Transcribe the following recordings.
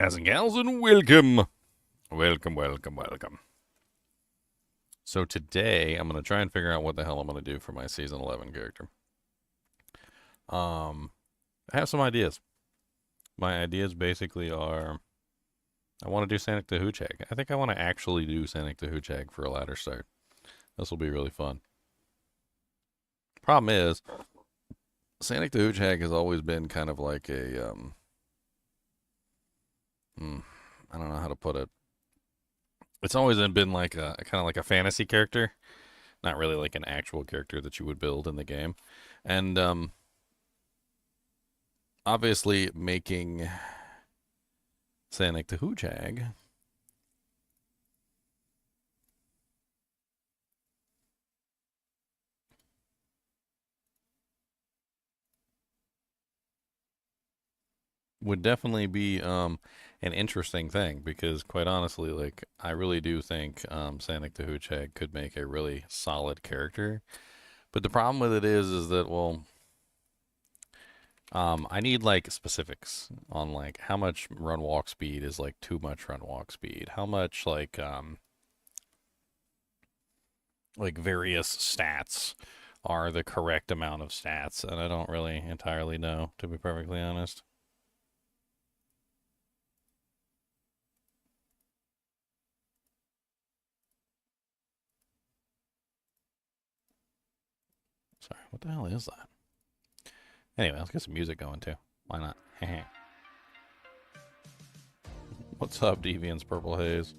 Guys and gals, and welcome. Welcome. So today, I'm going to try and figure out what the hell I'm going to do for my Season 11 character. I have some ideas. My ideas basically are, I want to do SanicDaHoogeHag. I think I want to actually do SanicDaHoogeHag for a ladder start. This will be really fun. Problem is, SanicDaHoogeHag has always been kind of like a, I don't know how to put it. It's always been like a kind of like a fantasy character, not really like an actual character that you would build in the game. And obviously making SanicDaHoogeHag would definitely be an interesting thing because, quite honestly, like I really do think SanicDaHoogeHag could make a really solid character. But the problem with it is that, well, I need like specifics on like how much run walk speed is like too much run walk speed, how much like various stats are the correct amount of stats, and I don't really entirely know, to be perfectly honest. Sorry, what the hell is that? Anyway, let's get some music going too. Why not? What's up, Deviant's Purple Haze?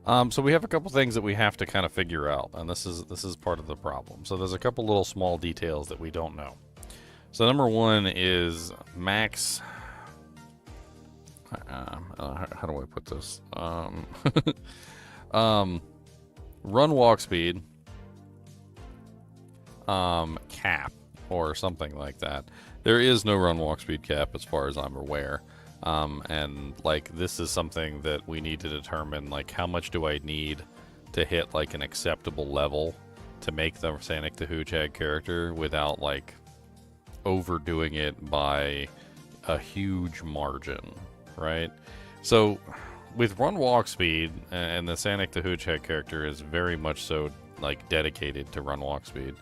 So we have a couple things that we have to kind of figure out, and this is part of the problem. So there's a couple little small details that we don't know. So number one is max. How do I put this? Run walk speed cap or something like that. There is no run walk speed cap as far as I'm aware. And like this is something that we need to determine, like how much do I need to hit like an acceptable level to make the SanicDaHoogeHag character without like overdoing it by a huge margin, right? So with run walk speed, and the SanicDaHoogeHag character is very much so like dedicated to run walk speed.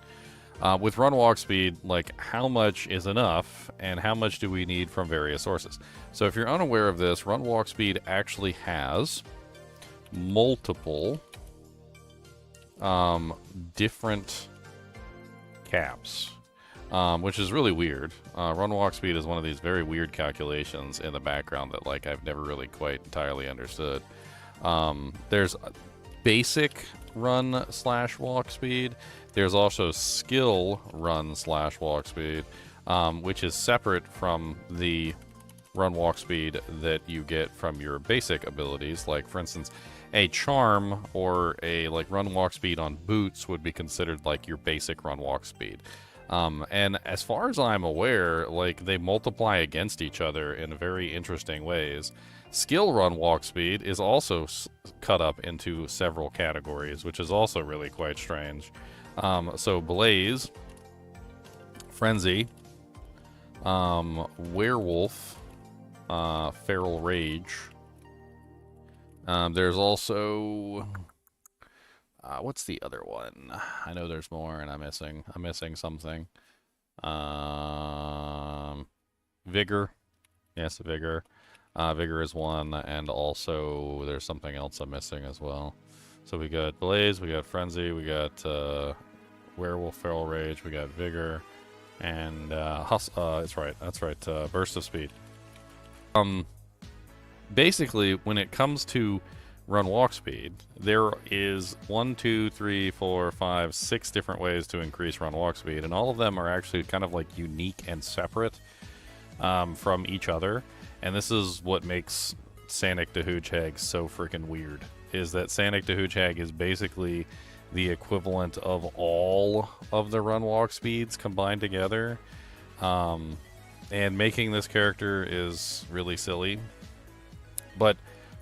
With run walk speed, like how much is enough and how much do we need from various sources? So if you're unaware of this, run walk speed actually has multiple different caps, which is really weird. Run walk speed is one of these very weird calculations in the background that like I've never really quite entirely understood. There's basic run/walk speed. There's also skill run/walk speed, which is separate from the run walk speed that you get from your basic abilities. Like, for instance, a charm or a like run walk speed on boots would be considered like your basic run walk speed. And as far as I'm aware, like they multiply against each other in very interesting ways. Skill run walk speed is also cut up into several categories, which is also really quite strange. So Blaze, Frenzy, Werewolf, Feral Rage. There's also what's the other one? I know there's more, and I'm missing something. Vigor, yes, Vigor. Vigor is one, and also there's something else I'm missing as well. So we got Blaze, we got Frenzy, we got Werewolf, Feral Rage, we got Vigor, and that's right, Burst of Speed. Basically, when it comes to run walk speed, there is 1, 2, 3, 4, 5, 6 different ways to increase run walk speed, and all of them are actually kind of like unique and separate from each other. And this is what makes SanicDaHoogeHag so freaking weird, is that SanicDaHoogeHag is basically the equivalent of all of the run walk speeds combined together. And making this character is really silly. But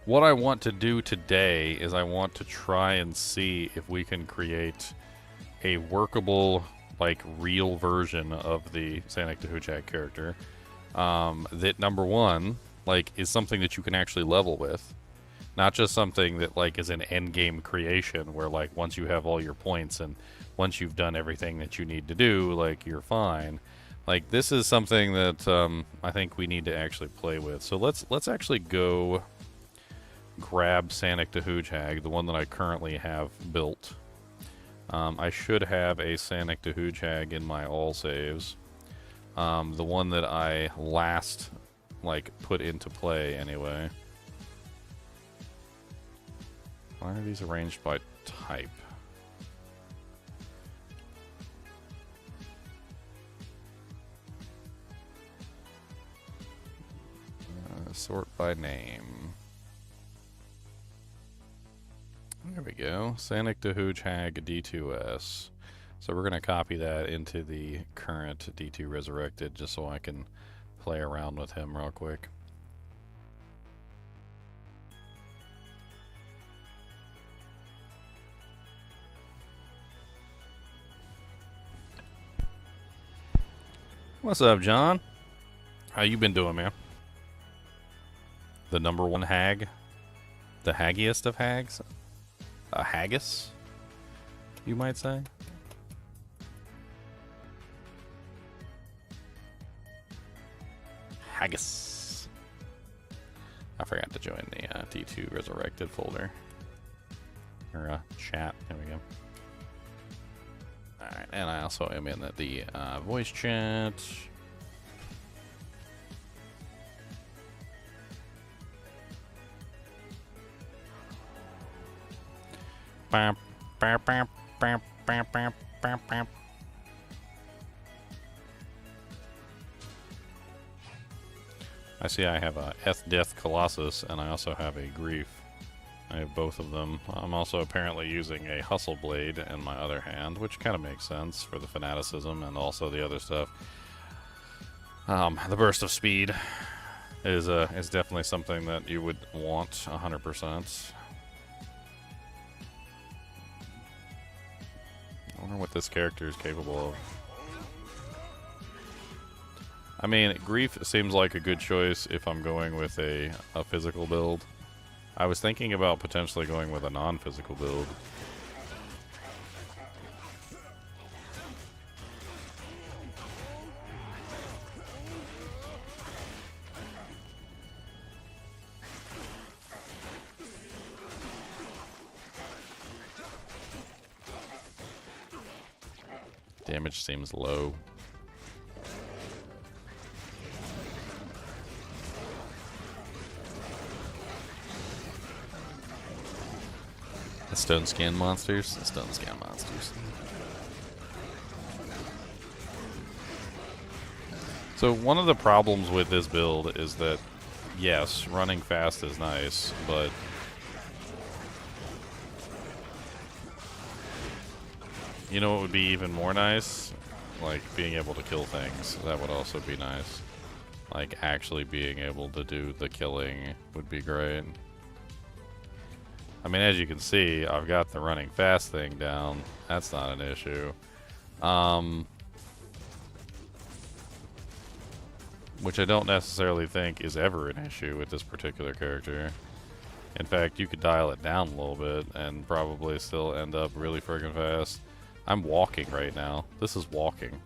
what I want to do today is I want to try and see if we can create a workable, like, real version of the SanicDaHoogeHag character. That, number one, like, is something that you can actually level with. Not just something that, like, is an endgame creation where, like, once you have all your points and once you've done everything that you need to do, like, you're fine. Like, this is something that I think we need to actually play with. So let's actually go grab SanicDaHoogeHag, the one that I currently have built. I should have a SanicDaHoogeHag in my all saves. The one that I last, like, put into play anyway. Why are these arranged by type? Sort by name. There we go. SanicDaHoogeHag D2S. So we're going to copy that into the current D2 Resurrected just so I can play around with him real quick. What's up, John? How you been doing, man? The #1 hag? The haggiest of hags? A haggis, you might say? Haggis. I forgot to join the D2 Resurrected folder. Or chat. There we go. Alright, and I also am in the voice chat. I see I have a Death Colossus, and I also have a Grief. I have both of them. I'm also apparently using a Hustle Blade in my other hand, which kind of makes sense for the fanaticism and also the other stuff. The Burst of Speed is definitely something that you would want 100%. I wonder what this character is capable of. I mean, Grief seems like a good choice if I'm going with a physical build. I was thinking about potentially going with a non-physical build. Damage seems low. The stone scan monsters? The stone scan monsters. So one of the problems with this build is that, yes, running fast is nice, but you know what would be even more nice? Like, being able to kill things. That would also be nice. Like, actually being able to do the killing would be great. I mean, as you can see, I've got the running fast thing down. That's not an issue. Which I don't necessarily think is ever an issue with this particular character. In fact, you could dial it down a little bit and probably still end up really friggin' fast. I'm walking right now. This is walking.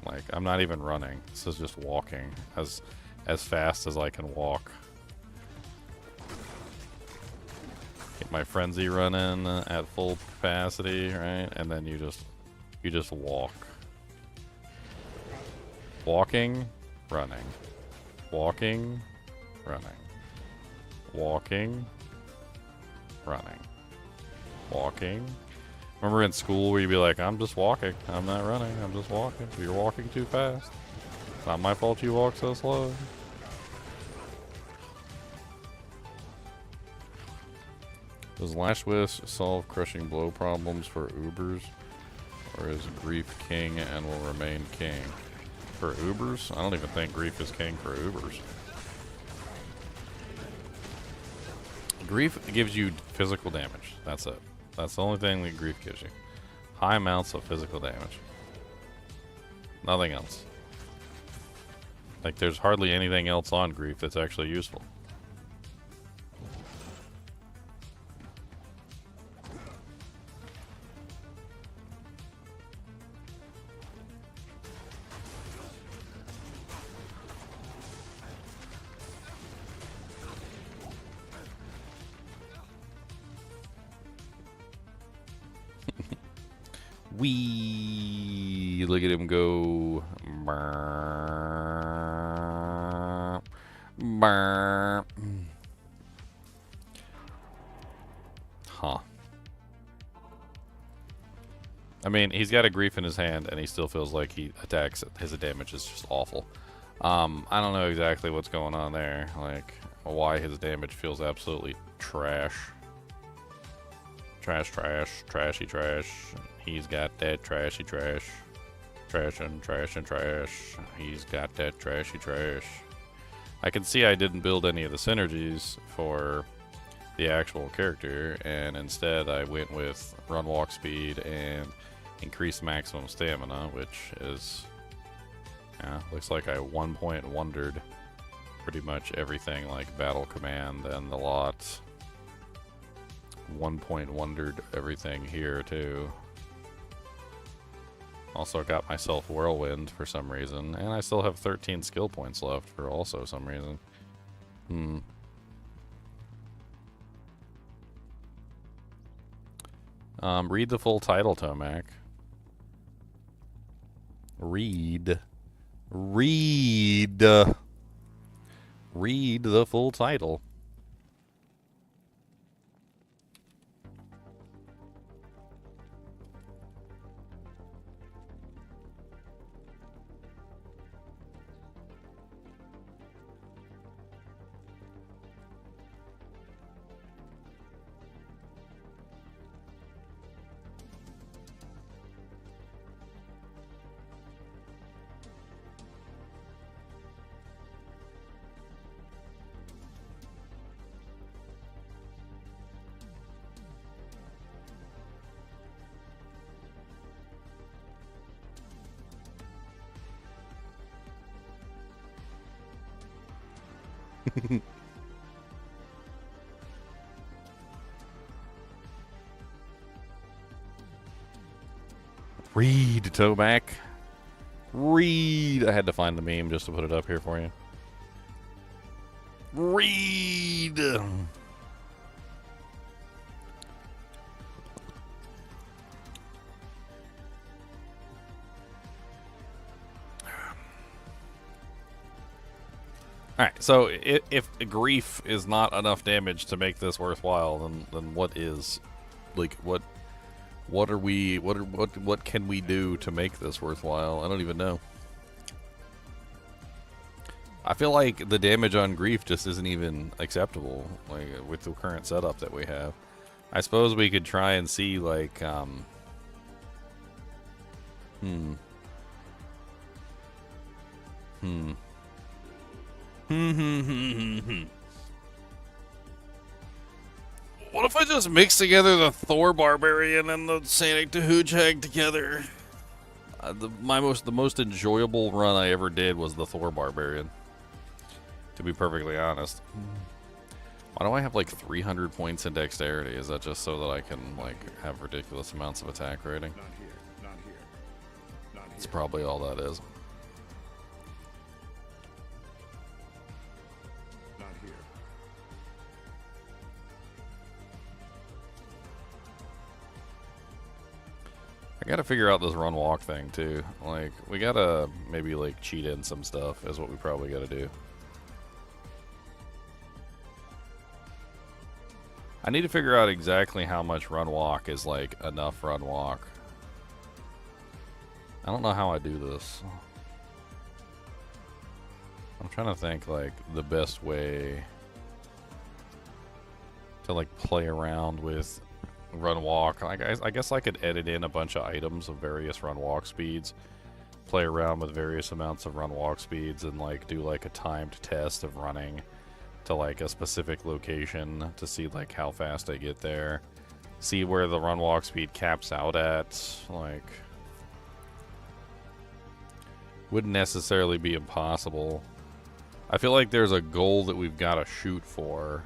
Like, I'm not even running. This is just walking as fast as I can walk. Get my frenzy running at full capacity, right? And then you just walk. Walking, running. Walking, running. Walking, running. Walking. Remember in school where you'd be like, I'm just walking. I'm not running. I'm just walking. You're walking too fast. It's not my fault you walk so slow. Does Lash Wisp solve crushing blow problems for Ubers? Or is Grief king and will remain king? For Ubers? I don't even think Grief is king for Ubers. Grief gives you physical damage. That's it. That's the only thing that Grief gives you. High amounts of physical damage. Nothing else. Like, there's hardly anything else on Grief that's actually useful. Wee! Look at him go. Brr. Brr. Huh. I mean, he's got a grief in his hand, and he still feels like he attacks. His damage is just awful. I don't know exactly what's going on there. Like, why his damage feels absolutely trash. Trash, trash, trashy trash. He's got that trashy trash. Trash and trash and trash. He's got that trashy trash. I can see I didn't build any of the synergies for the actual character, and instead I went with run walk speed and increased maximum stamina, which is, yeah, looks like I 1-point wondered pretty much everything, like battle command and the lot. 1-point wondered everything here too. Also got myself whirlwind for some reason, and I still have 13 skill points left for also some reason. Read the full title, Tomac. Read the full title. Read, Tomac. Read. I had to find the meme just to put it up here for you. Read. Alright, so if grief is not enough damage to make this worthwhile, then what is? Like, what can we do to make this worthwhile? I don't even know. I feel like the damage on grief just isn't even acceptable, like, with the current setup that we have. I suppose we could try and see, like, What if I just mix together the Thor Barbarian and the SanicDaHoogeHag together? The most enjoyable run I ever did was the Thor Barbarian, to be perfectly honest. Why do I have like 300 points in dexterity? Is that just so that I can like have ridiculous amounts of attack rating? Not here, not here, not here. That's probably all that is. Not here. I gotta figure out this run walk thing too. Like, we gotta maybe like cheat in some stuff is what we probably gotta do. I need to figure out exactly how much run walk is like enough run walk. I don't know how I do this. I'm trying to think like the best way to like play around with run walk. Like, I guess I could edit in a bunch of items of various run walk speeds, play around with various amounts of run walk speeds, and like do like a timed test of running to like a specific location to see like how fast I get there, see where the run walk speed caps out at. Like, wouldn't necessarily be impossible. I feel like there's a goal that we've got to shoot for,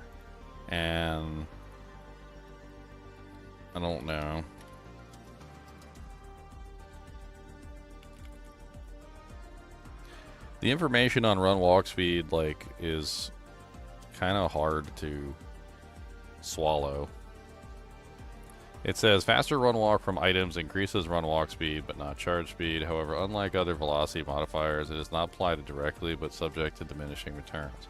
and I don't know. The information on run walk speed like is kind of hard to swallow. It says faster run walk from items increases run walk speed, but not charge speed. However, unlike other velocity modifiers, it is not applied directly, but subject to diminishing returns.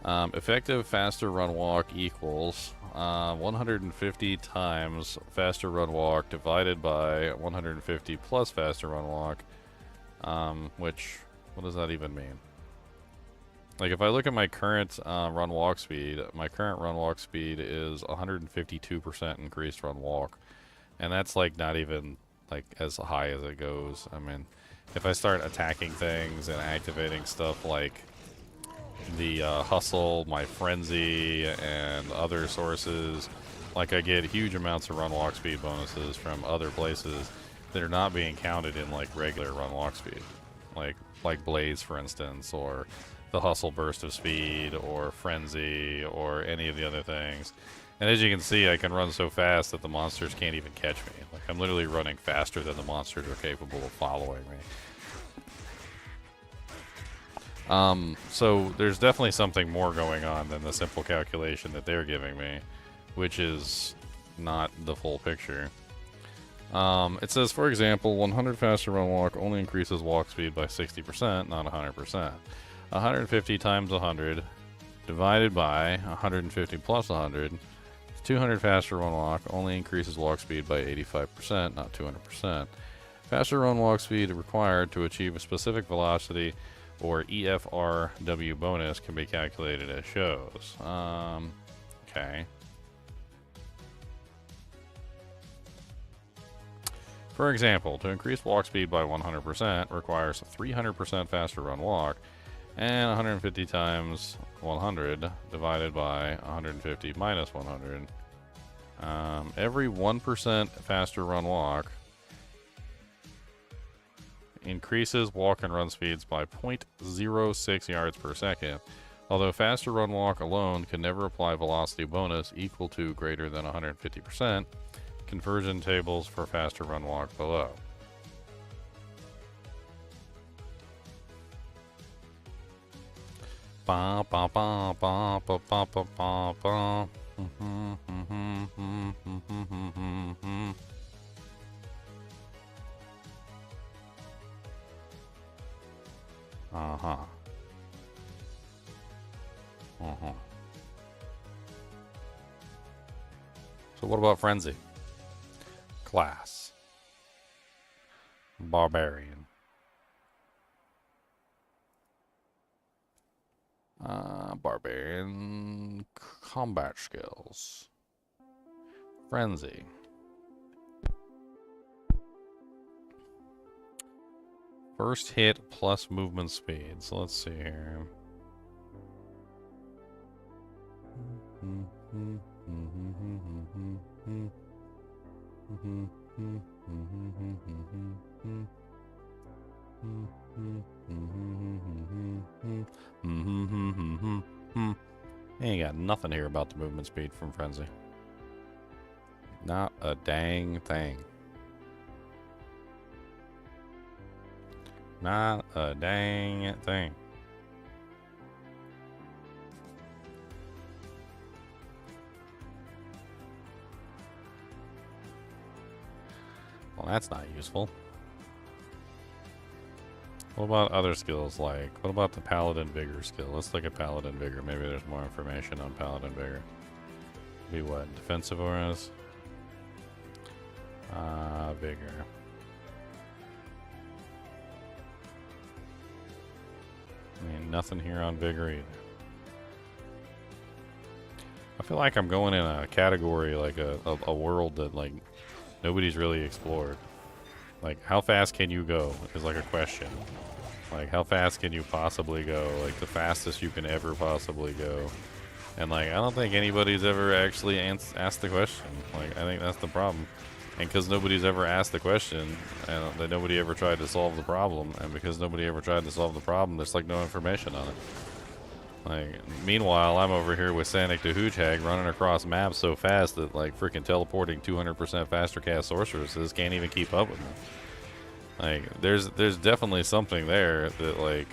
Effective faster run walk equals 150 times faster run walk divided by 150 plus faster run walk, which, what does that even mean? Like, if I look at my current run walk speed, my current run walk speed is 152% increased run walk. And that's, like, not even, like, as high as it goes. I mean, if I start attacking things and activating stuff like the hustle, my frenzy, and other sources, like, I get huge amounts of run walk speed bonuses from other places that are not being counted in, like, regular run walk speed. Like Blaze, for instance, or the hustle burst of speed, or frenzy, or any of the other things. And as you can see, I can run so fast that the monsters can't even catch me. Like, I'm literally running faster than the monsters are capable of following me. So there's definitely something more going on than the simple calculation that they're giving me, which is not the full picture. It says, for example, 100 faster run walk only increases walk speed by 60%, not 100%. 150 times 100 divided by 150 plus 100. 200 faster run walk only increases walk speed by 85%, not 200%. Faster run walk speed required to achieve a specific velocity or EFRW bonus can be calculated as shows. Okay. For example, to increase walk speed by 100% requires a 300% faster run walk, and 150 times 100 divided by 150 minus 100. Every 1% faster run walk increases walk and run speeds by 0.06 yards per second, although faster run walk alone can never apply velocity bonus equal to greater than 150%. Conversion tables for faster run walk below. Ba ba ba ba ba ba ba ba ba. Uh-huh. Uh-huh. So what about Frenzy? Class. Barbarian. Barbarian combat skills. Frenzy. First hit plus movement speed. So let's see here. Ain't got nothing here about the movement speed from Frenzy. Not a dang thing. Not a dang thing. Well, that's not useful. What about other skills, like, what about the Paladin Vigor skill? Let's look at Paladin Vigor. Maybe there's more information on Paladin Vigor. Be what? Defensive auras? Vigor. I mean, nothing here on Vigor either. I feel like I'm going in a category, like a world that, like, nobody's really explored. Like, how fast can you go is like a question. Like, how fast can you possibly go? Like, the fastest you can ever possibly go. And, like, I don't think anybody's ever actually asked the question. Like, I think that's the problem. And because nobody's ever asked the question, and that nobody ever tried to solve the problem, and because nobody ever tried to solve the problem, there's, like, no information on it. Like, meanwhile, I'm over here with SanicDaHoogeHag running across maps so fast that, like, freaking teleporting 200% faster cast sorceresses can't even keep up with me. Like, there's definitely something there that, like,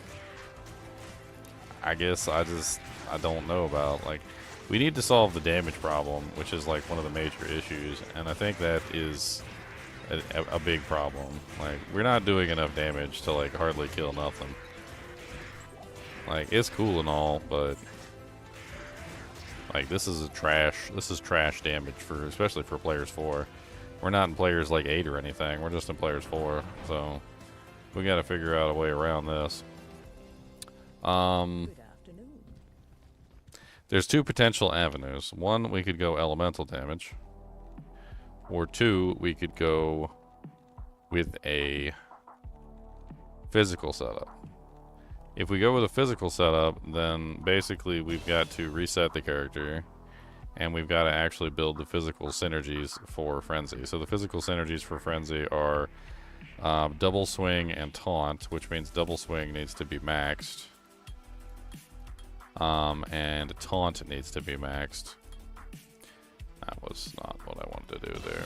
I guess I don't know about. Like, We need to solve the damage problem, which is like one of the major issues, and I think that is a big problem. Like, we're not doing enough damage to like hardly kill nothing. Like, it's cool and all, but like this is trash damage for, especially for players 4. We're not in players like 8 or anything. We're just in players 4, so we got to figure out a way around this. There's 2 potential avenues. 1, we could go elemental damage. Or 2, we could go with a physical setup. If we go with a physical setup, then basically we've got to reset the character, and we've got to actually build the physical synergies for Frenzy. So the physical synergies for Frenzy are double swing and taunt, which means double swing needs to be maxed. And taunt needs to be maxed. That was not what I wanted to do there.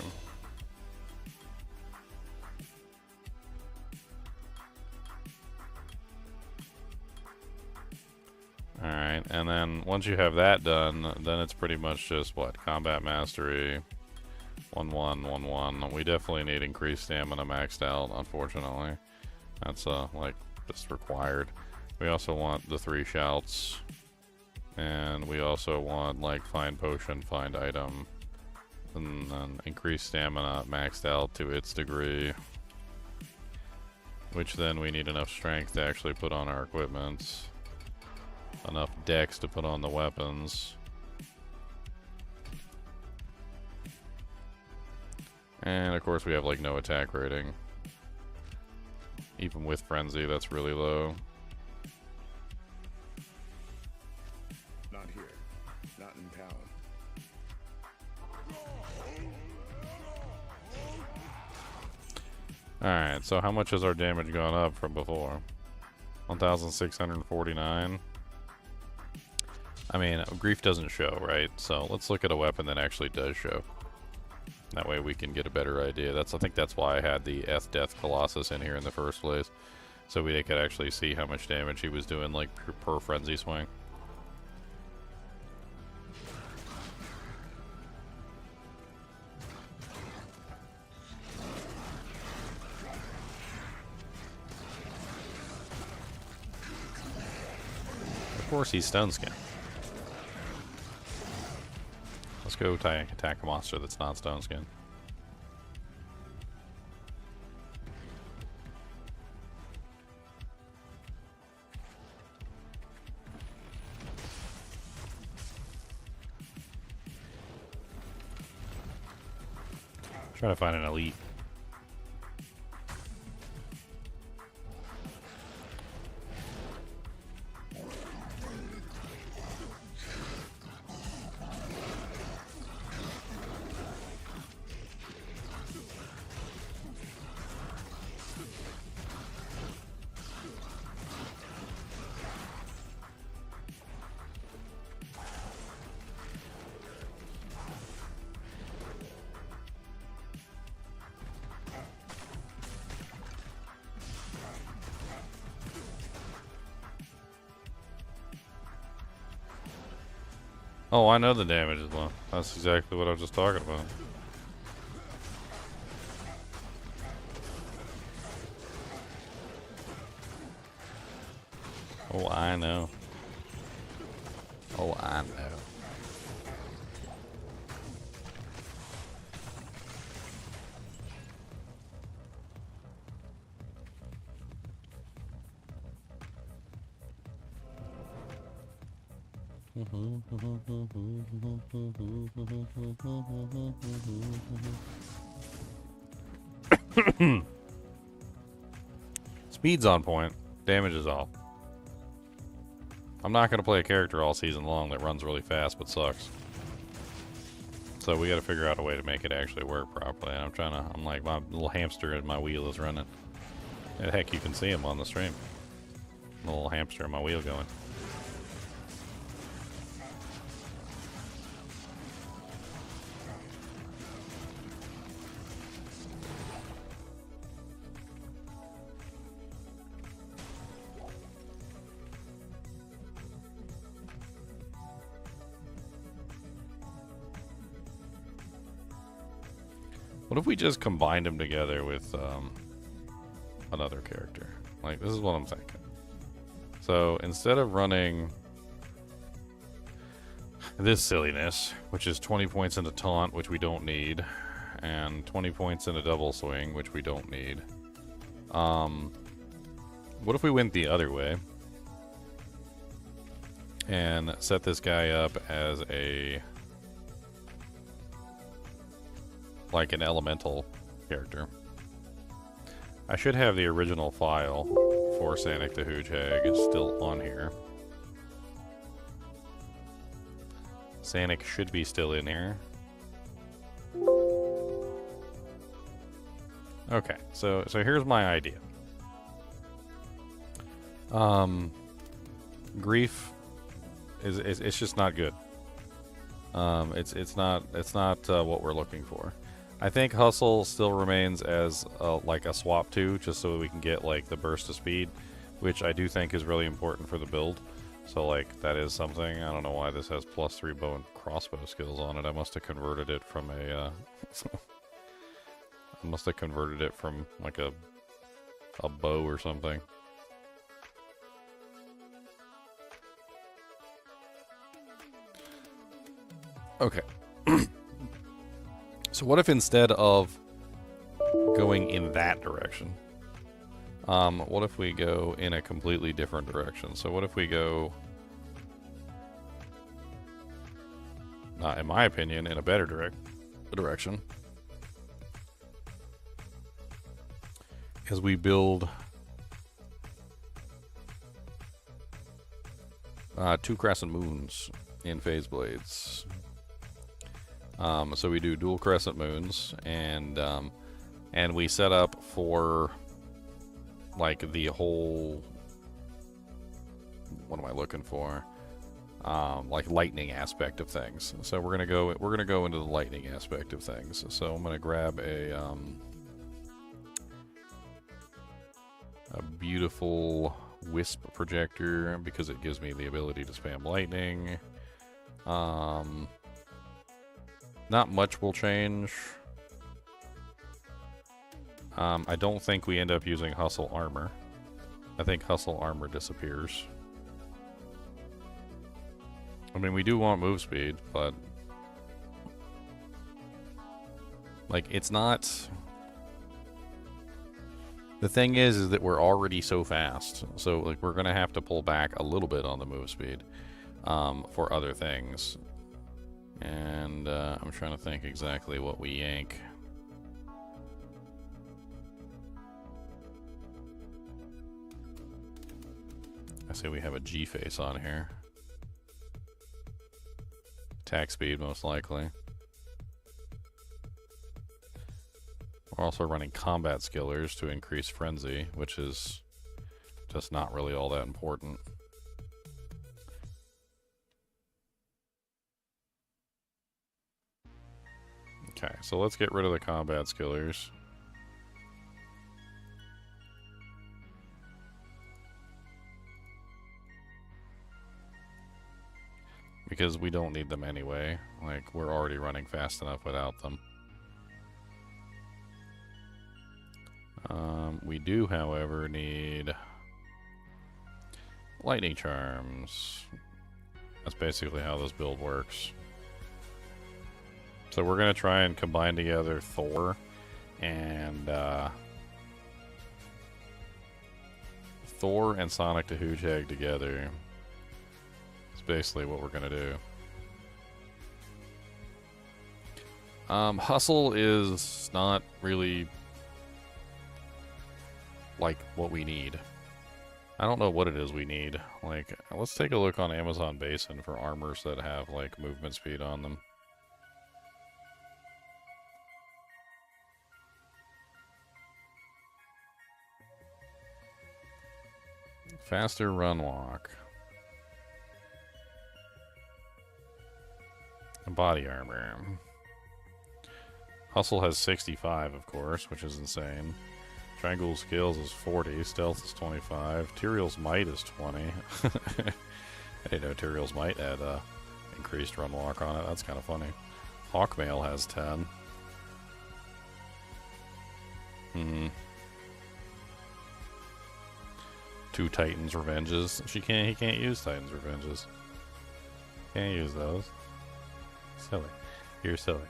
Alright, and then once you have that done, then it's pretty much just what? Combat Mastery. 1-1, 1-1. We definitely need increased stamina maxed out, unfortunately. That's like just required. We also want the 3 shouts. And we also want like find potion, find item, and then increase stamina maxed out to its degree. Which then we need enough strength to actually put on our equipment. Enough dex to put on the weapons. And of course we have like no attack rating. Even with Frenzy, that's really low. Not here. Not in town. Alright, so how much has our damage gone up from before? 1,649. I mean, grief doesn't show, right? So let's look at a weapon that actually does show. That way we can get a better idea. I think that's why I had the Death Colossus in here in the first place. So we could actually see how much damage he was doing, like, per frenzy swing. Of course he's stone skin. Let's go attack a monster that's not stone skin. Try to find an elite. Oh, I know the damage is low. That's exactly what I was just talking about. Oh, I know. Oh, I know. Speed's on point. Damage is off. I'm not going to play a character all season long that runs really fast but sucks. So we got to figure out a way to make it actually work properly. And I'm like, my little hamster in my wheel is running. And heck, you can see him on the stream. The little hamster in my wheel going. What if we just combined them together with another character? Like, this is what I'm thinking. So instead of running this silliness, which is 20 points into taunt, which we don't need, and 20 points into double swing, which we don't need, what if we went the other way and set this guy up as a, like, an elemental character? I should have the original file for SanicDaHoogeHag still on here. Sanic should be still in here. Okay, so here's my idea. Grief is it's just not good. It's not what we're looking for. I think Hustle still remains as like a swap 2, just so we can get like the burst of speed, which I do think is really important for the build. So like that is something. I don't know why this has +3 bow and crossbow skills on it. I must have converted it from a I must have converted it from like a bow or something. Okay. So what if instead of going in that direction, what if we go in a completely different direction? So what if we go, in my opinion, in a better direction? As we build 2 crescent moons in phase blades. So we do dual crescent moons, and we set up for like the whole, what am I looking for? Like lightning aspect of things. So we're gonna go into the lightning aspect of things. So I'm gonna grab a beautiful wisp projector because it gives me the ability to spam lightning. Not much will change. I don't think we end up using Hustle Armor. I think Hustle Armor disappears. I mean, we do want move speed, but like, it's not... The thing is that we're already so fast, so like we're gonna have to pull back a little bit on the move speed for other things. And I'm trying to think exactly what we yank. I say we have a G face on here. Attack speed, most likely. We're also running combat skillers to increase frenzy, which is just not really all that important. Okay, so let's get rid of the combat skillers. Because we don't need them anyway. Like, we're already running fast enough without them. We do, however, need lightning charms. That's basically how this build works. So we're going to try and combine together Thor and SanicDaHoogeHag together. It's basically what we're going to do. Hustle is not really like what we need. I don't know what it is we need. Like, let's take a look on Amazon Basin for armors that have like movement speed on them. Faster run walk. Body armor. Hustle has 65, of course, which is insane. Triangle skills is 40. Stealth is 25. Tyrael's might is 20. I didn't know Tyrael's might had increased run walk on it. That's kind of funny. Hawkmail has 10. Mm-hmm. 2 Titans Revenges. He can't use Titans Revenges. Can't use those. Silly. You're silly.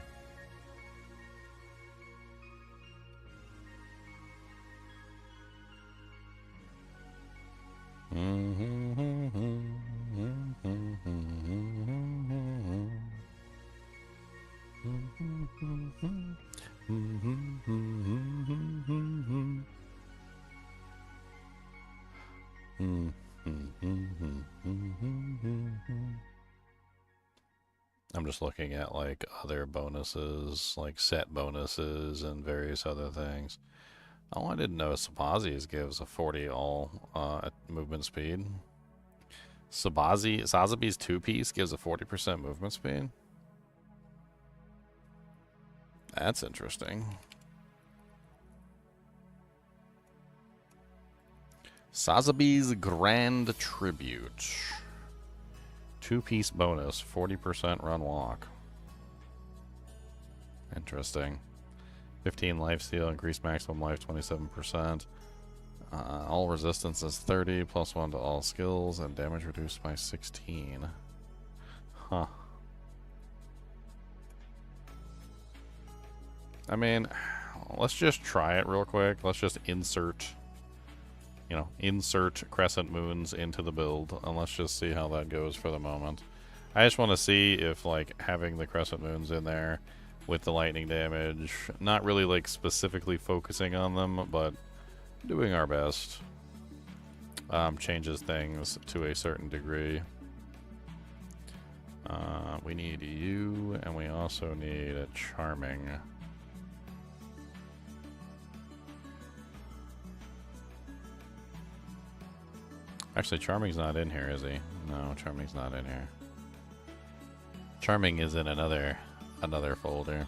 I'm just looking at like other bonuses, like set bonuses and various other things. Oh, I didn't know Sabazi's gives a 40 all at movement speed. Sazabi's 2-piece gives a 40% movement speed? That's interesting. Sazabi's Grand Tribute. 2-piece bonus, 40% run walk. Interesting. 15 life steal, increased maximum life 27%. All resistance is 30, +1 to all skills, and damage reduced by 16. Huh. I mean, let's just try it real quick. Let's just insert crescent moons into the build, and let's just see how that goes for the moment. I just want to see if, like, having the crescent moons in there with the lightning damage, not really, like, specifically focusing on them, but doing our best, changes things to a certain degree. We need you, and we also need a Charming. Actually, Charming's not in here, is he? No, Charming's not in here. Charming is in another folder.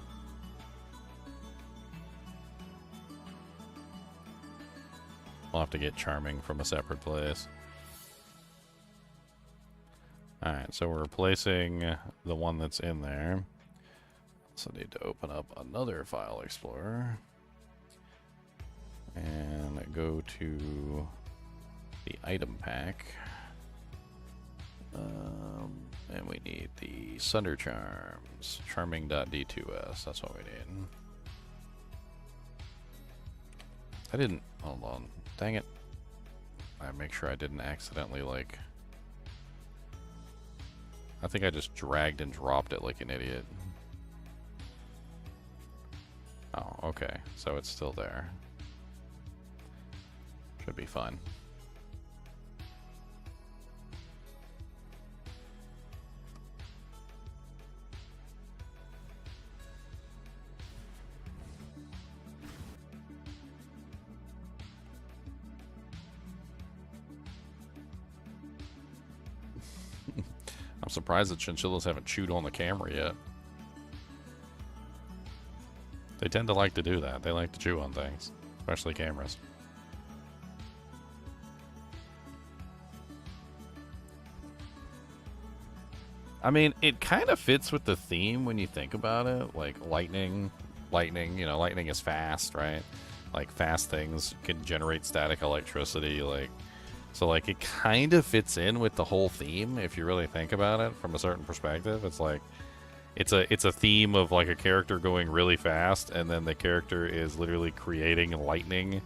We'll have to get Charming from a separate place. Alright, so we're replacing the one that's in there. So I need to open up another file explorer. And go to the item pack. And we need the Sunder Charms. Charming.D2S. That's what we need. I didn't... Hold on. Dang it. I make sure I didn't accidentally, like... I think I just dragged and dropped it like an idiot. Oh, okay. So it's still there. Should be fine. I'm surprised the chinchillas haven't chewed on the camera yet. They tend to like to do that. They like to chew on things, especially cameras. I mean, it kind of fits with the theme when you think about it. Like lightning, you know, lightning is fast, right? Like fast things can generate static electricity, like... So, like, it kind of fits in with the whole theme, if you really think about it from a certain perspective. It's like, it's a theme of, like, a character going really fast, and then the character is literally creating lightning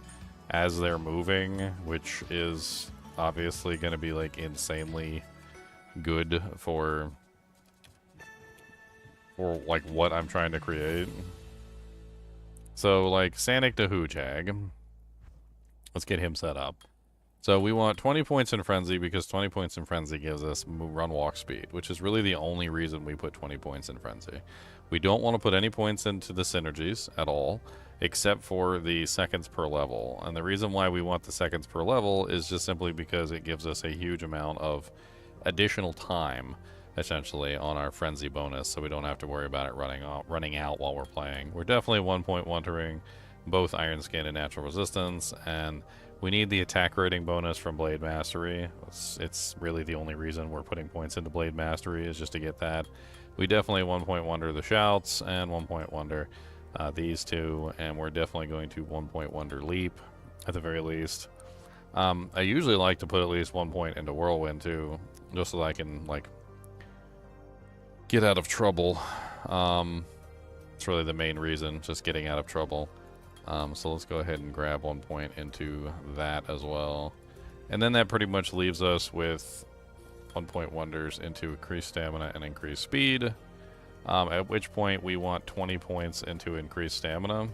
as they're moving, which is obviously going to be, like, insanely good for, like, what I'm trying to create. So, like, SanicDaHoogeHag, let's get him set up. So we want 20 points in Frenzy because 20 points in Frenzy gives us run walk speed, which is really the only reason we put 20 points in Frenzy. We don't want to put any points into the synergies at all, except for the seconds per level. And the reason why we want the seconds per level is just simply because it gives us a huge amount of additional time, essentially, on our Frenzy bonus, so we don't have to worry about it running out while we're playing. We're definitely 1.1-ing both Iron Skin and Natural Resistance, and we need the attack rating bonus from Blade Mastery. It's really the only reason we're putting points into Blade Mastery, is just to get that. We definitely 1.1-er the Shouts and 1.1-er these two, and we're definitely going to 1 point Wonder Leap at the very least. I usually like to put at least 1 point into Whirlwind too, just so that I can like get out of trouble. It's really the main reason, just getting out of trouble. So let's go ahead and grab 1 point into that as well. And then that pretty much leaves us with 1 point wonders into increased stamina and increased speed. At which point we want 20 points into increased stamina.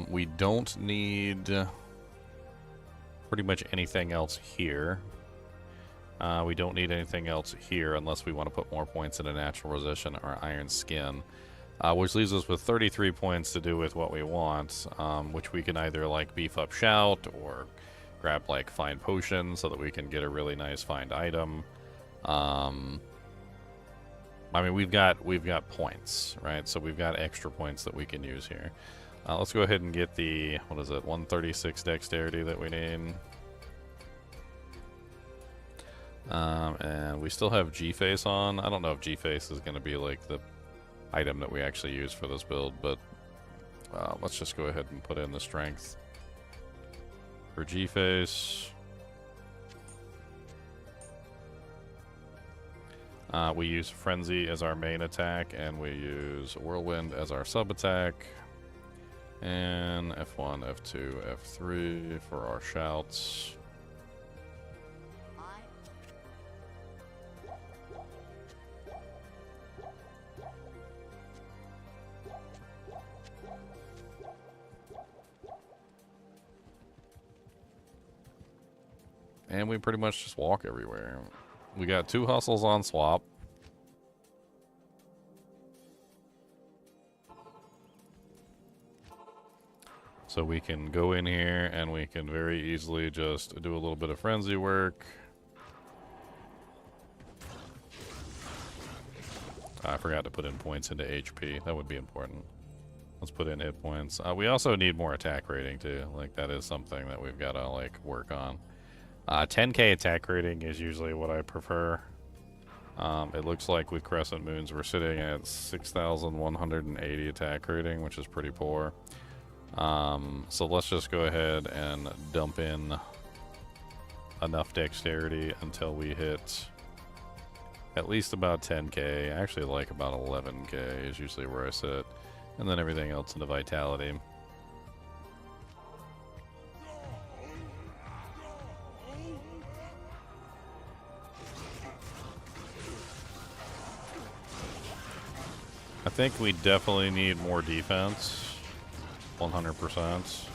We don't need pretty much anything else here. We don't need anything else here unless we want to put more points into natural resistance or iron skin. Which leaves us with 33 points to do with what we want, which we can either like beef up shout or grab like find potion so that we can get a really nice find item. I mean, we've got points, right? So we've got extra points that we can use here. Let's go ahead and get the, what is it, 136 dexterity that we need. And we still have G-Face on. I don't know if G-Face is going to be like the item that we actually use for this build, but let's just go ahead and put in the strength for G-Face. We use Frenzy as our main attack, and we use Whirlwind as our sub-attack. And F1, F2, F3 for our shouts. And we pretty much just walk everywhere. We got 2 hustles on swap. So we can go in here and we can very easily just do a little bit of frenzy work. I forgot to put in points into HP. That would be important. Let's put in hit points. We also need more attack rating too. Like that is something that we've got to like work on. 10k attack rating is usually what I prefer. It looks like with Crescent Moons we're sitting at 6,180 attack rating, which is pretty poor. So let's just go ahead and dump in enough dexterity until we hit at least about 10k. I actually like about 11k is usually where I sit. And then everything else into vitality. I think we definitely need more defense. 100%.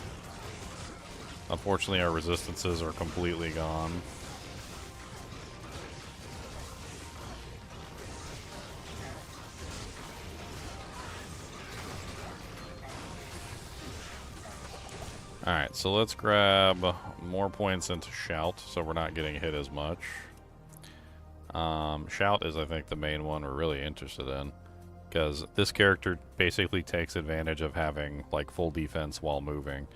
Unfortunately, our resistances are completely gone. Alright, so let's grab more points into Shout so we're not getting hit as much. Shout is, I think, the main one we're really interested in, because this character basically takes advantage of having like full defense while moving.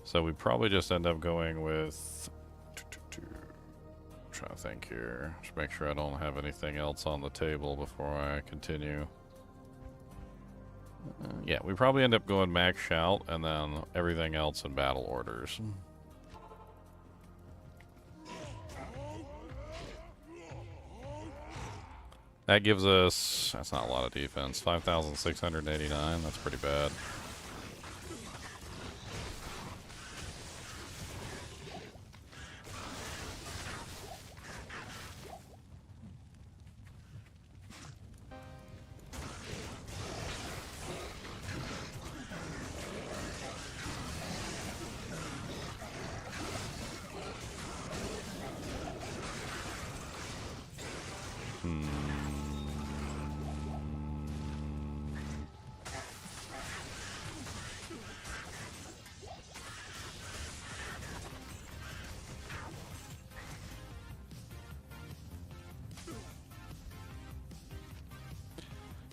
So we probably just end up going with... I'm trying to think here. Just make sure I don't have anything else on the table before I continue. Yeah, we probably end up going max shout and then everything else in battle orders. That gives us, that's not a lot of defense, 5,689, that's pretty bad.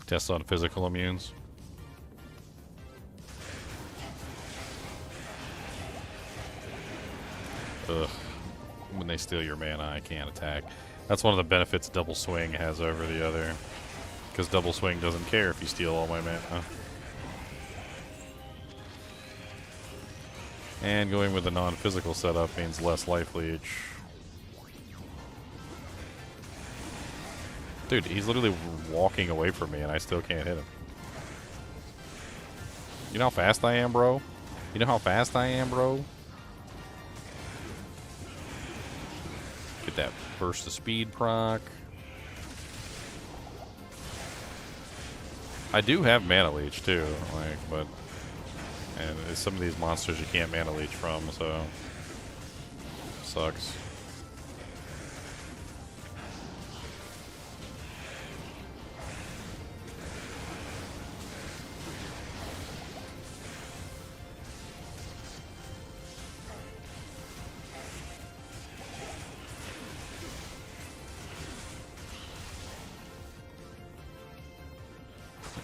Test on physical immunes. Ugh. When they steal your mana, I can't attack. That's one of the benefits Double Swing has over the other. Because double swing doesn't care if you steal all my mana. And going with the non-physical setup means less life leech. Dude, he's literally walking away from me and I still can't hit him. You know how fast I am, bro? You know how fast I am, bro? Get that burst of speed proc. I do have mana leech too, like, but and some of these monsters you can't mana leech from, so sucks.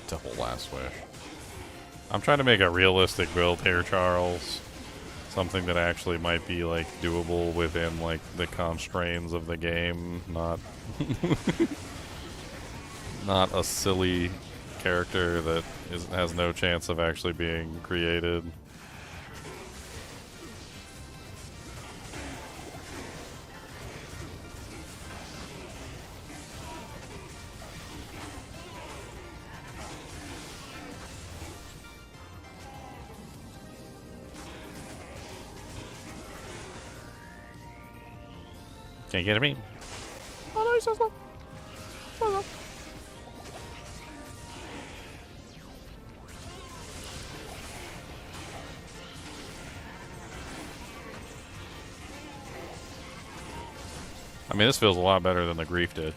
Double last wish. I'm trying to make a realistic build here, Charles. Something that actually might be like doable within like the constraints of the game, not not a silly character that has no chance of actually being created. Can't get at me. Oh no, he's so slow. So slow. I mean, this feels a lot better than the grief did.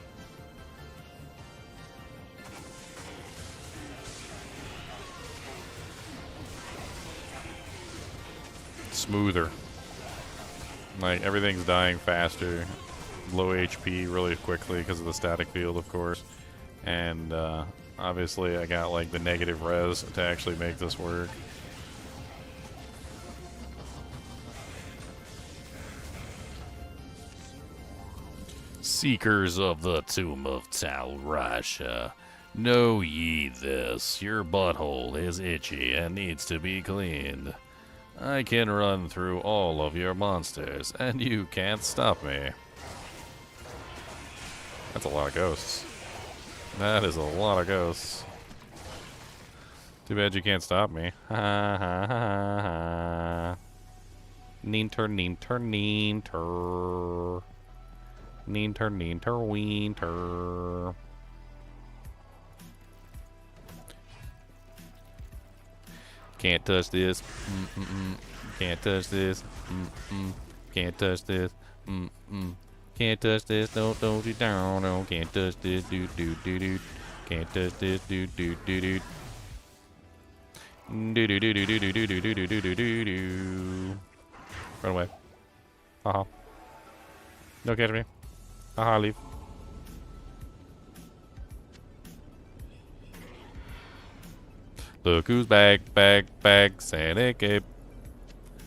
Smoother. Like, everything's dying faster. Low HP really quickly because of the static field, of course. And obviously I got like the negative res to actually make this work. Seekers of the Tomb of Talrasha, know ye this, your butthole is itchy and needs to be cleaned. I can run through all of your monsters, and you can't stop me. That's a lot of ghosts. That is a lot of ghosts. Too bad you can't stop me. Ha ha ha ha. Neenter, neenter, neenter. Neenter, neenter, weenter. Can't touch this. Can't touch this. Can't touch this. Can't touch this. Don't you down. No, can't touch this. Do do do do. Can't touch this. Do do do do. Do do do do do do do do do do do do do. Run away. Haha. Don't catch me. Haha, leave. Look who's back, Sonic.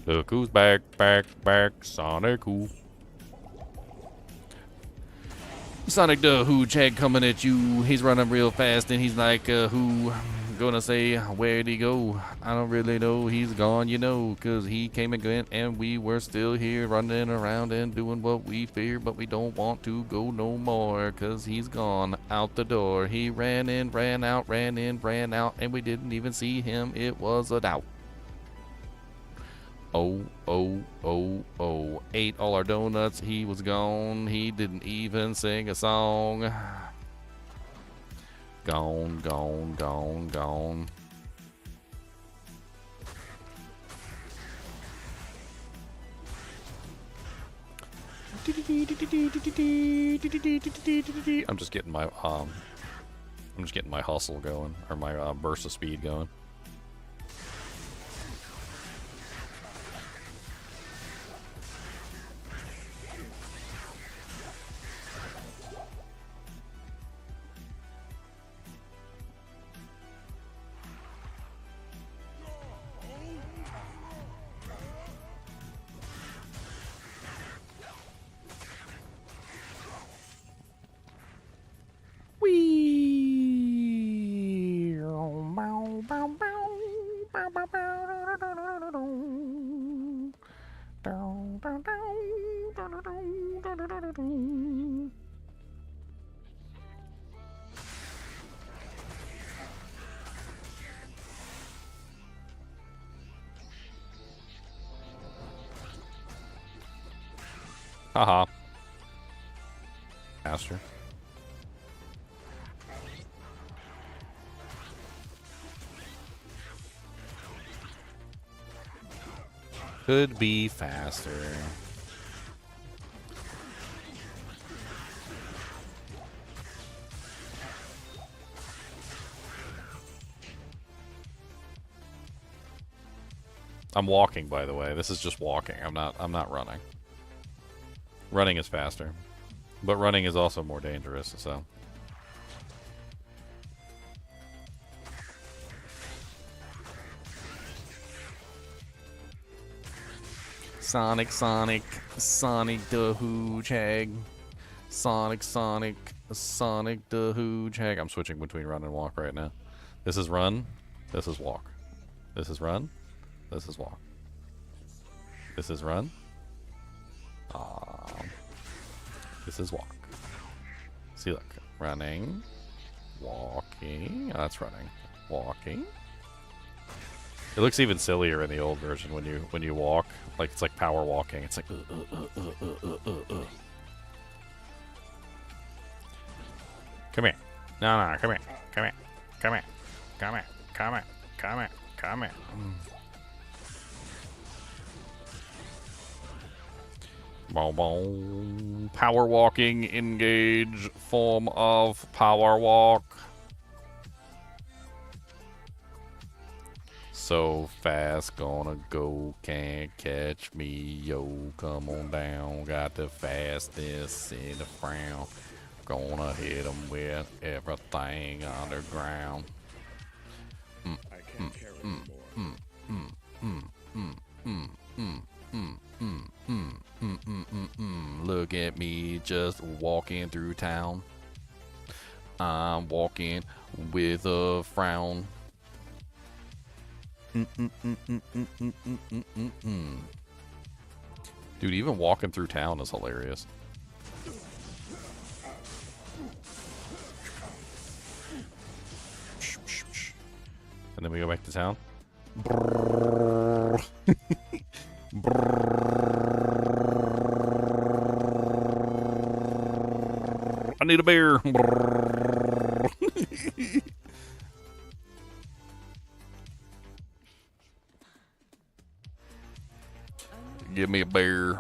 Look who's back, Sonic. SanicDaHoogeHag coming at you. He's running real fast and he's like, who? Gonna say, where'd he go? I don't really know. He's gone, you know, cause he came and went and we were still here running around and doing what we fear, but we don't want to go no more, cause he's gone out the door. He ran in, ran out, ran in, ran out, and we didn't even see him. It was a doubt. Oh, oh, oh, oh. Ate all our donuts. He was gone. He didn't even sing a song. Gone, gone, gone, gone. I'm just getting my hustle going, or my burst of speed going. Whee! Haha. Faster. Could be faster. I'm walking, by the way. This is just walking. I'm not running. Running is faster. But running is also more dangerous, so. SanicDaHoogeHag. SanicDaHoogeHag. I'm switching between run and walk right now. This is run. This is walk. This is run. This is walk. This is run. This is walk. See, look. Running. Walking. Oh, that's running. Walking. It looks even sillier in the old version when you walk. Like it's like power walking. It's like Come here. No, come here. Come here. Come here. Come here. Come here. Come here. Come here. Boom, boom. Power walking, engage, form of power walk. So fast, gonna go, can't catch me, yo, come on down, got the fastest in the frown, gonna hit 'em with everything underground. I can't carry anymore. Look at me just walking through town. I'm walking with a frown. Dude, even walking through town is hilarious. And then we go back to town. I need a beer. Give me a bear.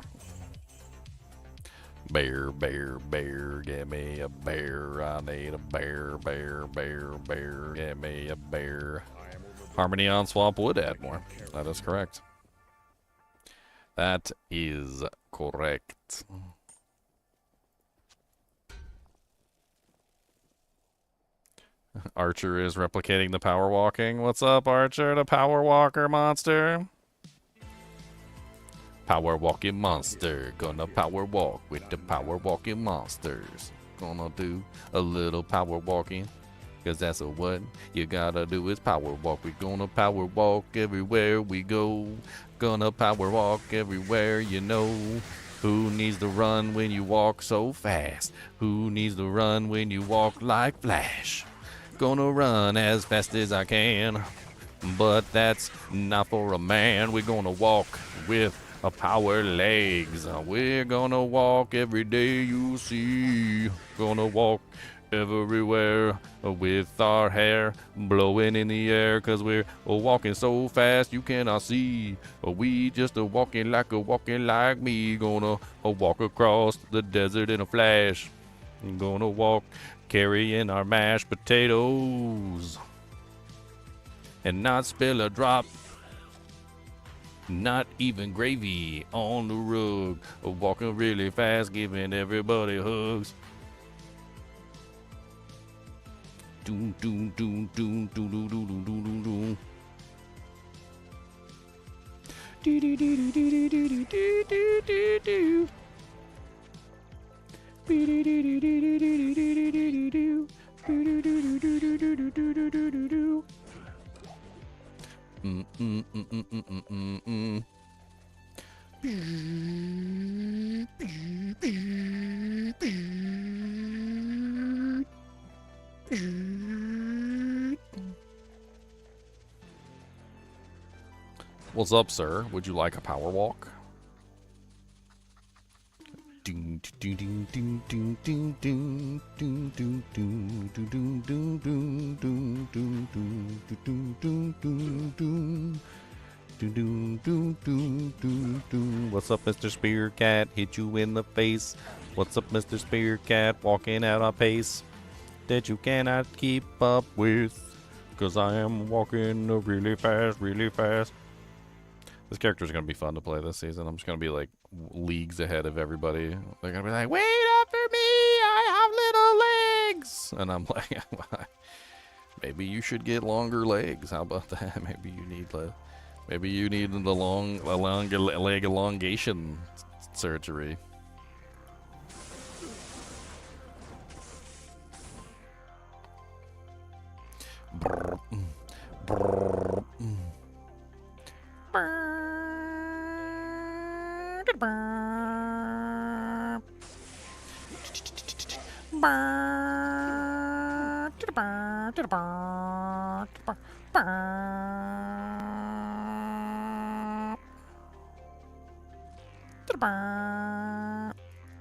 Bear, bear, bear, give me a bear. I need a bear, bear, bear, bear. Give me a bear. Harmony on Swamp would add more. That is correct. That is correct. Archer is replicating the power walking. What's up, Archer, the power walker monster? Power walking monster, gonna power walk with the power walking monsters. Gonna do a little power walking, cause that's what you gotta do is power walk. We're gonna power walk everywhere we go. Gonna power walk everywhere you know. Who needs to run when you walk so fast? Who needs to run when you walk like Flash? Gonna run as fast as I can, but that's not for a man. We're gonna walk with a power legs. We're gonna walk every day you see. Gonna walk everywhere with our hair blowing in the air, cause we're walking so fast you cannot see. We just walking like me. Gonna walk across the desert in a flash. Gonna walk carrying our mashed potatoes and not spill a drop. Not even gravy on the rug. Walking really fast, giving everybody hugs. Doom, doom, doom, doom, doom, doom, doom, doom, doom, doom. Do do do do do do do do do do do. Do do do do do do do do do do do. Do do do do do do do do do do do. What's up, sir? Would you like a power walk? Do What's up, Mr. Spear Cat? Hit you in the face. What's up, Mr. Spear Cat? Walking at a pace that you cannot keep up with. 'Cause I am walking really fast, really fast. This character is going to be fun to play this season. I'm just going to be like leagues ahead of everybody. They're going to be like, wait up for me, I have little legs. And I'm like, maybe you should get longer legs. How about that? Maybe you need the long leg elongation surgery. Brr, brr,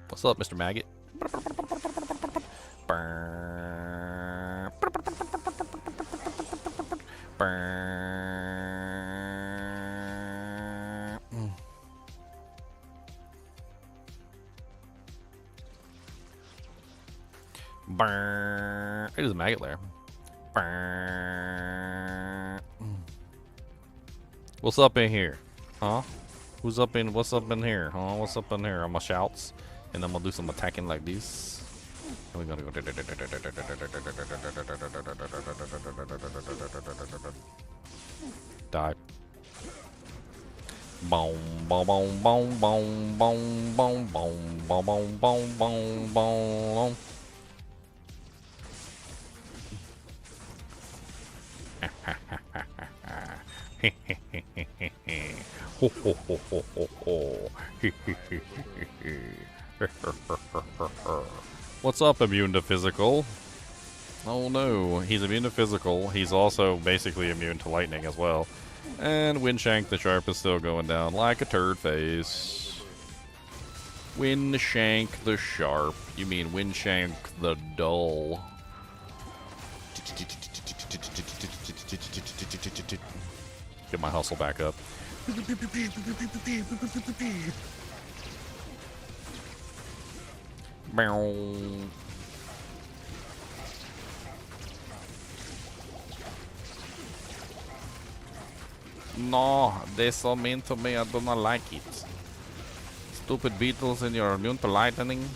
What's up, Mr. Maggot? It is a maggot lair. What's up in here? Huh? What's up in here? Huh? What's up in here? I'm gonna shouts and I'm gonna do some attacking like this. And we're gonna go die. Boom, boom, boom, boom, boom, boom, boom, boom, boom, boom, boom, boom. Ho, ho, ho, ho, ho, ho. What's up, immune to physical? Oh no, he's immune to physical. He's also basically immune to lightning as well. And Windshank the Sharp is still going down like a turd face. Windshank the Sharp. You mean Windshank the Dull. Get my hustle back up. No, they're so mean to me, I do not like it. Stupid beetles and you're immune to lightning.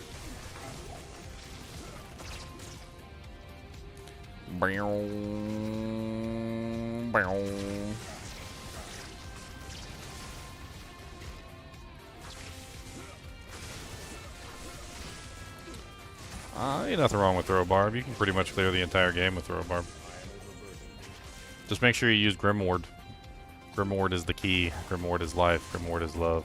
Ain't nothing wrong with throw barb. You can pretty much clear the entire game with throw barb. Just make sure you use Grimward. Grimward is the key. Grimward is life. Grimward is love.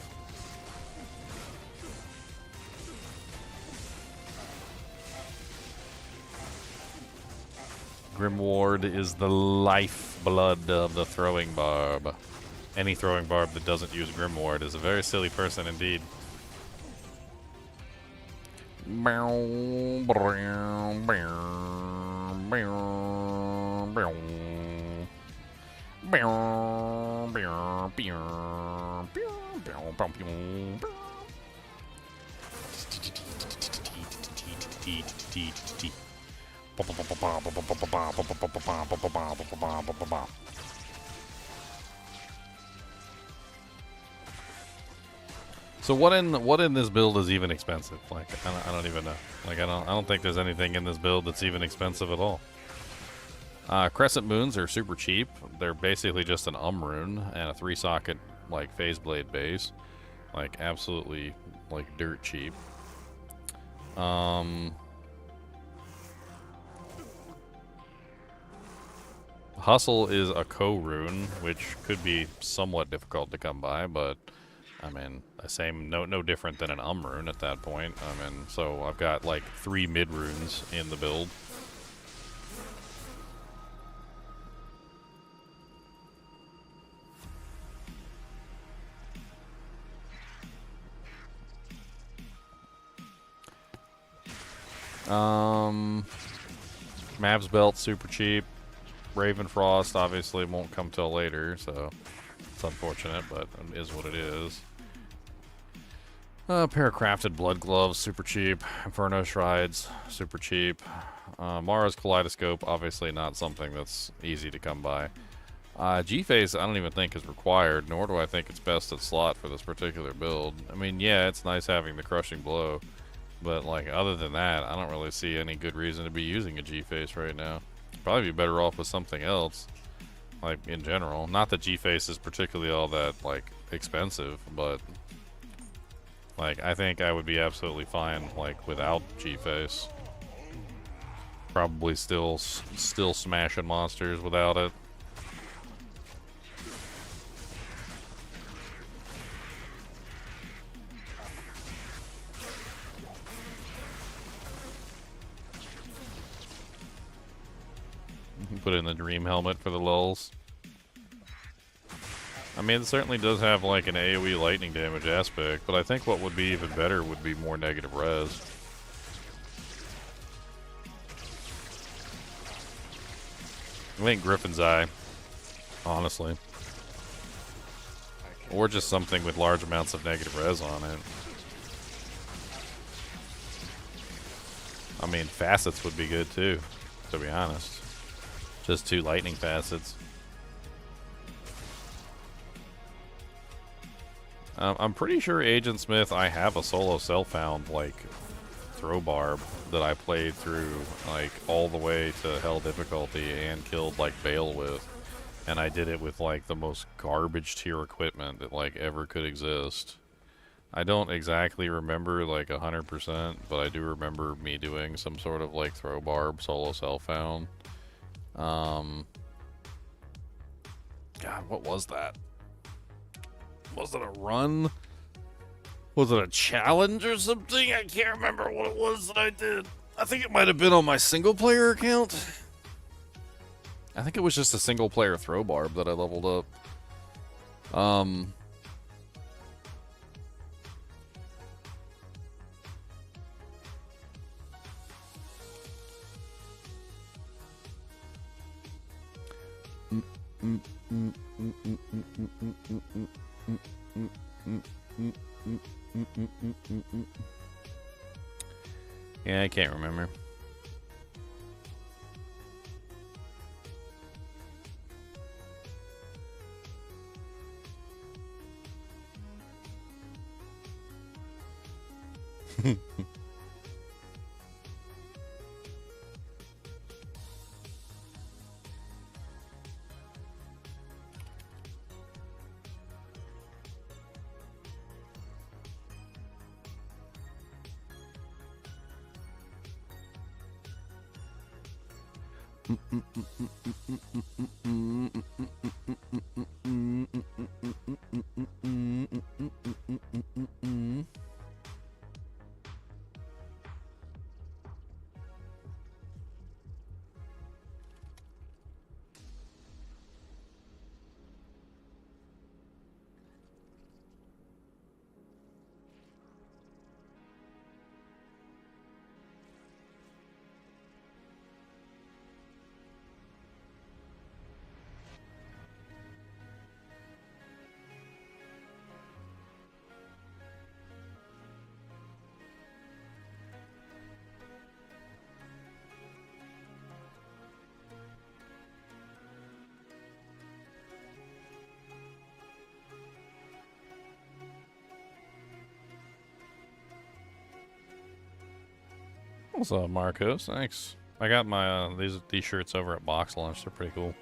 Grimward is the lifeblood of the throwing barb. Any throwing barb that doesn't use Grimward is a very silly person indeed. So what in this build is even expensive? Like I don't even know. Like I don't think there's anything in this build that's even expensive at all. Crescent moons are super cheap. They're basically just an rune and a 3-socket like phase blade base. Like absolutely like dirt cheap. Hustle is a rune, which could be somewhat difficult to come by, but I mean, no different than an rune at that point. I mean, so I've got like 3 mid runes in the build. Mav's Belt, super cheap. Raven Frost obviously won't come till later, so it's unfortunate, but it is what it is. Pair of crafted blood gloves, super cheap. Inferno Shrides, super cheap. Mara's Kaleidoscope, obviously not something that's easy to come by. G-Face I don't even think is required, nor do I think it's best at slot for this particular build. I mean, yeah, it's nice having the Crushing Blow, but like other than that, I don't really see any good reason to be using a G-Face right now. Probably be better off with something else, like in general. Not that G-Face is particularly all that like expensive, but like I think I would be absolutely fine like without G-Face. Probably still smashing monsters without it. Put in the Dream Helmet for the lulz. I mean, it certainly does have like an AoE lightning damage aspect, but I think what would be even better would be more negative res. I think Griffin's Eye, honestly. Or just something with large amounts of negative res on it. I mean, Facets would be good too, to be honest. Just 2 lightning facets. I'm pretty sure Agent Smith, I have a solo self-found, like, throw barb that I played through, like, all the way to hell difficulty and killed, like, Bale with. And I did it with, like, the most garbage tier equipment that, like, ever could exist. I don't exactly remember, like, 100%, but I do remember me doing some sort of, like, throw barb solo self-found. God, what was that? Was it a run? Was it a challenge or something? I can't remember what it was that I did. I think it might have been on my single player account. I think it was just a single player throw barb that I leveled up. Yeah, I can't remember. What's up, Marcos? Thanks. I got my these shirts over at Box Lunch. They're pretty cool.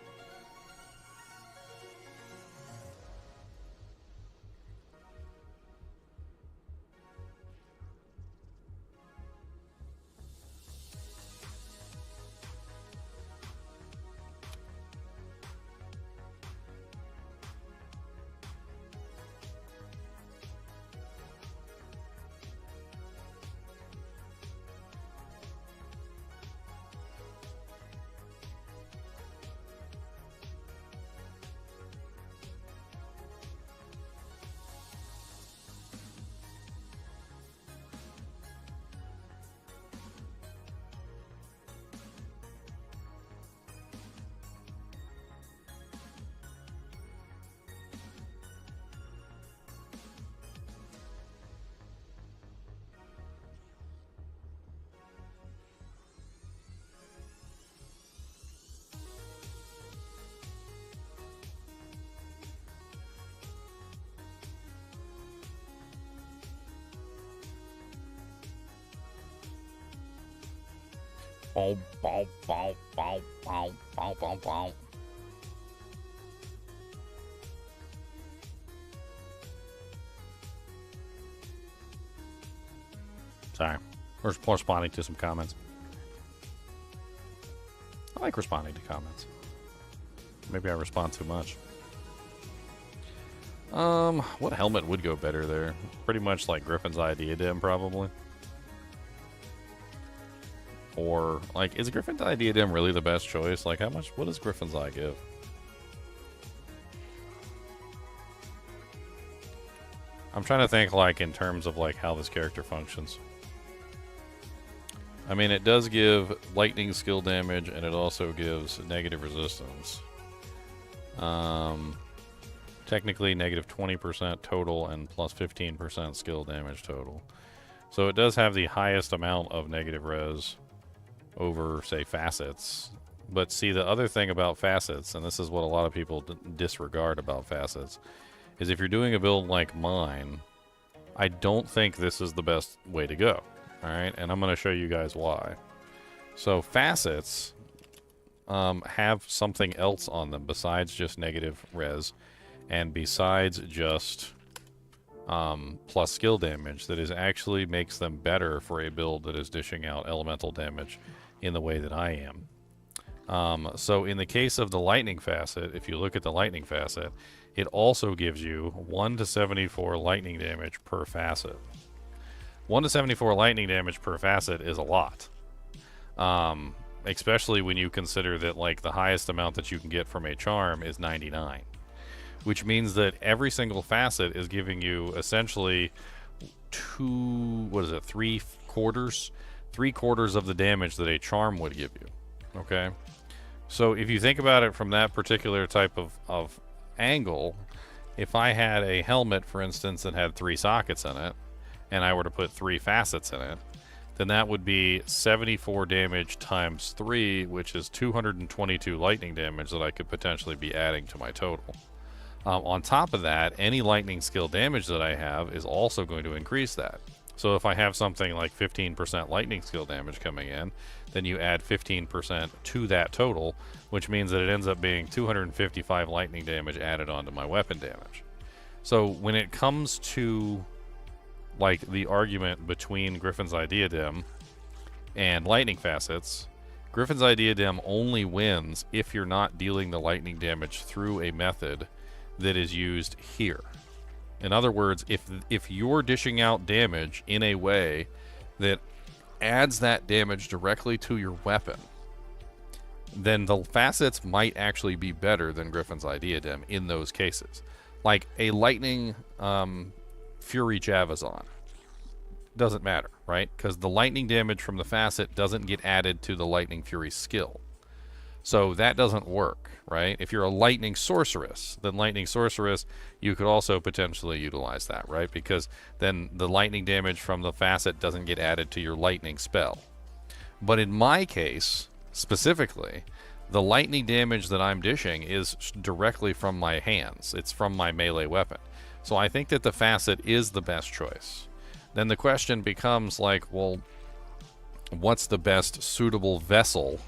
Bow, bow, bow, bow, bow, bow, bow, bow. Sorry. We're responding to some comments. I like responding to comments. Maybe I respond too much. What helmet would go better there? Pretty much like Griffin's Diadem, probably. Or, like, is Griffin's Diadem really the best choice? Like, what does Griffin's Eye give? I'm trying to think, like, in terms of, like, how this character functions. I mean, it does give lightning skill damage, and it also gives negative resistance. Technically, negative 20% total and plus 15% skill damage total. So it does have the highest amount of negative res over, say, facets. But see, the other thing about facets, and this is what a lot of people disregard about facets, is if you're doing a build like mine, I don't think this is the best way to go. Alright, and I'm going to show you guys why. So facets have something else on them besides just negative res, and besides just plus skill damage that is actually makes them better for a build that is dishing out elemental damage in the way that I am. So in the case of the lightning facet, if you look at the lightning facet, it also gives you 1 to 74 lightning damage per facet. 1 to 74 lightning damage per facet is a lot. Especially when you consider that, like, the highest amount that you can get from a charm is 99. Which means that every single facet is giving you essentially 3 quarters? 3 quarters of the damage that a charm would give you. Okay? So if you think about it from that particular type of angle, if I had a helmet, for instance, that had 3 sockets in it, and I were to put 3 facets in it, then that would be 74 damage times 3, which is 222 lightning damage that I could potentially be adding to my total. On top of that, any lightning skill damage that I have is also going to increase that. So if I have something like 15% lightning skill damage coming in, then you add 15% to that total, which means that it ends up being 255 lightning damage added onto my weapon damage. So when it comes to, like, the argument between Griffin's Diadem and lightning facets, Griffin's Diadem only wins if you're not dealing the lightning damage through a method that is used here. In other words, if you're dishing out damage in a way that adds that damage directly to your weapon, then the facets might actually be better than Griffin's Diadem in those cases. Like a lightning Fury Javazon. Doesn't matter, right? Because the lightning damage from the facet doesn't get added to the lightning Fury skill. So that doesn't work, right? If you're a lightning sorceress, then lightning sorceress, you could also potentially utilize that, right? Because then the lightning damage from the facet doesn't get added to your lightning spell. But in my case, specifically, the lightning damage that I'm dishing is directly from my hands. It's from my melee weapon. So I think that the facet is the best choice. Then the question becomes, like, well, what's the best suitable vessel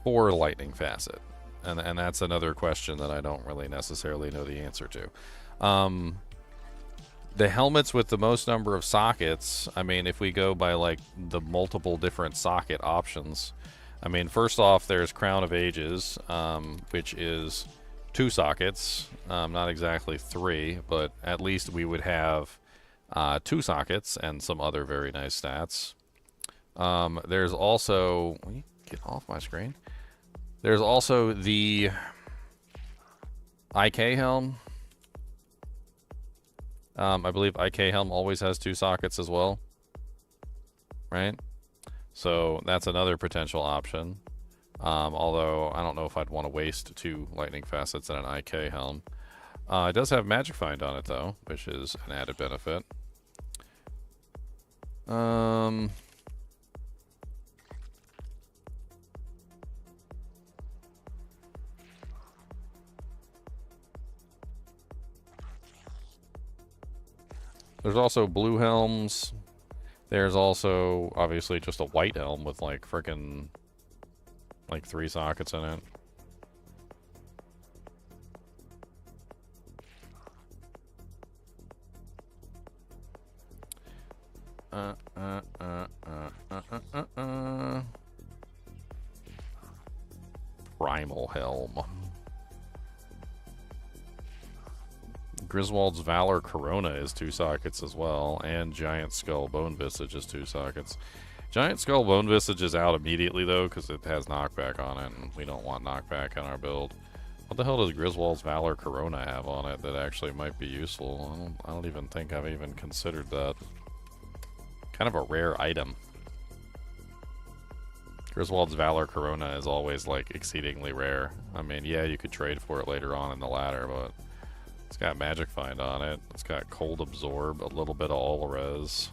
for lightning facet? And that's another question that I don't really necessarily know the answer to. The helmets with the most number of sockets, I mean, if we go by, like, the multiple different socket options, I mean, first off, there's Crown of Ages, which is 2 sockets, not exactly 3, but at least we would have 2 sockets and some other very nice stats. There's also, will you get off my screen? There's also the IK helm. I believe IK helm always has 2 sockets as well, right? So that's another potential option. Although I don't know if I'd want to waste 2 lightning facets in an IK helm. It does have Magic Find on it though, which is an added benefit. There's also blue helms. There's also, obviously, just a white helm with, like, frickin', like, 3 sockets in it. Primal Helm. Griswold's Valor Corona is 2 sockets as well, and Giant Skull Bone Visage is 2 sockets. Giant Skull Bone Visage is out immediately though, because it has knockback on it, and we don't want knockback on our build. What the hell does Griswold's Valor Corona have on it that actually might be useful? I don't even think I've even considered that. Kind of a rare item. Griswold's Valor Corona is always, like, exceedingly rare. I mean, yeah, you could trade for it later on in the ladder, but it's got Magic Find on it. It's got Cold Absorb, a little bit of All Res.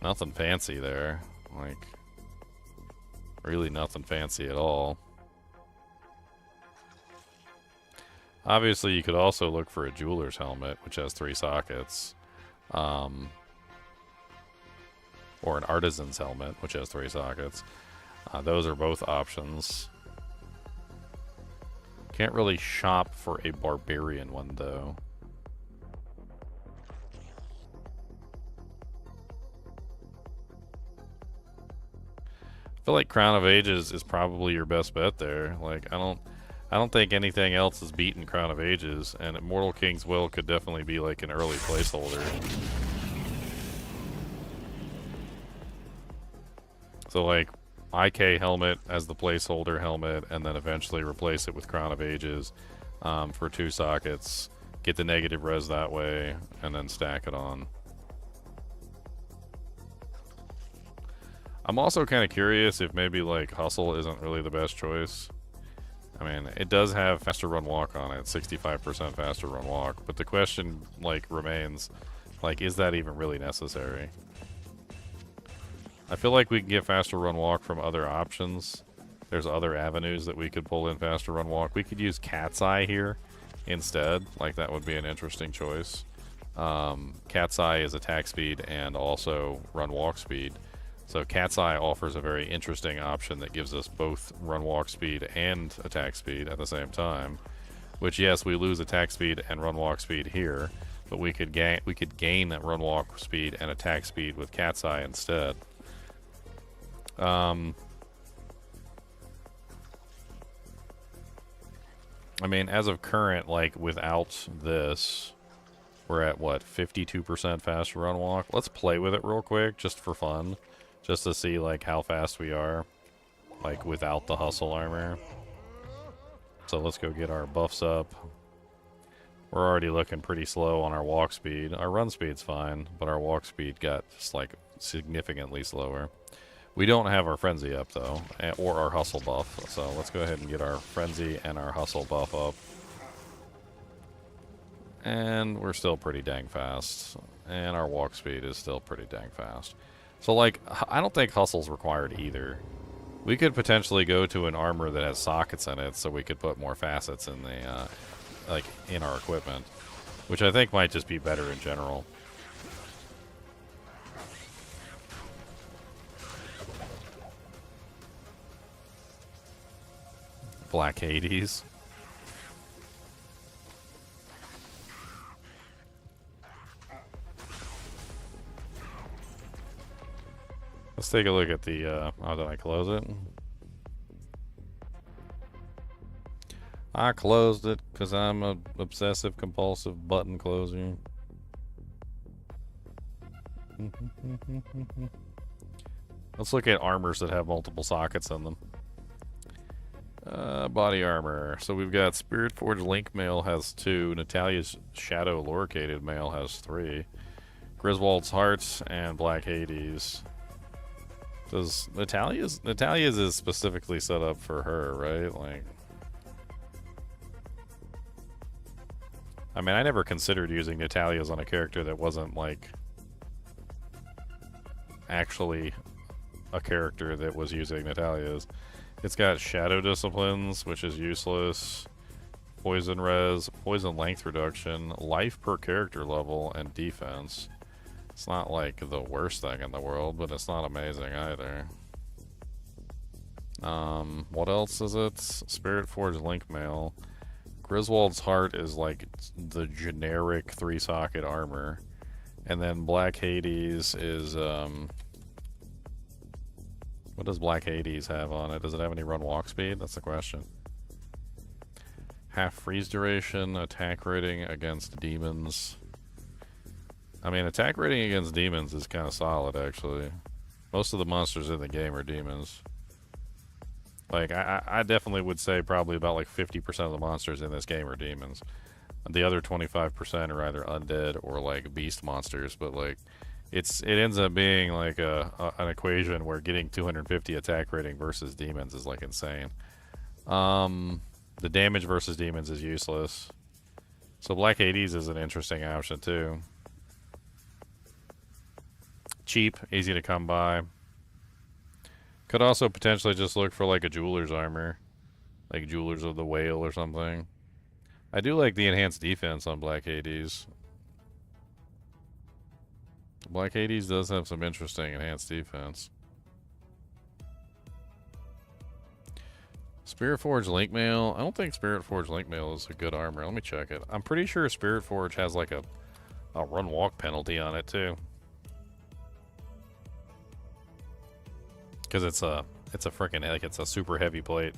Nothing fancy there. Like, really nothing fancy at all. Obviously, you could also look for a Jeweler's Helmet, which has 3 sockets. Or an Artisan's Helmet, which has 3 sockets. Those are both options. Can't really shop for a Barbarian one, though. I feel like Crown of Ages is probably your best bet there. Like, I don't think anything else is beaten Crown of Ages, and Immortal King's Will could definitely be like an early placeholder. So, like, IK helmet as the placeholder helmet, and then eventually replace it with Crown of Ages for 2 sockets. Get the negative res that way, and then stack it on. I'm also kind of curious if maybe, like, Hustle isn't really the best choice. I mean, it does have faster run walk on it, 65% faster run walk, but the question, like, remains, like, is that even really necessary? I feel like we can get faster run walk from other options. There's other avenues that we could pull in faster run walk. We could use Cat's Eye here instead. Like, that would be an interesting choice. Cat's Eye is attack speed and also run walk speed. So Cat's Eye offers a very interesting option that gives us both run walk speed and attack speed at the same time. Which, yes, we lose attack speed and run walk speed here, but we could gain that run walk speed and attack speed with Cat's Eye instead. I mean, as of current, like, without this, we're at, what, 52% faster run walk? Let's play with it real quick, just for fun. Just to see, like, how fast we are, like, without the Hustle armor. So let's go get our buffs up. We're already looking pretty slow on our walk speed. Our run speed's fine, but our walk speed got just, like, significantly slower. We don't have our Frenzy up, though, or our Hustle buff, so let's go ahead and get our Frenzy and our Hustle buff up. And we're still pretty dang fast. And our walk speed is still pretty dang fast. So, like, I don't think Hustle's required either. We could potentially go to an armor that has sockets in it, so we could put more facets in the, like, in our equipment. Which I think might just be better in general. Black Hades. Let's take a look at the, oh, did I close it? I closed it because I'm an obsessive compulsive button closer. Let's look at armors that have multiple sockets in them. Body armor. So we've got Spirit Forge Link Mail has 2. Natalia's Shadow Loricated Mail has 3. Griswold's Hearts and Black Hades. Does Natalia's is specifically set up for her, right? Like, I mean, I never considered using Natalia's on a character that wasn't, like, actually a character that was using Natalia's. It's got Shadow Disciplines, which is useless, Poison Res, Poison Length Reduction, Life per character level, and Defense. It's not like the worst thing in the world, but it's not amazing either. What else is it? Spirit Forge Link Mail. Griswold's Heart is like the generic 3-socket armor. And then Black Hades is, what does Black Hades have on it? Does it have any run walk speed? That's the question. Half freeze duration, attack rating against demons. I mean, attack rating against demons is kind of solid, actually. Most of the monsters in the game are demons. Like, I definitely would say probably about like 50% of the monsters in this game are demons. The other 25% are either undead or like beast monsters, but like, it ends up being like an equation where getting 250 attack rating versus demons is like insane. The damage versus demons is useless. So Black Hades is an interesting option too. Cheap, easy to come by. Could also potentially just look for like a jeweler's armor. Like Jewelers of the Whale or something. I do like the enhanced defense on Black Hades. Black Hades does have some interesting enhanced defense. Spirit Forge Link Mail. I don't think Spirit Forge Link Mail is a good armor. Let me check it. I'm pretty sure Spirit Forge has like a run walk penalty on it too. Because it's a freaking, like, it's a super heavy plate.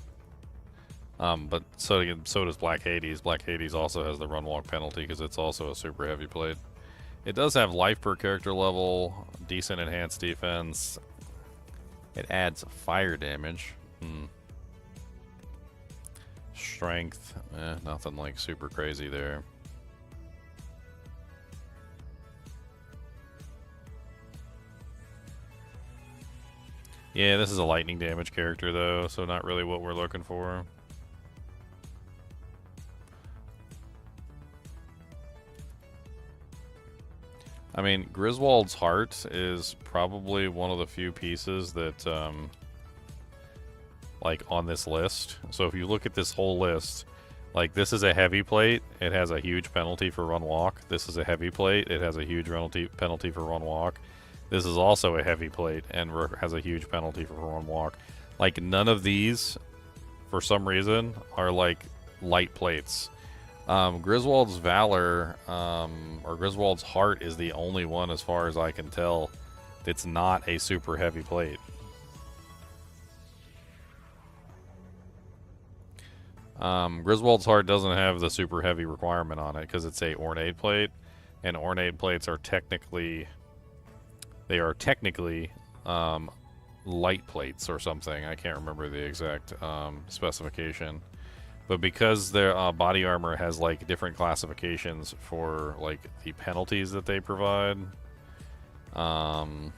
But so does Black Hades. Black Hades also has the run walk penalty because it's also a super heavy plate. It does have life per character level, decent enhanced defense. It adds fire damage. Strength, nothing like super crazy there. Yeah, this is a lightning damage character though, so not really what we're looking for. I mean, Griswold's Heart is probably one of the few pieces that, like, on this list. So if you look at this whole list, like, this is a heavy plate. It has a huge penalty for run walk. This is a heavy plate. It has a huge penalty for run walk. This is also a heavy plate and has a huge penalty for run walk. Like, none of these, for some reason, are, like, light plates. Griswold's Valor, or Griswold's Heart is the only one, as far as I can tell, that's not a super heavy plate. Griswold's Heart doesn't have the super heavy requirement on it because it's a ornate plate, and ornate plates are technically, light plates or something. I can't remember the exact specification. But because their body armor has like different classifications for like the penalties that they provide, where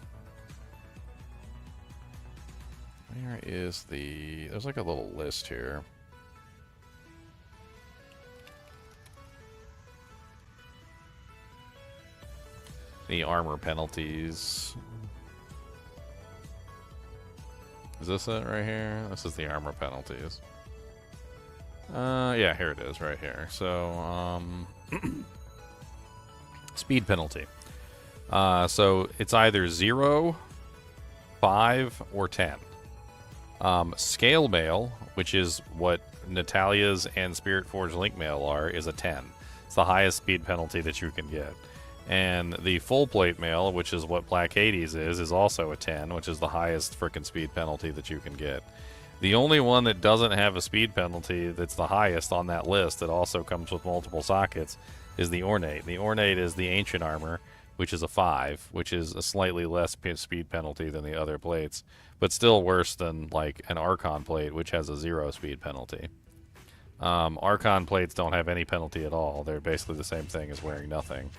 is there's like a little list here. The armor penalties. Is this it right here? This is the armor penalties. Yeah, here it is right here. So, speed penalty. So it's either 0, 5, or 10. Scale mail, which is what Natalia's and Spirit Forge Link Mail are, is a 10. It's the highest speed penalty that you can get. And the full plate mail, which is what Black Hades is also a 10, which is the highest frickin' speed penalty that you can get. The only one that doesn't have a speed penalty that's the highest on that list that also comes with multiple sockets is the Ornate. The Ornate is the Ancient Armor, which is a 5, which is a slightly less speed penalty than the other plates, but still worse than like an Archon plate, which has a 0 speed penalty. Archon plates don't have any penalty at all. They're basically the same thing as wearing nothing.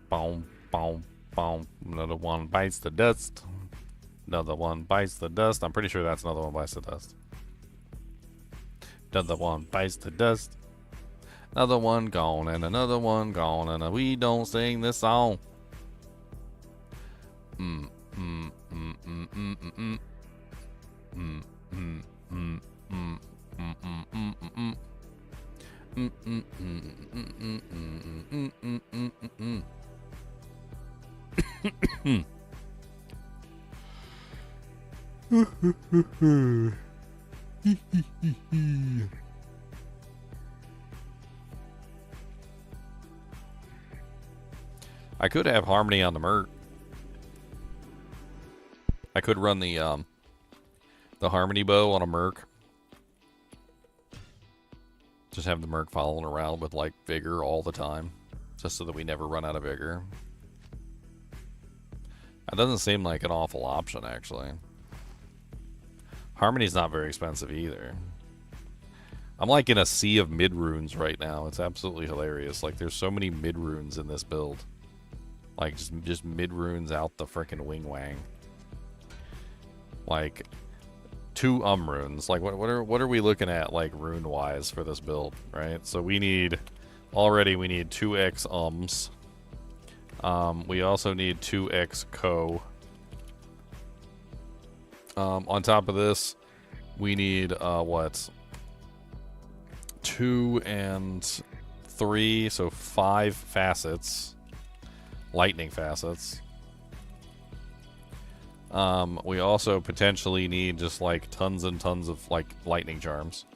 Boom, boom, boom. Another one bites the dust. Another one bites the dust. I'm pretty sure that's another one bites the dust. Another one bites the dust. Another one gone and another one gone, and we don't sing this song. Mm, mm, mm, mm, mm, mm, mm. Mm, mm, mm, mm, mm, mm, mm, mm. Mm, mm, mm, mm, mm, mm, mm, mm, mm, mm. I could have Harmony on the Merc. I could run the Harmony bow on a Merc. Just have the Merc following around with like vigor all the time, just so that we never run out of vigor. That doesn't seem like an awful option, actually. Harmony's not very expensive either. I'm like in a sea of mid runes right now. It's absolutely hilarious. Like there's so many mid runes in this build. Like just mid runes out the frickin' wing wang. Like 2 runes. Like what are we looking at like rune wise for this build, right? So we need 2x we also need 2x co. On top of this, we need what? 2 and 3, so 5 facets. Lightning facets. We also potentially need just like tons and tons of like lightning charms.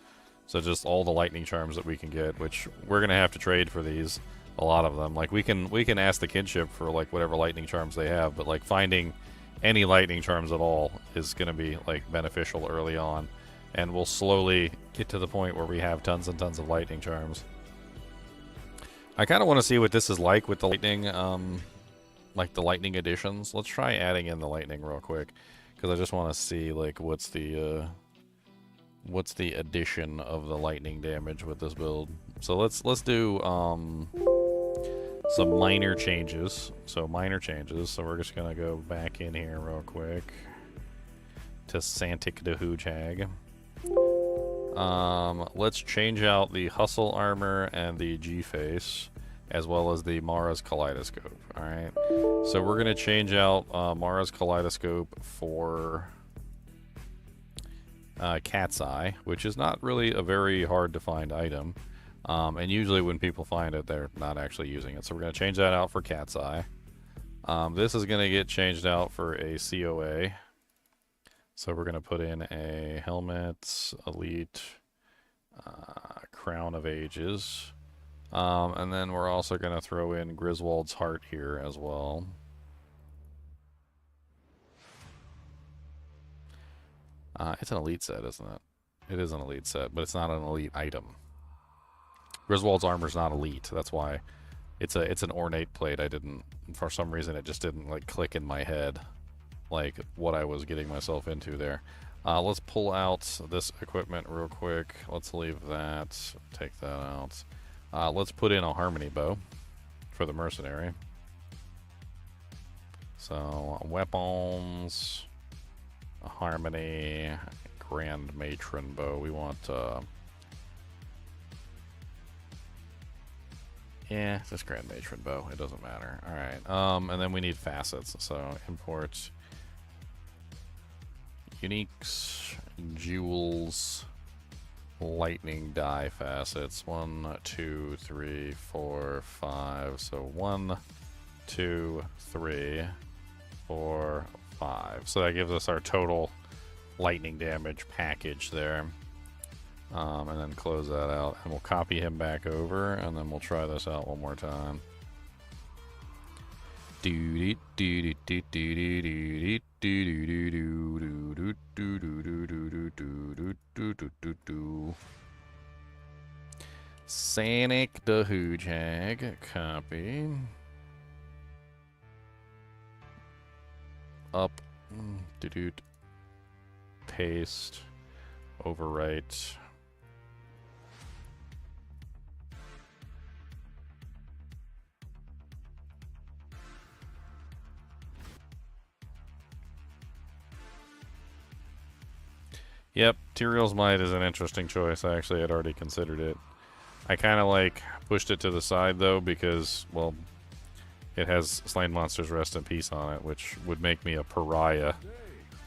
So just all the lightning charms that we can get, which we're gonna have to trade for these. A lot of them. Like we can ask the kinship for like whatever lightning charms they have, but like finding any lightning charms at all is gonna be like beneficial early on. And we'll slowly get to the point where we have tons and tons of lightning charms. I kinda wanna see what this is like with the lightning like the lightning additions. Let's try adding in the lightning real quick, because I just want to see like what's the addition of the lightning damage with this build. So let's do some minor changes. So minor changes. So we're just gonna go back in here real quick to SanicDaHoogeHag. Let's change out the hustle armor and the G face, as well as the Mara's Kaleidoscope. Alright, so we're going to change out Mara's Kaleidoscope for Cat's Eye, which is not really a very hard to find item. And usually when people find it, they're not actually using it. So we're going to change that out for Cat's Eye. This is going to get changed out for a COA. So we're going to put in a helmet, elite, Crown of Ages. And then we're also going to throw in Griswold's Heart here as well. It's an elite set, isn't it? It is an elite set, but it's not an elite item. Griswold's armor's not elite. That's why it's an ornate plate. I didn't, for some reason, it just didn't like click in my head, like what I was getting myself into there. Let's pull out this equipment real quick. Let's leave that. Take that out. Let's put in a Harmony bow for the mercenary. So, weapons, a Harmony, Grand Matron bow. We want, yeah, just Grand Matron bow. It doesn't matter. Alright, and then we need facets. So, import uniques, jewels, lightning die facets. 1, 2, 3, 4, 5. So 1, 2, 3, 4, 5. So that gives us our total lightning damage package there. And then close that out, and we'll copy him back over, and then we'll try this out one more time. SanicDaHoogeHag, copy. Up, paste, overwrite. Yep, Tyrael's Might is an interesting choice. I actually had already considered it. I kind of like pushed it to the side though because, well, it has Slain Monsters Rest in Peace on it, which would make me a pariah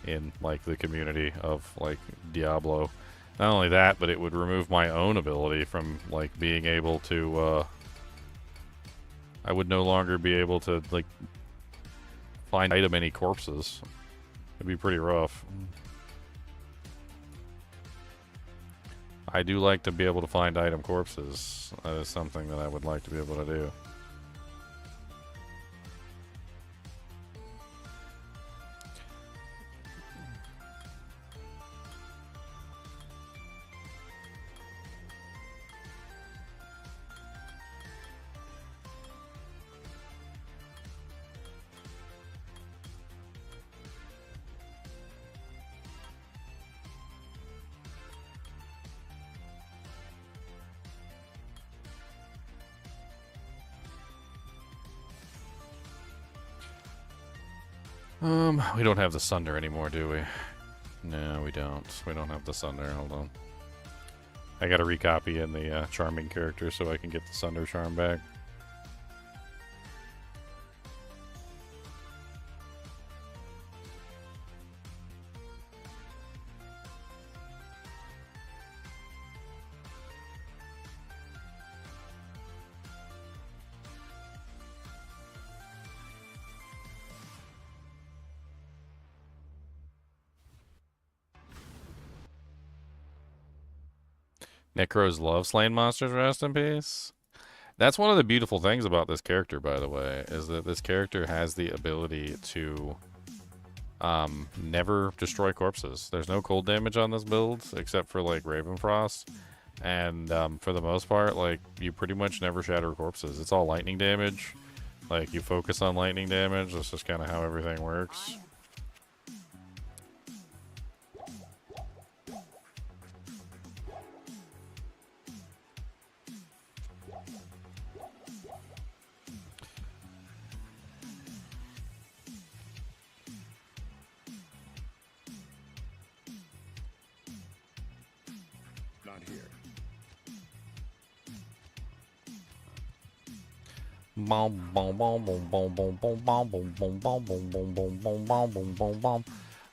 in like the community of like Diablo. Not only that, but it would remove my own ability from like being able to I would no longer be able to like find item any corpses. It'd be pretty rough. I do like to be able to find item corpses. That is something that I would like to be able to do. We don't have the Sunder anymore, do we? No, we don't. We don't have the Sunder. Hold on. I gotta recopy in the Charming character so I can get the Sunder charm back. Necros love Slain Monsters Rest in Peace. That's one of the beautiful things about this character, by the way, is that this character has the ability to never destroy corpses. There's no cold damage on this build, except for like Ravenfrost. And for the most part, like, you pretty much never shatter corpses. It's all lightning damage. Like, you focus on lightning damage. That's just kind of how everything works.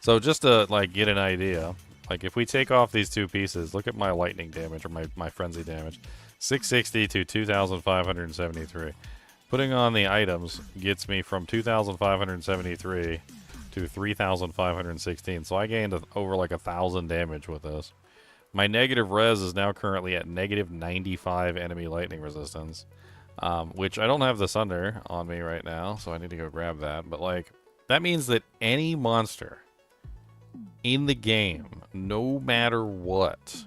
So just to like get an idea, like if we take off these two pieces, look at my lightning damage or my frenzy damage, 660 to 2,573. Putting on the items gets me from 2,573 to 3,516. So I gained over like 1,000 damage with this. My negative res is now currently at negative 95 enemy lightning resistance. Which I don't have the Sunder on me right now, so I need to go grab that. But, like, that means that any monster in the game, no matter what,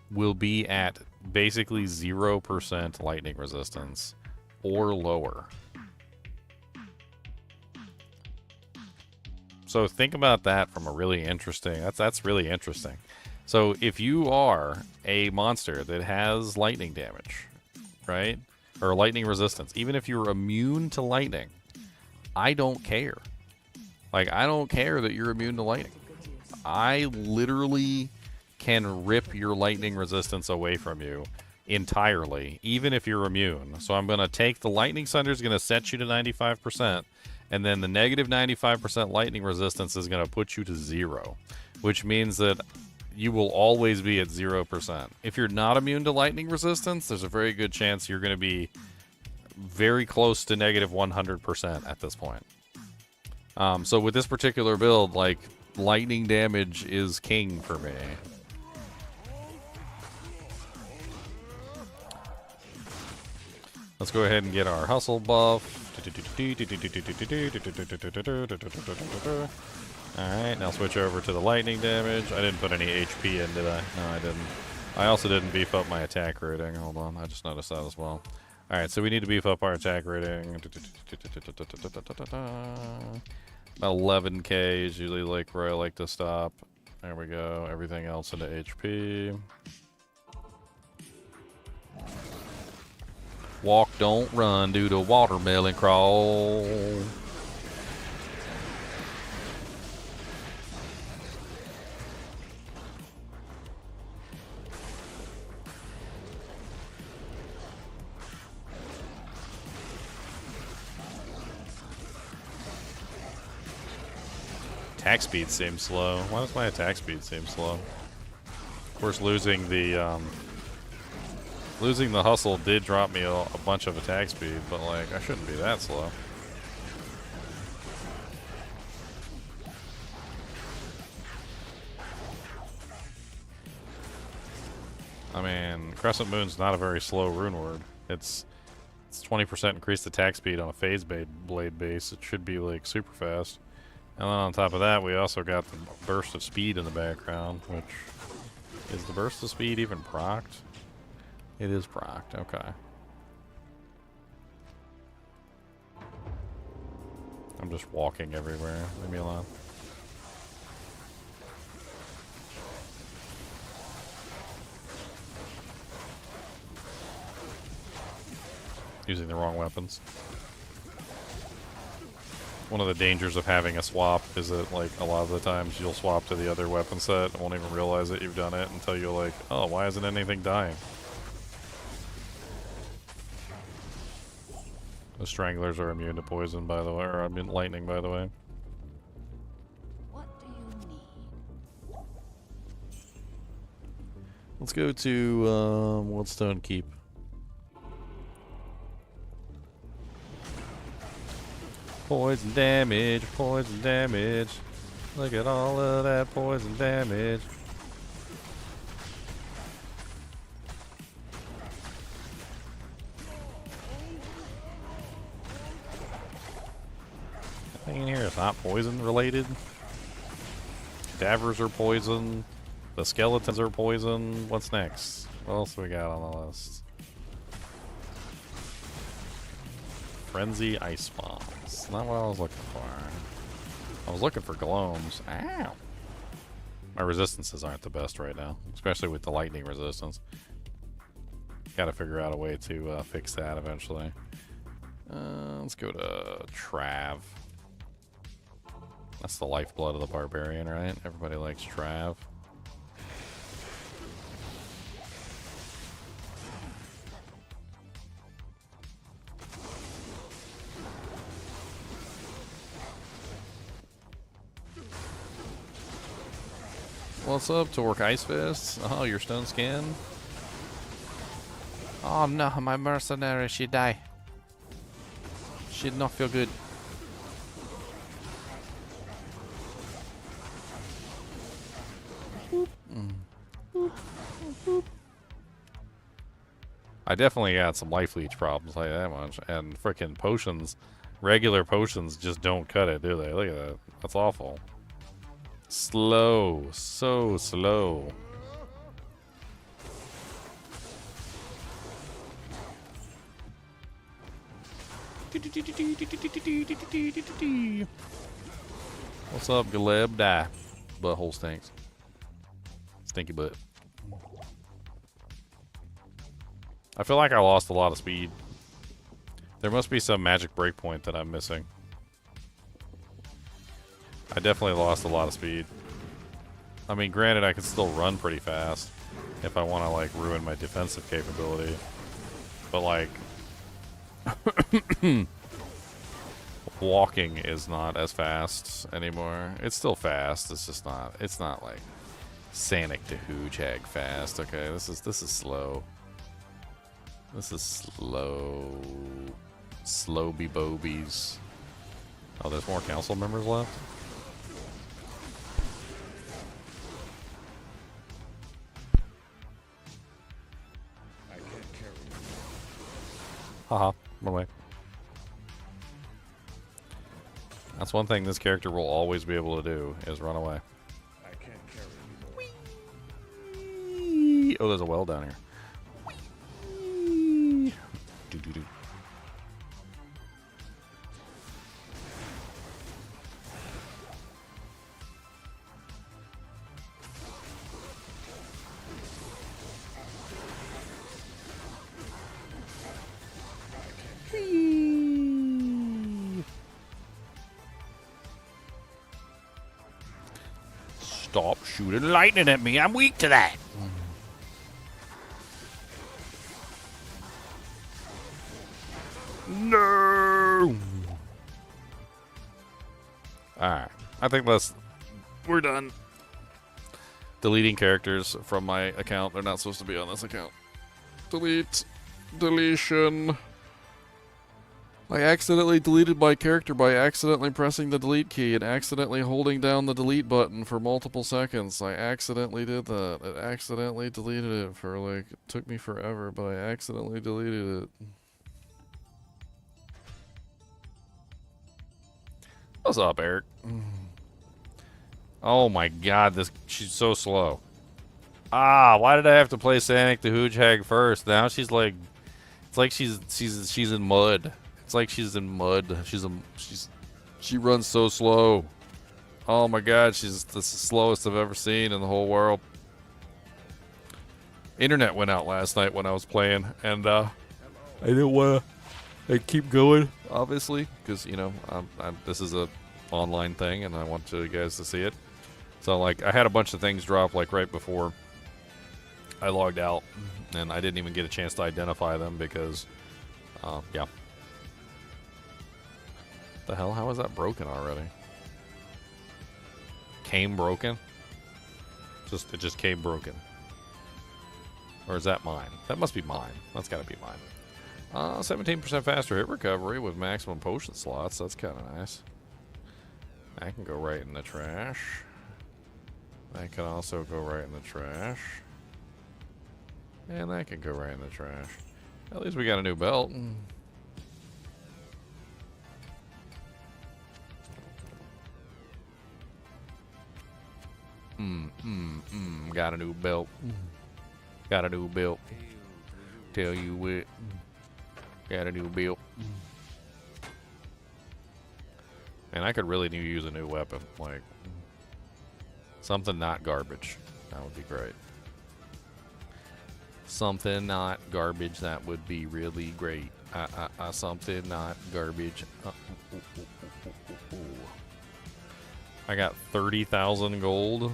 will be at basically 0% lightning resistance or lower. So think about that from a really interesting... That's really interesting. So if you are a monster that has lightning damage, right? Or lightning resistance. Even if you're immune to lightning, I don't care. Like, I don't care that you're immune to lightning. I literally can rip your lightning resistance away from you entirely, even if you're immune. So I'm going to take the lightning Sunder is going to set you to 95%, and then the negative 95% lightning resistance is going to put you to 0, which means that you will always be at 0%. If you're not immune to lightning resistance, there's a very good chance you're going to be very close to negative 100% at this point. So with this particular build, like, lightning damage is king for me. Let's go ahead and get our hustle buff. Alright, now switch over to the lightning damage. I didn't put any HP in, did I? No, I didn't. I also didn't beef up my attack rating. Hold on, I just noticed that as well. Alright, so we need to beef up our attack rating. 11k is usually like where I like to stop. There we go. Everything else into HP. Walk, don't run, do the watermelon crawl. attack speed seems slow. Why does my attack speed seem slow? Of course, losing the hustle did drop me a bunch of attack speed, but like I shouldn't be that slow. I mean, Crescent Moon's not a very slow runeword. It's 20% increased attack speed on a phase blade base. It should be like super fast. And then on top of that, we also got the burst of speed in the background, which is the burst of speed even procced? It is procced, okay. I'm just walking everywhere. Leave me alone. Using the wrong weapons. One of the dangers of having a swap is that, like, a lot of the times you'll swap to the other weapon set and won't even realize that you've done it until you're like, oh, why isn't anything dying? The Stranglers are immune to poison, by the way, or immune to lightning, by the way. What do you need? Let's go to Wildstone Keep. Poison damage, poison damage. Look at all of that poison damage. Nothing in here is not poison related. Cadavers are poison. The skeletons are poison. What's next? What else we got on the list? Frenzy ice bombs. Not what I was looking for. I was looking for gloams. Ow! My resistances aren't the best right now, especially with the lightning resistance. Gotta figure out a way to fix that eventually. Let's go to Trav. That's the lifeblood of the barbarian, right? Everybody likes Trav. What's up, Torque Ice Fists? Oh, your stone skin? Oh no, my mercenary, she die. She did not feel good. I definitely got some life leech problems, like that much. And frickin' potions, regular potions just don't cut it, do they? Look at that. That's awful. Slow. So slow. What's up, Galeb? Die. Butthole stinks. Stinky butt. I feel like I lost a lot of speed. There must be some magic breakpoint that I'm missing. I definitely lost a lot of speed. I mean, granted, I can still run pretty fast if I want to, like, ruin my defensive capability. But, like, walking is not as fast anymore. It's still fast. It's just not. It's not like SanicDaHoogeHag fast. Okay, this is slow. This is slow. Slowy bobies. Oh, there's more council members left? I can't carry you. Haha, run away. That's one thing this character will always be able to do, is run away. I can't carry you more. Whee! Oh, there's a well down here. Whee! Do. Stop shooting lightning at me. I'm weak to that. No. Alright. I think let's we're done. Deleting characters from my account. They're not supposed to be on this account. Delete. Deletion. I accidentally deleted my character by accidentally pressing the delete key and accidentally holding down the delete button for multiple seconds. I accidentally did that. It accidentally deleted it for like, it took me forever, but I accidentally deleted it. What's up, Eric? Oh my god, she's so slow. Ah, why did I have to play SanicDaHoogeHag first? Now she's like, it's like she's in mud. It's like she's in mud. She runs so slow. Oh my god, she's the slowest I've ever seen in the whole world. Internet went out last night when I was playing, and I didn't want to keep going, obviously, because you know this is a online thing, and I want you guys to see it. So like, I had a bunch of things drop like right before I logged out, and I didn't even get a chance to identify them because, yeah. The hell? How is that broken already? Came broken? It just came broken. Or is that mine? That must be mine. That's gotta be mine. 17% faster hit recovery with maximum potion slots. That's kind of nice. That can go right in the trash. That can also go right in the trash. And that can go right in the trash. At least we got a new belt. Got a new belt. Got a new belt. Tell you what. Got a new belt. And I could really use a new weapon. Like, something not garbage. That would be great. Something not garbage. That would be really great. Something not garbage. I got 30,000 gold.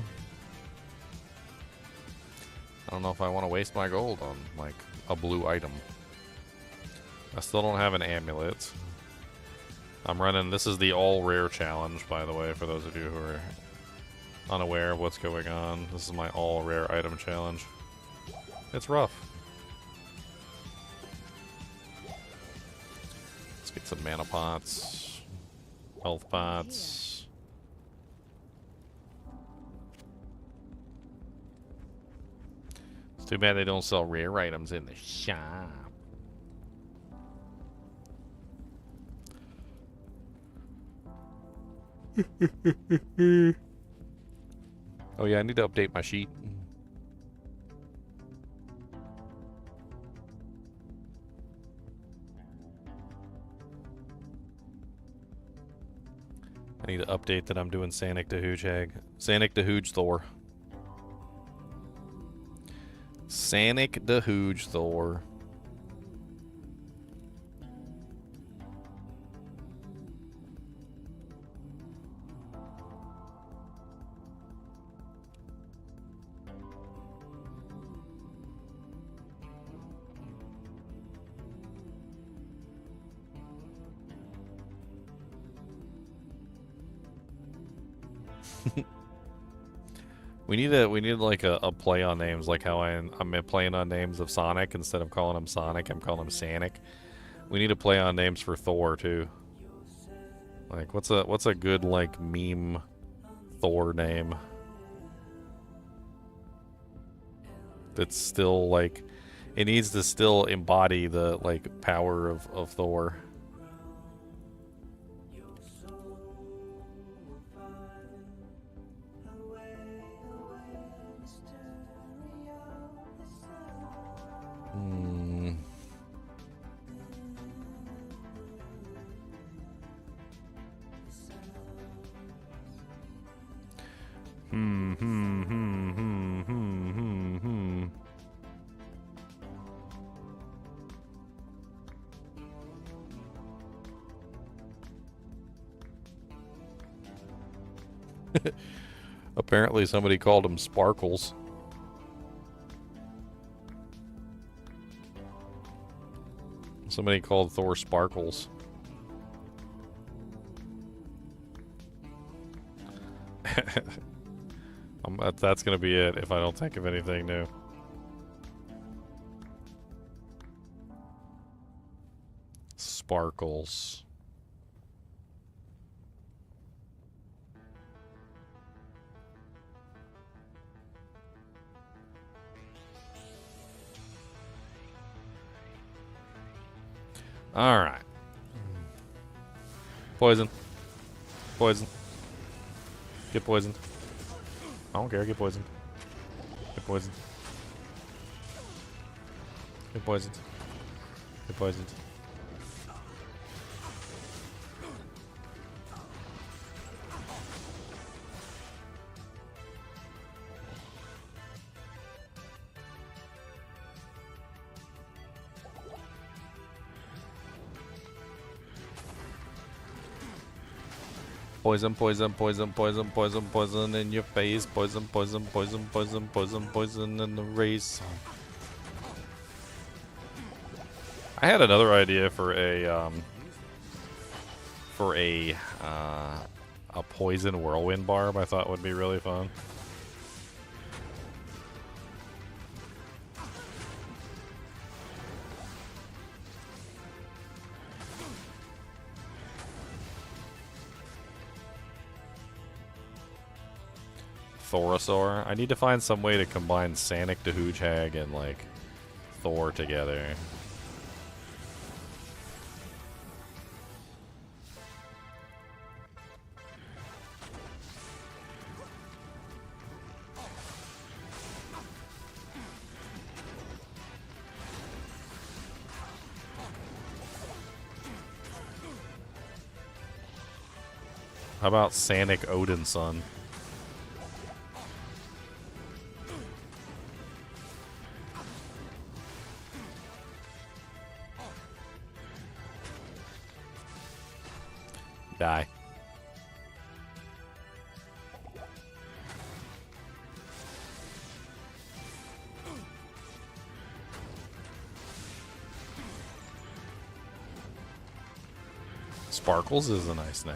I don't know if I want to waste my gold on, like, a blue item. I still don't have an amulet. I'm running, this is the all rare challenge, by the way, for those of you who are unaware of what's going on. This is my all rare item challenge. It's rough. Let's get some mana pots, health pots. It's too bad they don't sell rare items in the shop. Oh yeah, I need to update my sheet. I need to update that I'm doing SanicDaHoogeHag. SanicDaHoogeThor. SanicDaHoogeThor. We need like a play on names, like how I'm playing on names of Sonic. Instead of calling him Sonic, I'm calling him Sanic. We need to play on names for Thor too. Like what's a good like meme Thor name that's still like, it needs to still embody the like power of Thor. Apparently somebody called him Sparkles. Somebody called Thor Sparkles. That's gonna be it if I don't think of anything new. Sparkles. Alright. Poison. Poison. Get poisoned. I don't care, get poisoned. Get poisoned. Get poisoned. Get poisoned. Poison, poison, poison, poison, poison, poison in your face. Poison, poison, poison, poison, poison, poison in the race. I had another idea for a poison whirlwind barb. I thought would be really fun. Thorasaur. I need to find some way to combine SanicDaHoogeHag and like Thor together. How about Sanic Odin's son? Die. Sparkles is a nice name.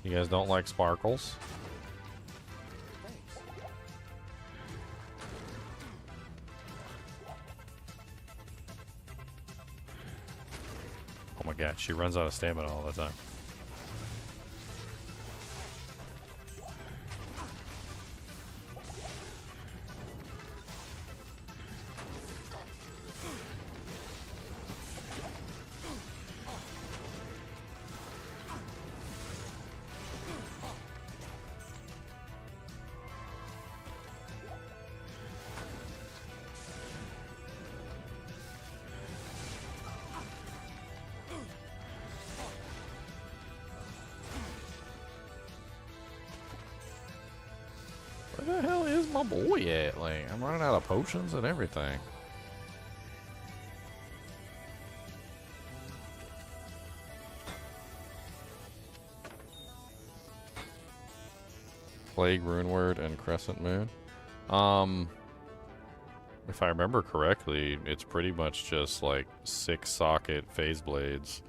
You guys don't like Sparkles? Oh my god, she runs out of stamina all the time. Where the hell is my boy at? Like, I'm running out of potions and everything. Plague, Runeword, and Crescent Moon. If I remember correctly, it's pretty much just like 6 socket phase blades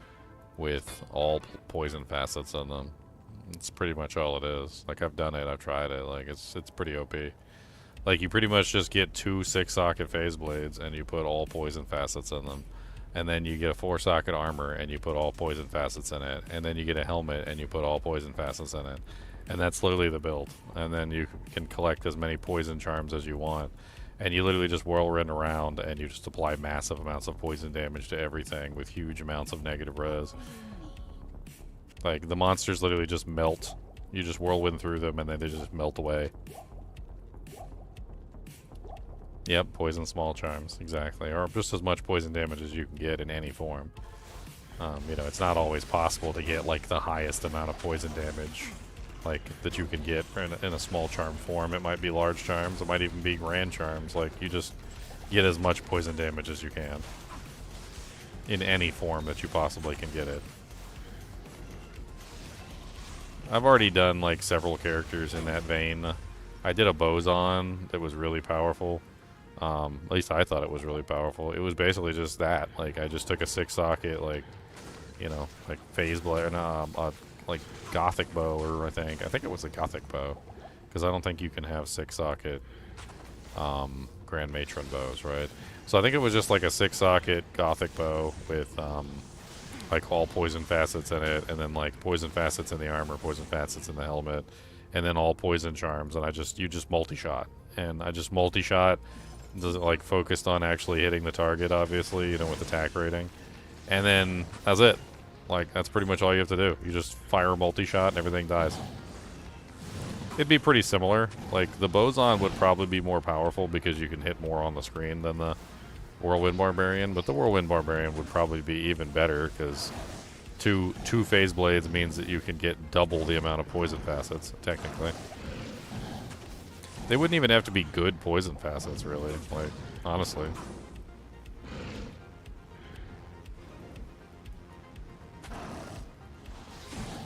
with all poison facets in them. It's pretty much all it is. Like, I've done it, I've tried it, like, it's pretty OP. Like, you pretty much just get 2 6-socket phase blades, and you put all poison facets in them. And then you get a 4-socket armor, and you put all poison facets in it. And then you get a helmet, and you put all poison facets in it. And that's literally the build. And then you can collect as many poison charms as you want. And you literally just whirlwind around, and you just apply massive amounts of poison damage to everything with huge amounts of negative res. Like, the monsters literally just melt. You just whirlwind through them, and then they just melt away. Yep, poison small charms, exactly. Or just as much poison damage as you can get in any form. You know, it's not always possible to get, like, the highest amount of poison damage, like, that you can get in a small charm form. It might be large charms, it might even be grand charms. Like, you just get as much poison damage as you can. In any form that you possibly can get it. I've already done, like, several characters in that vein. I did a Boson that was really powerful. At least I thought it was really powerful. It was basically just that. Like, I just took a 6-socket, like, you know, like, phase blade, like, Gothic bow, or I think it was a Gothic bow. because I don't think you can have 6-socket Grand Matron bows, right? So I think it was just like a 6-socket Gothic bow with like all poison facets in it, and then like poison facets in the armor, poison facets in the helmet, and then all poison charms. And you just multi-shot, and I just multi-shot. Does it like focused on actually hitting the target, obviously, you know, with attack rating, and then that's it. Like that's pretty much all you have to do. You just fire a multi-shot and everything dies. It'd be pretty similar. Like the Boson would probably be more powerful because you can hit more on the screen than the Whirlwind Barbarian, but the Whirlwind Barbarian would probably be even better because two phase blades means that you can get double the amount of poison facets, technically. They wouldn't even have to be good poison facets, really, like, honestly.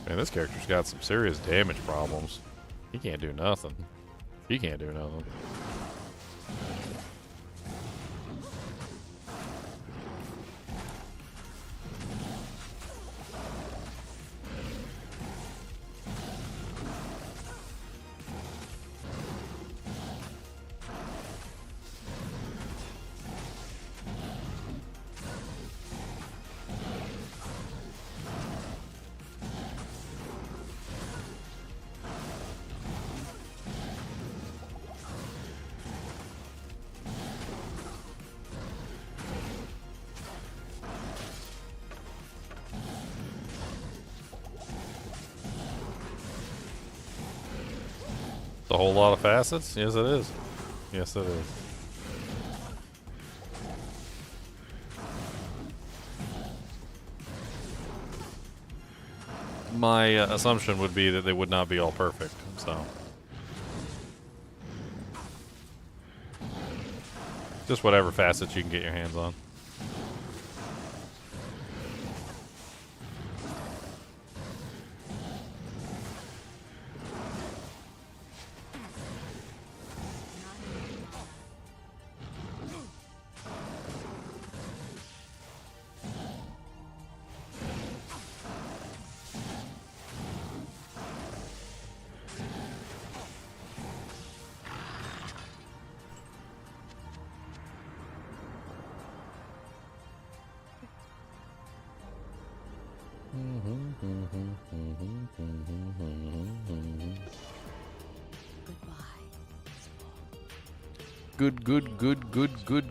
Man, this character's got some serious damage problems. He can't do nothing. He can't do nothing. A whole lot of facets? Yes, it is. Yes, it is. My assumption would be that they would not be all perfect, so. Just whatever facets you can get your hands on.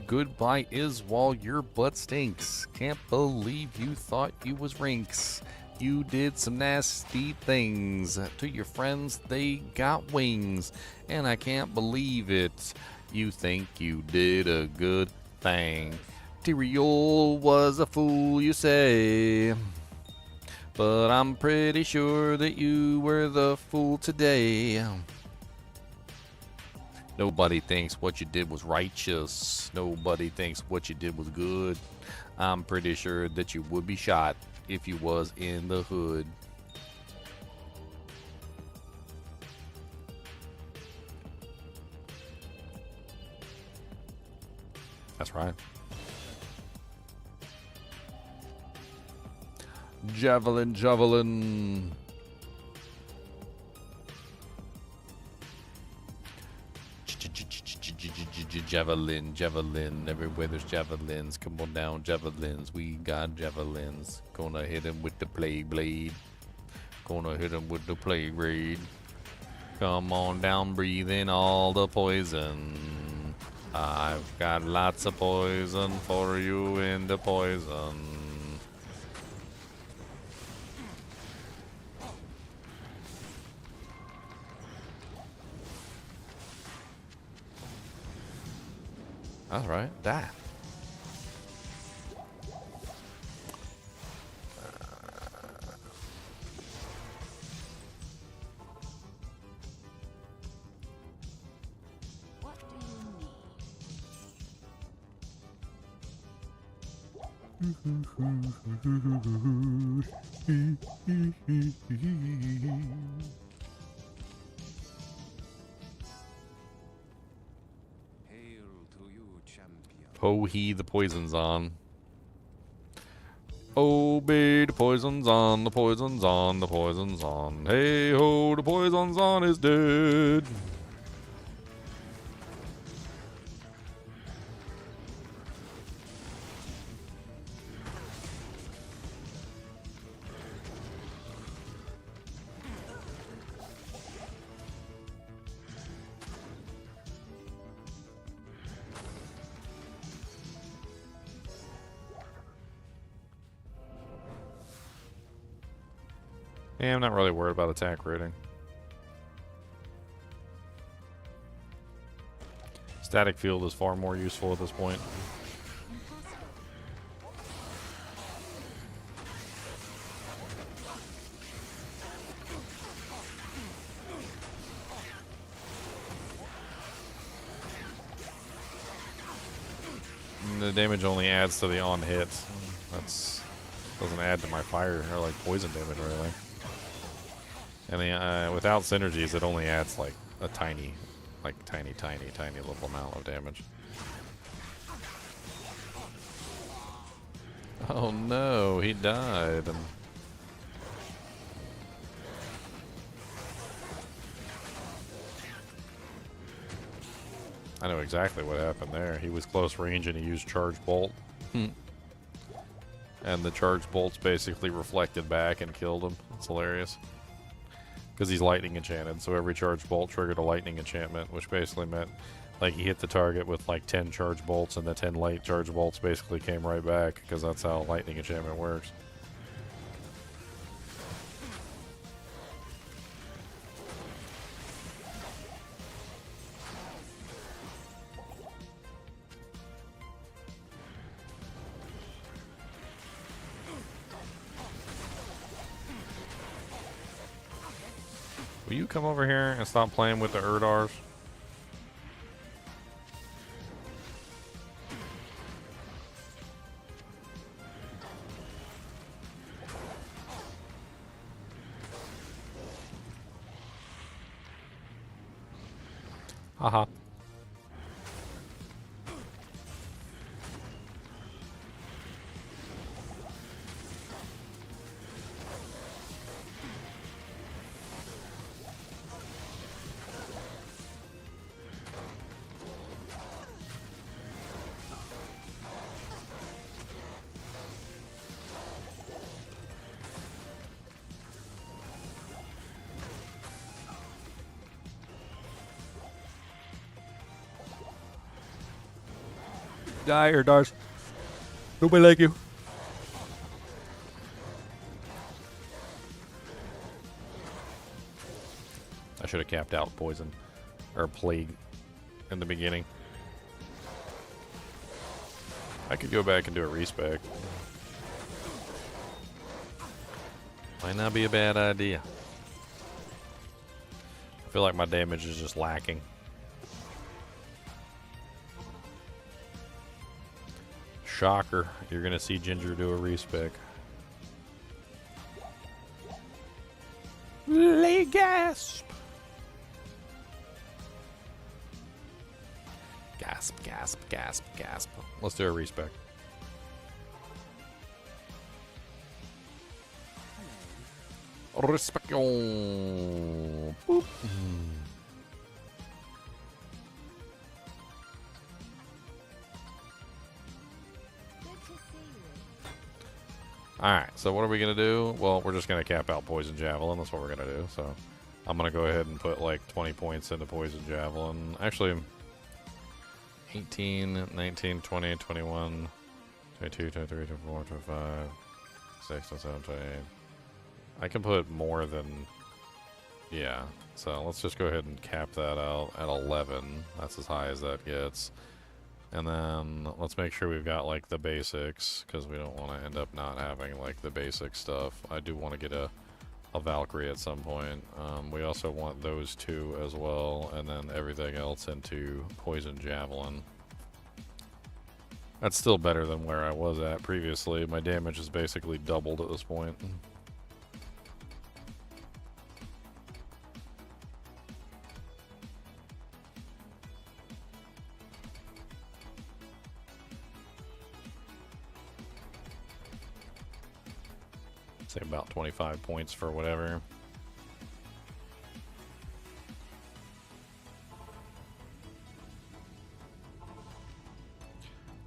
Goodbye Iswall, your butt stinks. Can't believe you thought you was rinks. You did some nasty things to your friends, they got wings. And I can't believe it, you think you did a good thing. Tyrael was a fool, you say, but I'm pretty sure that you were the fool today. Nobody thinks what you did was righteous. Nobody thinks what you did was good. I'm pretty sure that you would be shot if you was in the hood. That's right. Javelin, javelin. Javelin, javelin, everywhere there's javelins. Come on down, javelins. We got javelins. Gonna hit him with the plague blade. Gonna hit him with the plague raid. Come on down, breathe in all the poison. I've got lots of poison for you in the poison. That's right, die. What do you need? Hail to you, champion. Ho he, the poison's on. Oh, be the poison's on, the poison's on, the poison's on. Hey ho, the poison's on is dead. Yeah, I'm not really worried about attack rating. Static field is far more useful at this point. And the damage only adds to the on hit. That's doesn't add to my fire or like poison damage really. And the, without synergies, it only adds like a tiny little amount of damage. Oh no, he died. I know exactly what happened there. He was close range and he used charge bolt. And the charge bolts basically reflected back and killed him. It's hilarious. Because he's lightning enchanted, so every charge bolt triggered a lightning enchantment, which basically meant like he hit the target with like 10 charge bolts, and the 10 light charge bolts basically came right back, because that's how lightning enchantment works. Will you come over here and stop playing with the Erdars? Haha. Die, Erdars. Nobody like you. I should have capped out poison or plague in the beginning. I could go back and do a respec. Might not be a bad idea. I feel like my damage is just lacking. Shocker, you're gonna see Ginger do a respec. Lay gasp! Gasp, gasp, gasp, gasp. Let's do a respec. Respeccing. Boop. Alright, so what are we going to do? Well, we're just going to cap out Poison Javelin. That's what we're going to do. So I'm going to go ahead and put like 20 points into Poison Javelin. Actually, 18, 19, 20, 21, 22, 23, 24, 25, 26, 27, 28. I can put more than... Yeah, so let's just go ahead and cap that out at 11. That's as high as that gets. And then let's make sure we've got like the basics, because we don't want to end up not having like the basic stuff. I do want to get a Valkyrie at some point. We also want those two as well, and then everything else into Poison Javelin. That's still better than where I was at previously. My damage is basically doubled at this point. Say about 25 points for whatever.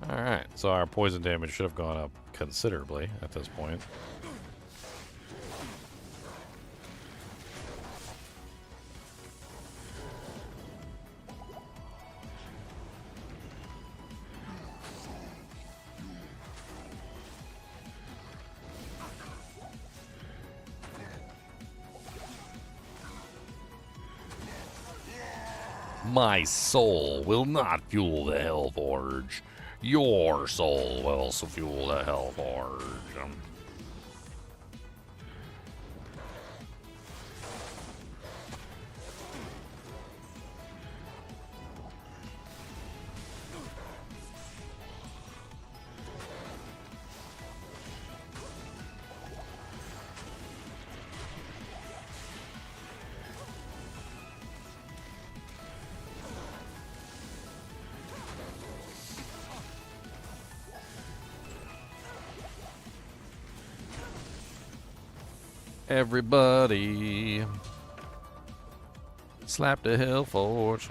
Alright, so our poison damage should have gone up considerably at this point. My soul will not fuel the Hellforge. Your soul will also fuel the Hellforge. Everybody slap the Hellforge.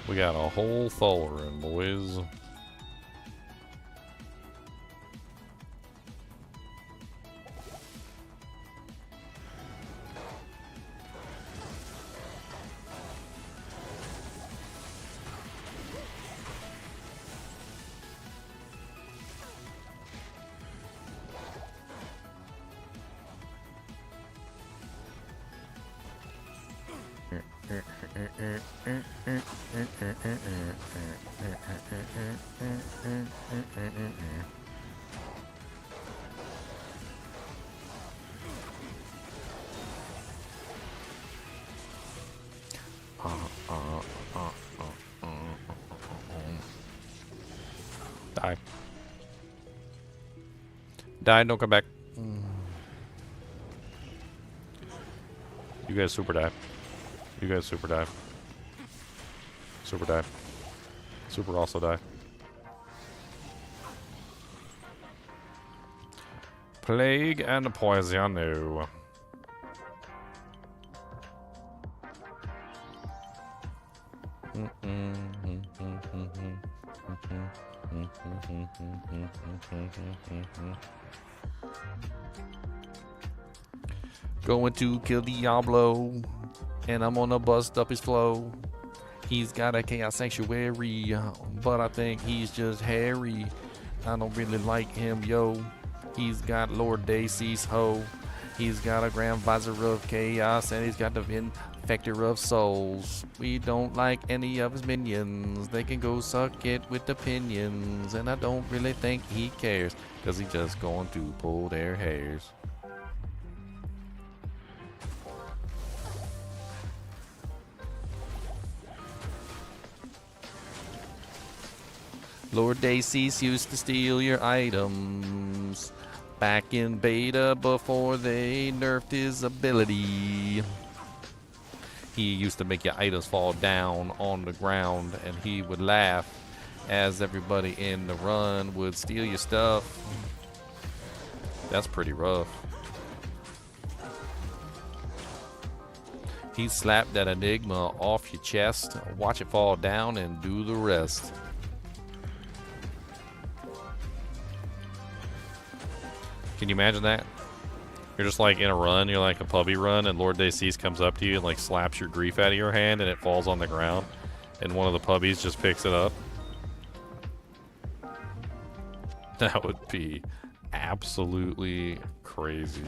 We got a whole Thulren, boys. Die. Die, don't come back. You guys super dive. You guys super dive. Super dive. Super also die. Plague and poison. No. Going to kill Diablo, and I'm gonna bust up his flow. He's got a Chaos Sanctuary, but I think he's just hairy. I don't really like him, yo. He's got Lord Dacey's hoe. He's got a Grand Visor of Chaos, and he's got the Infector of Souls. We don't like any of his minions. They can go suck it with the pinions, and I don't really think he cares, because he's just going to pull their hairs. Lord Dacey's used to steal your items back in beta before they nerfed his ability. He used to make your items fall down on the ground, and he would laugh as everybody in the run would steal your stuff. That's pretty rough. He slapped that enigma off your chest, watch it fall down, and do the rest. Can you imagine that? You're just like in a run, you're like a puppy run, and Lord Dacey's comes up to you and like slaps your grief out of your hand, and it falls on the ground, and one of the puppies just picks it up. That would be absolutely crazy.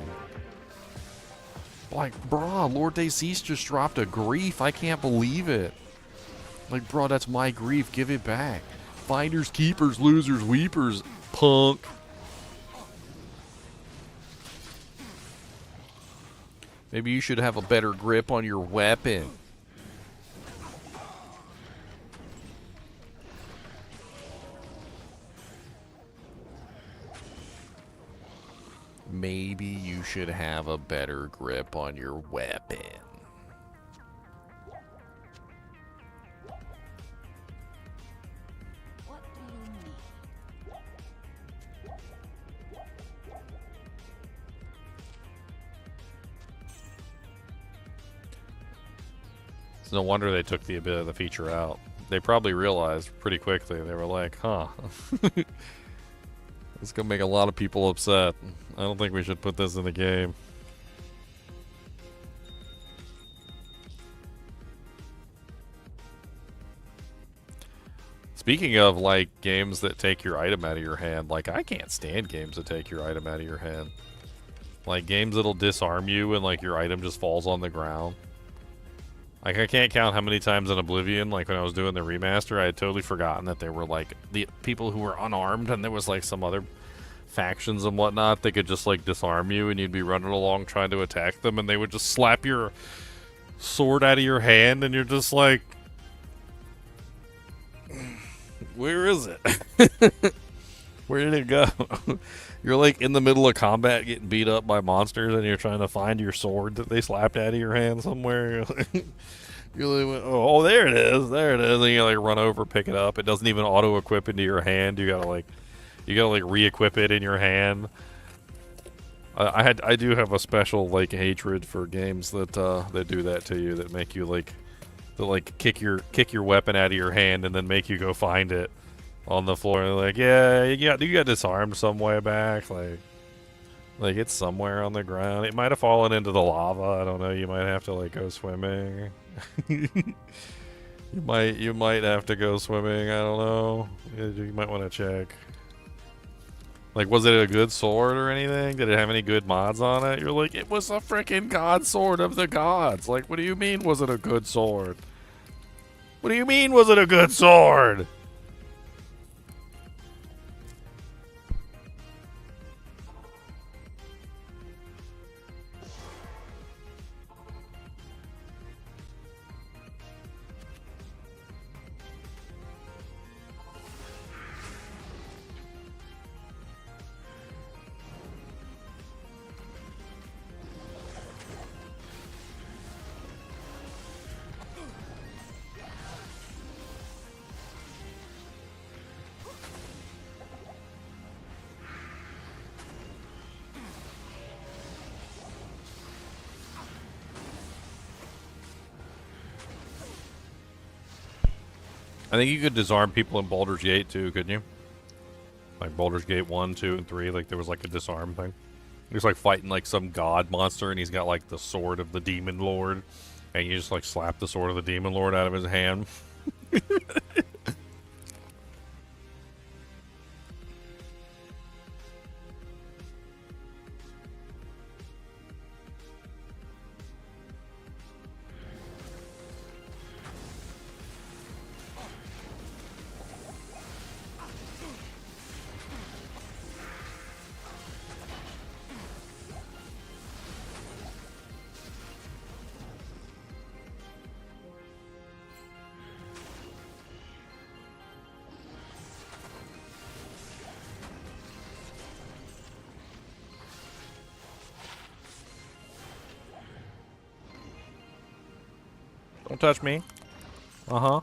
Like, bruh, Lord Dacey's just dropped a grief. I can't believe it. Like, bro, that's my grief. Give it back. Finders, keepers, losers, weepers, punk. Maybe you should have a better grip on your weapon. Maybe you should have a better grip on your weapon. It's no wonder they took the feature out. They probably realized pretty quickly. They were like, huh. It's gonna make a lot of people upset. I don't think we should put this in the game. Speaking of, like, games that take your item out of your hand, like, I can't stand games that take your item out of your hand. Like, games that'll disarm you and, like, your item just falls on the ground. Like, I can't count how many times in Oblivion, like, when I was doing the remaster, I had totally forgotten that there were, like, the people who were unarmed, and there was, like, some other factions and whatnot that could just, like, disarm you, and you'd be running along trying to attack them, and they would just slap your sword out of your hand, and you're just like... Where is it? Where did it go? You're, like, in the middle of combat getting beat up by monsters, and you're trying to find your sword that they slapped out of your hand somewhere. You really went, oh, there it is, there it is. And you, like, run over, pick it up. It doesn't even auto-equip into your hand. You gotta, like, re-equip it in your hand. I do have a special, like, hatred for games that do that to you, that make you, like, kick your weapon out of your hand and then make you go find it on the floor. Like, yeah, you got disarmed some way back. Like it's somewhere on the ground. It might have fallen into the lava. I don't know. You might have to, like, go swimming. You might have to go swimming. I don't know. You might want to check. Like, was it a good sword or anything? Did it have any good mods on it? You're like, it was a freaking god sword of the gods. Like, what do you mean, was it a good sword? What do you mean, was it a good sword? I think you could disarm people in Baldur's Gate too, couldn't you? Like Baldur's Gate 1, 2, and 3, like there was like a disarm thing. He was like fighting like some god monster, and he's got like the sword of the demon lord, and you just like slap the sword of the demon lord out of his hand. Don't touch me. Uh-huh.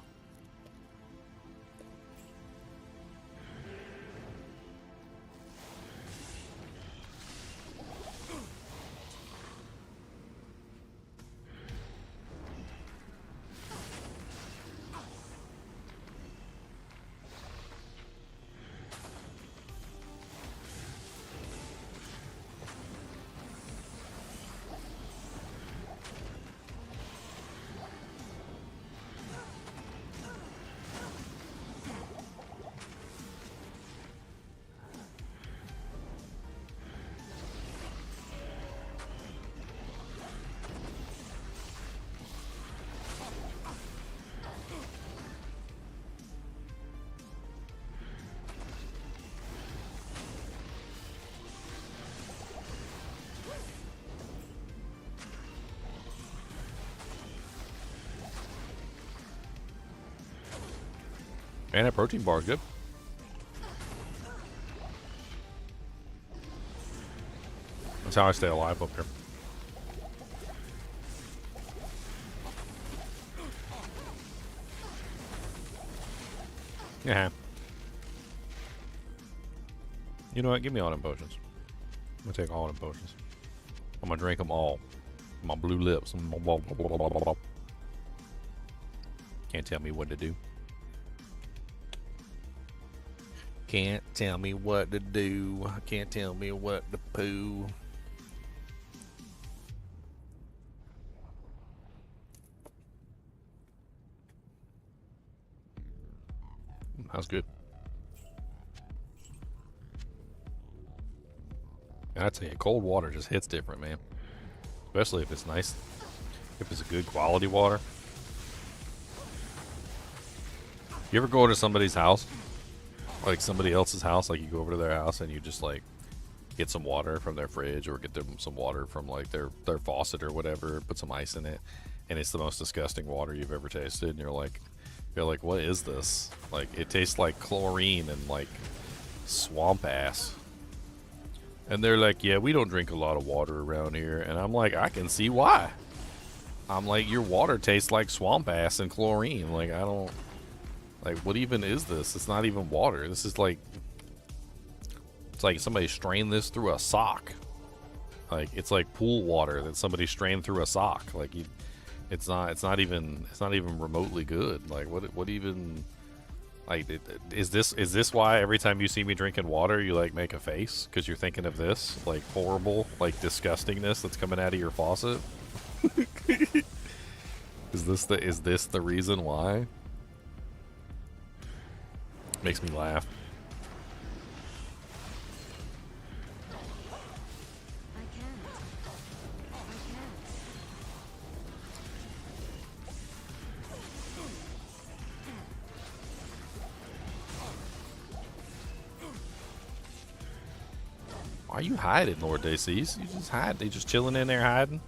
And a protein bar is good. That's how I stay alive up here. Yeah. You know what? Give me all them potions. I'm gonna take all them potions. I'm gonna drink them all. My blue lips. Can't tell me what to do. Can't tell me what to do. Can't tell me what to poo. That's good. And I tell you, cold water just hits different, man. Especially if it's nice. If it's a good quality water. You ever go to somebody's house? Like somebody else's house, like you go over to their house and you just like get some water from their fridge or get them some water from like their faucet or whatever, put some ice in it, and it's the most disgusting water you've ever tasted, and you're like, what is this? Like, it tastes like chlorine and like swamp ass. And they're like, yeah, we don't drink a lot of water around here. And I'm like, I can see why. I'm like, your water tastes like swamp ass and chlorine. Like, I don't, like, what even is this? It's not even water. This is like, it's like somebody strained this through a sock. Like, it's like pool water that somebody strained through a sock. Like, it's not even remotely good. Like, what even, like, is this why every time you see me drinking water, you like make a face? Because you're thinking of this, like, horrible, like, disgustingness that's coming out of your faucet? Is this the reason why? Makes me laugh. Why are you hiding, Lord Dacees? You just hide. They just chilling in there hiding.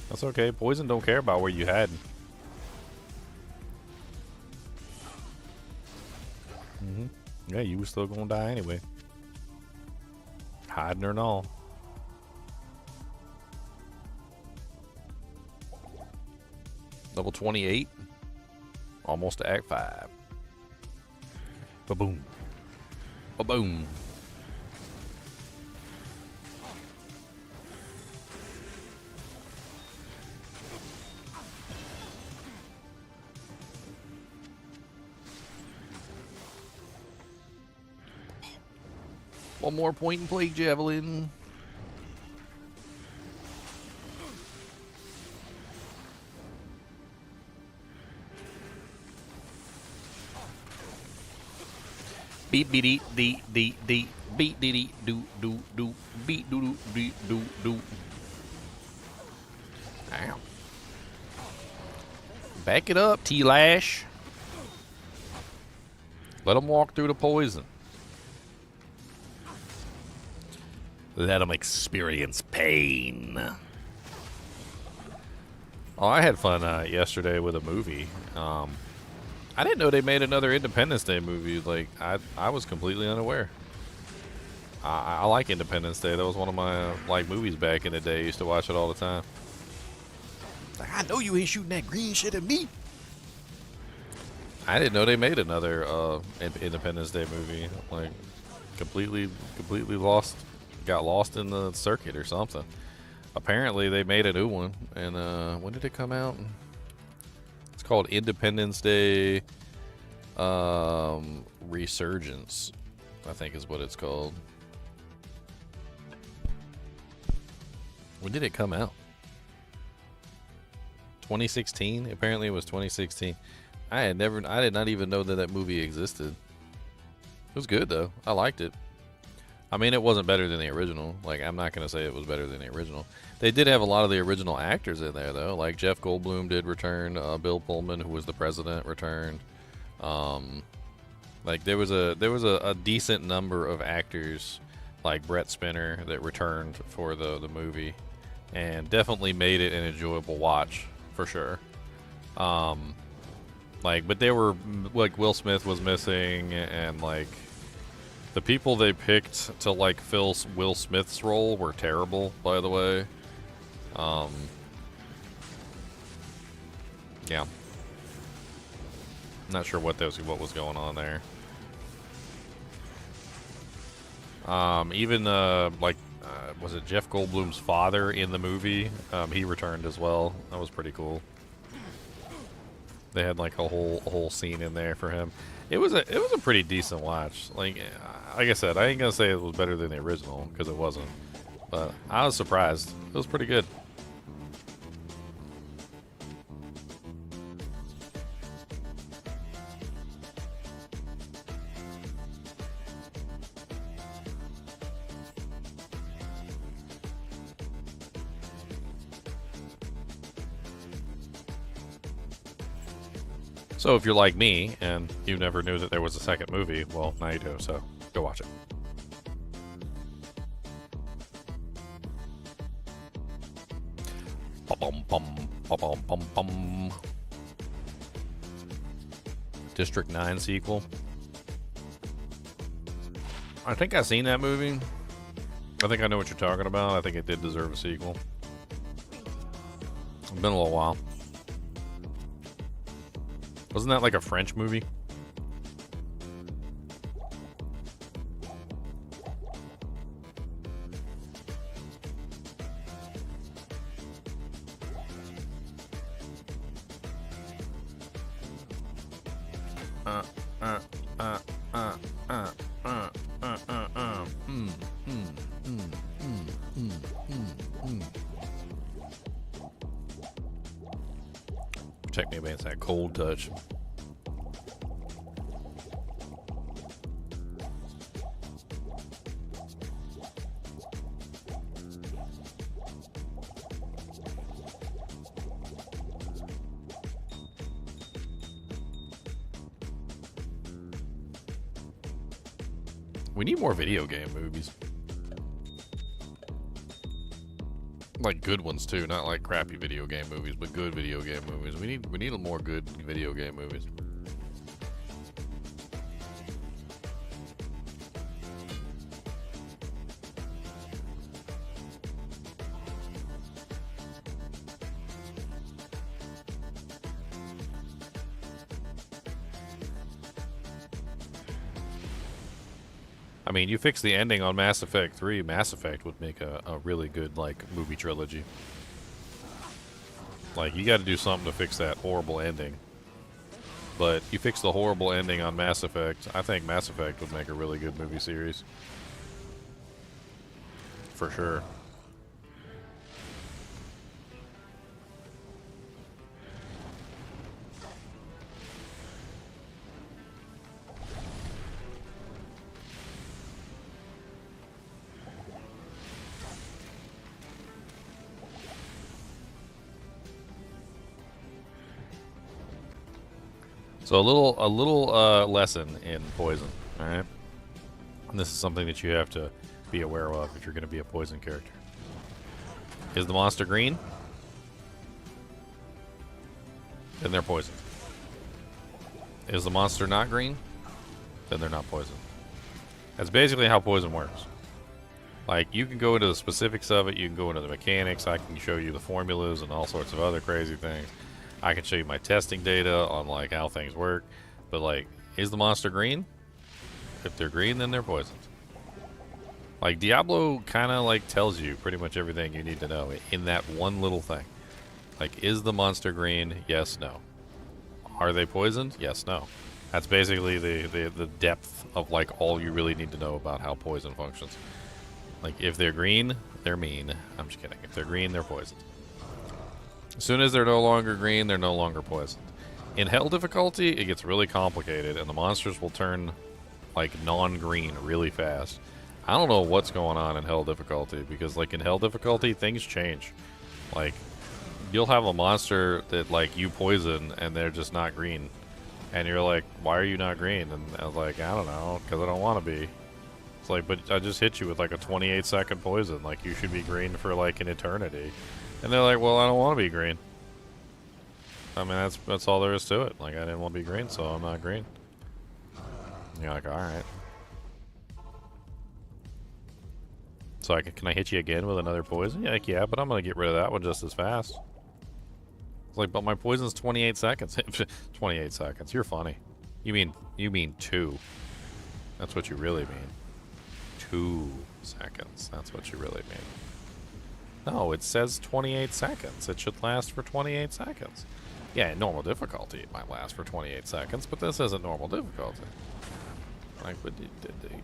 That's okay. Poison don't care about where you hiding. Yeah, you were still gonna die anyway. Hiding or all. Level 28. Almost to Act 5. Ba-boom. Ba-boom. One more point and play javelin. Beep beep dee dee dee beep dee dee do do do beep do do dee do do. Ow. Back it up, T-Lash. Let them walk through the poison. Let them experience pain. Oh, I had fun yesterday with a movie. I didn't know they made another Independence Day movie. Like, I was completely unaware. I like Independence Day. That was one of my like movies back in the day. I used to watch it all the time. Like, I know you ain't shooting that green shit at me. I didn't know they made another Independence Day movie. Like, completely lost. Got lost in the circuit or something. Apparently they made a new one, and when did it come out? It's called Independence Day Resurgence, I think is what it's called. When did it come out? 2016? Apparently it was 2016. I did not even know that movie existed. It was good though. I liked it. I mean, it wasn't better than the original. Like, I'm not going to say it was better than the original. They did have a lot of the original actors in there, though. Like, Jeff Goldblum did return. Bill Pullman, who was the president, returned. Like, there was a decent number of actors, like Brett Spinner, that returned for the movie. And definitely made it an enjoyable watch, for sure. Like, but they were, like, Will Smith was missing, and, like, the people they picked to like fill Will Smith's role were terrible, by the way. Yeah. Not sure what was going on there. Even was it Jeff Goldblum's father in the movie? He returned as well. That was pretty cool. They had like a whole scene in there for him. It was a pretty decent watch. Like I said, I ain't gonna say it was better than the original because it wasn't, but I was surprised. It was pretty good. So if you're like me and you never knew that there was a second movie, well, now you do, so go watch it. Bum, bum, bum, bum, bum. District 9 sequel. I think I've seen that movie. I think I know what you're talking about. I think it did deserve a sequel. It's been a little while. Wasn't that like a French movie? Protect me against that cold touch. We need more video game movies. Like good ones too, not like crappy video game movies, but good video game movies. We need more good video game movies. I mean, you fix the ending on Mass Effect 3, Mass Effect would make a really good, like, movie trilogy. Like, you gotta do something to fix that horrible ending. But you fix the horrible ending on Mass Effect, I think Mass Effect would make a really good movie series. For sure. So a little lesson in poison, all right? And this is something that you have to be aware of if you're going to be a poison character. Is the monster green? Then they're poisoned. Is the monster not green? Then they're not poisoned. That's basically how poison works. Like, you can go into the specifics of it, you can go into the mechanics, I can show you the formulas and all sorts of other crazy things. I can show you my testing data on like how things work, but like, is the monster green? If they're green, then they're poisoned. Like Diablo kind of like tells you pretty much everything you need to know in that one little thing. Like, is the monster green? Yes, no. Are they poisoned? Yes, no. That's basically the depth of like all you really need to know about how poison functions. Like, if they're green, they're mean. I'm just kidding. If they're green, they're poisoned. As soon as they're no longer green, they're no longer poisoned. In Hell difficulty, it gets really complicated, and the monsters will turn, like, non-green really fast. I don't know what's going on in Hell difficulty, because, like, in Hell difficulty, things change. Like, you'll have a monster that, like, you poison, and they're just not green. And you're like, why are you not green? And I was like, I don't know, because I don't want to be. It's like, but I just hit you with, like, a 28-second poison. Like, you should be green for, like, an eternity. And they're like, well, I don't want to be green. I mean, that's all there is to it. Like, I didn't want to be green, so I'm not green. And you're like, all right. So can I hit you again with another poison? Yeah, like, yeah, but I'm going to get rid of that one just as fast. It's like, but my poison's 28 seconds. 28 seconds. You're funny. You mean 2. That's what you really mean. 2 seconds. That's what you really mean. No, it says 28 seconds. It should last for 28 seconds. Yeah, in normal difficulty it might last for 28 seconds, but this isn't normal difficulty. Like, what did they...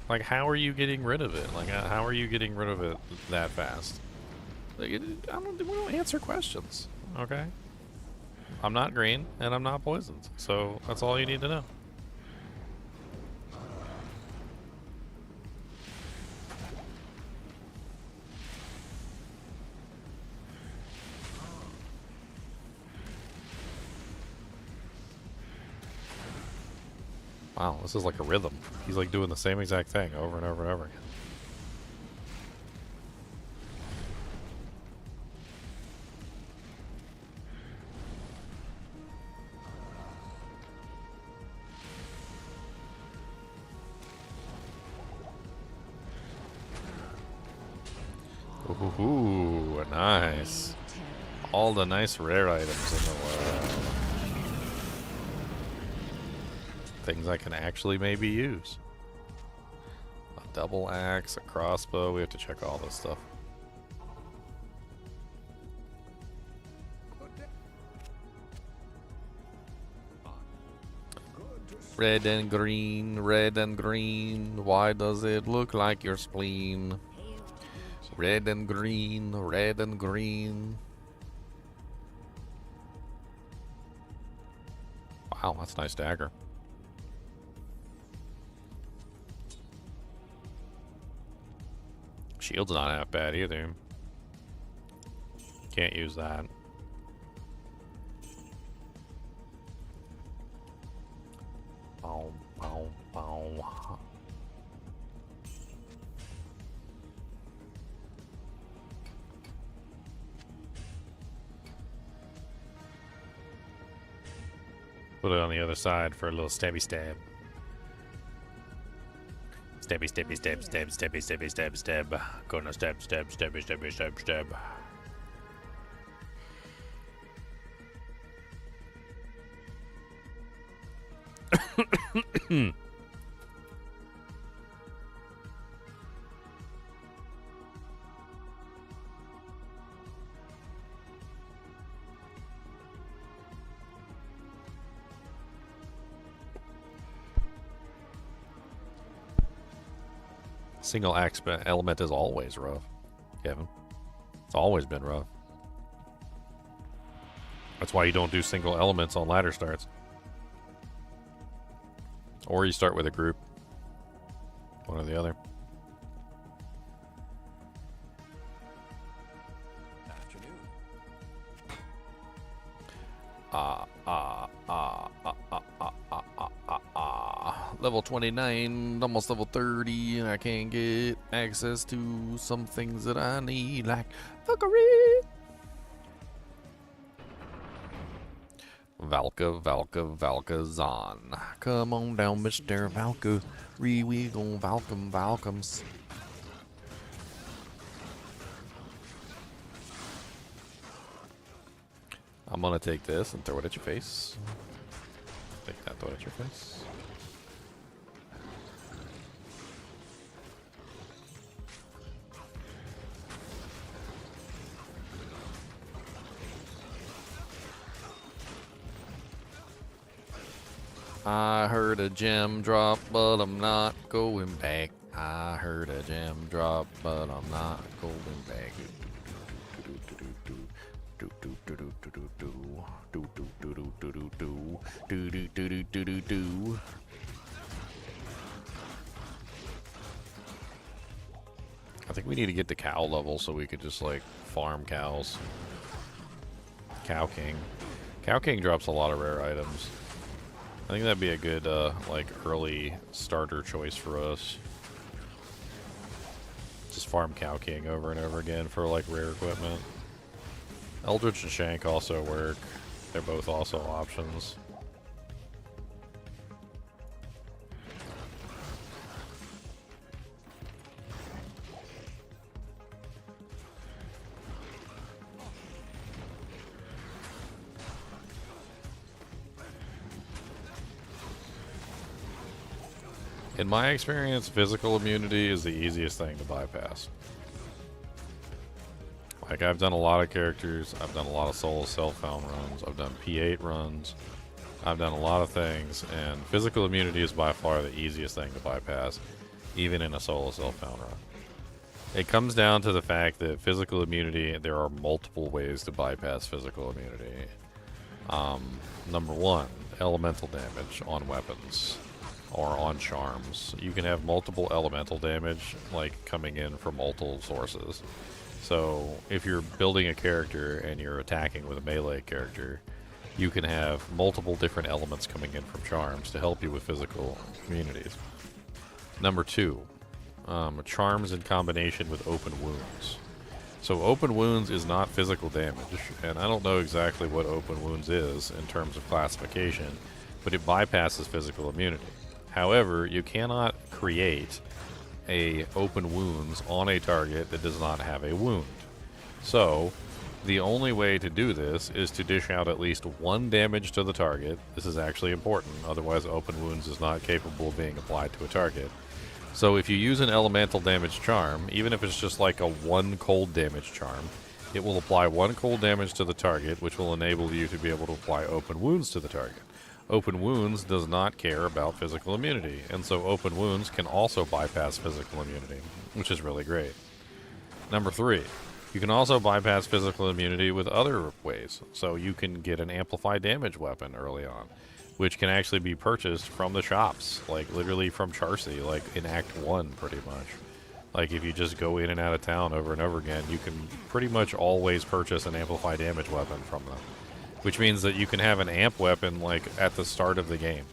Like, how are you getting rid of it? Like, how are you getting rid of it that fast? Like, we don't answer questions, okay? I'm not green, and I'm not poisoned, so that's all you need to know. Wow, this is like a rhythm. He's like doing the same exact thing over and over and over again. Ooh, nice. All the nice rare items in the world. Things I can actually maybe use. A double axe, a crossbow. We have to check all this stuff. Red and green, red and green. Why does it look like your spleen? Red and green, red and green. Wow, that's a nice dagger. Shield's not half bad either. Can't use that. Bow, bow, bow. Put it on the other side for a little stabby stab. Stabby, stabby, stab, stab, stabby, stabby, stab, stab. Gonna stab, stab, stabby, stabby, stab, stab. Single axe element is always rough, Kevin. It's always been rough. That's why you don't do single elements on ladder starts. Or you start with a group. One or the other. Level 29, almost level 30, and I can't get access to some things that I need, like fuckery. Valkazon. Come on down, Mr. Valka. We gon' Valkums. I'm gonna take this and throw it at your face. Take that, throw it at your face. I heard a gem drop, but I'm not going back. I heard a gem drop, but I'm not going back. I think we need to get to cow level so we could just like farm cows. Cow King. Cow King drops a lot of rare items. I think that'd be a good like early starter choice for us. Just farm Cow King over and over again for like rare equipment. Eldritch and Shank also work. They're both also options. In my experience, physical immunity is the easiest thing to bypass. Like, I've done a lot of characters. I've done a lot of solo self-found runs. I've done P8 runs. I've done a lot of things, and physical immunity is by far the easiest thing to bypass, even in a solo self-found run. It comes down to the fact that physical immunity, there are multiple ways to bypass physical immunity. Number one, elemental damage on weapons or on charms. You can have multiple elemental damage, like, coming in from multiple sources. So if you're building a character and you're attacking with a melee character, you can have multiple different elements coming in from charms to help you with physical immunities. Number two, charms in combination with open wounds. So open wounds is not physical damage, and I don't know exactly what open wounds is in terms of classification, but it bypasses physical immunity. However, you cannot create a open wounds on a target that does not have a wound. So the only way to do this is to dish out at least 1 damage to the target. This is actually important, otherwise open wounds is not capable of being applied to a target. So if you use an elemental damage charm, even if it's just like a 1 cold damage charm, it will apply 1 cold damage to the target, which will enable you to be able to apply open wounds to the target. Open wounds does not care about physical immunity, and so open wounds can also bypass physical immunity, which is really great. Number 3, you can also bypass physical immunity with other ways. So you can get an amplified damage weapon early on, which can actually be purchased from the shops, like literally from Charcy, like in Act 1 pretty much. Like if you just go in and out of town over and over again, you can pretty much always purchase an amplified damage weapon from them. Which means that you can have an amp weapon like at the start of the game.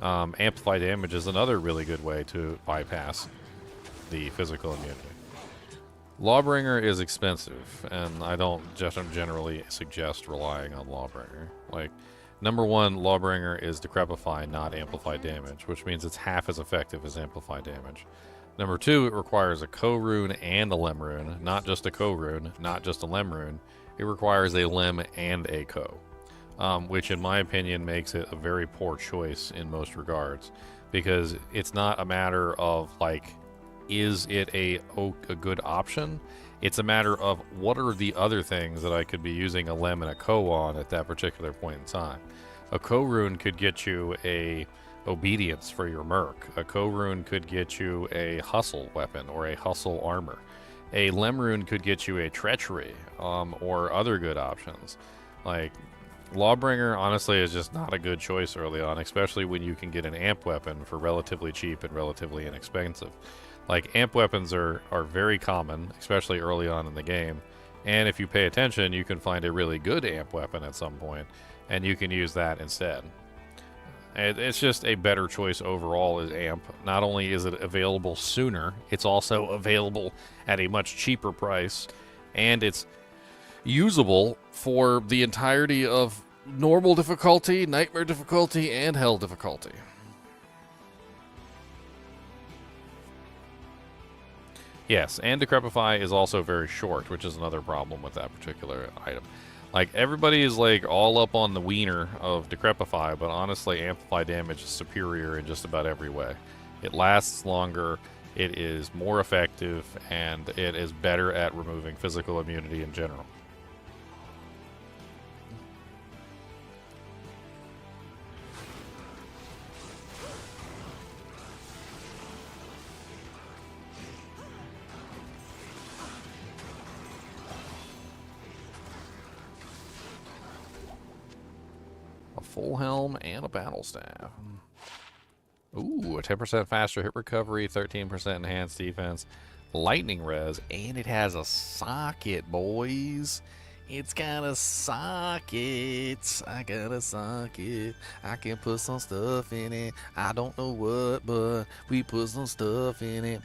Amplified damage is another really good way to bypass the physical immunity. Lawbringer is expensive, and I don't just generally suggest relying on Lawbringer. Like, number 1, Lawbringer is Decrepify, not amplified damage, which means it's half as effective as amplified damage. Number 2, it requires a co-rune and a lem rune, not just a co-rune, not just a lem rune. It requires a lem and a co, which in my opinion makes it a very poor choice in most regards, because it's not a matter of like, is it a good option? It's a matter of what are the other things that I could be using a lem and a co on at that particular point in time. A co-rune could get you a obedience for your merc. A co-rune could get you a hustle weapon or a hustle armor. A lem rune could get you a treachery, or other good options. Like, Lawbringer, honestly, is just not a good choice early on, especially when you can get an amp weapon for relatively cheap and relatively inexpensive. Like, amp weapons are very common, especially early on in the game, and if you pay attention, you can find a really good amp weapon at some point, and you can use that instead. It's just a better choice overall is amp. Not only is it available sooner, it's also available at a much cheaper price, and it's usable for the entirety of normal difficulty, nightmare difficulty, and hell difficulty. Yes, and Decrepify is also very short, which is another problem with that particular item. Like, everybody is, like, all up on the wiener of Decrepify, but honestly, Amplify damage is superior in just about every way. It lasts longer, it is more effective, and it is better at removing physical immunity in general. Full helm and a battle staff. Ooh, a 10% faster hit recovery, 13% enhanced defense, lightning res, and it has a socket, boys. It's got a socket. I got a socket. I can put some stuff in it. I don't know what, but we put some stuff in it.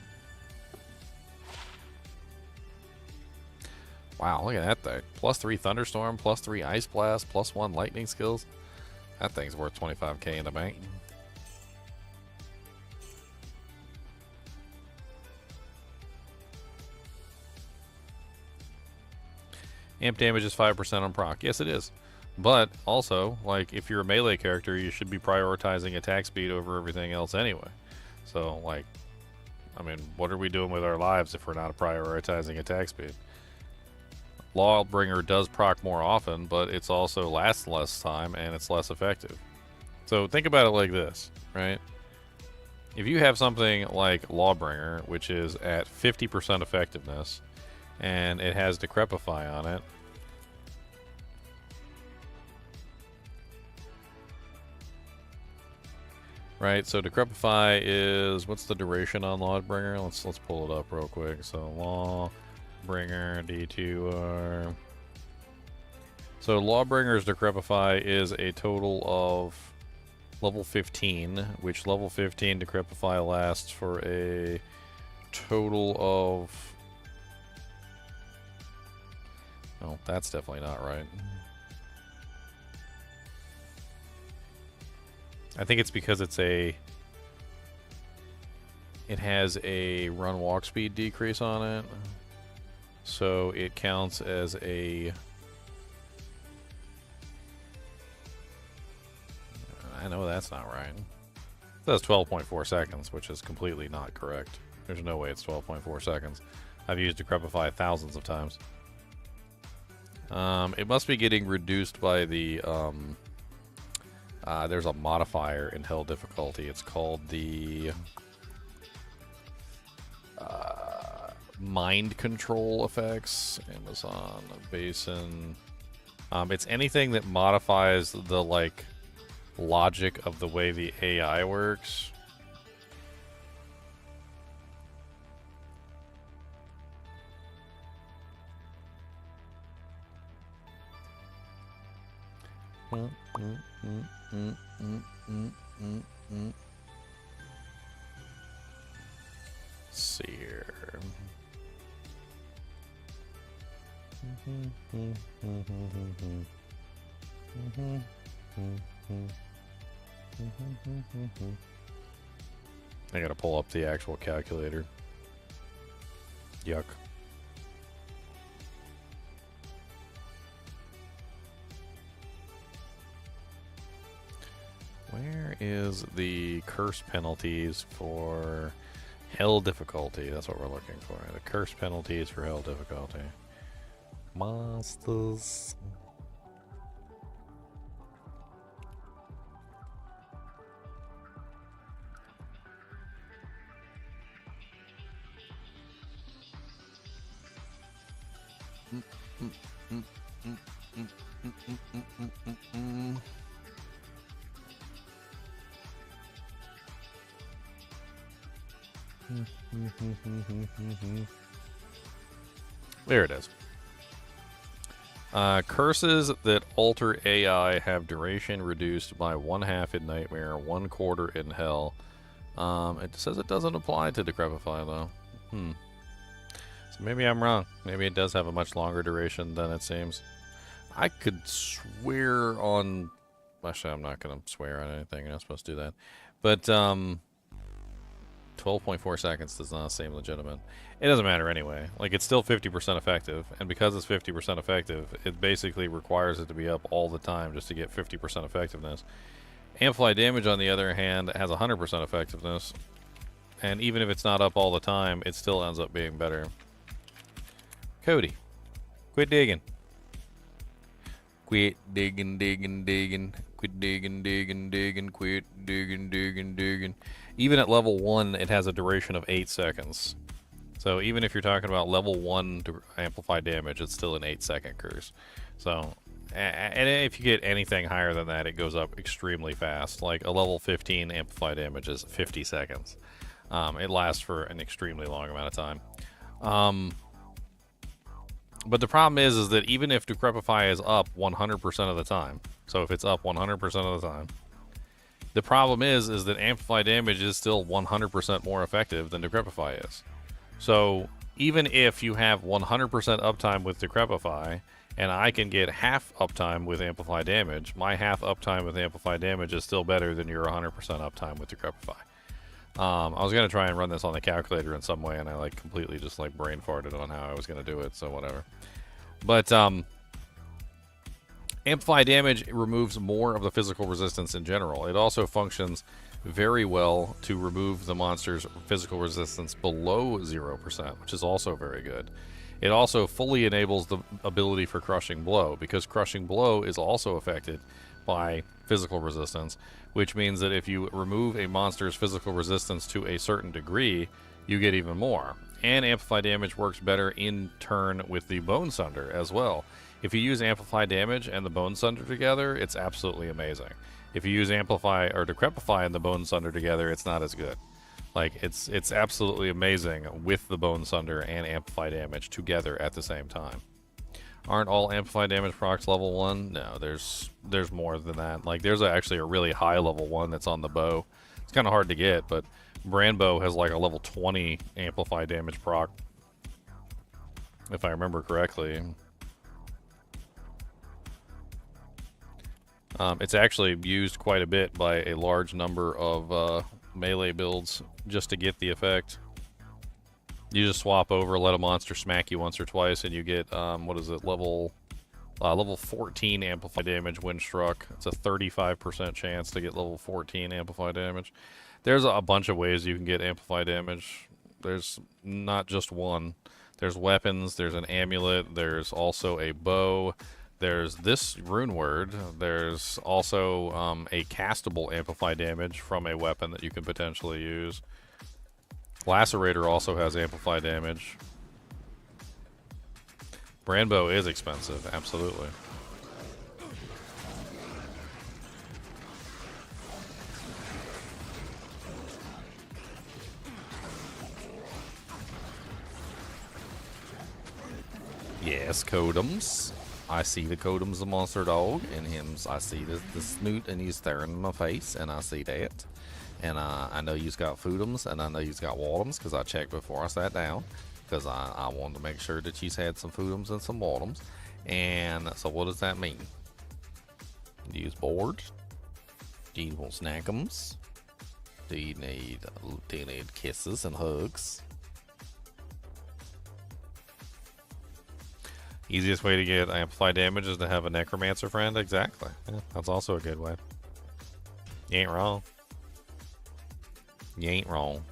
Wow, look at that thing. +3 thunderstorm, +3 ice blast, +1 lightning skills. That thing's worth 25k in the bank. Amp damage is 5% on proc. Yes, it is. But also, like, if you're a melee character, you should be prioritizing attack speed over everything else anyway. So, like, I mean, what are we doing with our lives if we're not prioritizing attack speed? Lawbringer does proc more often, but it's also lasts less time and it's less effective. So think about it like this, right? If you have something like Lawbringer, which is at 50% effectiveness, and it has Decrepify on it, right? So Decrepify is, what's the duration on Lawbringer? Let's pull it up real quick. So Lawbringer D2R. So Lawbringer's Decrepify is a total of level 15, which level 15 Decrepify lasts for a total of... Oh, that's definitely not right. I think it's because it's a... It has a run walk speed decrease on it. So it counts as a... I know that's not right. It says 12.4 seconds, which is completely not correct. There's no way it's 12.4 seconds. I've used Decrepify thousands of times. It must be getting reduced by the... there's a modifier in Hell difficulty. It's called the... Mind control effects. Amazon Basin. It's anything that modifies the, like... logic of the way the AI works. See here. I gotta pull up the actual calculator. Yuck. Where is the curse penalties for Hell difficulty? That's what we're looking for. The curse penalties for Hell difficulty. Monsters. There it is. Curses that alter AI have duration reduced by 1/2 in Nightmare, 1/4 in Hell. It says it doesn't apply to Decrepify, though. So maybe I'm wrong. Maybe it does have a much longer duration than it seems. I could swear on... Actually, I'm not going to swear on anything. You're not supposed to do that. But, 12.4 seconds does not seem legitimate. It doesn't matter anyway. Like, it's still 50% effective, and because it's 50% effective, it basically requires it to be up all the time just to get 50% effectiveness. Amplify damage, on the other hand, has 100% effectiveness, and even if it's not up all the time, it still ends up being better. Cody, quit digging. Quit digging, digging, digging. Quit digging, digging, digging. Quit digging, digging, digging. Even at level 1, it has a duration of 8 seconds. So even if you're talking about level 1 to amplify damage, it's still an 8-second curse. So, and if you get anything higher than that, it goes up extremely fast. Like a level 15 amplify damage is 50 seconds. It lasts for an extremely long amount of time. But the problem is that even if Decrepify is up 100% of the time, so if it's up 100% of the time, the problem is that amplify damage is still 100% more effective than Decrepify is. So even if you have 100% uptime with Decrepify, and I can get half uptime with amplify damage, my half uptime with amplify damage is still better than your 100% uptime with Decrepify. I was going to try and run this on the calculator in some way, and I like completely just like brain farted on how I was going to do it, so whatever. But amplify damage removes more of the physical resistance in general. It also functions very well to remove the monster's physical resistance below 0%, which is also very good. It also fully enables the ability for Crushing Blow, because Crushing Blow is also affected by physical resistance, which means that if you remove a monster's physical resistance to a certain degree, you get even more. And Amplify Damage works better in turn with the Bone Sunder as well. If you use Amplify Damage and the Bone Sunder together, it's absolutely amazing. If you use Amplify or Decrepify and the Bone Sunder together, it's not as good. Like, it's absolutely amazing with the Bone Sunder and Amplify Damage together at the same time. Aren't all Amplify Damage procs level 1? No, there's more than that. Like, there's actually a really high level 1 that's on the bow. It's kind of hard to get, but Brandbow has like a level 20 Amplify Damage proc, if I remember correctly. It's actually used quite a bit by a large number of melee builds just to get the effect. You just swap over, let a monster smack you once or twice, and you get what is it, level 14 Amplify Damage when struck. It's a 35% chance to get level 14 Amplify Damage. There's a bunch of ways you can get Amplify Damage. There's not just one. There's weapons, there's an amulet, there's also a bow, there's this rune word, there's also a castable Amplify Damage from a weapon that you can potentially use. Lacerator also has Amplify Damage. Brandbow is expensive, absolutely. Yes, Codums. I see the Codum's the monster dog, and him's I see the snoot, and he's staring in my face, and I see that. And I know you've got foodums, and I know you've got watums, because I checked before I sat down, because I wanted to make sure that she's had some foodums and some watums. And so what does that mean? Do you use boards? Do you want snackums? Do you need kisses and hugs? Easiest way to get Amplify Damage is to have a Necromancer friend? Exactly. Yeah, that's also a good way. You ain't wrong. You ain't wrong.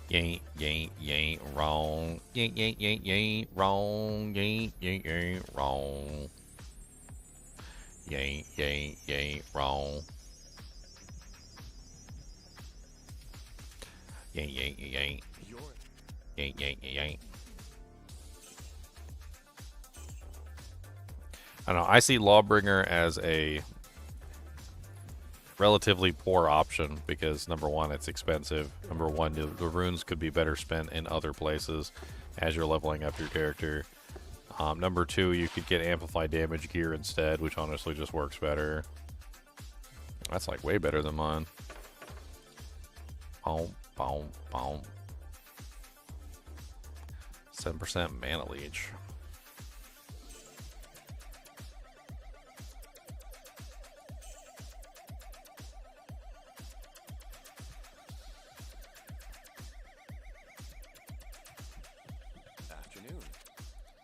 You ain't wrong. You ain't wrong. You ain't wrong. You ain't wrong. Yank. I don't know. I see Lawbringer as a relatively poor option because, number one, it's expensive. Number one, the runes could be better spent in other places as you're leveling up your character. Number two, you could get Amplify Damage gear instead, which honestly just works better. That's like way better than mine. Boom. 7% mana leech.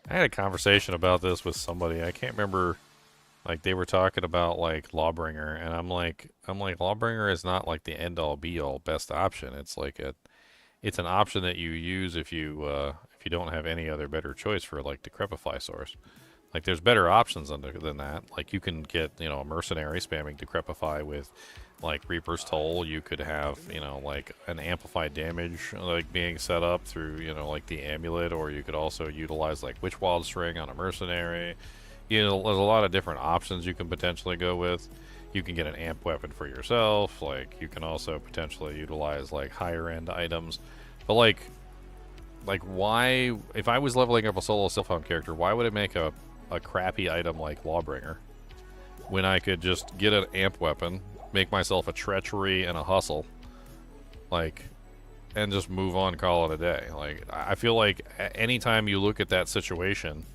I had a conversation about this with somebody. I can't remember. Like, they were talking about, like, Lawbringer, and I'm like, Lawbringer is not, like, the end-all, be-all best option. It's, like, it's an option that you use if you don't have any other better choice for, like, Decrepify source. Like, there's better options than that. Like, you can get, you know, a Mercenary spamming Decrepify with, like, Reaper's Toll. You could have, you know, like, an Amplified Damage, like, being set up through, you know, like, the Amulet, or you could also utilize, like, Witch Wild String on a Mercenary. You know, there's a lot of different options you can potentially go with. You can get an amp weapon for yourself. Like, you can also potentially utilize, like, higher end items. But, like why, if I was leveling up a solo self-found character, why would it make a crappy item like Lawbringer when I could just get an amp weapon, make myself a treachery and a hustle, like, and just move on, call it a day? Like, I feel like anytime you look at that situation,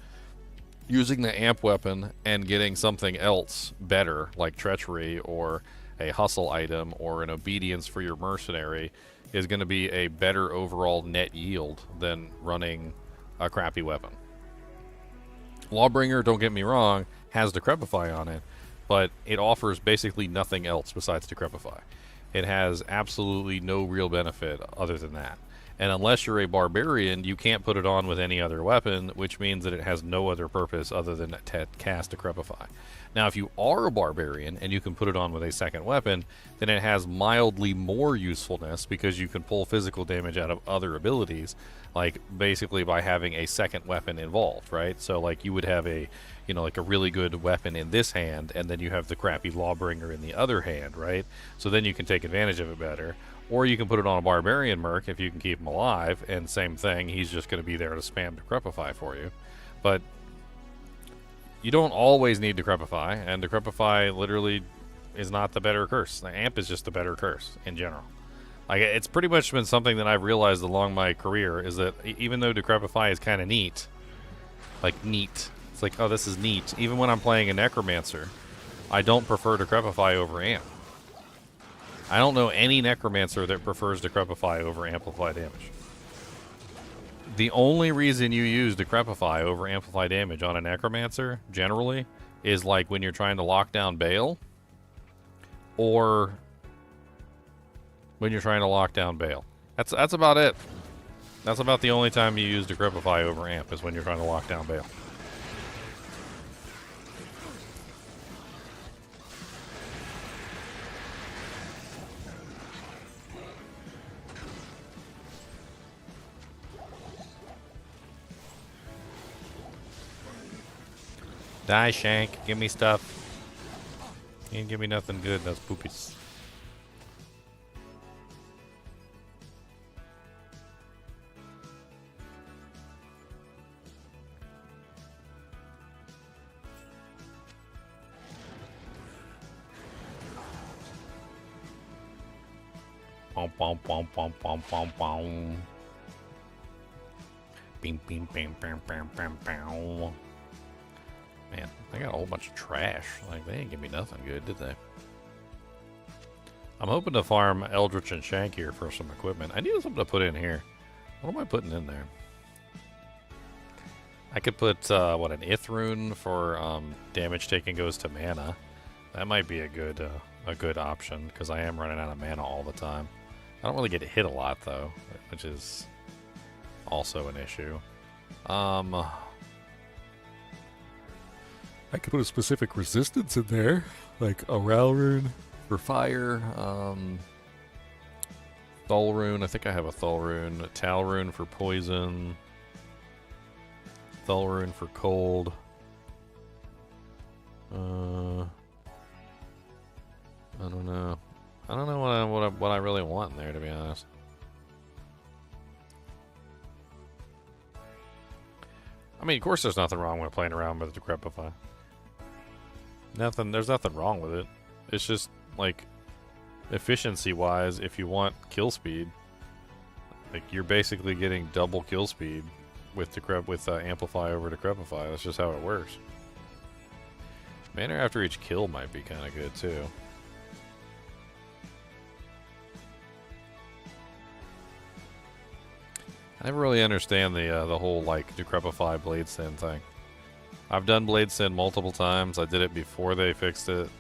using the amp weapon and getting something else better, like treachery or a hustle item or an obedience for your mercenary, is going to be a better overall net yield than running a crappy weapon. Lawbringer, don't get me wrong, has Decrepify on it, but it offers basically nothing else besides Decrepify. it has absolutely no real benefit other than that. And unless you're a barbarian, you can't put it on with any other weapon, which means that it has no other purpose other than to cast Decrepify. Now, if you are a barbarian and you can put it on with a second weapon, then it has mildly more usefulness because you can pull physical damage out of other abilities, like basically by having a second weapon involved, right? So like you would have a, you know, like a really good weapon in this hand, and then you have the crappy Lawbringer in the other hand, right? So then you can take advantage of it better. Or you can put it on a barbarian merc if you can keep him alive, and same thing, he's just going to be there to spam Decrepify for you. But you don't always need Decrepify, and Decrepify literally is not the better curse. The amp is just the better curse in general. Like, it's pretty much been something that I've realized along my career, is that even though Decrepify is kind of neat, like neat, it's like, oh, this is neat. Even when I'm playing a Necromancer, I don't prefer Decrepify over amp. I don't know any Necromancer that prefers Decrepify over Amplify damage. The only reason you use Decrepify over Amplify damage on a Necromancer, generally, is like when you're trying to lock down Bale, or when you're trying to lock down Bale. That's about it. That's about the only time you use Decrepify over Amp, is when you're trying to lock down Bale. Die, Shank. Give me stuff. You ain't give me nothing good. That's poopies. Pom pom pom pom pom pom pom. Bing bing bing bing bing bing bing. Man, I got a whole bunch of trash. Like, they didn't give me nothing good, did they? I'm hoping to farm Eldritch and Shank here for some equipment. I need something to put in here. What am I putting in there? I could put, what, an Ith rune for damage taken goes to mana. That might be a good option, because I am running out of mana all the time. I don't really get hit a lot, though, which is also an issue. I could put a specific resistance in there, like a Ral rune for fire, Thul rune. I think I have a Thul rune, a Tal rune for poison, Thul rune for cold. I don't know. I don't know what I really want in there, to be honest. I mean, of course, there's nothing wrong with playing around with Decrepify. There's nothing wrong with it. It's just, like, efficiency-wise, if you want kill speed, like, you're basically getting double kill speed with Amplify over Decrepify. That's just how it works. Mana after each kill might be kind of good, too. I never really understand the whole, like, Decrepify Bladesend thing. I've done Bladesend multiple times. I did it before they fixed it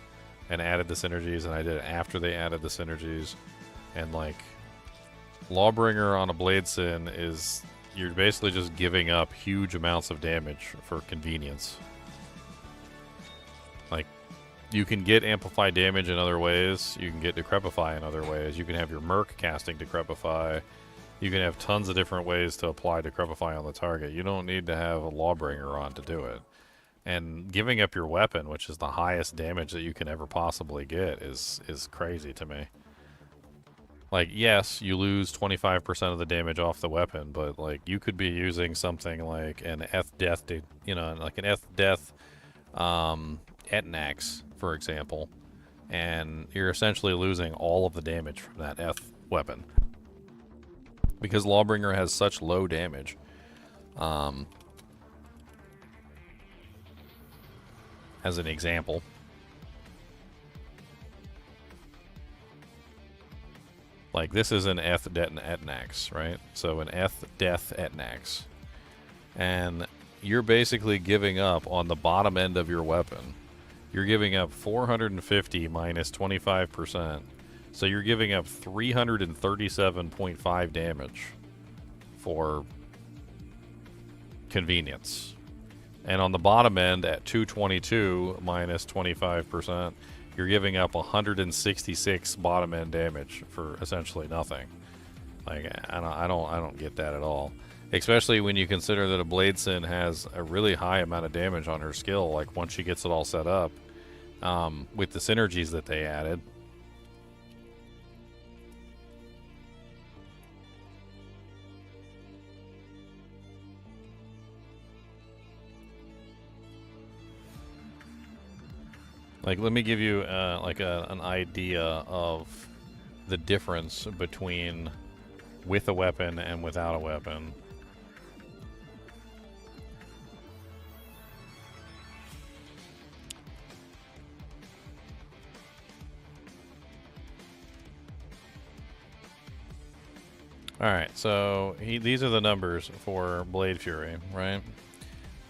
and added the synergies, and I did it after they added the synergies. And, like, Lawbringer on a Bladesend is... you're basically just giving up huge amounts of damage for convenience. Like, you can get Amplify damage in other ways. You can get Decrepify in other ways. You can have your Merc casting Decrepify. You can have tons of different ways to apply Decrepify on the target. You don't need to have a Lawbringer on to do it. And giving up your weapon, which is the highest damage that you can ever possibly get, is crazy to me. Like, yes, you lose 25% of the damage off the weapon, but, like, you could be using something like an F-Death, you know, like an F-Death Etnax, for example, and you're essentially losing all of the damage from that F weapon. Because Lawbringer has such low damage. As an example. Like, this is an F-Death Etnax, right? So an F-Death Etnax. And you're basically giving up on the bottom end of your weapon. You're giving up 450 minus 25% So you're giving up 337.5 damage for convenience. And on the bottom end at 222 minus 25%, you're giving up 166 bottom end damage for essentially nothing. Like, I don't get that at all. Especially when you consider that a Bladeson has a really high amount of damage on her skill, like once she gets it all set up, with the synergies that they added. Like, let me give you an idea of the difference between with a weapon and without a weapon. Alright, so these are the numbers for Blade Fury, right?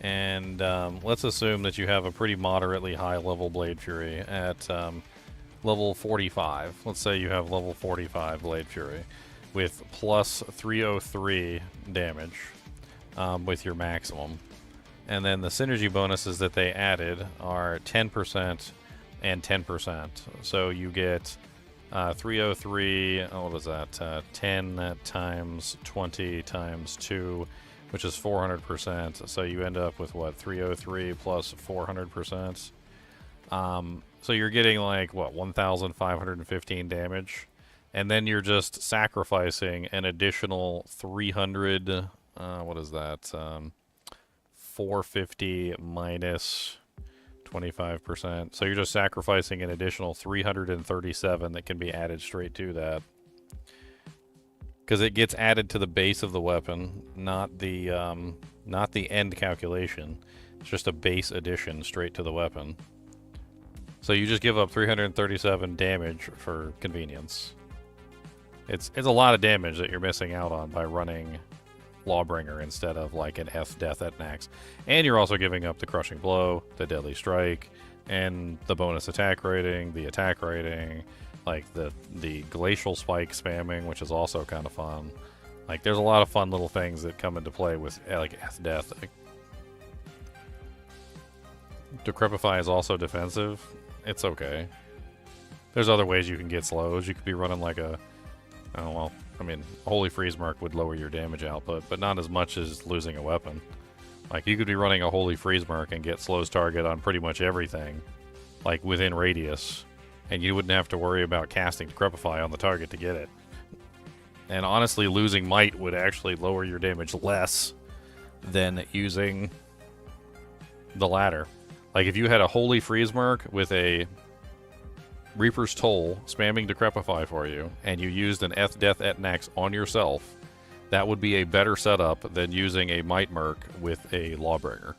And let's assume that you have a pretty moderately high level Blade Fury at level 45. Let's say you have level 45 Blade Fury with plus 303 damage with your maximum. And then the synergy bonuses that they added are 10% and 10%. So you get 303, what was that? 10 times 20 times 2, which is 400%. So you end up with what? 303 plus 400%. So you're getting like what? 1,515 damage. And then you're just sacrificing an additional 300. What is that? 450 minus 25%. So you're just sacrificing an additional 337 that can be added straight to that. Because it gets added to the base of the weapon, not the end calculation. It's just a base addition straight to the weapon. So you just give up 337 damage for convenience. It's a lot of damage that you're missing out on by running Lawbringer instead of like an F Death at max. And you're also giving up the Crushing Blow, the Deadly Strike, and the bonus attack rating, the attack rating, like the Glacial Spike spamming, which is also kind of fun. Like, there's a lot of fun little things that come into play with like F Death. Like, Decrepify is also defensive. It's okay. There's other ways you can get slows. You could be running like a... Oh, well, I mean, Holy Freeze Mark would lower your damage output, but not as much as losing a weapon. Like, you could be running a Holy Freeze Mark and get slows target on pretty much everything, like within radius, and you wouldn't have to worry about casting Decrepify on the target to get it. And honestly, losing Might would actually lower your damage less than using the latter. Like, if you had a Holy Freeze Mark with a Reaper's Toll spamming Decrepify for you, and you used an F Death at max on yourself, that would be a better setup than using a Might Merc with a Lawbringer.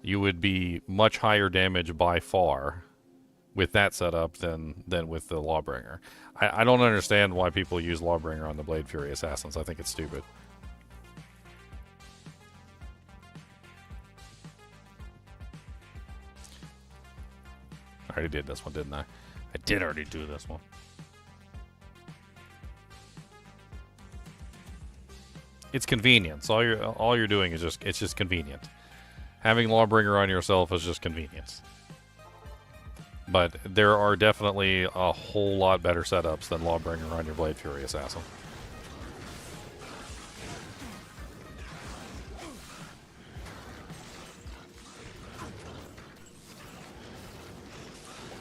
You would be much higher damage by far with that setup than with the Lawbringer. I don't understand why people use Lawbringer on the Blade Fury Assassins. I think it's stupid. I already did this one, didn't I? I did already do this one. It's convenience. All you're doing is it's just convenient. Having Lawbringer on yourself is just convenience. But there are definitely a whole lot better setups than Lawbringer on your Blade Fury Assassin.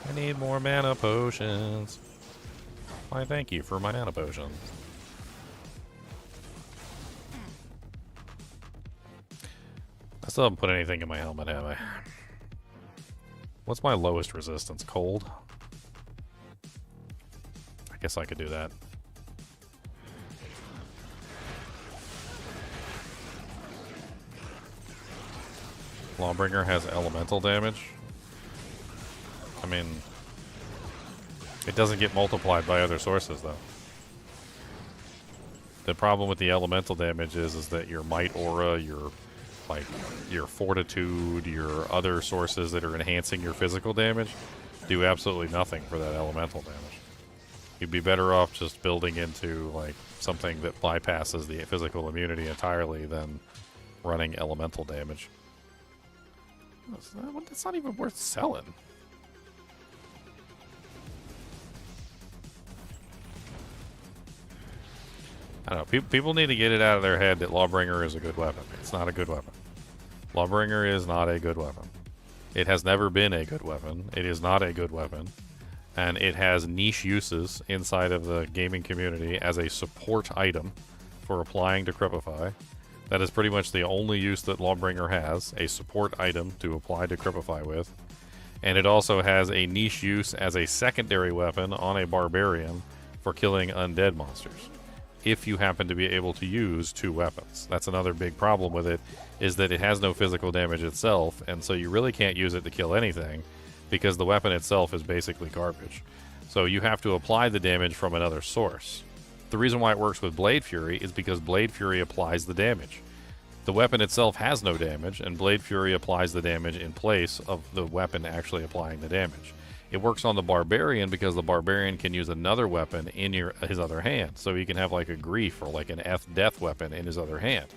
I need more mana potions. Why, thank you for my mana potions. I still haven't put anything in my helmet, have I? What's my lowest resistance? Cold? I guess I could do that. Lawbringer has elemental damage. I mean, it doesn't get multiplied by other sources, though. The problem with the elemental damage is that your Might Aura, your Fortitude, your other sources that are enhancing your physical damage do absolutely nothing for that elemental damage. You'd be better off just building into like something that bypasses the physical immunity entirely than running elemental damage. That's not even worth selling. I don't know. People need to get it out of their head that Lawbringer is a good weapon. It's not a good weapon. Lawbringer is not a good weapon. It has never been a good weapon. It is not a good weapon. And it has niche uses inside of the gaming community as a support item for applying Decrepify. That is pretty much the only use that Lawbringer has, a support item to apply Decrepify with. And it also has a niche use as a secondary weapon on a Barbarian for killing undead monsters, if you happen to be able to use two weapons. That's another big problem with it, is that it has no physical damage itself, and so you really can't use it to kill anything, because the weapon itself is basically garbage. So you have to apply the damage from another source. The reason why it works with Blade Fury is because Blade Fury applies the damage. The weapon itself has no damage, and Blade Fury applies the damage in place of the weapon actually applying the damage. It works on the Barbarian because the Barbarian can use another weapon in his other hand. So he can have like a Grief or like an Death weapon in his other hand.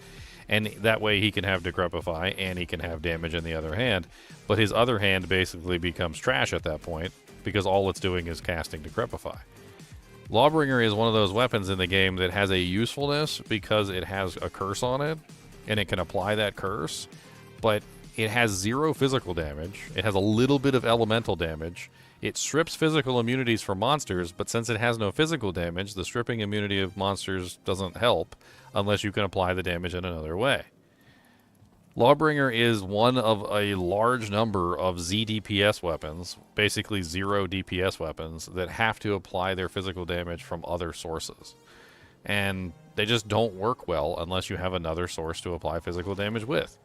And that way he can have Decrepify and he can have damage in the other hand. But his other hand basically becomes trash at that point because all it's doing is casting Decrepify. Lawbringer is one of those weapons in the game that has a usefulness because it has a curse on it and it can apply that curse. But it has 0 physical damage. It has a little bit of elemental damage. It strips physical immunities for monsters, but since it has no physical damage, the stripping immunity of monsters doesn't help unless you can apply the damage in another way. Lawbringer is one of a large number of Z DPS weapons, basically 0 DPS weapons, that have to apply their physical damage from other sources. And they just don't work well unless you have another source to apply physical damage with.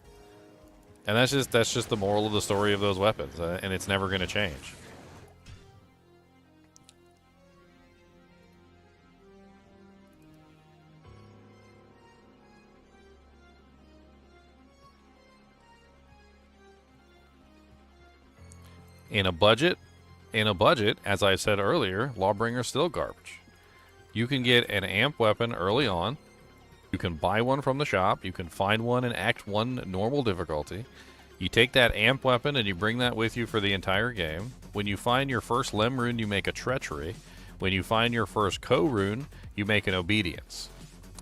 And that's just the moral of the story of those weapons, and it's never going to change. In a budget, as I said earlier, Lawbringer's still garbage. You can get an amp weapon early on. You can buy one from the shop. You can find one in Act 1 normal difficulty. You take that amp weapon and you bring that with you for the entire game. When you find your first Lem rune, you make a Treachery. When you find your first Co rune, you make an Obedience.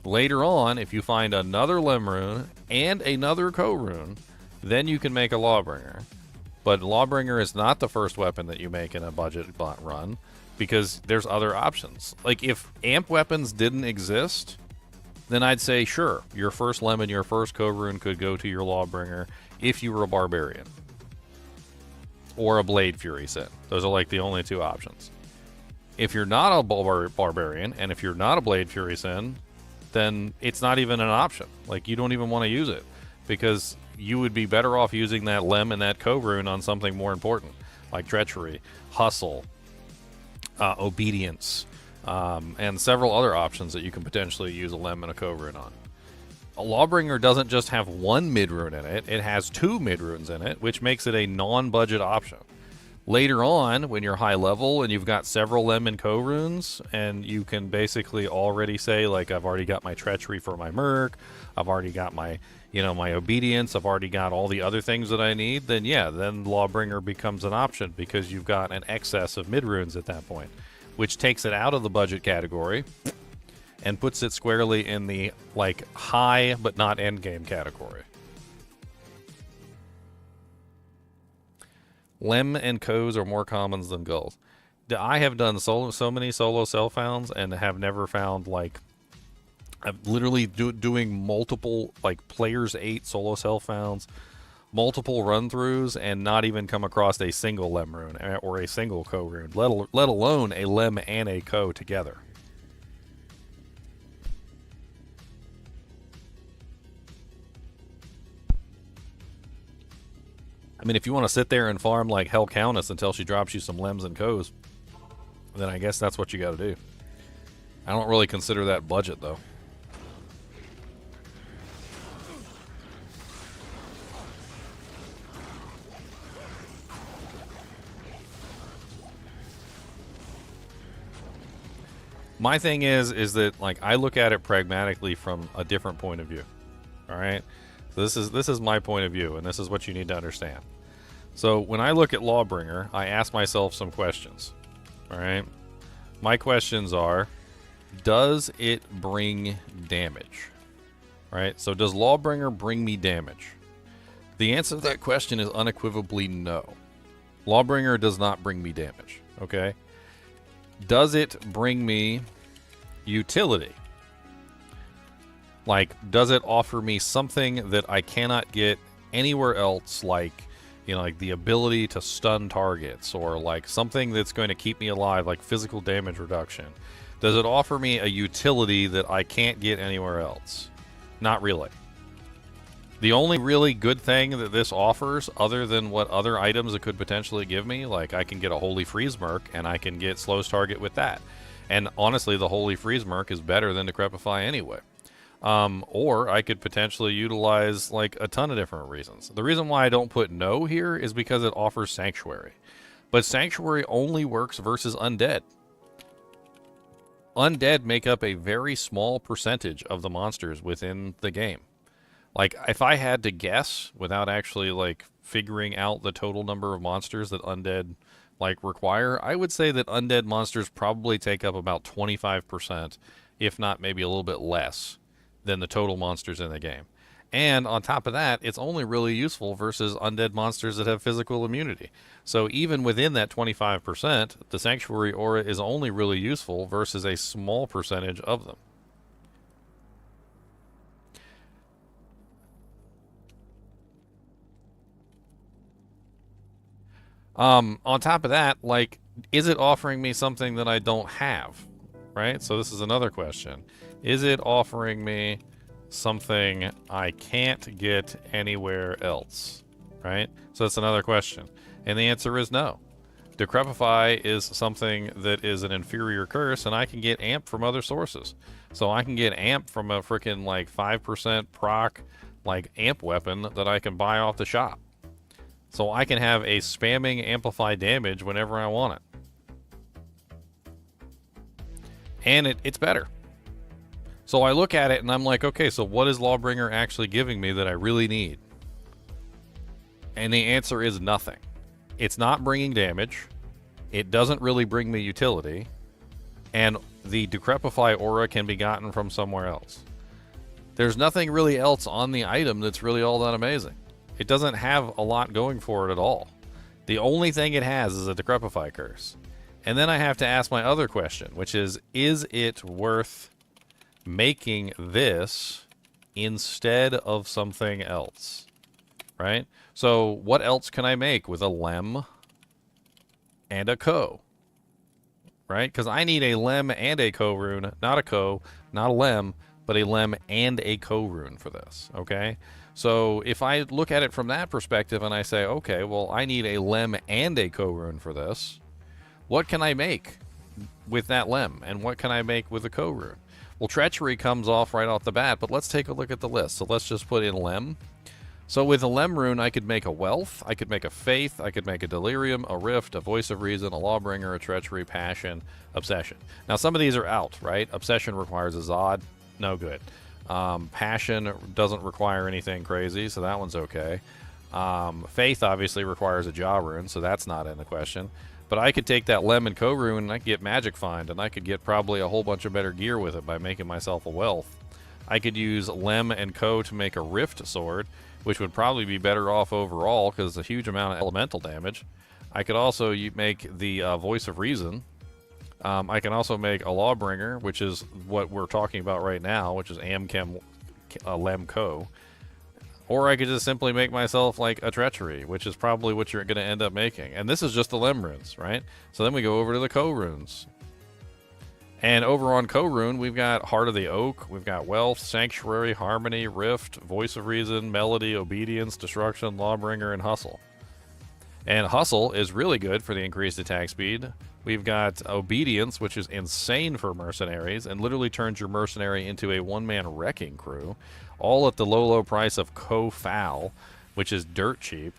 Later on, if you find another Lem rune and another Co rune, then you can make a Lawbringer. But Lawbringer is not the first weapon that you make in a budget bot run because there's other options. Like if amp weapons didn't exist, then I'd say, sure, your first Lemon, your first Co-Rune could go to your Lawbringer if you were a Barbarian. Or a Blade Fury Sin. Those are like the only two options. If you're not a Barbarian, and if you're not a Blade Fury Sin, then it's not even an option. Like, you don't even want to use it. Because you would be better off using that Lem and that Co-Rune on something more important. Like Treachery, Hustle, Obedience, and several other options that you can potentially use a Lem and a Co-Rune on. A Lawbringer doesn't just have one mid-rune in it, it has 2 mid-runes in it, which makes it a non-budget option. Later on, when you're high level and you've got several Lem and Co-Runes, and you can basically already say, like, I've already got my Treachery for my Merc, I've already got my, my Obedience, I've already got all the other things that I need, then yeah, then Lawbringer becomes an option because you've got an excess of mid-runes at that point, which takes it out of the budget category and puts it squarely in the, like, high but not endgame category. Lem and Co's are more commons than Gulls. I have done so many solo self-founds and have never found, like, I'm literally doing multiple, like, Players 8 solo self-founds, multiple run-throughs, and not even come across a single Lem rune or a single Co rune, let alone a Lem and a Co together. I mean, if you want to sit there and farm like Hell Countess until she drops you some Lems and Co's, then I guess that's what you got to do. I don't really consider that budget, though. My thing is that like I look at it pragmatically from a different point of view. All right, so this is my point of view, and this is what you need to understand. So when I look at Lawbringer, I ask myself some questions. All right, my questions are: does it bring damage? Right. So does Lawbringer bring me damage? The answer to that question is unequivocally no. Lawbringer does not bring me damage. Okay. Does it bring me utility? Like, does it offer me something that I cannot get anywhere else, like, you know, like the ability to stun targets, or like something that's going to keep me alive, like physical damage reduction? Does it offer me a utility that I can't get anywhere else? Not really. The only really good thing that this offers, other than what other items it could potentially give me, like I can get a Holy Freeze Merc, and I can get Slows Target with that. And honestly, the Holy Freeze Merc is better than Decrepify anyway. Or I could potentially utilize like a ton of different reasons. The reason why I don't put no here is because it offers Sanctuary. But Sanctuary only works versus Undead. Undead make up a very small percentage of the monsters within the game. Like, if I had to guess, without actually, like, figuring out the total number of monsters that Undead, like, require, I would say that Undead monsters probably take up about 25%, if not maybe a little bit less, than the total monsters in the game. And on top of that, it's only really useful versus Undead monsters that have physical immunity. So even within that 25%, the Sanctuary Aura is only really useful versus a small percentage of them. On top of that, like, is it offering me something that I don't have? Right? So this is another question. Is it offering me something I can't get anywhere else? Right? So that's another question. And the answer is no. Decrepify is something that is an inferior curse, and I can get amp from other sources. So I can get amp from a freaking, like, 5% proc, like, amp weapon that I can buy off the shop. So I can have a spamming amplify damage whenever I want it. And it's better. So I look at it and I'm like, okay, so what is Lawbringer actually giving me that I really need? And the answer is nothing. It's not bringing damage. It doesn't really bring me utility. And the Decrepify aura can be gotten from somewhere else. There's nothing really else on the item that's really all that amazing. It doesn't have a lot going for it at all. The only thing it has is a Decrepify curse. And then I have to ask my other question, which is it worth making this instead of something else? Right? So what else can I make with a Lem and a Co? Right? Because I need a Lem and a Co rune, not a Co, not a Lem, but a Lem and a Co rune for this. Okay? So if I look at it from that perspective and I say, okay, well, I need a Lem and a Co rune for this, what can I make with that Lem? And what can I make with a Co rune? Well, Treachery comes off right off the bat, but let's take a look at the list. So let's just put in Lem. So with a Lem rune, I could make a Wealth, I could make a Faith, I could make a Delirium, a Rift, a Voice of Reason, a Lawbringer, a Treachery, Passion, Obsession. Now, some of these are out, right? Obsession requires a Zod. No good. Passion doesn't require anything crazy, so that one's okay. Faith obviously requires a Jaw rune, so that's not in the question. But I could take that Lem and Co rune and I could get Magic Find, and I could get probably a whole bunch of better gear with it by making myself a Wealth. I could use Lem and Co to make a Rift sword, which would probably be better off overall because a huge amount of elemental damage. I could also make the Voice of Reason. I can also make a Lawbringer, which is what we're talking about right now, which is Amchem Lem Co. Or I could just simply make myself like a Treachery, which is probably what you're going to end up making. And this is just the Lem runes, right? So then we go over to the Co runes. And over on Co rune, we've got Heart of the Oak, we've got Wealth, Sanctuary, Harmony, Rift, Voice of Reason, Melody, Obedience, Destruction, Lawbringer, and Hustle. And Hustle is really good for the increased attack speed. We've got Obedience, which is insane for mercenaries and literally turns your mercenary into a one-man wrecking crew, all at the low, low price of Co-Foul, which is dirt cheap.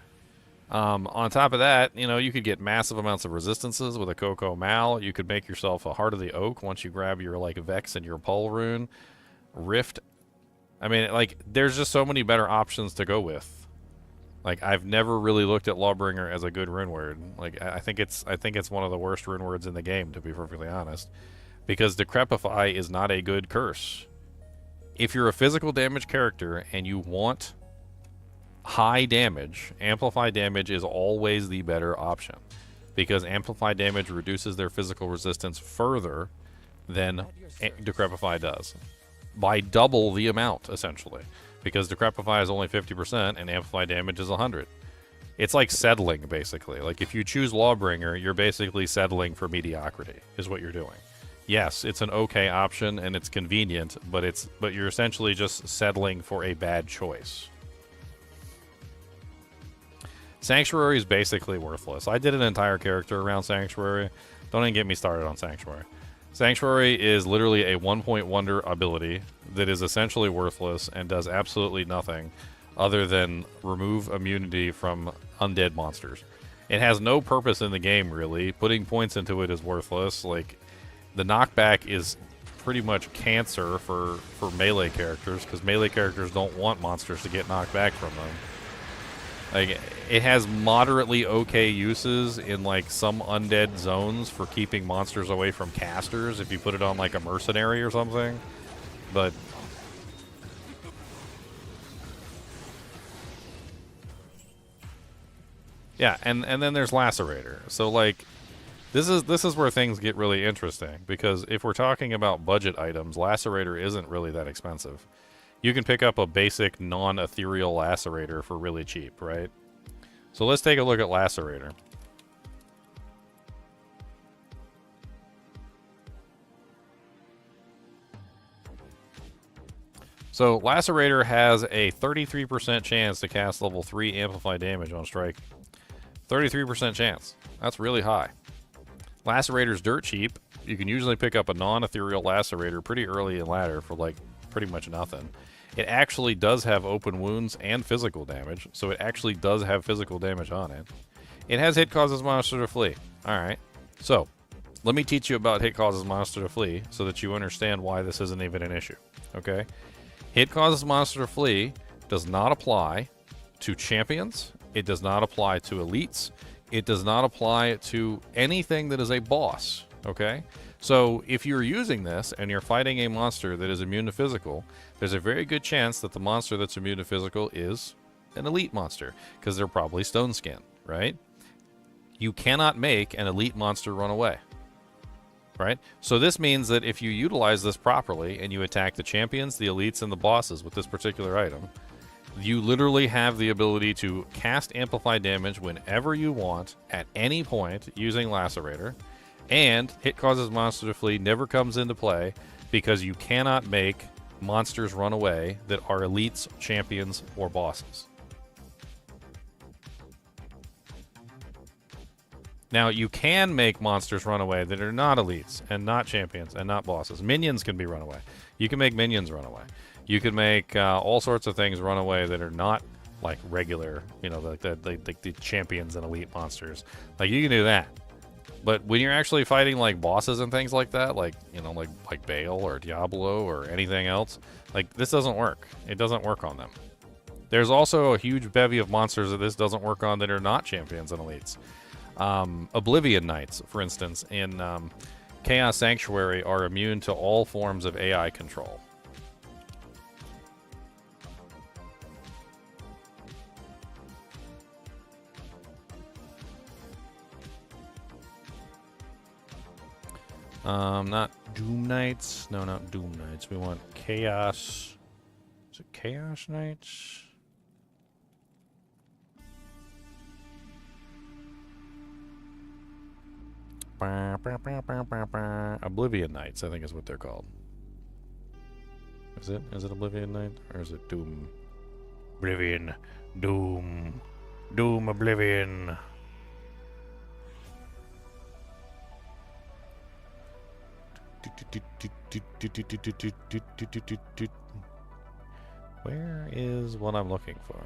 On top of that, you know, you could get massive amounts of resistances with a Coco Mal. You could make yourself a Heart of the Oak once you grab your, like, Vex and your Pole Rune. Rift. I mean, like, there's just so many better options to go with. Like, I've never really looked at Lawbringer as a good rune word. Like, I think it's one of the worst rune words in the game, to be perfectly honest. Because Decrepify is not a good curse. If you're a physical damage character and you want high damage, Amplify damage is always the better option. Because Amplify damage reduces their physical resistance further than Decrepify does. By double the amount, essentially. Because Decrepify is only 50% and Amplify damage is 100. It's like settling, basically. Like, if you choose Lawbringer, you're basically settling for mediocrity, is what you're doing. Yes, it's an okay option and it's convenient, but you're essentially just settling for a bad choice. Sanctuary is basically worthless. I did an entire character around Sanctuary. Don't even get me started on Sanctuary. Sanctuary is literally a one-point wonder ability that is essentially worthless and does absolutely nothing other than remove immunity from undead monsters. It has no purpose in the game, really. Putting points into it is worthless. Like, the knockback is pretty much cancer for melee characters, because melee characters don't want monsters to get knocked back from them. Like, it has moderately okay uses in, like, some undead zones for keeping monsters away from casters if you put it on, like, a mercenary or something. But yeah, and then there's Lacerator. So, like, this is where things get really interesting, because if we're talking about budget items, Lacerator isn't really that expensive. You can pick up a basic non-ethereal Lacerator for really cheap, right? So let's take a look at Lacerator. So Lacerator has a 33% chance to cast level 3 Amplify damage on strike. 33% chance. That's really high. Lacerator's dirt cheap. You can usually pick up a non-ethereal Lacerator pretty early in ladder for, like, pretty much nothing. It actually does have open wounds and physical damage, so it actually does have physical damage on it. It has hit causes monster to flee. Alright, so let me teach you about hit causes monster to flee so that you understand why this isn't even an issue. Okay? Hit causes monster to flee does not apply to champions. It does not apply to elites. It does not apply to anything that is a boss. Okay? So if you're using this and you're fighting a monster that is immune to physical, there's a very good chance that the monster that's immune to physical is an elite monster, because they're probably stone skin, right? You cannot make an elite monster run away, right? So this means that if you utilize this properly and you attack the champions, the elites, and the bosses with this particular item, you literally have the ability to cast Amplify damage whenever you want, at any point, using Lacerator. And hit causes monster to flee never comes into play because you cannot make monsters run away that are elites, champions, or bosses. Now, you can make monsters run away that are not elites and not champions and not bosses. Minions can be run away. You can make minions run away. You can make all sorts of things run away that are not, like, regular, you know, like the champions and elite monsters. Like, you can do that. But when you're actually fighting, like, bosses and things like that, like, you know, like Bale or Diablo or anything else, like, this doesn't work. It doesn't work on them. There's also a huge bevy of monsters that this doesn't work on that are not champions and elites. Oblivion Knights, for instance, in Chaos Sanctuary are immune to all forms of AI control. Not Doom Knights. No, not Doom Knights. We want Chaos. Is it Chaos Knights? Oblivion Knights, I think is what they're called. Is it? Is it Oblivion Knight? Or is it Doom? Oblivion. Doom. Doom Oblivion. Where is what I'm looking for?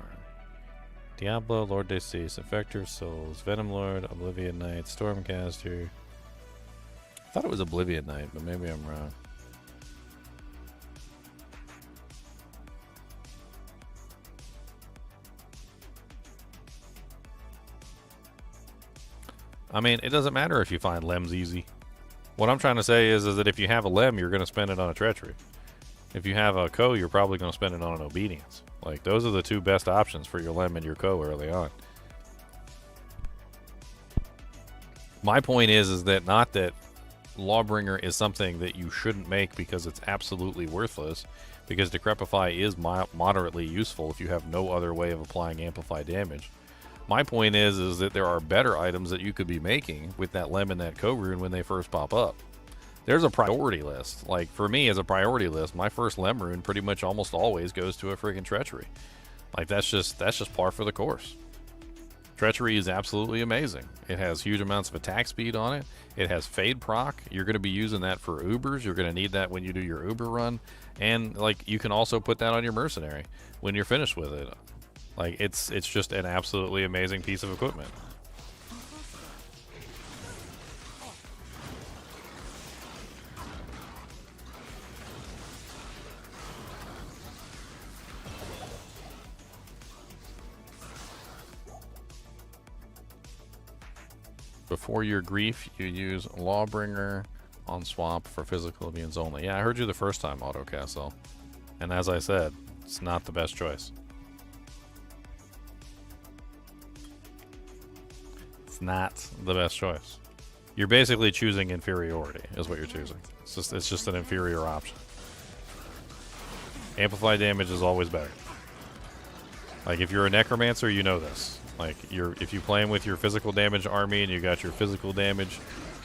Diablo, Lord des Seas, Effector Souls, Venom Lord, Oblivion Knight, Stormcaster. I thought it was Oblivion Knight, but maybe I'm wrong. I mean, it doesn't matter if you find Lems easy. What I'm trying to say is that if you have a Lem, you're going to spend it on a Treachery. If you have a Co, you're probably going to spend it on an Obedience. Like, those are the two best options for your Lem and your Co early on. My point is that not that Lawbringer is something that you shouldn't make because it's absolutely worthless, because Decrepify is moderately useful if you have no other way of applying Amplify damage. My point is that there are better items that you could be making with that Lem and that Co-Rune when they first pop up. There's a priority list. Like, for me, as a priority list, my first Lem rune pretty much almost always goes to a freaking Treachery. Like, that's just par for the course. Treachery is absolutely amazing. It has huge amounts of attack speed on it. It has Fade proc. You're going to be using that for Ubers. You're going to need that when you do your Uber run. And, like, you can also put that on your Mercenary when you're finished with it. Like, it's just an absolutely amazing piece of equipment. Before your grief, you use Lawbringer on swap for physical beings only. Yeah, I heard you the first time, Autocastle. And as I said, it's not the best choice. It's not the best choice. You're basically choosing inferiority, is what you're choosing. It's just an inferior option. Amplify damage is always better. Like, if you're a Necromancer, you know this. Like, if you playing with your physical damage army and you got your physical damage,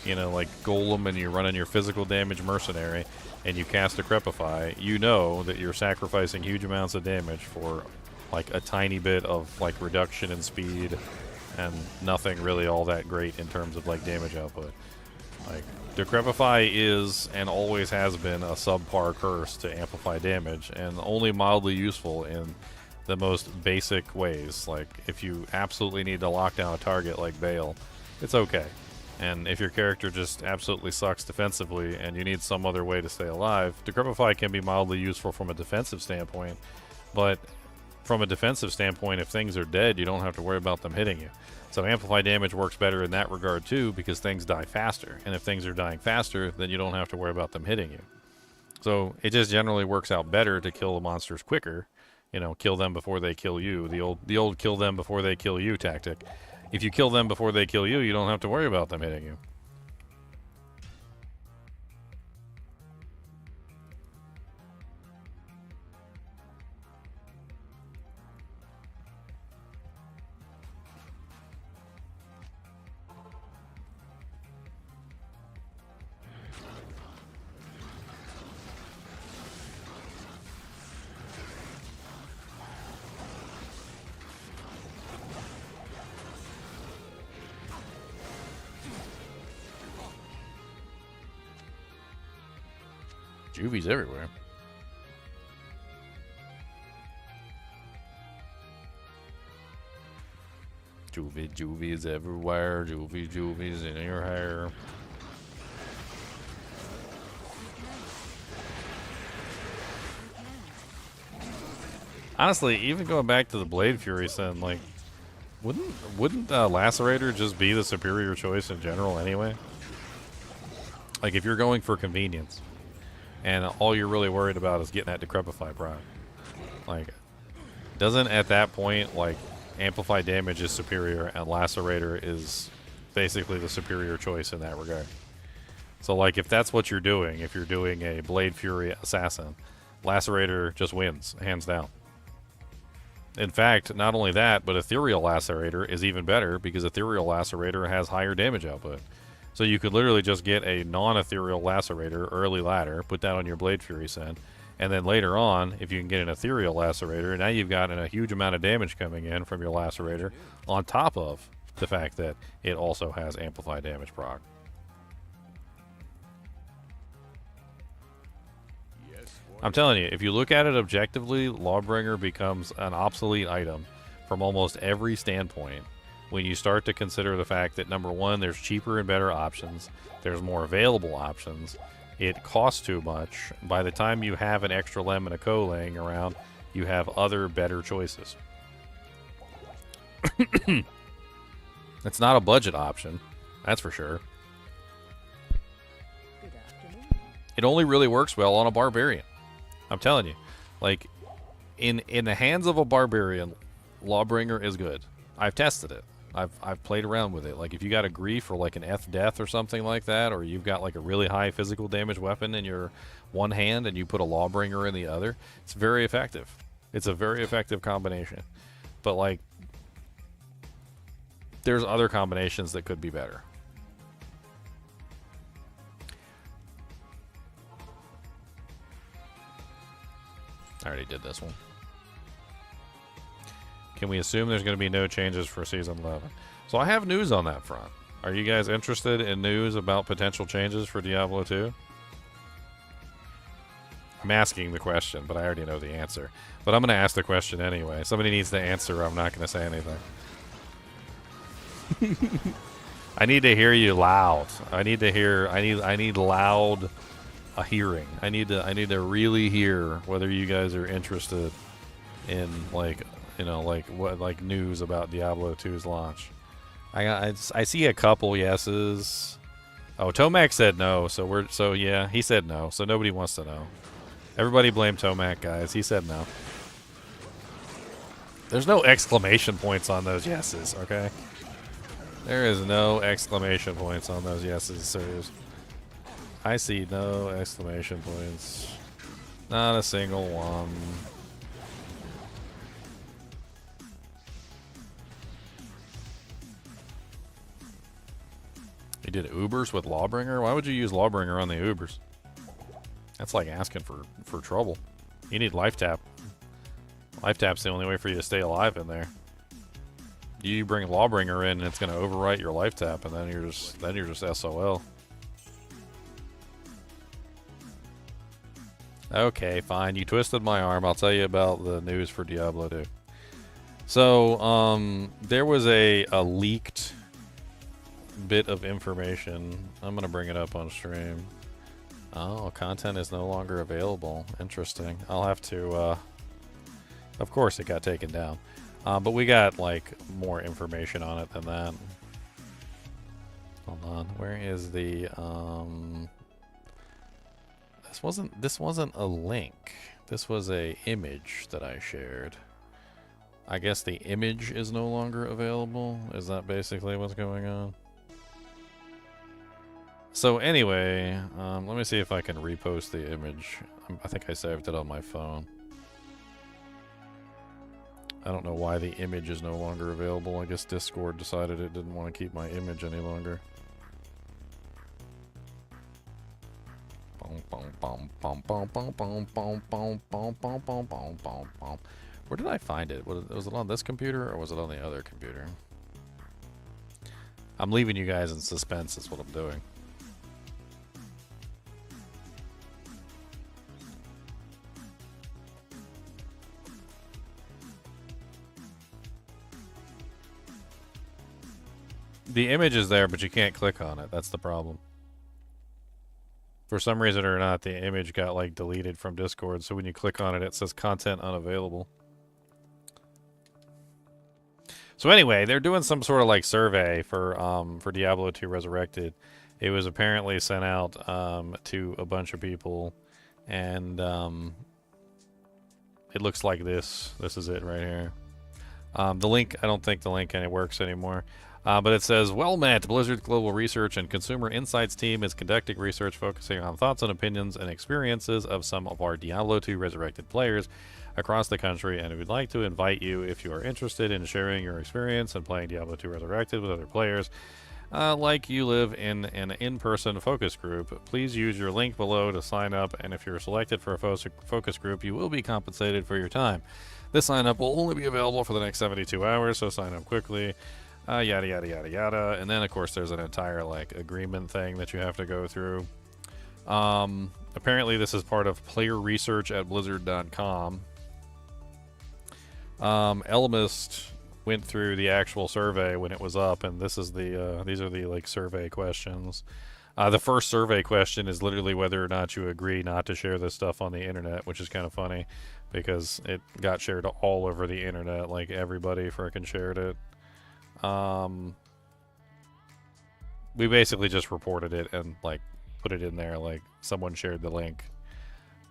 you know, like Golem, and you're running your physical damage Mercenary, and you cast Decrepify, you know that you're sacrificing huge amounts of damage for, like, a tiny bit of, like, reduction in speed, and nothing really all that great in terms of, like, damage output. Like, Decrepify is, and always has been, a subpar curse to amplify damage, and only mildly useful in the most basic ways. Like, if you absolutely need to lock down a target like Bale, it's okay. And if your character just absolutely sucks defensively and you need some other way to stay alive, Decrepify can be mildly useful from a defensive standpoint, but from a defensive standpoint, if things are dead, you don't have to worry about them hitting you. So Amplify damage works better in that regard too, because things die faster. And if things are dying faster, then you don't have to worry about them hitting you. So it just generally works out better to kill the monsters quicker. You know, kill them before they kill you. The old kill them before they kill you tactic. If you kill them before they kill you, you don't have to worry about them hitting you. Juvies everywhere. Juvies everywhere. Juvies in your hair. Honestly, even going back to the Blade Fury Sin, like, wouldn't Lacerator just be the superior choice in general anyway? Like, if you're going for convenience, and all you're really worried about is getting that Decrepify proc. Like, doesn't at that point, like, Amplify damage is superior and Lacerator is basically the superior choice in that regard. So, like, if that's what you're doing, if you're doing a Blade Fury Assassin, Lacerator just wins, hands down. In fact, not only that, but Ethereal Lacerator is even better because Ethereal Lacerator has higher damage output. So you could literally just get a non-ethereal Lacerator early ladder, put that on your Blade Fury Sin, and then later on, if you can get an ethereal Lacerator, now you've gotten a huge amount of damage coming in from your Lacerator, on top of the fact that it also has Amplify damage proc. I'm telling you, if you look at it objectively, Lawbringer becomes an obsolete item from almost every standpoint when you start to consider the fact that, number one, there's cheaper and better options, there's more available options, it costs too much. By the time you have an extra lem and a co laying around, you have other better choices. It's not a budget option, that's for sure. It only really works well on a barbarian. I'm telling you. Like, in the hands of a barbarian, Lawbringer is good. I've tested it. I've played around with it. Like, if you got a grief or like an F death or something like that, or you've got like a really high physical damage weapon in your one hand and you put a Lawbringer in the other, it's very effective. It's a very effective combination. But like, there's other combinations that could be better. I already did this one. Can we assume there's going to be no changes for Season 11? So I have news on that front. Are you guys interested in news about potential changes for Diablo 2? I'm asking the question, but I already know the answer. But I'm going to ask the question anyway. Somebody needs to answer, or I'm not going to say anything. I need to hear you loud. I need to hear. I need loud a hearing. I need to really hear whether you guys are interested in, like, you know, like what, like news about Diablo 2's launch. I see a couple yeses. Oh, Tomac said no, so yeah, he said no, so nobody wants to know. Everybody blame Tomac, guys. He said no. There's no exclamation points on those yeses, okay? There is no exclamation points on those yeses, sirs. I see no exclamation points. Not a single one. You did Ubers with Lawbringer? Why would you use Lawbringer on the Ubers? That's like asking for trouble. You need life tap. Life tap's the only way for you to stay alive in there. You bring Lawbringer in and it's gonna overwrite your life tap, and then you're just SOL. Okay, fine. You twisted my arm. I'll tell you about the news for Diablo 2. So, there was a leaked bit of information. I'm gonna bring it up on stream. Oh, content is no longer available. Interesting. I'll have to, of course it got taken down. But we got, like, more information on it than that. Hold on. Where is the, This wasn't a link. This was a image that I shared. I guess the image is no longer available. Is that basically what's going on? So anyway, let me see if I can repost the image. I think I saved it on my phone. I don't know why the image is no longer available. I guess Discord decided it didn't want to keep my image any longer. Where did I find it? Was it on this computer or was it on the other computer? I'm leaving you guys in suspense is what I'm doing. The image is there, but you can't click on it. That's the problem. For some reason or not, the image got, like, deleted from Discord, so when you click on it, it says content unavailable. So anyway, they're doing some sort of, like, survey for Diablo 2 Resurrected. It was apparently sent out to a bunch of people, and it looks like this. This is it right here. The link, I don't think the link works anymore. But it says, well met, Blizzard's Global Research and Consumer Insights team is conducting research focusing on thoughts and opinions and experiences of some of our Diablo 2 Resurrected players across the country, and we'd like to invite you, if you are interested in sharing your experience and playing Diablo 2 Resurrected with other players, like you live in an in-person focus group. Please use your link below to sign up, and if you're selected for a focus group, you will be compensated for your time. This sign-up will only be available for the next 72 hours, so sign up quickly. Yada yada yada yada, and then of course there's an entire, like, agreement thing that you have to go through. Apparently this is part of player research at blizzard.com. Elmist went through the actual survey when it was up, and this is the these are the like survey questions. The first survey question is literally whether or not you agree not to share this stuff on the internet, which is kind of funny because it got shared all over the internet. Like everybody frickin' shared it. We basically just reported it and like put it in there, like someone shared the link.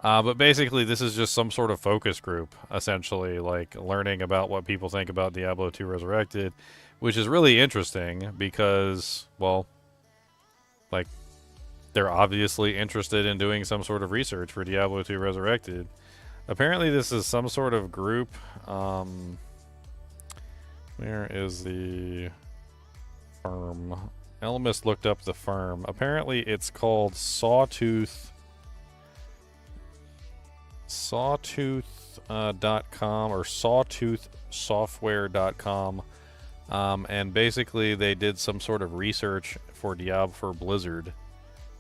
But basically, this is just some sort of focus group, essentially, like learning about what people think about Diablo 2 Resurrected, which is really interesting because, well, like, they're obviously interested in doing some sort of research for Diablo 2 Resurrected. Apparently, this is some sort of group. Where is the firm? Elmas looked up the firm. Apparently, it's called Sawtooth.com or sawtoothsoftware.com. And basically, they did some sort of research for Diablo for Blizzard.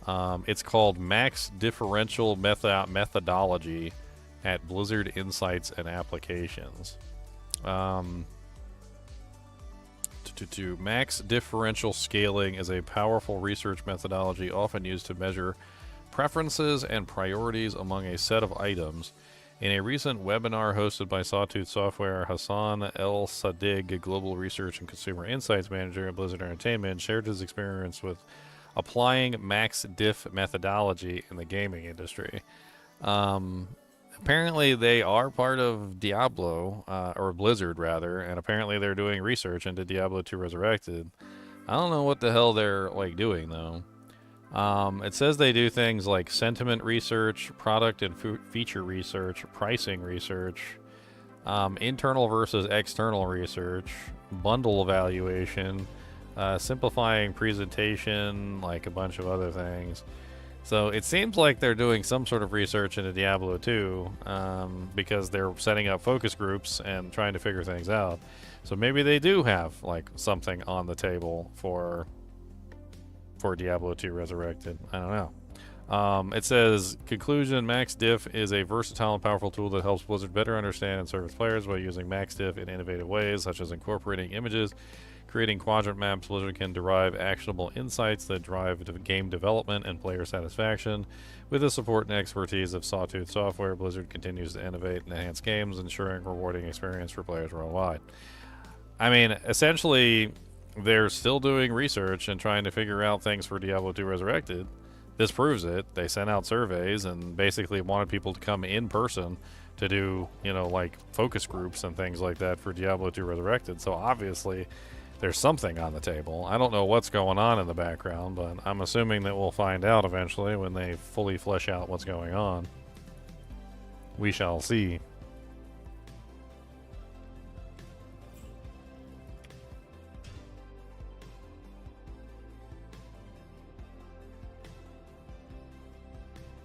It's called Max Differential Methodology at Blizzard Insights and Applications. Max differential scaling is a powerful research methodology often used to measure preferences and priorities among a set of items. In a recent webinar hosted by Sawtooth Software, Hassan El Sadig, Global Research and Consumer Insights Manager at Blizzard Entertainment, shared his experience with applying max diff methodology in the gaming industry. Apparently they are part of Diablo, or Blizzard rather, and apparently they're doing research into Diablo 2 Resurrected. I don't know what the hell they're like doing though. It says they do things like sentiment research, product and feature research, pricing research, internal versus external research, bundle evaluation, simplifying presentation, like a bunch of other things. So it seems like they're doing some sort of research into Diablo 2 because they're setting up focus groups and trying to figure things out. So maybe they do have like something on the table for Diablo 2 Resurrected. I don't know. It says, conclusion, Max Diff is a versatile and powerful tool that helps Blizzard better understand and serve its players by using Max Diff in innovative ways, such as incorporating images, creating quadrant maps. Blizzard can derive actionable insights that drive game development and player satisfaction. With the support and expertise of Sawtooth Software, Blizzard continues to innovate and enhance games, ensuring a rewarding experience for players worldwide. I mean, essentially, they're still doing research and trying to figure out things for Diablo 2 Resurrected. This proves it. They sent out surveys and basically wanted people to come in person to do, you know, like focus groups and things like that for Diablo 2 Resurrected. So obviously there's something on the table. I don't know what's going on in the background, but I'm assuming that we'll find out eventually when they fully flesh out what's going on. We shall see.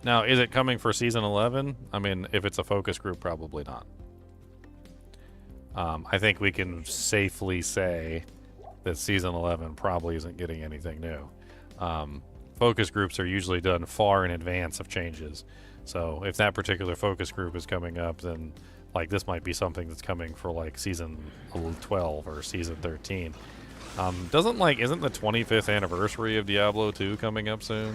Now, is it coming for Season 11? I mean, if it's a focus group, probably not. I think we can safely say that Season 11 probably isn't getting anything new. Focus groups are usually done far in advance of changes. So if that particular focus group is coming up, then like this might be something that's coming for like Season 12 or Season 13. Isn't the 25th anniversary of Diablo 2 coming up soon?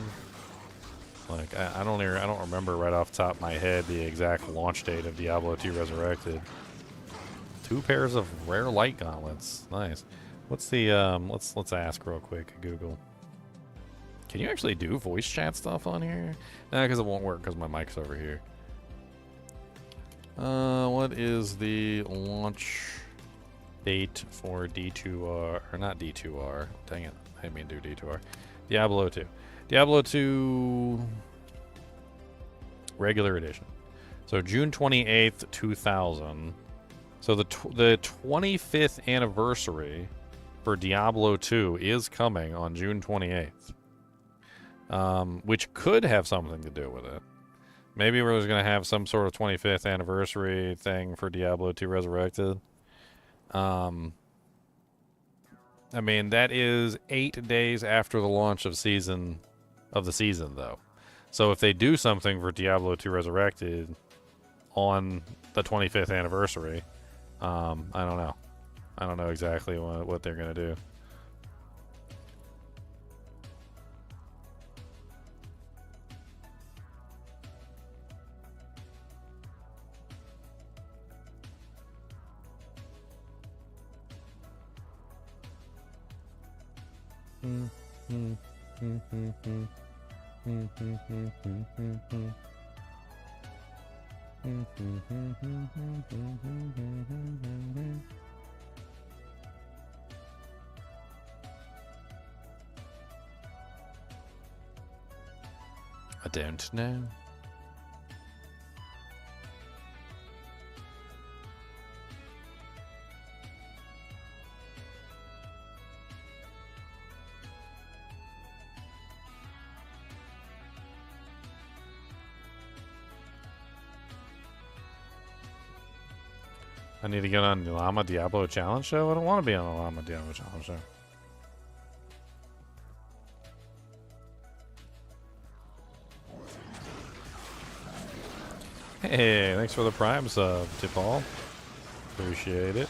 Like, I don't remember right off the top of my head the exact launch date of Diablo 2 Resurrected. 2 pairs of rare light gauntlets. Nice. What's the, let's ask real quick, Google. Can you actually do voice chat stuff on here? Nah, because it won't work because my mic's over here. What is the launch date for D2R, or not D2R, dang it, I didn't mean to do D2R. Diablo 2. Diablo 2 regular edition. So June 28th, 2000. So the 25th anniversary for Diablo 2 is coming on June 28th. Which could have something to do with it. Maybe we're just going to have some sort of 25th anniversary thing for Diablo 2 Resurrected. I mean, that is 8 days after the launch of the season, though. So if they do something for Diablo 2 Resurrected on the 25th anniversary, I don't know. I don't know exactly what they're gonna do. I don't know. I need to get on the Llama Diablo Challenge show? I don't want to be on a Llama Diablo Challenge show. Hey, thanks for the Prime sub, Tipal. Appreciate it.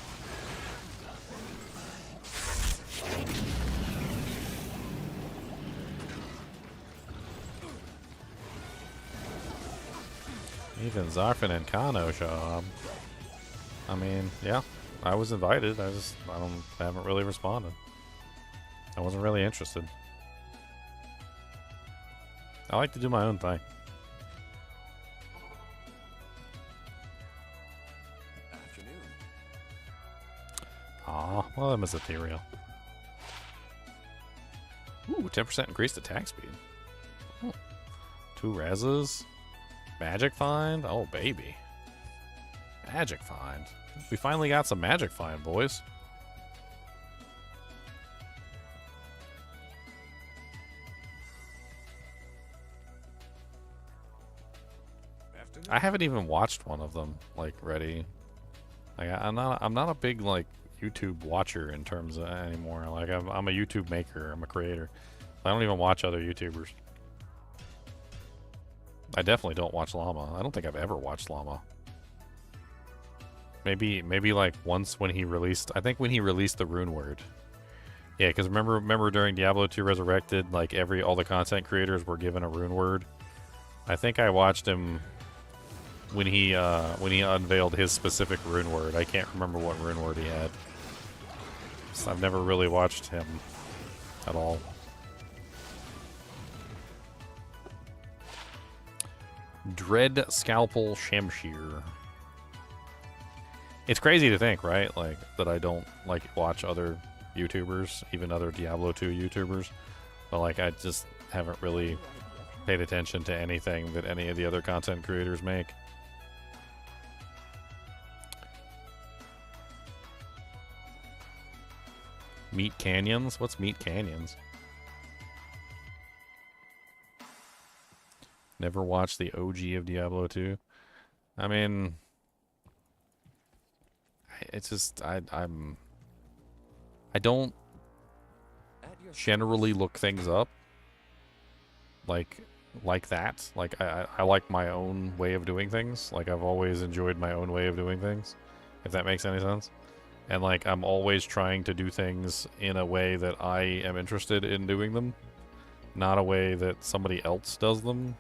Even Zarfin and Kano show up. I mean, yeah, I was invited. I haven't really responded. I wasn't really interested. I like to do my own thing. Aw, well, that was ethereal. Ooh, 10% increased attack speed. Oh. 2 reses. Magic find? Oh, baby. Magic find. We finally got some magic find, boys. I haven't even watched one of them, like, ready. Like, I'm not a big, like, YouTube watcher in terms of anymore. Like, I'm a YouTube maker. I'm a creator. I don't even watch other YouTubers. I definitely don't watch Llama. I don't think I've ever watched Llama. Maybe like once when he released. I think when he released the rune word. Yeah, because remember during Diablo 2 Resurrected, like all the content creators were given a rune word. I think I watched him when he unveiled his specific rune word. I can't remember what rune word he had. So I've never really watched him at all. Dread Scalpel Shamshir. It's crazy to think, right? Like, that I don't, like, watch other YouTubers, even other Diablo 2 YouTubers. But, like, I just haven't really paid attention to anything that any of the other content creators make. Meat Canyons? What's Meat Canyons? Never watched the OG of Diablo 2. I mean, it's just I don't generally look things up like that. Like I like my own way of doing things. Like I've always enjoyed my own way of doing things, if that makes any sense. And like I'm always trying to do things in a way that I am interested in doing them, not a way that somebody else does them.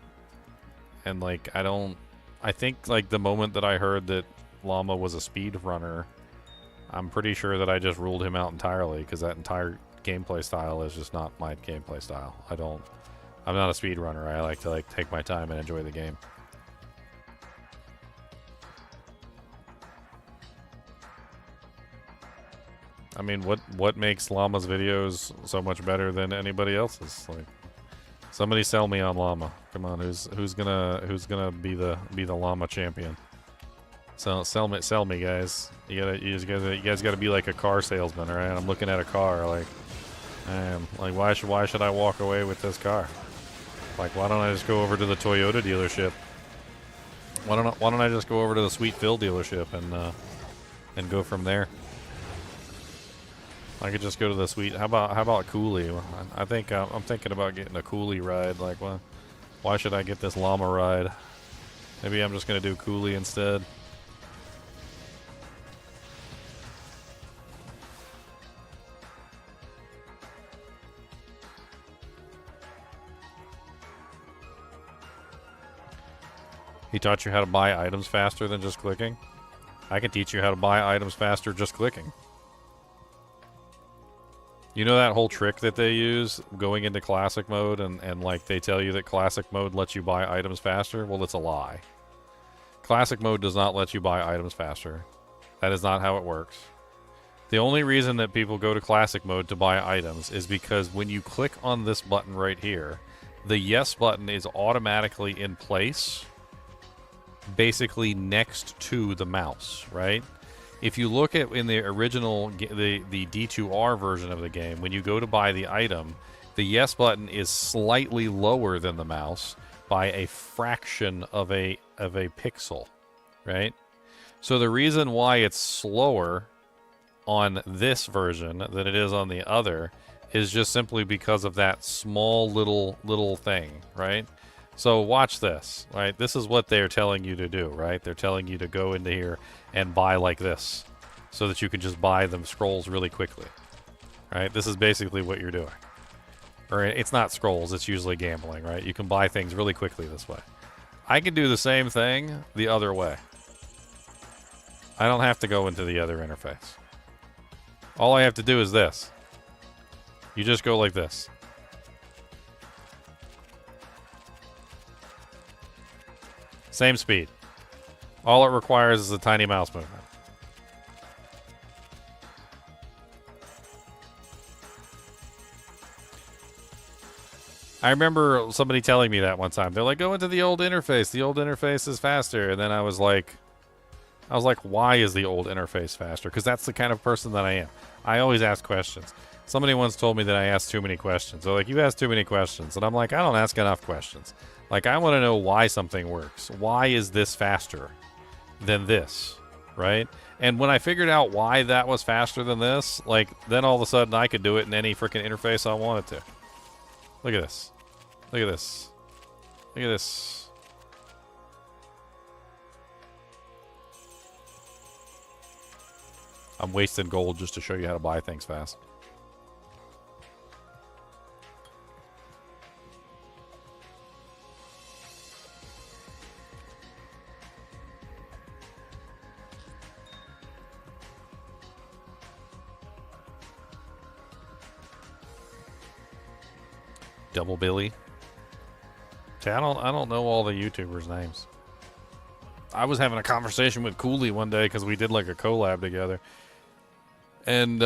And like I think like the moment that I heard that Llama was a speed runner, I'm pretty sure that I just ruled him out entirely, because that entire gameplay style is just not my gameplay style. I'm not a speed runner. I like to take my time and enjoy the game. I mean, what makes Llama's videos so much better than anybody else's? Like, somebody sell me on Llama. Come on, who's gonna be the Llama champion? So sell me, guys. You guys gotta be like a car salesman, all right? I'm looking at a car, like, why should I walk away with this car? Like, why don't I just go over to the Toyota dealership? Why don't I just go over to the Sweet Phil dealership and go from there? I could just go to the Sweet. How about Cooley? I think I'm thinking about getting a Cooley ride. Like, why should I get this Llama ride? Maybe I'm just gonna do Cooley instead. He taught you how to buy items faster than just clicking. I can teach you how to buy items faster just clicking. You know that whole trick that they use going into classic mode and like they tell you that classic mode lets you buy items faster? Well, it's a lie. Classic mode does not let you buy items faster. That is not how it works. The only reason that people go to classic mode to buy items is because when you click on this button right here, the yes button is automatically in place, basically next to the mouse, right? If you look at in the original, the D2R version of the game, when you go to buy the item, the yes button is slightly lower than the mouse by a fraction of a pixel, right? So the reason why it's slower on this version than it is on the other is just simply because of that small little thing, right? So watch this, right? This is what they're telling you to do, right? They're telling you to go into here and buy like this so that you can just buy them scrolls really quickly, right? This is basically what you're doing. Or it's not scrolls, it's usually gambling, right? You can buy things really quickly this way. I can do the same thing the other way. I don't have to go into the other interface. All I have to do is this. You just go like this. Same speed. All it requires is a tiny mouse movement. I remember somebody telling me that one time. They're like, go into the old interface. The old interface is faster. And then I was like, why is the old interface faster? Because that's the kind of person that I am. I always ask questions. Somebody once told me that I asked too many questions. They're like, you ask too many questions. And I'm like, I don't ask enough questions. Like, I want to know why something works. Why is this faster than this, right? And when I figured out why that was faster than this, like, then all of a sudden I could do it in any freaking interface I wanted to. Look at this. Look at this. Look at this. I'm wasting gold just to show you how to buy things fast. Double Billy. See, I don't know all the YouTubers' names. I was having a conversation with Cooley one day because we did like a collab together. And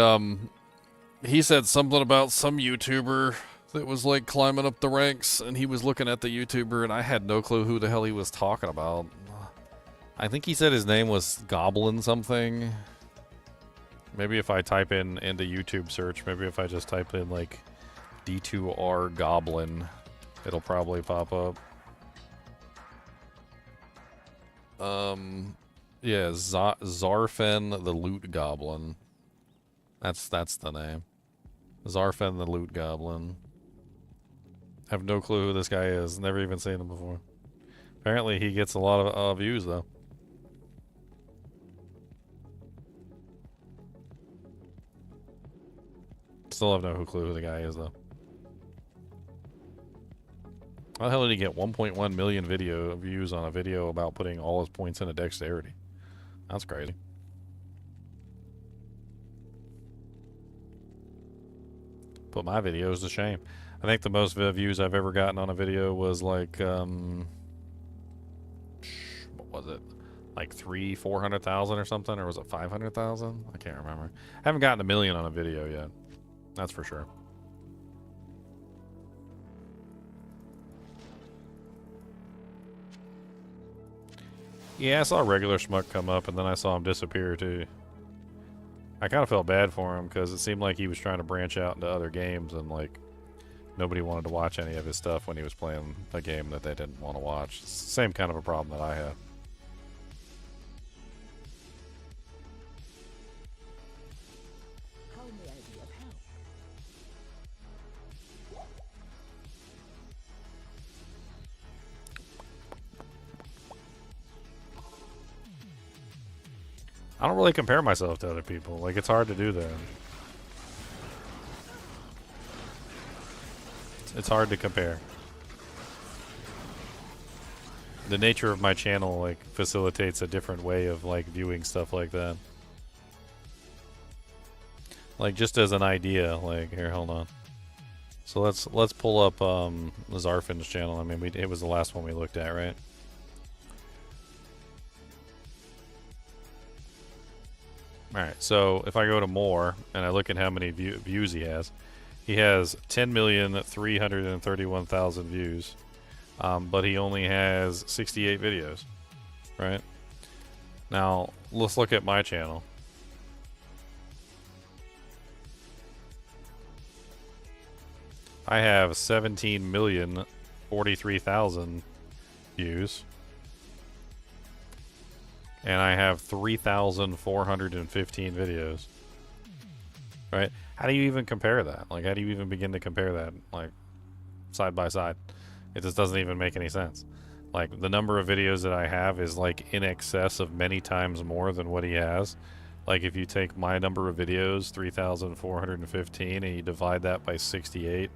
he said something about some YouTuber that was like climbing up the ranks, and he was looking at the YouTuber, and I had no clue who the hell he was talking about. I think he said his name was Goblin something. Maybe if I type in into YouTube search, maybe if I just type in like D2R Goblin, it'll probably pop up. Yeah, Zarfen the Loot Goblin. That's the name. Zarfen the Loot Goblin. Have no clue who this guy is. Never even seen him before. Apparently he gets a lot of views though. Still have no clue who the guy is though. How the hell did he get 1.1 million video views on a video about putting all his points into dexterity? That's crazy. Put my videos to shame. I think the most views I've ever gotten on a video was like, what was it? Like 400,000 or something? Or was it 500,000? I can't remember. I haven't gotten 1 million on a video yet. That's for sure. Yeah, I saw a regular schmuck come up, and then I saw him disappear, too. I kind of felt bad for him, because it seemed like he was trying to branch out into other games, and, like, nobody wanted to watch any of his stuff when he was playing a game that they didn't want to watch. It's the same kind of a problem that I have. I don't really compare myself to other people. Like, it's hard to do that. It's hard to compare. the nature of my channel like facilitates a different way of like viewing stuff like that. Like just as an idea, like here, hold on. So let's pull up Zarfin's channel. I mean, it was the last one we looked at, right? All right. So if I go to more and I look at how many views he has 10,331,000 views, but he only has 68 videos, right? Now let's look at my channel. I have 17,043,000 views. And I have 3,415 videos. Right? How do you even compare that? Like, how do you even begin to compare that, like, side by side? It just doesn't even make any sense. Like, the number of videos that I have is, like, in excess of many times more than what he has. Like, if you take my number of videos, 3,415, and you divide that by 68,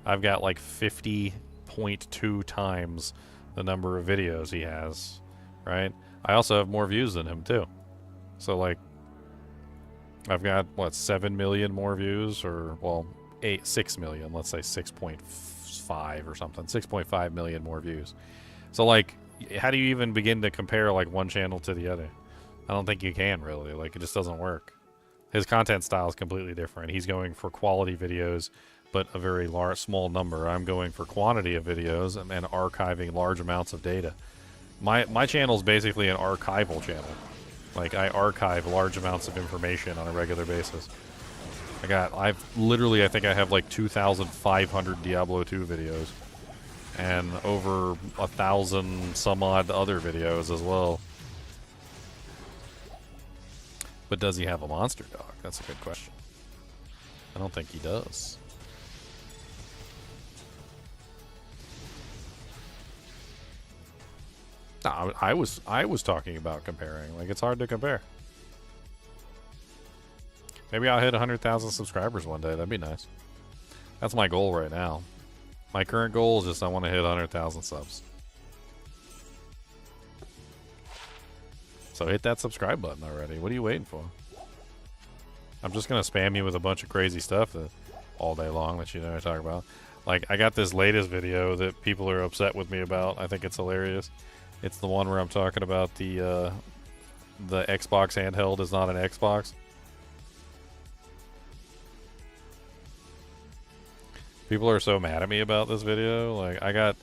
I've got, like, 50.2 times the number of videos he has, right? I also have more views than him, too. So, like, I've got, what, 7 million more views? Or, well, 6 million. Let's say 6.5 or something. 6.5 million more views. So, like, how do you even begin to compare, like, one channel to the other? I don't think you can, really. Like, it just doesn't work. His content style is completely different. He's going for quality videos, but a very small number. I'm going for quantity of videos and archiving large amounts of data. My channel is basically an archival channel. Like, I archive large amounts of information on a regular basis. I think I have like 2,500 Diablo 2 videos. And over 1,000 some odd other videos as well. But does he have a monster dog? That's a good question. I don't think he does. No, I was talking about comparing. Like, it's hard to compare. Maybe I'll hit 100,000 subscribers one day. That'd be nice. That's my goal right now. My current goal is just I want to hit 100,000 subs. So hit that subscribe button already. What are you waiting for? I'm just going to spam you with a bunch of crazy stuff all day long that you know I talk about. Like, I got this latest video that people are upset with me about. I think it's hilarious. It's the one where I'm talking about the Xbox handheld is not an Xbox. People are so mad at me about this video. Like, I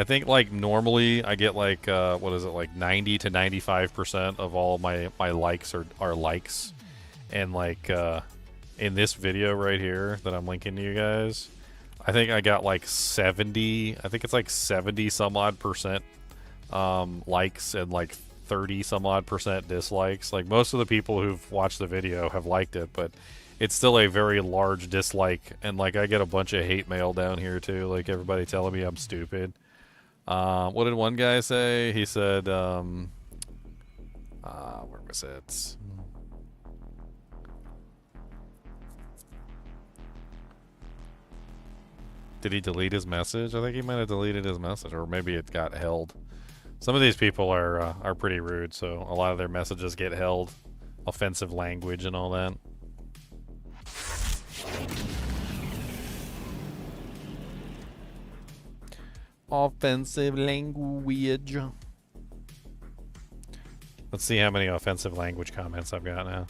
think, like, normally I get, like, what is it, like 90 to 95% of all my likes are likes. And, like, in this video right here that I'm linking to you guys, I think I got, like, 70, I think it's, like, 70 some odd percent likes and, like, 30 some odd percent dislikes. Like, most of the people who've watched the video have liked it, but it's still a very large dislike. And, like, I get a bunch of hate mail down here, too. Like, everybody telling me I'm stupid. What did one guy say? He said, where was it? Did he delete his message? I think he might have deleted his message, or maybe it got held. Some of these people are pretty rude, so a lot of their messages get held. Offensive language and all that. Offensive language. Let's see how many offensive language comments I've got now.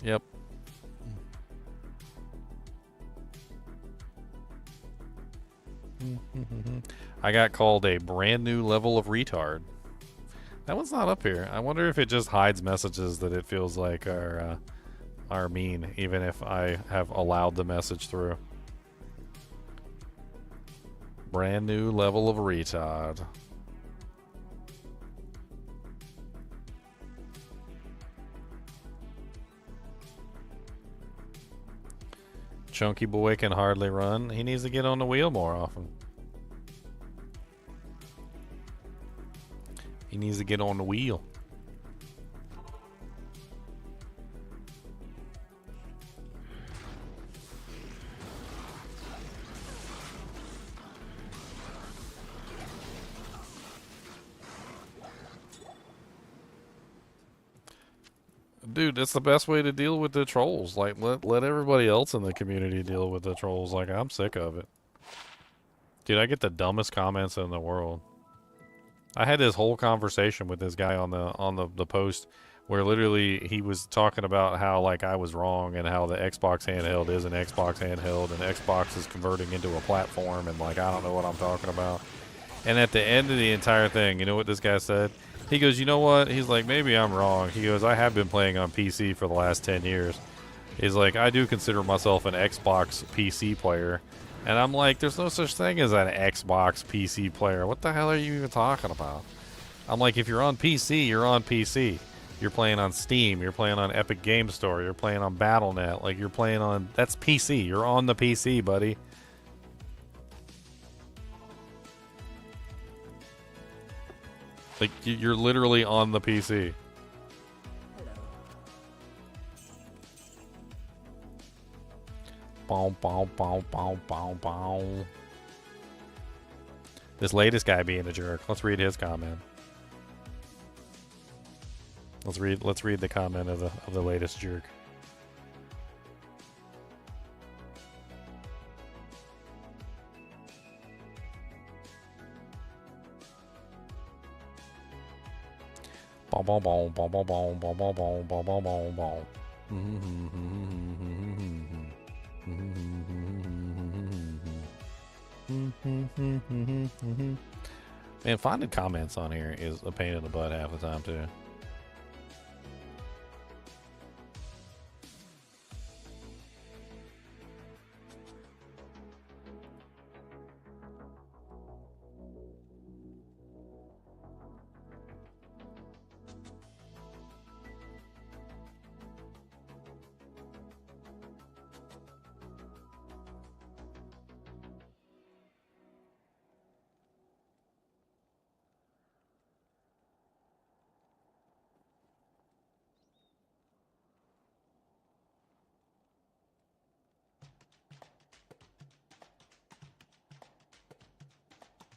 Yep. I got called a brand new level of retard. That one's not up here. I wonder if it just hides messages that it feels like are mean, even if I have allowed the message through. Brand new level of retard. Chunky boy can hardly run. He needs to get on the wheel more often. He needs to get on the wheel. dude, that's the best way to deal with the trolls. Like, let everybody else in the community deal with the trolls. Like, I'm sick of it. Dude, I get the dumbest comments in the world. I had this whole conversation with this guy on the post where literally he was talking about how like I was wrong and how the Xbox handheld is an Xbox handheld and Xbox is converting into a platform and like I don't know what I'm talking about. And at the end of the entire thing, you know what this guy said? He goes, you know what? He's like, maybe I'm wrong. He goes, I have been playing on PC for the last 10 years. He's like, I do consider myself an Xbox PC player. And I'm like, there's no such thing as an Xbox PC player. What the hell are you even talking about? I'm like, if you're on PC, you're on PC. You're playing on Steam. You're playing on Epic Game Store. You're playing on Battle.net. Like, you're playing on... That's PC. You're on the PC, buddy. Like, you're literally on the PC. Bow, bow, bow, bow, bow, bow. This latest guy being a jerk. Let's read his comment. Let's read the comment of the latest jerk. Bow, bow, bow, bow, bow, bow, bow, bow, bow, bow, bow, bow, bow. Man, finding comments on here is a pain in the butt half the time too.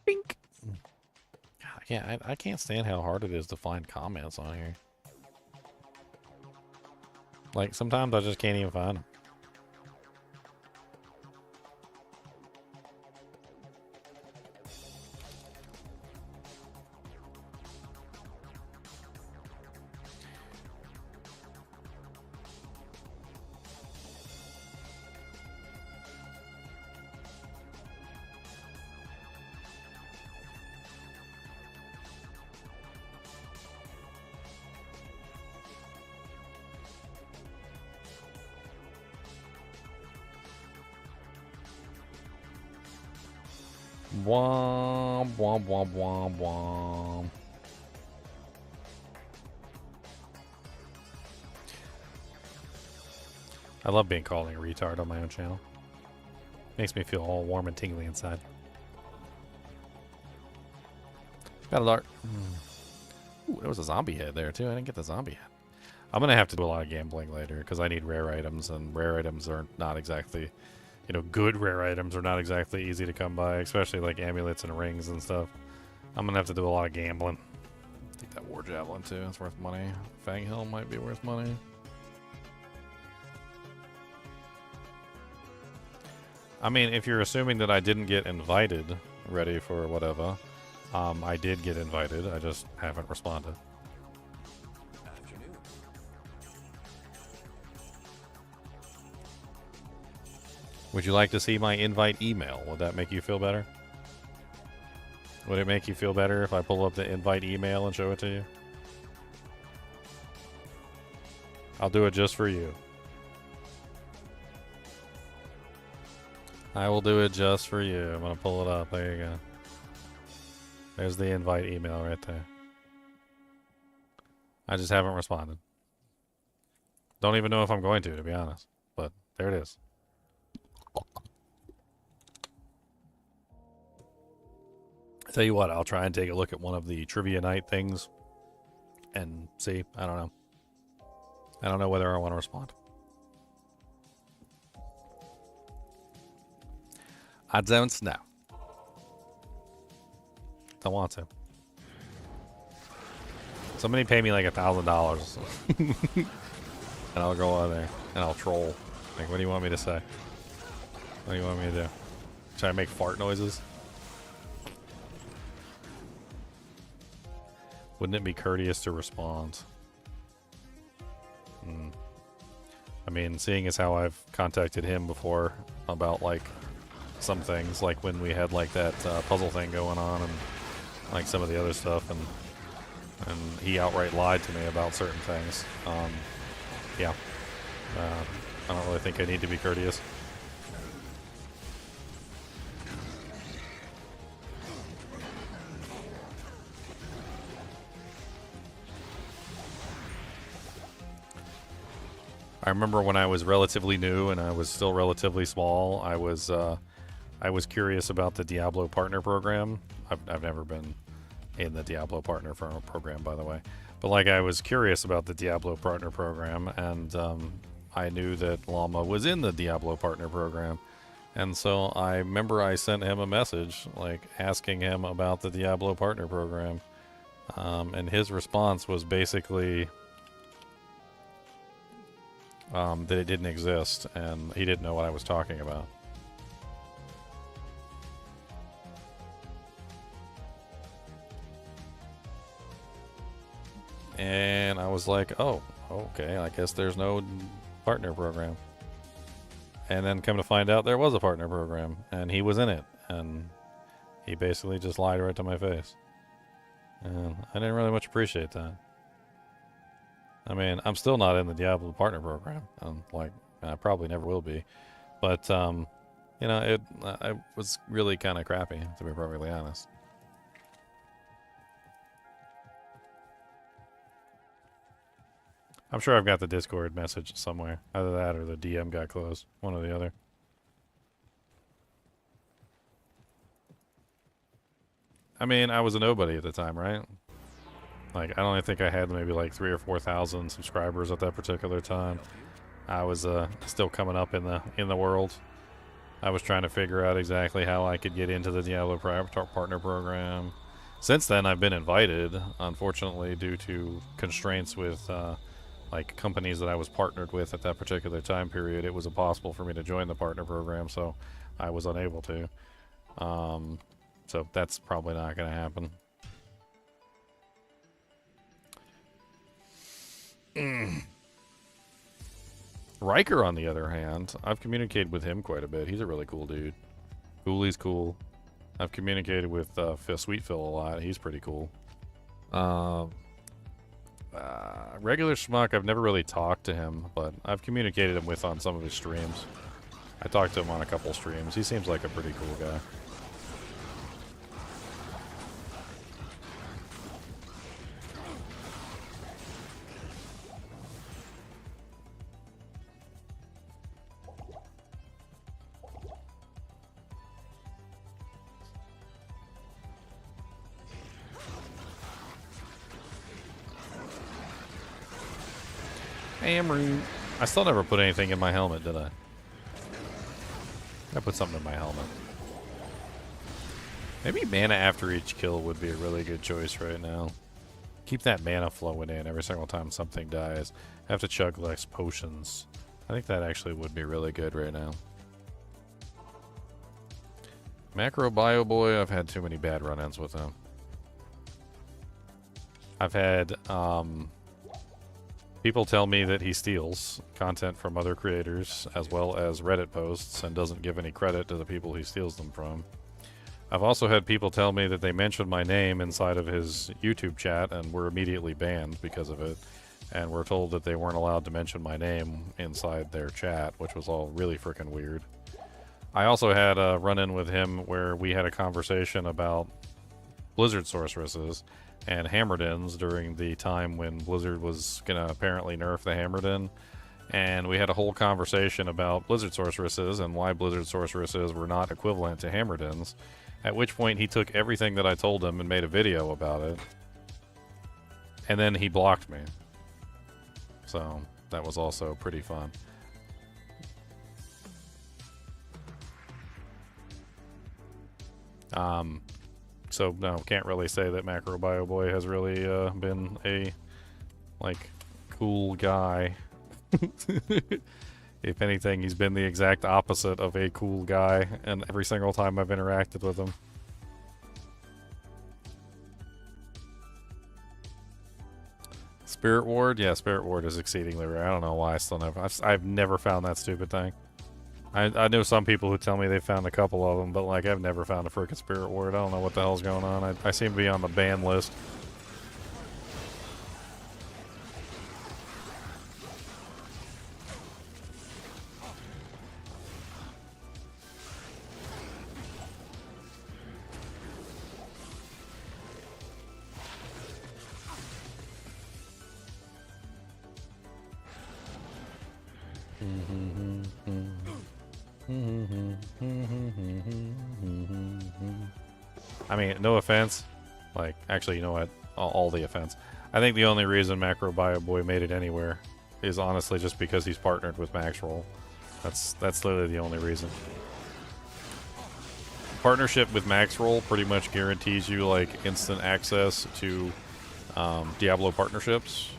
Bink. God, I can't stand how hard it is to find comments on here. Like, sometimes I just can't even find them. Womp, womp, womp, womp, womp. I love being called a retard on my own channel. Makes me feel all warm and tingly inside. Got a dart. Ooh, there was a zombie head there too. I didn't get the zombie head. I'm gonna have to do a lot of gambling later because I need rare items, and rare items are not exactly, you know, good rare items are not exactly easy to come by, especially like amulets and rings and stuff. I'm gonna have to do a lot of gambling. Take that war javelin too. It's worth money. Fang Helm might be worth money. I mean, if you're assuming that I didn't get invited, ready for whatever, I did get invited. I just haven't responded. Afternoon. Would you like to see my invite email? Would that make you feel better? Would it make you feel better if I pull up the invite email and show it to you? I'll do it just for you. I will do it just for you. I'm going to pull it up. There you go. There's the invite email right there. I just haven't responded. Don't even know if I'm going to be honest. But there it is. I tell you what, I'll try and take a look at one of the trivia night things and see. I don't know. I don't know whether I want to respond. I don't know. Don't want to. Somebody pay me like $1,000. and I'll go on there and I'll troll. Like, what do you want me to say? What do you want me to do? Should I make fart noises? Wouldn't it be courteous to respond? I mean, seeing as how I've contacted him before about, like, some things, like when we had, like, that puzzle thing going on and, like, some of the other stuff, and he outright lied to me about certain things. Yeah. I don't really think I need to be courteous. I remember when I was relatively new and I was still relatively small, I was curious about the Diablo partner program. I've never been in the Diablo partner program, by the way. But, like, I was curious about the Diablo partner program, and I knew that Llama was in the Diablo partner program. And so I remember I sent him a message, like, asking him about the Diablo partner program. And his response was basically that it didn't exist, and he didn't know what I was talking about. And I was like, oh, okay, I guess there's no partner program. And then come to find out there was a partner program, and he was in it, and he basically just lied right to my face. And I didn't really much appreciate that. I mean, I'm still not in the Diablo partner program. Like, I probably never will be. But, you know, I was really kind of crappy, to be perfectly honest. I'm sure I've got the Discord message somewhere. Either that or the DM got closed. One or the other. I mean, I was a nobody at the time, right? Like, I don't think I had maybe like 3,000 or 4,000 subscribers at that particular time. I was still coming up in the world. I was trying to figure out exactly how I could get into the Diablo partner program. Since then, I've been invited. Unfortunately, due to constraints with like companies that I was partnered with at that particular time period, it was impossible for me to join the partner program, so I was unable to. So that's probably not going to happen. Riker, on the other hand, I've communicated with him quite a bit. He's a really cool dude. Cooley's cool. I've communicated with Sweet Phil a lot. He's pretty cool. Regular Schmuck, I've never really talked to him, but I've communicated him with on some of his streams. I talked to him on a couple streams. He seems like a pretty cool guy. Amru. I still never put anything in my helmet, did I? I put something in my helmet. Maybe mana after each kill would be a really good choice right now. Keep that mana flowing in every single time something dies. I have to chug less potions. I think that actually would be really good right now. Macro Bio Boy, I've had too many bad run-ins with him. I've had, people tell me that he steals content from other creators as well as Reddit posts and doesn't give any credit to the people he steals them from. I've also had people tell me that they mentioned my name inside of his YouTube chat and were immediately banned because of it, and were told that they weren't allowed to mention my name inside their chat, which was all really freaking weird. I also had a run-in with him where we had a conversation about Blizzard sorceresses and Hammerdins during the time when Blizzard was going to apparently nerf the Hammerdin. And we had a whole conversation about Blizzard sorceresses and why Blizzard sorceresses were not equivalent to Hammerdins. At which point he took everything that I told him and made a video about it. And then he blocked me. So that was also pretty fun. So no, can't really say that Macro Bio Boy has really been a like cool guy If anything, he's been the exact opposite of a cool guy, and every single time I've interacted with him. Spirit Ward? Yeah, Spirit Ward is exceedingly rare. I don't know why I still never... I've never found that stupid thing. I know some people who tell me they found a couple of them, but like I've never found a freaking Spirit Ward. I don't know what the hell's going on. I seem to be on the ban list. I mean, no offense. Like, actually, you know what? All the offense. I think the only reason Macro Bio Boy made it anywhere is honestly just because he's partnered with Maxroll. That's literally the only reason. Partnership with Maxroll pretty much guarantees you like instant access to Diablo partnerships.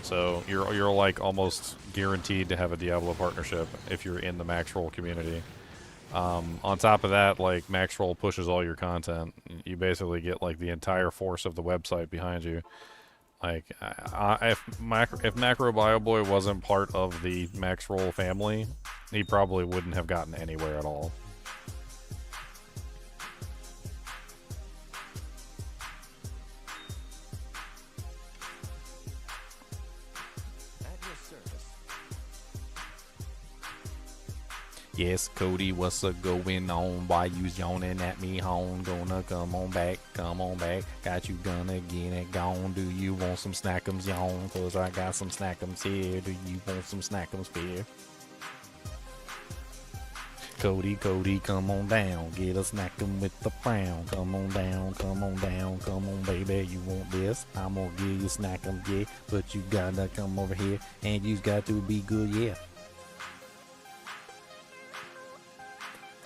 So you're like almost guaranteed to have a Diablo partnership if you're in the Maxroll community. On top of that, like Maxroll pushes all your content. You basically get like the entire force of the website behind you. Like if Macro Bio Boy wasn't part of the Maxroll family, he probably wouldn't have gotten anywhere at all. Yes, Cody, what's a going on? Why you yawning at me, home? Gonna come on back. Got you gonna get it gone. Do you want some snackums, yawn? Cause I got some snackums here. Do you want some snackums here? Cody, come on down. Get a snackum with the frown. Come on down. Come on, baby. You want this? I'm gonna give you snackum, yeah. But you gotta come over here. And you got to be good, yeah.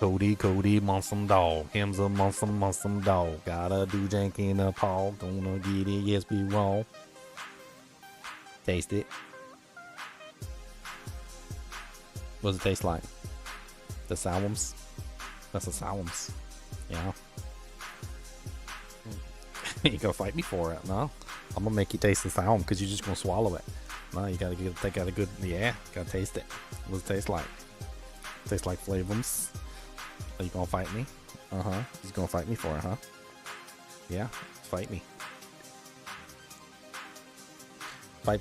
Cody, want some dog. Him's a want some dog. Gotta do jank in a paw. Gonna get it, yes, be wrong. Taste it. What does it taste like? The sours? That's the sours. Yeah. You gonna fight me for it? No. I'm gonna make you taste the sour because you're just gonna swallow it. No, you gotta take out a good, yeah, gotta taste it. What does it taste like? Tastes like flavors. Are you gonna fight me? Uh-huh. He's gonna fight me for it, huh? Yeah, fight me. Fight.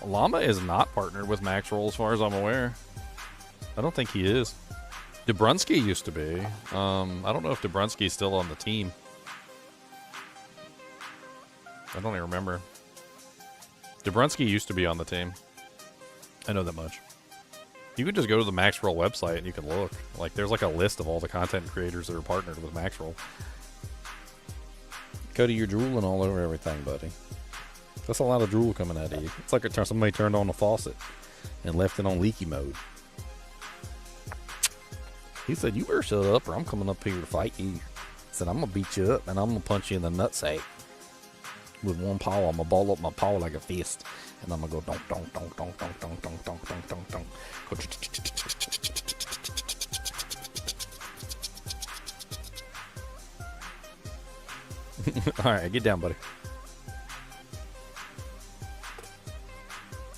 Llama is not partnered with Maxroll as far as I'm aware. I don't think he is. Dobrunsky used to be. I don't know if Dobrunsky's still on the team. I don't even remember. Dobrunsky used to be on the team. I know that much. You could just go to the Maxroll website and you can look. Like, there's like a list of all the content creators that are partnered with Maxroll. Cody, you're drooling all over everything, buddy. That's a lot of drool coming out of you. It's like somebody turned on the faucet and left it on leaky mode. He said, you better shut up or I'm coming up here to fight you. He said, I'm going to beat you up and I'm going to punch you in the nutsack. With one paw, I'm gonna ball up my paw like a fist, and I'm gonna go donk. All right, get down, buddy.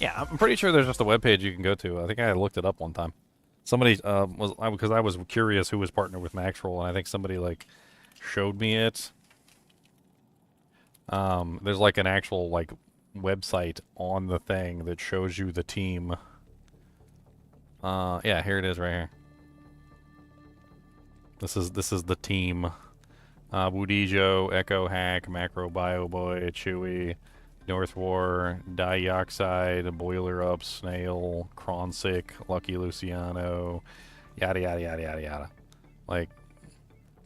Yeah, I'm pretty sure there's just a webpage you can go to. I think I looked it up one time. Somebody because I was curious who was partnered with Maxroll, and I think somebody like showed me it. There's like an actual like website on the thing that shows you the team. Yeah, here it is right here. This is the team. Woodijo, Echo Hack, Macro Bio Boy, Chewy, North War, Dioxide, Boiler Up, Snail, Kronsick, Lucky Luciano, yada yada yada yada yada. Like,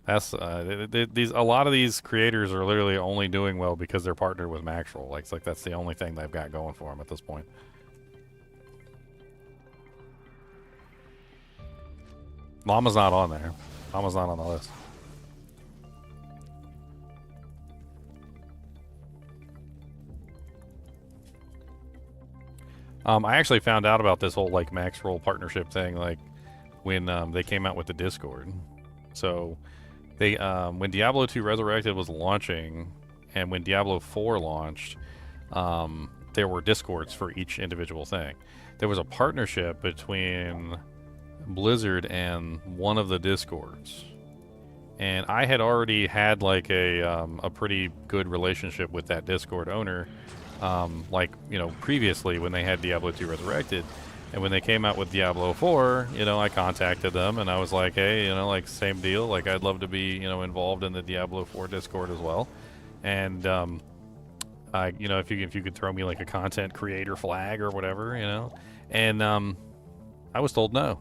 that's a lot of these creators are literally only doing well because they're partnered with Maxroll. Like, it's like that's the only thing they've got going for them at this point. Llama's not on there. Llama's not on the list. I actually found out about this whole like max roll partnership thing like when they came out with the Discord. So they when Diablo 2 Resurrected was launching and when Diablo 4 launched, there were Discords for each individual thing. There was a partnership between Blizzard and one of the Discords. And I had already had like a pretty good relationship with that Discord owner, like, you know, previously when they had Diablo 2 Resurrected. And when they came out with Diablo 4, you know, I contacted them and I was like, hey, you know, like same deal. Like I'd love to be, you know, involved in the Diablo 4 Discord as well. And I, you know, if you could throw me like a content creator flag or whatever, you know. And I was told no.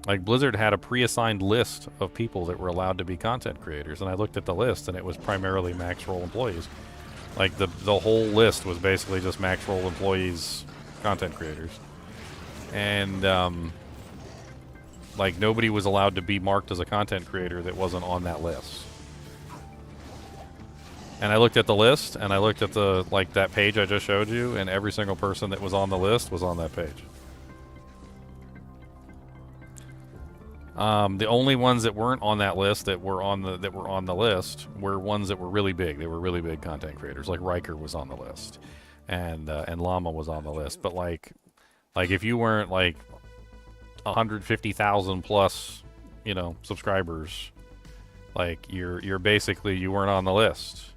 Like Blizzard had a pre-assigned list of people that were allowed to be content creators, and I looked at the list and it was primarily max roll employees. Like the whole list was basically just max roll employees, content creators. And like nobody was allowed to be marked as a content creator that wasn't on that list. And I looked at the list and I looked at the like that page I just showed you, and every single person that was on the list was on that page. The only ones that weren't on that list that were on the list were ones that were really big. They were really big content creators. Like Riker was on the list, and Llama was on the list. But like if you weren't like 150,000 plus, you know, subscribers, like you're basically you weren't on the list.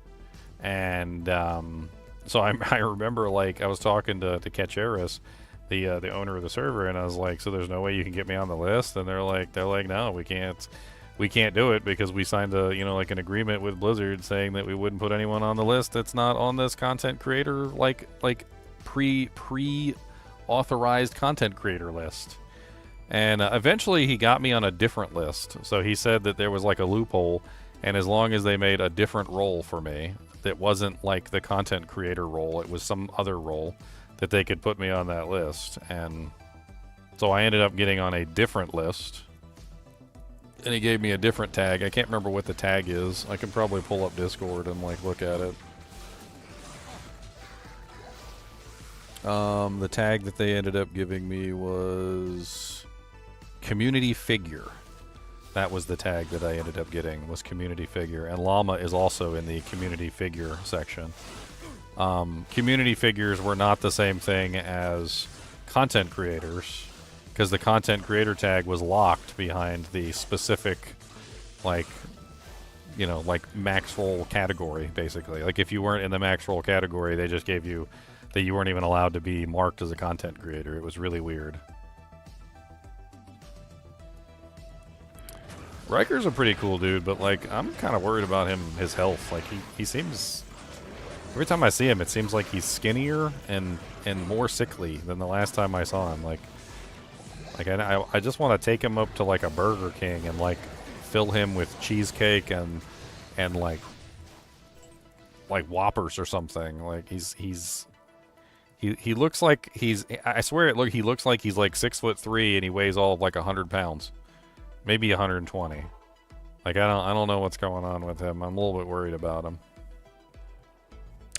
And so I remember like I was talking to Ketcheris, the owner of the server, and I was like, so there's no way you can get me on the list? And they're like no, we can't do it because we signed a, you know, like an agreement with Blizzard saying that we wouldn't put anyone on the list that's not on this content creator like pre authorized content creator list. And eventually he got me on a different list. So he said that there was like a loophole, and as long as they made a different role for me that wasn't like the content creator role, it was some other role, that they could put me on that list. And so I ended up getting on a different list, and he gave me a different tag. I can't remember what the tag is. I can probably pull up Discord and like look at it. The tag that they ended up giving me was community figure. That was the tag that I ended up getting, was community figure. And Llama is also in the community figure section. Community figures were not the same thing as content creators, because the content creator tag was locked behind the specific, like, you know, like max roll category, basically. Like if you weren't in the max roll category, they just gave you that you weren't even allowed to be marked as a content creator. It was really weird. Riker's a pretty cool dude, but like I'm kind of worried about him, his health. Like he seems, every time I see him, it seems like he's skinnier and more sickly than the last time I saw him. Like I just want to take him up to like a Burger King and like fill him with cheesecake and like Whoppers or something. Like he looks like he's, I swear he looks like he's like 6'3" and he weighs all of like 100 pounds, maybe 120. Like I don't know what's going on with him. I'm a little bit worried about him.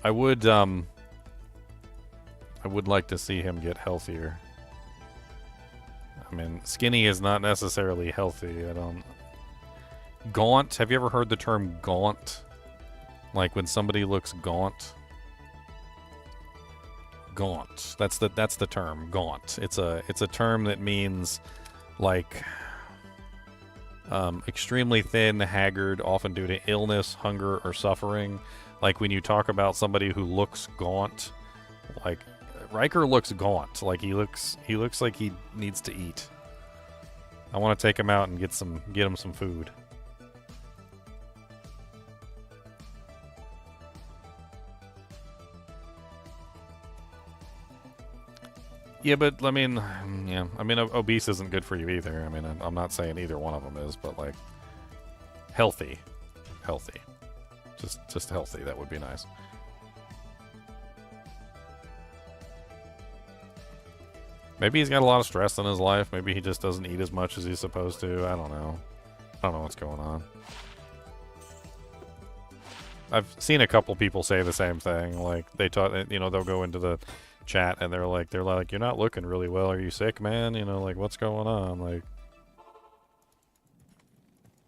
I would like to see him get healthier. I mean, skinny is not necessarily healthy. Gaunt. Have you ever heard the term gaunt? Like when somebody looks gaunt. Gaunt. That's the term, gaunt. It's a term that means like extremely thin, haggard, often due to illness, hunger, or suffering. Like when you talk about somebody who looks gaunt, like Riker looks gaunt. Like he looks like he needs to eat. I want to take him out and get him some food. Yeah, but I mean, obese isn't good for you either. I mean, I'm not saying either one of them is, but like healthy, just healthy. That would be nice. Maybe he's got a lot of stress in his life. Maybe he just doesn't eat as much as he's supposed to. I don't know. I don't know what's going on. I've seen a couple people say the same thing. Like they they'll go into the chat, and they're like, you're not looking really well. Are you sick, man? You know, like, what's going on? Like,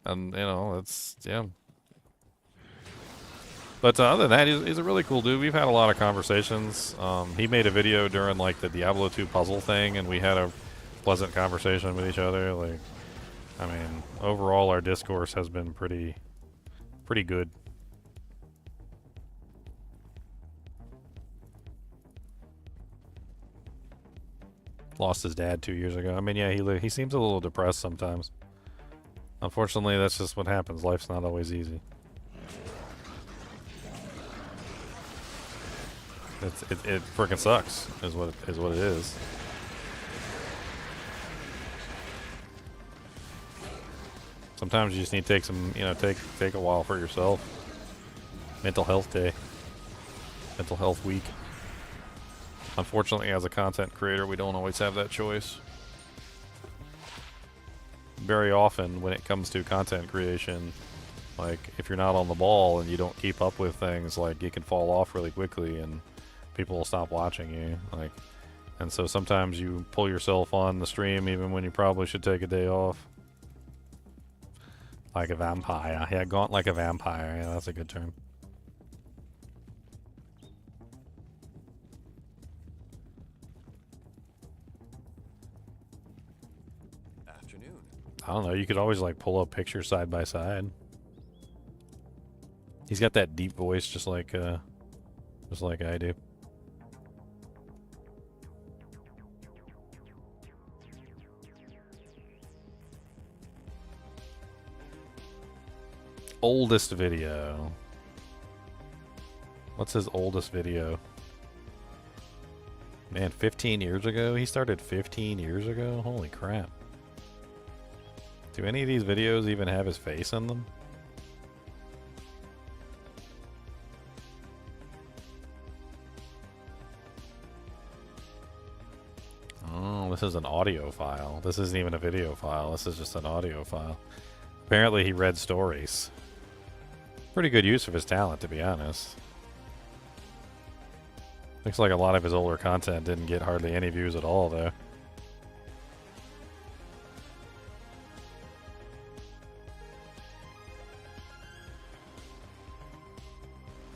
and you know, it's yeah. But other than that, he's a really cool dude. We've had a lot of conversations. He made a video during like the Diablo 2 puzzle thing, and we had a pleasant conversation with each other. Like, I mean, overall, our discourse has been pretty good. Lost his dad 2 years ago. I mean, yeah, he seems a little depressed sometimes. Unfortunately, that's just what happens. Life's not always easy. It freaking sucks, is what it is. Sometimes you just need to take some, you know, take a while for yourself. Mental health day. Mental health week. Unfortunately, as a content creator, we don't always have that choice. Very often, when it comes to content creation, like, if you're not on the ball and you don't keep up with things, like, you can fall off really quickly and people will stop watching you. Like, and so sometimes you pull yourself on the stream even when you probably should take a day off. Like a vampire. Yeah, gaunt like a vampire. Yeah, that's a good term. Afternoon. I don't know, you could always like pull up pictures side by side. He's got that deep voice just like I do. Oldest video. What's his oldest video? Man, 15 years ago? He started 15 years ago? Holy crap. Do any of these videos even have his face in them? Oh, this is an audio file. This isn't even a video file. This is just an audio file. Apparently he read stories. Pretty good use of his talent, to be honest. Looks like a lot of his older content didn't get hardly any views at all, though.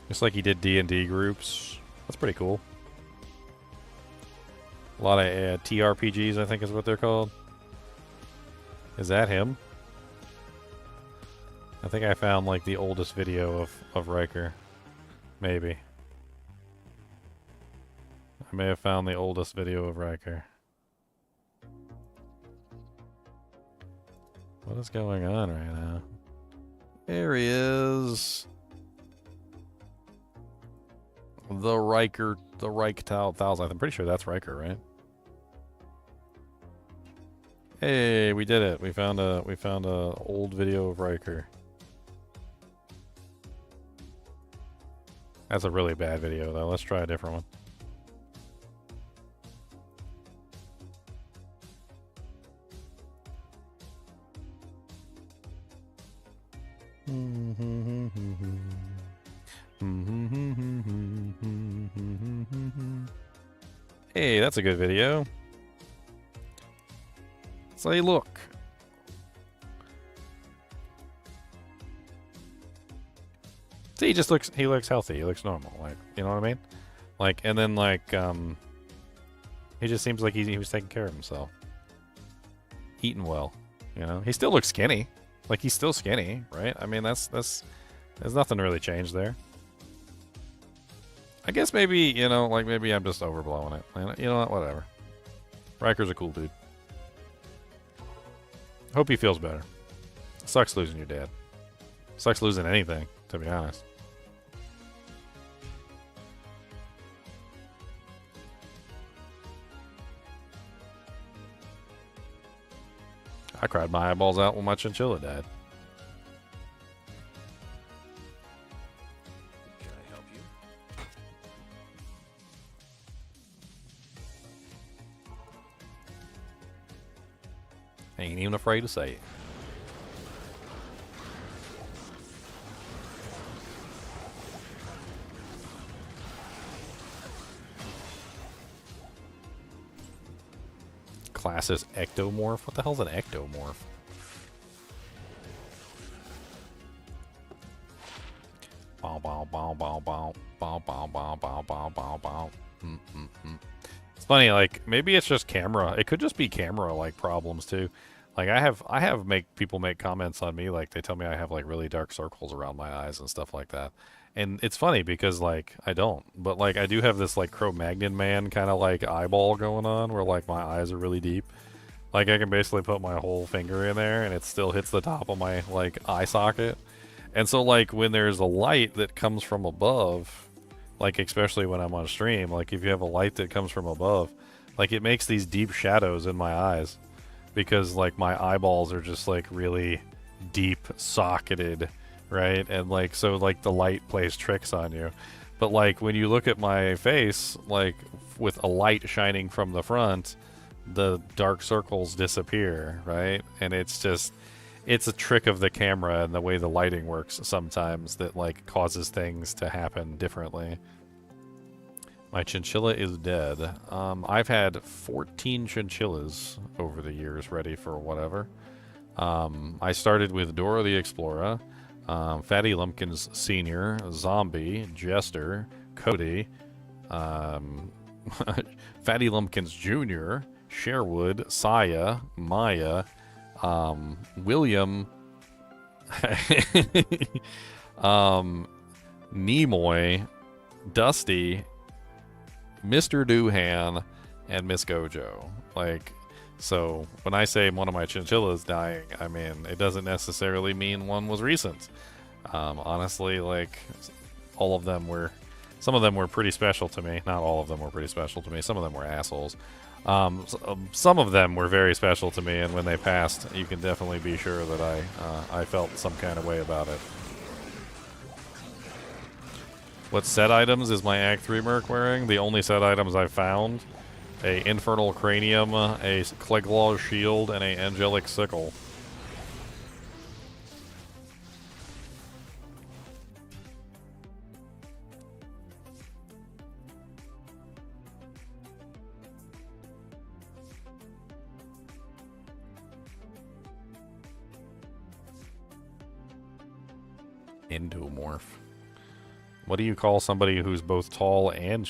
Looks like he did D&D groups. That's pretty cool. A lot of TRPGs, I think is what they're called. Is that him? I think I found like the oldest video of Riker. Maybe. I may have found the oldest video of Riker. What is going on right now? There he is. The Riker 1000. I'm pretty sure that's Riker, right? Hey, we did it. We found a old video of Riker. That's a really bad video, though. Let's try a different one. Hey, that's a good video. Say, look. See, he looks healthy. He looks normal. Like, you know what I mean? Like, and then like, he just seems like he was taking care of himself. Eating well, you know? He still looks skinny. Like, he's still skinny, right? I mean, there's nothing really changed there. I guess maybe, you know, like maybe I'm just overblowing it. You know what? Whatever. Riker's a cool dude. Hope he feels better. Sucks losing your dad. Sucks losing anything, to be honest. I cried my eyeballs out when my chinchilla died. Can I help you? Ain't even afraid to say it. class as ectomorph. What the hell's an ectomorph? Bow bow bow bow bow bow bow bow bow bow bow bow. It's funny, like maybe it's just camera. It could just be camera like problems too. Like I have people make comments on me, like they tell me I have like really dark circles around my eyes and stuff like that. And it's funny because like I don't, but like I do have this like Cro-Magnon man kind of like eyeball going on where like my eyes are really deep. Like I can basically put my whole finger in there and it still hits the top of my like eye socket. And so like when there's a light that comes from above, like especially when I'm on stream, like if you have a light that comes from above, like it makes these deep shadows in my eyes because like my eyeballs are just like really deep socketed, right? And like so like the light plays tricks on you. But like when you look at my face, like with a light shining from the front, the dark circles disappear, right? And it's a trick of the camera and the way the lighting works sometimes that like causes things to happen differently. My chinchilla is dead. I've had 14 chinchillas over the years ready for whatever. I started with Dora the Explorer, Fatty Lumpkins Sr., Zombie, Jester, Cody, Fatty Lumpkins Jr., Sherwood, Saya, Maya, William, Nimoy, Dusty, Mr. Doohan, and Miss Gojo. Like, so when I say one of my chinchillas dying, I mean, it doesn't necessarily mean one was recent. Honestly, like, some of them were pretty special to me. Not all of them were pretty special to me. Some of them were assholes. Some of them were very special to me, and when they passed, you can definitely be sure that I felt some kind of way about it. What set items is my Act 3 merc wearing? The only set items I've found: a Infernal Cranium, a Cleglaw's Shield, and a Angelic Sickle. Endomorph. What do you call somebody who's both tall and...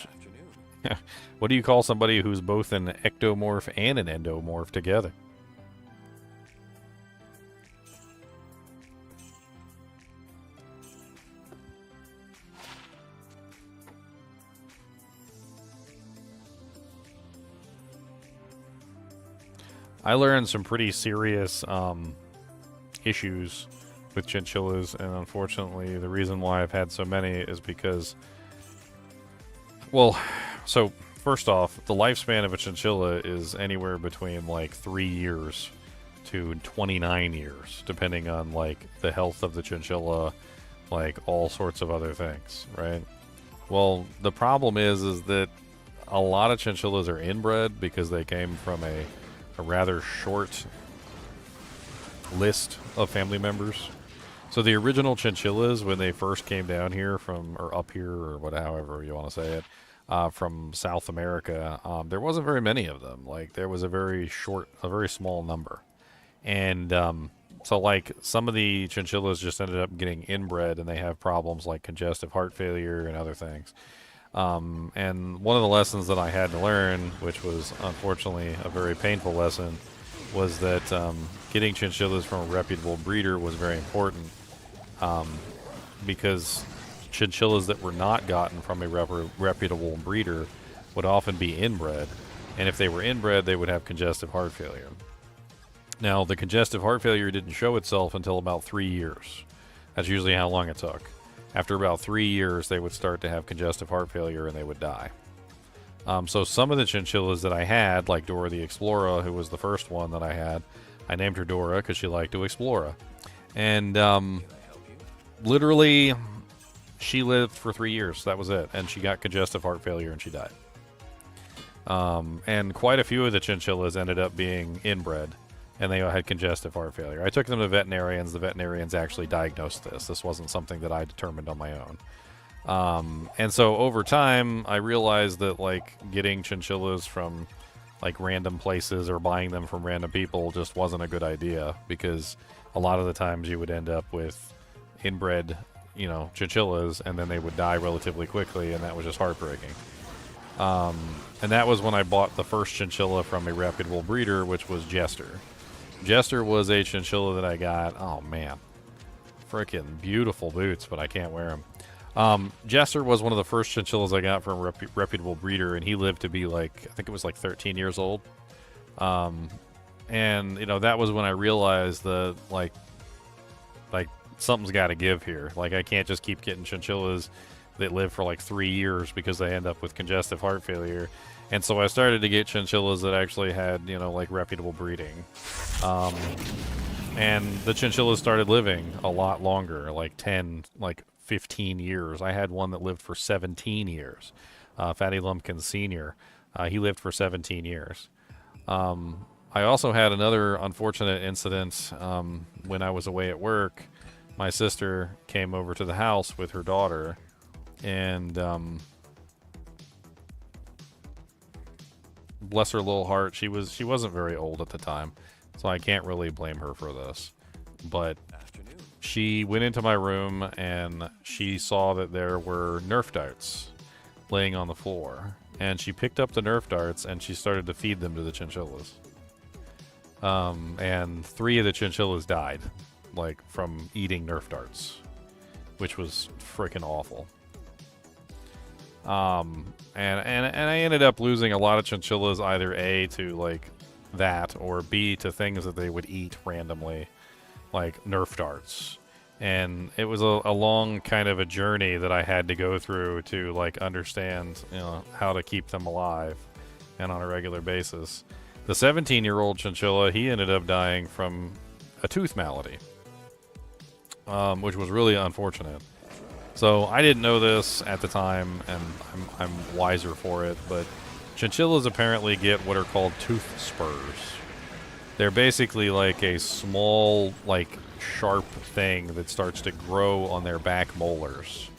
What do you call somebody who's both an ectomorph and an endomorph together? I learned some pretty serious issues with chinchillas, and unfortunately the reason why I've had so many is because, well, so first off, the lifespan of a chinchilla is anywhere between like 3 years to 29 years, depending on like the health of the chinchilla, like all sorts of other things, right? Well, the problem is that a lot of chinchillas are inbred because they came from a rather short list of family members. So the original chinchillas, when they first came down here from, or up here, or however you want to say it, from South America, there wasn't very many of them. Like, there was a very small number. And so, like, some of the chinchillas just ended up getting inbred, and they have problems like congestive heart failure and other things. And one of the lessons that I had to learn, which was unfortunately a very painful lesson, was that getting chinchillas from a reputable breeder was very important. Because chinchillas that were not gotten from a reputable breeder would often be inbred, and if they were inbred, they would have congestive heart failure. Now, the congestive heart failure didn't show itself until about 3 years. That's usually how long it took. After about 3 years, they would start to have congestive heart failure and they would die. So some of the chinchillas that I had, like Dora the Explorer, who was the first one that I had, I named her Dora because she liked to explore. And literally, she lived for 3 years. That was it. And she got congestive heart failure and she died. And quite a few of the chinchillas ended up being inbred, and they had congestive heart failure. I took them to veterinarians. The veterinarians actually diagnosed this. This wasn't something that I determined on my own. And so over time, I realized that, like, getting chinchillas from like random places or buying them from random people just wasn't a good idea, because a lot of the times you would end up with inbred, you know, chinchillas, and then they would die relatively quickly, and that was just heartbreaking. And that was when I bought the first chinchilla from a reputable breeder, which was Jester. Jester was a chinchilla that I got. Oh man, freaking beautiful boots, but I can't wear them. Jester was one of the first chinchillas I got from a reputable breeder, and he lived to be like, I think it was like 13 years old. And you know, that was when I realized that like something's got to give here. Like, I can't just keep getting chinchillas that live for like 3 years because they end up with congestive heart failure. And so I started to get chinchillas that actually had, you know, like reputable breeding. And the chinchillas started living a lot longer, like 10, like 15 years. I had one that lived for 17 years. Fatty Lumpkin Sr. He lived for 17 years. I also had another unfortunate incident when I was away at work. My sister came over to the house with her daughter, and bless her little heart, she wasn't very old at the time, so I can't really blame her for this. But she went into my room and she saw that there were Nerf darts laying on the floor, and she picked up the Nerf darts and she started to feed them to the chinchillas. And 3 of the chinchillas died, like from eating Nerf darts, which was freaking awful. And I ended up losing a lot of chinchillas, either A, to like that, or B, to things that they would eat randomly, like Nerf darts. And it was a long kind of a journey that I had to go through to like understand, you know, how to keep them alive and on a regular basis. The 17-year-old chinchilla, he ended up dying from a tooth malady, which was really unfortunate. So I didn't know this at the time, and I'm wiser for it, but chinchillas apparently get what are called tooth spurs. They're basically like a small, like, sharp thing that starts to grow on their back molars.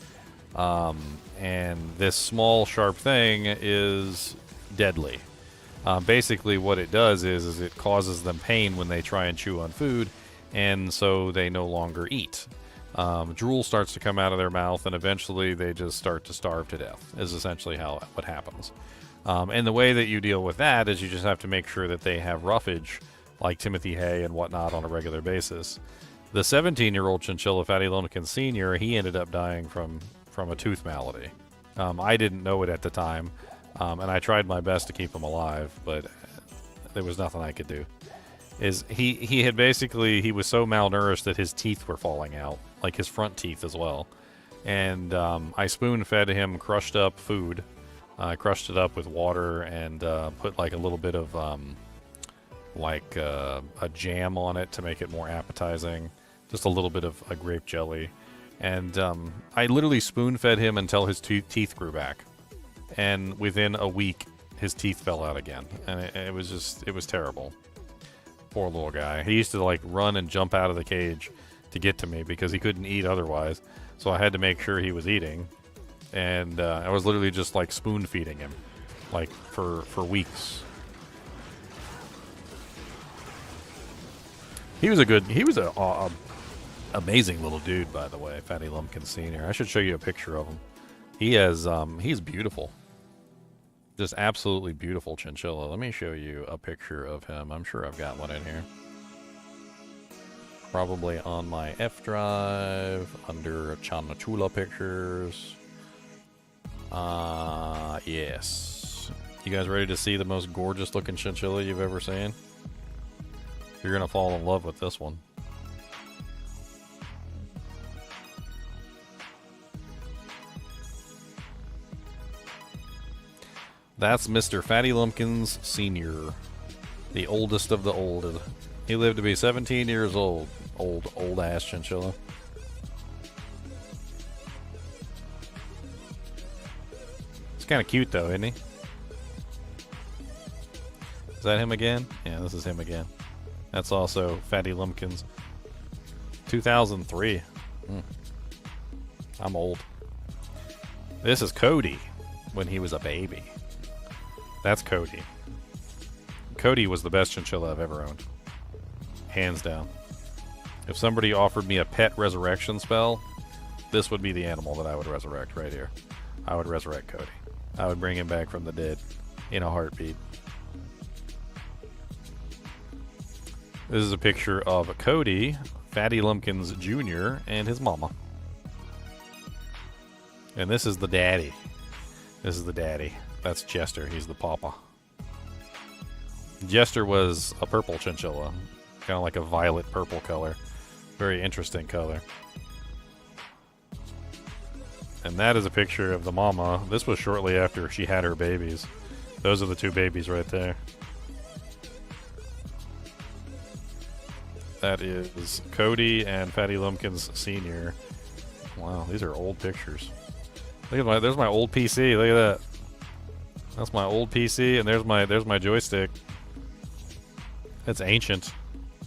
And this small, sharp thing is deadly. Basically what it does is it causes them pain when they try and chew on food, and so they no longer eat. Drool starts to come out of their mouth, and eventually they just start to starve to death, is essentially what happens. And the way that you deal with that is you just have to make sure that they have roughage, like Timothy hay and whatnot, on a regular basis. The 17-year-old chinchilla, Fatty Lumpkin Sr., he ended up dying from a tooth malady. I didn't know it at the time, and I tried my best to keep him alive, but there was nothing I could do. He was so malnourished that his teeth were falling out, like his front teeth as well. And I spoon-fed him crushed up food. I crushed it up with water and put like a little bit of a jam on it to make it more appetizing. Just a little bit of a grape jelly. And I literally spoon-fed him until his teeth grew back. And within a week, his teeth fell out again. And it was terrible. Poor little guy. He used to like run and jump out of the cage to get to me because he couldn't eat otherwise. So I had to make sure he was eating. And I was literally just like spoon feeding him, like for weeks. He was a amazing little dude, by the way, Fatty Lumpkin Sr. I should show you a picture of him. He's beautiful. Just absolutely beautiful chinchilla. Let me show you a picture of him. I'm sure I've got one in here. Probably on my F drive, under Chanachula pictures. Yes. You guys ready to see the most gorgeous looking chinchilla you've ever seen? You're gonna fall in love with this one. That's Mr. Fatty Lumpkins Sr., the oldest of the old. He lived to be 17 years old. Old ass chinchilla. It's kind of cute though, isn't he? Is that him again? Yeah, this is him again. That's also Fatty Lumpkins. 2003. I'm old. This is Cody when he was a baby. That's Cody. Cody was the best chinchilla I've ever owned. Hands down. If somebody offered me a pet resurrection spell, this would be the animal that I would resurrect right here. I would resurrect Cody. I would bring him back from the dead in a heartbeat. This is a picture of Cody, Fatty Lumpkins Jr., and his mama. And this is the daddy. This is the daddy. That's Jester. He's the papa. Jester was a purple chinchilla. Kind of like a violet purple color. Very interesting color. And that is a picture of the mama. This was shortly after she had her babies. Those are the two babies right there. That is Cody and Fatty Lumpkins Sr. Wow, these are old pictures. Look at there's my old PC. Look at that. That's my old PC, and there's my joystick. That's ancient.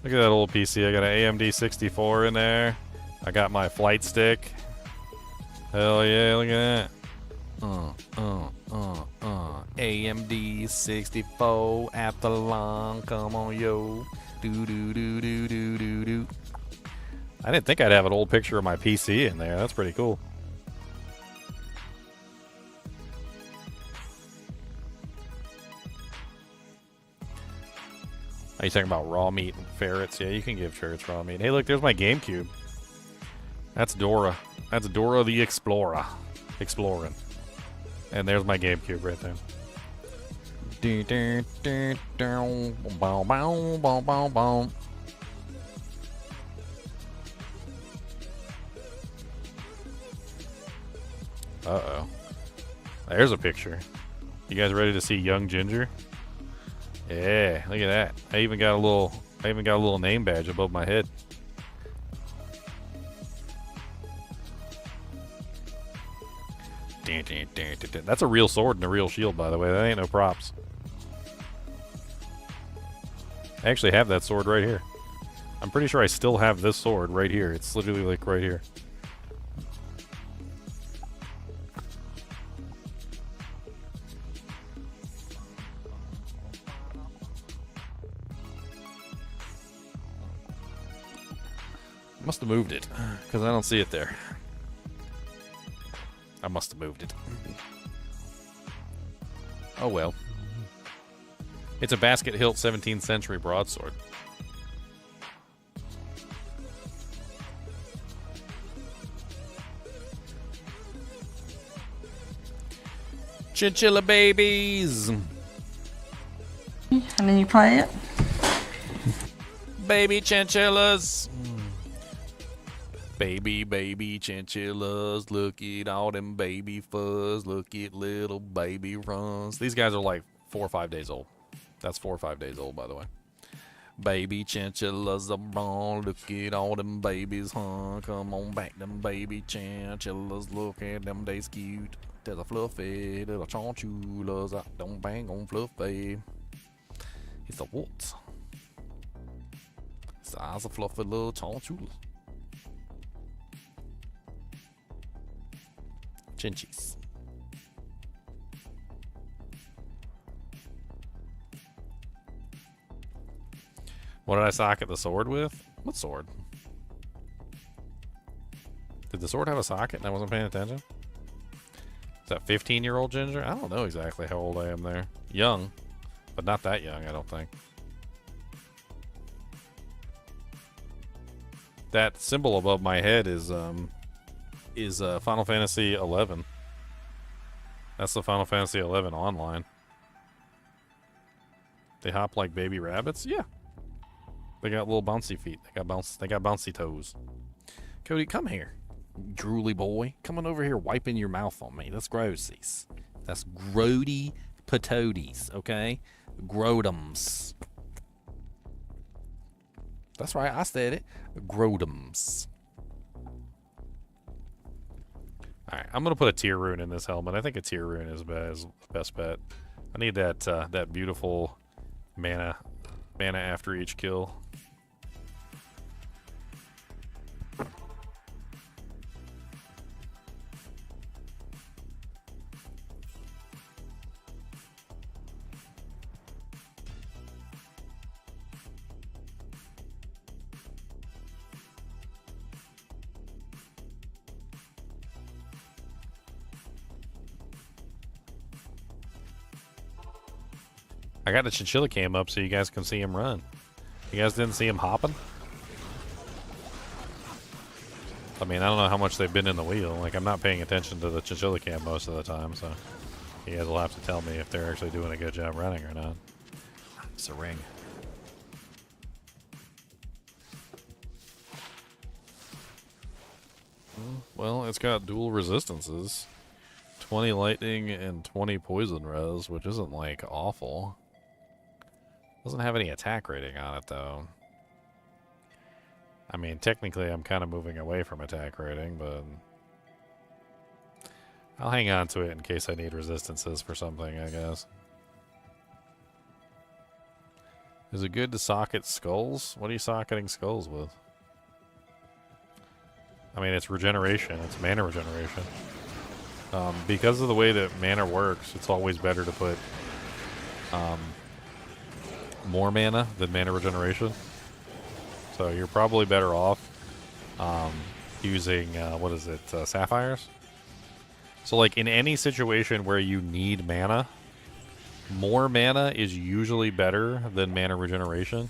Look at that old PC. I got an AMD 64 in there. I got my flight stick. Hell yeah, look at that. AMD 64 after long. Come on, yo. Do. I didn't think I'd have an old picture of my PC in there. That's pretty cool. Are you talking about raw meat and ferrets? Yeah, you can give ferrets raw meat. Hey, look, there's my GameCube. That's Dora. That's Dora the Explorer. Exploring. And there's my GameCube right there. Uh-oh. There's a picture. You guys ready to see young Ginger? Yeah, look at that. I even got a little name badge above my head. That's a real sword and a real shield, by the way. That ain't no props. I actually have that sword right here. I'm pretty sure I still have this sword right here. It's literally like right here. Must have moved it, because I don't see it there. I must have moved it. Oh well. It's a basket hilt 17th century broadsword. Chinchilla babies! And then you play it? Baby chinchillas! Baby chinchillas, look at all them baby fuzz, look at little baby runs. These guys are like 4 or 5 days old. That's 4 or 5 days old, by the way. Baby chinchillas are born, look at all them babies, huh? Come on back, them baby chinchillas, look at them, they's cute. There's a fluffy little chinchillas, I don't bang on fluffy. It's a what? Size of fluffy little chinchillas. Chinchies. What did I socket the sword with? What sword? Did the sword have a socket and I wasn't paying attention? Is that 15-year-old Ginger? I don't know exactly how old I am there. Young, but not that young, I don't think. That symbol above my head is Final Fantasy 11. That's the Final Fantasy 11 online. They hop like baby rabbits? Yeah. They got little bouncy feet. They got bouncy toes. Cody, come here. Drooly boy. Come on over here wiping your mouth on me. That's grossies. That's grody patoties, okay? Grotums. That's right, I said it. Grotums. Alright, I'm going to put a tier rune in this helmet. I think a tier rune is the best bet. I need that that beautiful mana after each kill. I got the Chinchilla cam up so you guys can see him run. You guys didn't see him hopping? I mean, I don't know how much they've been in the wheel. Like, I'm not paying attention to the Chinchilla cam most of the time, so you guys will have to tell me if they're actually doing a good job running or not. It's a ring. Well, it's got dual resistances. 20 lightning and 20 poison res, which isn't, like, awful. Doesn't have any attack rating on it, though. I mean, technically I'm kind of moving away from attack rating, but I'll hang on to it in case I need resistances for something, I guess. Is it good to socket skulls? What are you socketing skulls with? I mean, it's regeneration. It's mana regeneration. Because of the way that mana works, it's always better to put more mana than mana regeneration. So you're probably better off using, what is it, sapphires? So like in any situation where you need mana, more mana is usually better than mana regeneration.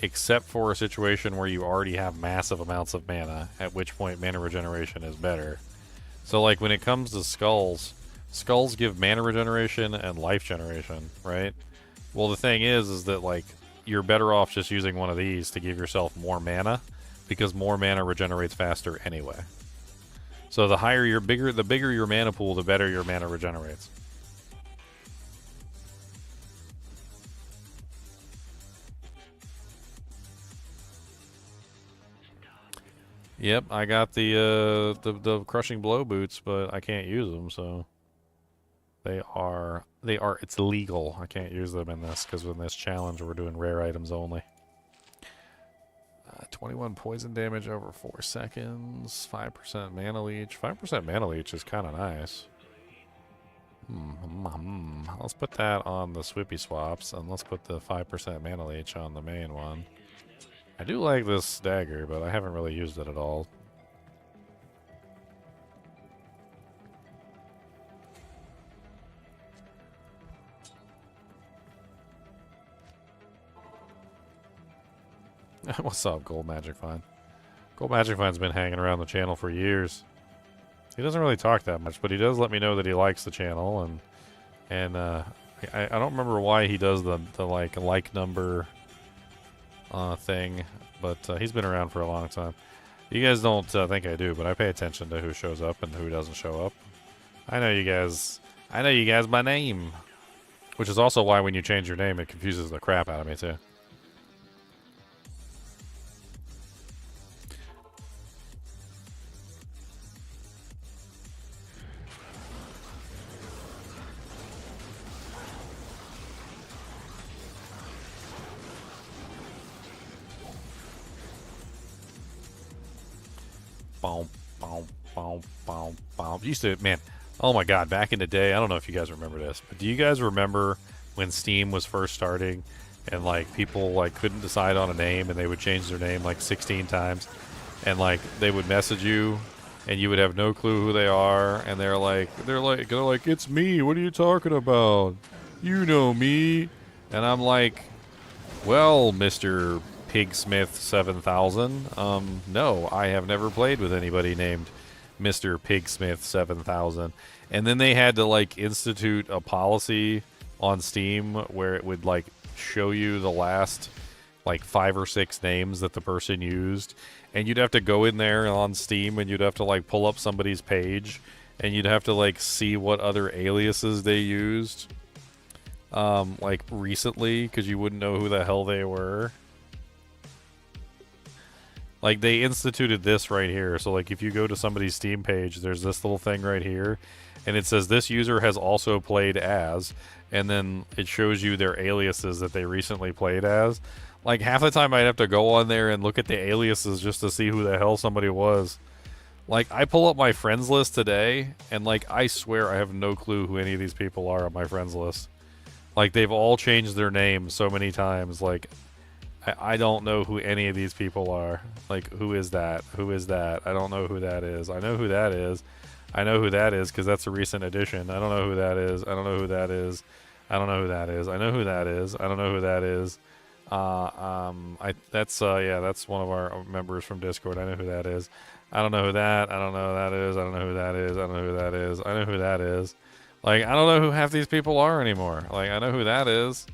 Except for a situation where you already have massive amounts of mana, at which point mana regeneration is better. So like when it comes to skulls, skulls give mana regeneration and life generation, right? Well, the thing is that like you're better off just using one of these to give yourself more mana, because more mana regenerates faster anyway. So the bigger your mana pool, the better your mana regenerates. Yep, I got the crushing blow boots, but I can't use them, so it's illegal. I can't use them in this because in this challenge we're doing rare items only. 21 poison damage over 4 seconds, 5% mana leech. 5% mana leech is kind of nice. Let's put that on the Swippy swaps, and let's put the 5% mana leech on the main one. I do like this dagger, but I haven't really used it at all. What's up, Gold Magic Find? Gold Magic Find's been hanging around the channel for years. He doesn't really talk that much, but he does let me know that he likes the channel, and I don't remember why he does the like number thing, but he's been around for a long time. You guys don't think I do, but I pay attention to who shows up and who doesn't show up. I know you guys by name, which is also why when you change your name, it confuses the crap out of me too. Used to, man, oh my god, back in the day, I don't know if you guys remember this, but do you guys remember when Steam was first starting and like people like couldn't decide on a name and they would change their name like 16 times and like they would message you and you would have no clue who they are, and they're like it's me, what are you talking about, you know me, and I'm like, well, Mr. Pigsmith 7000, no, I have never played with anybody named Mr. Pigsmith 7000. And then they had to like institute a policy on Steam where it would like show you the last like 5 or 6 names that the person used, and you'd have to go in there on Steam and you'd have to like pull up somebody's page and you'd have to like see what other aliases they used like recently, because you wouldn't know who the hell they were. Like, they instituted this right here. So, like, if you go to somebody's Steam page, there's this little thing right here. And it says, this user has also played as. And then it shows you their aliases that they recently played as. Like, half the time I'd have to go on there and look at the aliases just to see who the hell somebody was. Like, I pull up my friends list today, and, like, I swear I have no clue who any of these people are on my friends list. Like, they've all changed their names so many times. Like, I don't know who any of these people are. Like, who is that? Who is that? I don't know who that is. I know who that is. I know who that is because that's a recent addition. I don't know who that is. I don't know who that is. I don't know who that is. I know who that is. I don't know who that is. That's one of our members from Discord. I know who that is. I don't know who that. I don't know who that is. I don't know who that is. I don't know who that is. I know who that is. Like, I don't know who half these people are anymore. Like, I know who that is.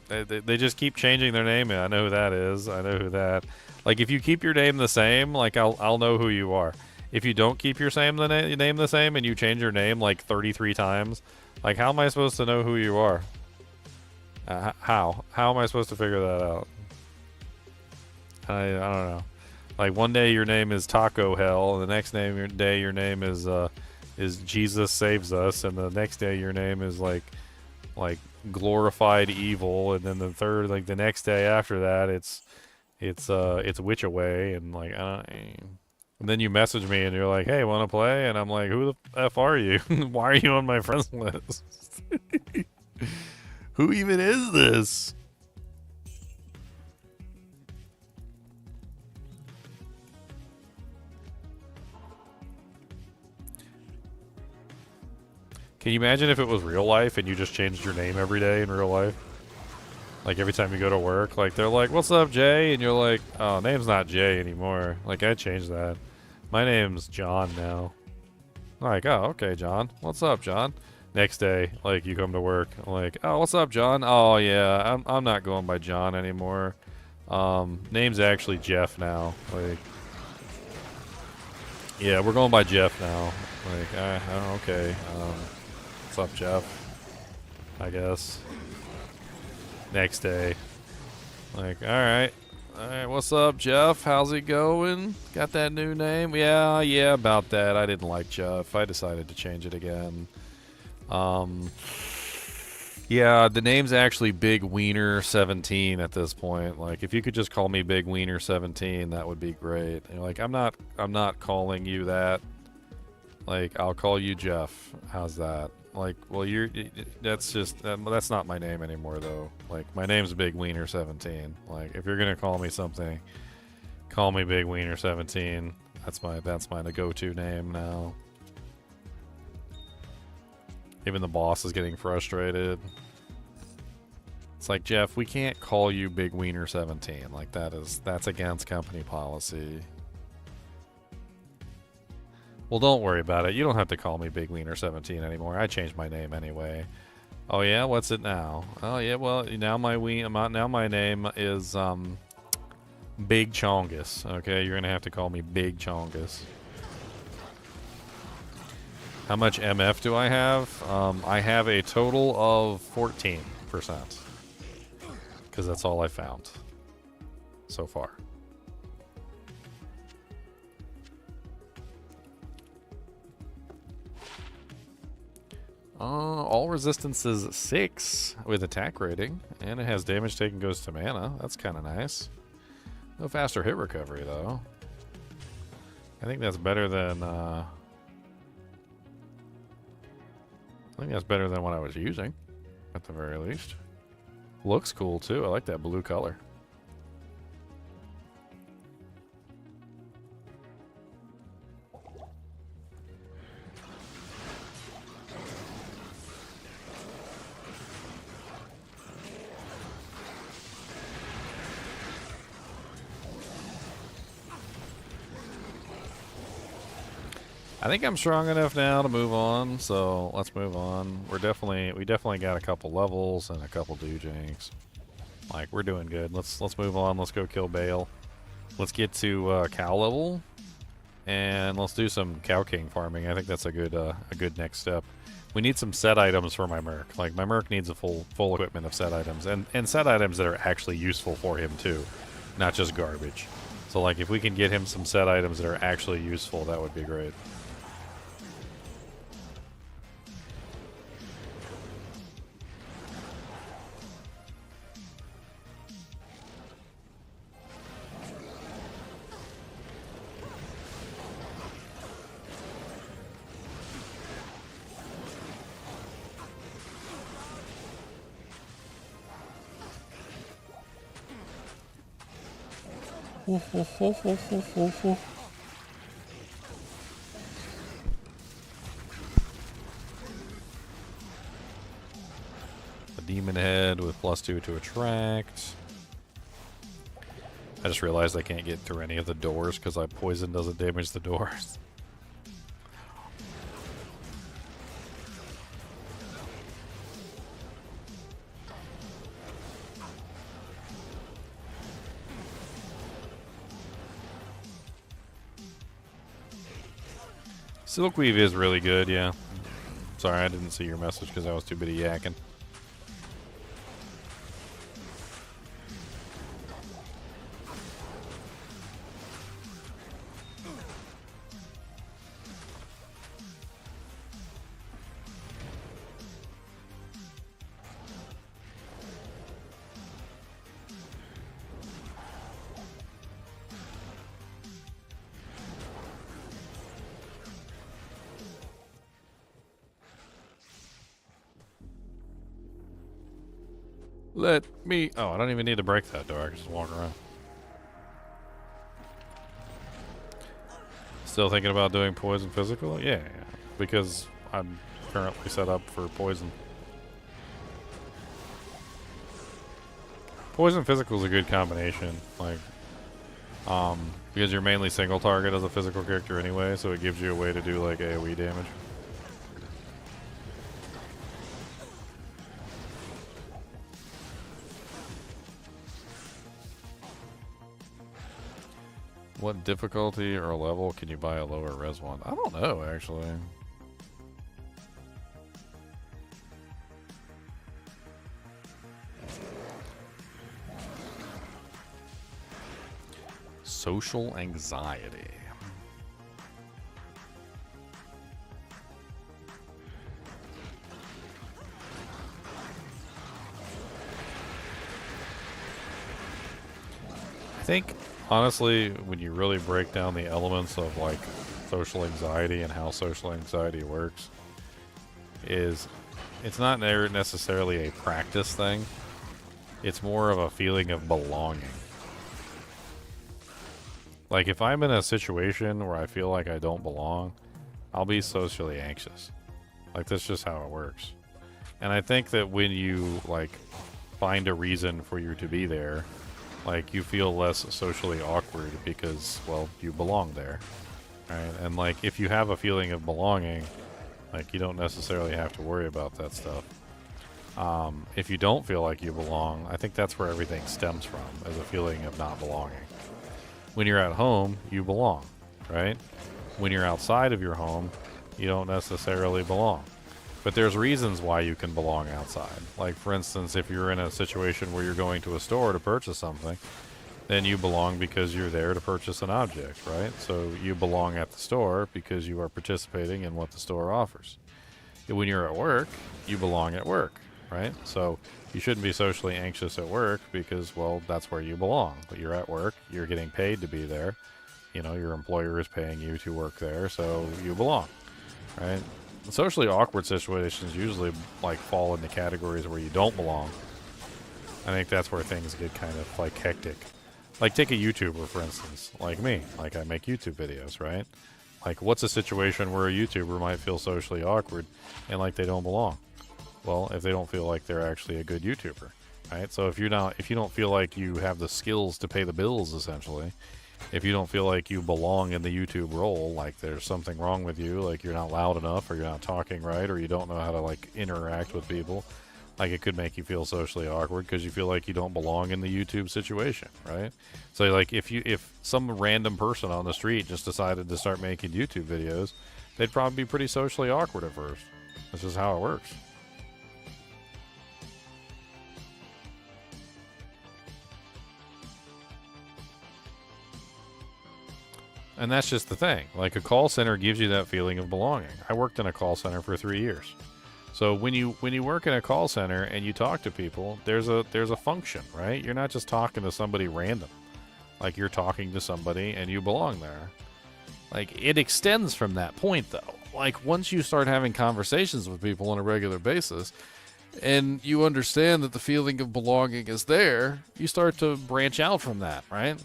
They just keep changing their name. I know who that is. I know who that. Like, if you keep your name the same, like, I'll know who you are. If you don't keep your name the same and you change your name like 33 times, like, how am I supposed to know who you are? How am I supposed to figure that out? I don't know. Like, one day your name is Taco Hell, and the next day your name is Jesus Saves Us, and the next day your name is like Glorified Evil, and then the next day after that it's Witch Away, and like and then you message me and you're like, hey, want to play? And I'm like, who the F are you? Why are you on my friends list? Who even is this? Can you imagine if it was real life and you just changed your name every day in real life? Like, every time you go to work, like, they're like, what's up, Jay? And you're like, oh, name's not Jay anymore. Like, I changed that. My name's John now. Like, oh, okay, John. What's up, John? Next day, like, you come to work, like, oh, what's up, John? Oh, yeah, I'm not going by John anymore. Name's actually Jeff now. Like, yeah, we're going by Jeff now. Like, okay. What's up, Jeff? I guess. Next day. Like, alright, what's up, Jeff? How's it going? Got that new name? Yeah, about that. I didn't like Jeff. I decided to change it again. Yeah, the name's actually Big Wiener 17 at this point. Like, if you could just call me Big Wiener 17, that would be great. And like, I'm not calling you that. Like, I'll call you Jeff. How's that? Like, well, that's not my name anymore, though. Like, my name's Big Wiener 17. Like, if you're gonna call me something, call me Big Wiener 17. That's my go-to name now. Even the boss is getting frustrated. It's like, Jeff, we can't call you Big Wiener 17. Like, that's against company policy. Well, don't worry about it. You don't have to call me Big Wiener 17 anymore. I changed my name anyway. Oh yeah, what's it now? Oh yeah, well now my name is Big Chongus. Okay, you're gonna have to call me Big Chongus. How much MF do I have? I have a total of 14%, because that's all I found so far. All resistance is 6 with attack rating, and it has damage taken goes to mana. That's kind of nice. No faster hit recovery, though. I think that's better than, I think that's better than what I was using, at the very least. Looks cool, too. I like that blue color. I think I'm strong enough now to move on, so let's move on. We definitely got a couple levels and a couple dojinks. Like, we're doing good. Let's move on. Let's go kill Bale. Let's get to cow level, and let's do some Cow King farming. I think that's a good next step. We need some set items for my Merc. Like, my Merc needs a full equipment of set items, and set items that are actually useful for him too, not just garbage. So like, if we can get him some set items that are actually useful, that would be great. Ho, ho, ho, ho, ho, ho, ho. demon head with +2 to attract. I just realized I can't get through any of the doors because poison doesn't damage the doors. Silkweave is really good, yeah. Sorry, I didn't see your message because I was too busy yakking. Let me... Oh, I don't even need to break that door. I can just walk around. Still thinking about doing poison physical? Yeah. Because I'm currently set up for poison. Poison physical is a good combination. Like, because you're mainly single target as a physical character anyway, so it gives you a way to do like AoE damage. What difficulty or level can you buy a lower res one? I don't know, actually. Social anxiety. I think honestly, when you really break down the elements of like social anxiety and how social anxiety works, it's not necessarily a practice thing. It's more of a feeling of belonging. Like if I'm in a situation where I feel like I don't belong, I'll be socially anxious. Like that's just how it works. And I think that when you like find a reason for you to be there, like you feel less socially awkward because, well, you belong there, right? And like if you have a feeling of belonging, like you don't necessarily have to worry about that stuff. If you don't feel like you belong, I think that's where everything stems from, as a feeling of not belonging. When you're at home, you belong, right? When you're outside of your home, you don't necessarily belong. But there's reasons why you can belong outside. Like, for instance, if you're in a situation where you're going to a store to purchase something, then you belong because you're there to purchase an object, right? So you belong at the store because you are participating in what the store offers. When you're at work, you belong at work, right? So you shouldn't be socially anxious at work because, well, that's where you belong. But you're at work, you're getting paid to be there. You know, your employer is paying you to work there, so you belong, right? Socially awkward situations usually like fall into categories where you don't belong. I think that's where things get kind of like hectic. Like take a YouTuber, for instance, like me. Like I make YouTube videos, right? Like what's a situation where a YouTuber might feel socially awkward and like they don't belong? Well, if they don't feel like they're actually a good YouTuber, right? So if you don't feel like you have the skills to pay the bills, essentially, if you don't feel like you belong in the YouTube role, like there's something wrong with you, like you're not loud enough, or you're not talking right, or you don't know how to like interact with people, like it could make you feel socially awkward because you feel like you don't belong in the YouTube situation, right? So like if some random person on the street just decided to start making YouTube videos, they'd probably be pretty socially awkward at first. That's just how it works. And that's just the thing. Like a call center gives you that feeling of belonging. I worked in a call center for 3 years. So when you work in a call center and you talk to people, there's a function, right? You're not just talking to somebody random. Like you're talking to somebody and you belong there. Like it extends from that point though. Like once you start having conversations with people on a regular basis and you understand that the feeling of belonging is there, you start to branch out from that, right?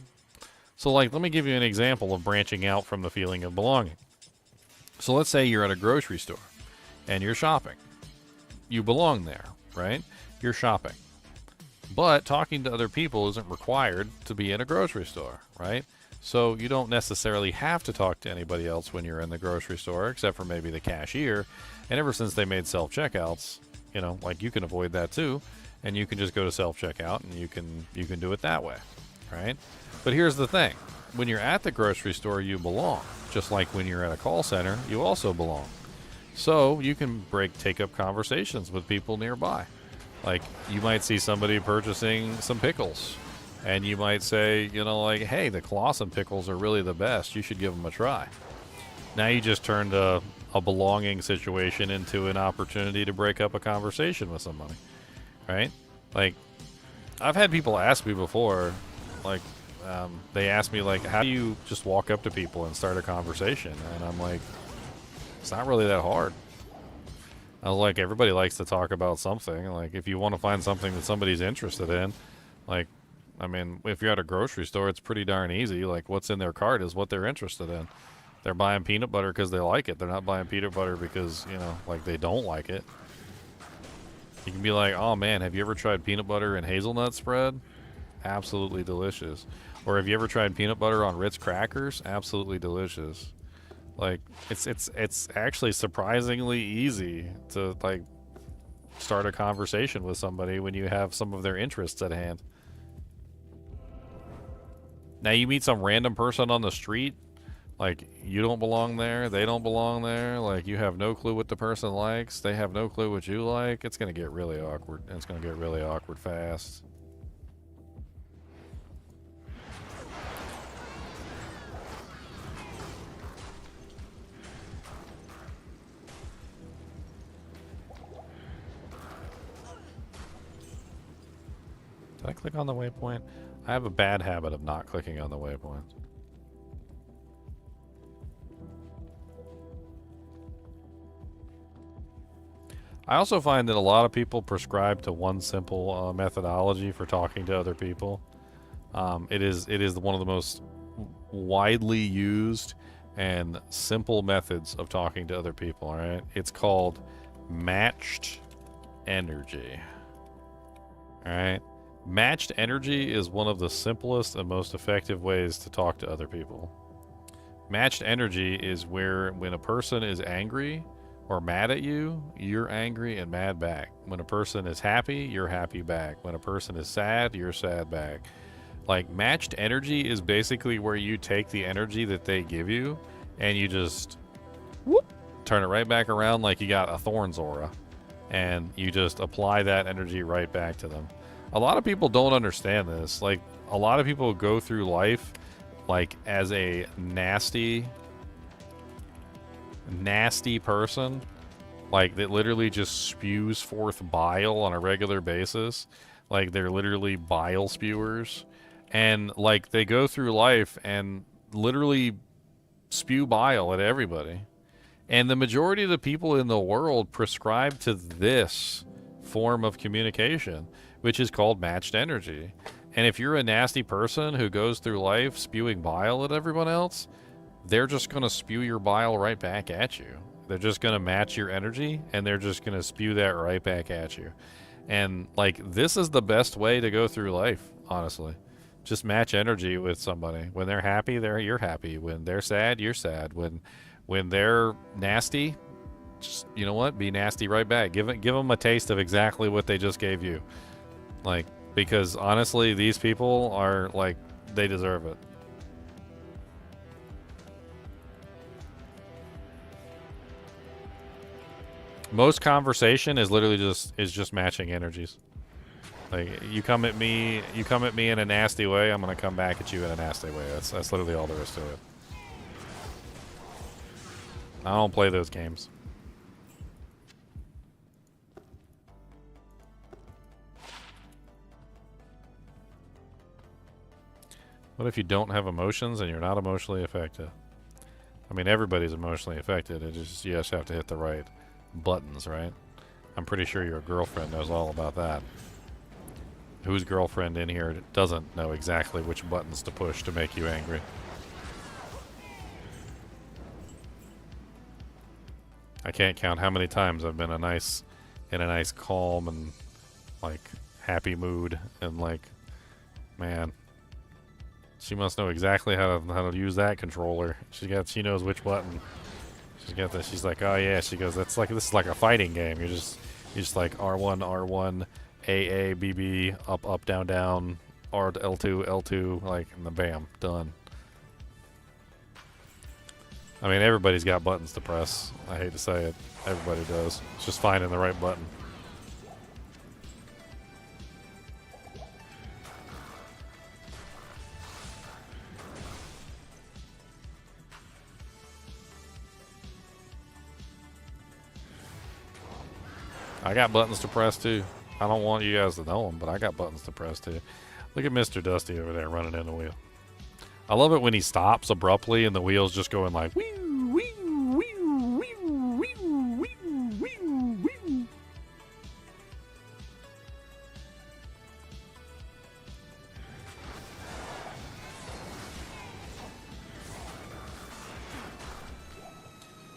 So like, let me give you an example of branching out from the feeling of belonging. So let's say you're at a grocery store and you're shopping. You belong there. right? You're shopping. But talking to other people isn't required to be in a grocery store, right? So you don't necessarily have to talk to anybody else when you're in the grocery store, except for maybe the cashier. And ever since they made self-checkouts, you know, like you can avoid that too, and you can just go to self-checkout and you can do it that way, right? But here's the thing. When you're at the grocery store, you belong. Just like when you're at a call center, you also belong. So you can take up conversations with people nearby. Like, you might see somebody purchasing some pickles, and you might say, you know, like, hey, the Colossum pickles are really the best. You should give them a try. Now you just turned a belonging situation into an opportunity to break up a conversation with somebody, right? Like, I've had people ask me before, like, they ask me, like, how do you just walk up to people and start a conversation? And I'm like, it's not really that hard. I was like, everybody likes to talk about something. Like, if you want to find something that somebody's interested in, like, I mean, if you're at a grocery store, it's pretty darn easy. Like, what's in their cart is what they're interested in. They're buying peanut butter because they like it. They're not buying peanut butter because, you know, like, they don't like it. You can be like, oh, man, have you ever tried peanut butter and hazelnut spread? Absolutely delicious. Or have you ever tried peanut butter on Ritz crackers? Absolutely delicious. Like, it's actually surprisingly easy to, like, start a conversation with somebody when you have some of their interests at hand. Now, you meet some random person on the street, like, you don't belong there, they don't belong there, like, you have no clue what the person likes, they have no clue what you like, it's going to get really awkward. It's going to get really awkward fast. Did I click on the waypoint? I have a bad habit of not clicking on the waypoint. I also find that a lot of people prescribe to one simple methodology for talking to other people. It is one of the most widely used and simple methods of talking to other people, all right? It's called matched energy. All right? Matched energy is one of the simplest and most effective ways to talk to other people. Matched energy is where when a person is angry or mad at you, you're angry and mad back. When a person is happy, you're happy back. When a person is sad, you're sad back. Like, matched energy is basically where you take the energy that they give you and you just whoop, turn it right back around like you got a Thorn's aura, and you just apply that energy right back to them. A lot of people don't understand this. Like, a lot of people go through life like as a nasty person, like, that literally just spews forth bile on a regular basis. Like, they're literally bile spewers. And, like, they go through life and literally spew bile at everybody. And the majority of the people in the world prescribe to this form of communication, which is called matched energy. And if you're a nasty person who goes through life spewing bile at everyone else, they're just going to spew your bile right back at you. They're just going to match your energy, and they're just going to spew that right back at you. And, like, this is the best way to go through life, honestly. Just match energy with somebody. When they're happy, you're happy. When they're sad, you're sad. When they're nasty, just, you know what? Be nasty right back. Give them a taste of exactly what they just gave you. Like, because honestly, these people are, like, they deserve it. Most conversation is literally just matching energies. Like, you come at me in a nasty way, I'm gonna come back at you in a nasty way. That's literally all there is to it. I don't play those games. What if you don't have emotions and you're not emotionally affected? I mean, everybody's emotionally affected. It just, you just have to hit the right buttons, right? I'm pretty sure your girlfriend knows all about that. Whose girlfriend in here doesn't know exactly which buttons to push to make you angry? I can't count how many times I've been a nice in a nice calm and like happy mood, and like, man, she must know exactly how to use that controller. She knows which button. She's got that. She's like, oh yeah. She goes, this is like a fighting game. You just like R1 R1 A B B up up down down R L2 L2 like, and then bam, done. I mean, everybody's got buttons to press. I hate to say it, everybody does. It's just finding the right button. I got buttons to press too. I don't want you guys to know them, but I got buttons to press too. Look at Mr. Dusty over there running in the wheel. I love it when he stops abruptly and the wheel's just going like wee wee wee wee wee wee wee wee.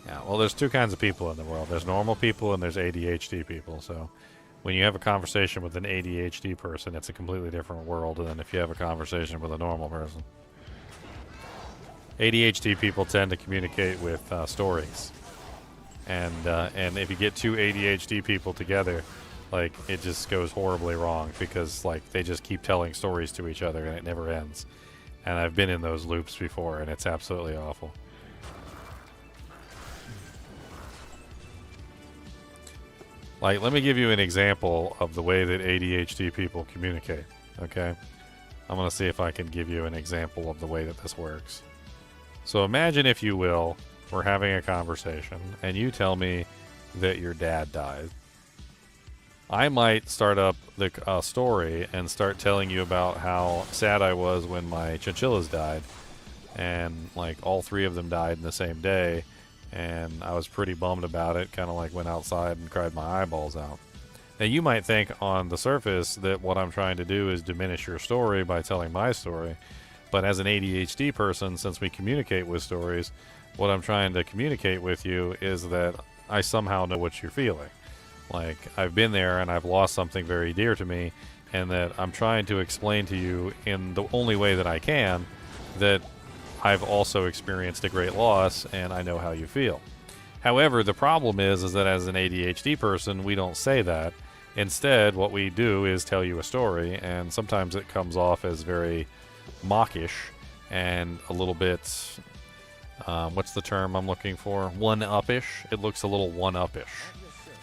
Yeah, well, there's two kinds of people in the world. There's normal people and there's ADHD people. So when you have a conversation with an ADHD person, it's a completely different world than if you have a conversation with a normal person. ADHD people tend to communicate with stories, and if you get two ADHD people together, like, it just goes horribly wrong because like they just keep telling stories to each other and it never ends. And I've been in those loops before, and it's absolutely awful. Like, let me give you an example of the way that ADHD people communicate, okay? I'm going to see if I can give you an example of the way that this works. So imagine, if you will, we're having a conversation, and you tell me that your dad died. I might start up the story and start telling you about how sad I was when my chinchillas died. And, like, all three of them died in the same day. And I was pretty bummed about it, kind of like went outside and cried my eyeballs out. Now, you might think on the surface that what I'm trying to do is diminish your story by telling my story. But as an ADHD person, since we communicate with stories, what I'm trying to communicate with you is that I somehow know what you're feeling. Like, I've been there and I've lost something very dear to me, and that I'm trying to explain to you in the only way that I can that I've also experienced a great loss and I know how you feel. However, the problem is that as an ADHD person, we don't say that. Instead, what we do is tell you a story, and sometimes it comes off as very mawkish and a little bit, what's the term I'm looking for? One-uppish. It looks a little one-uppish.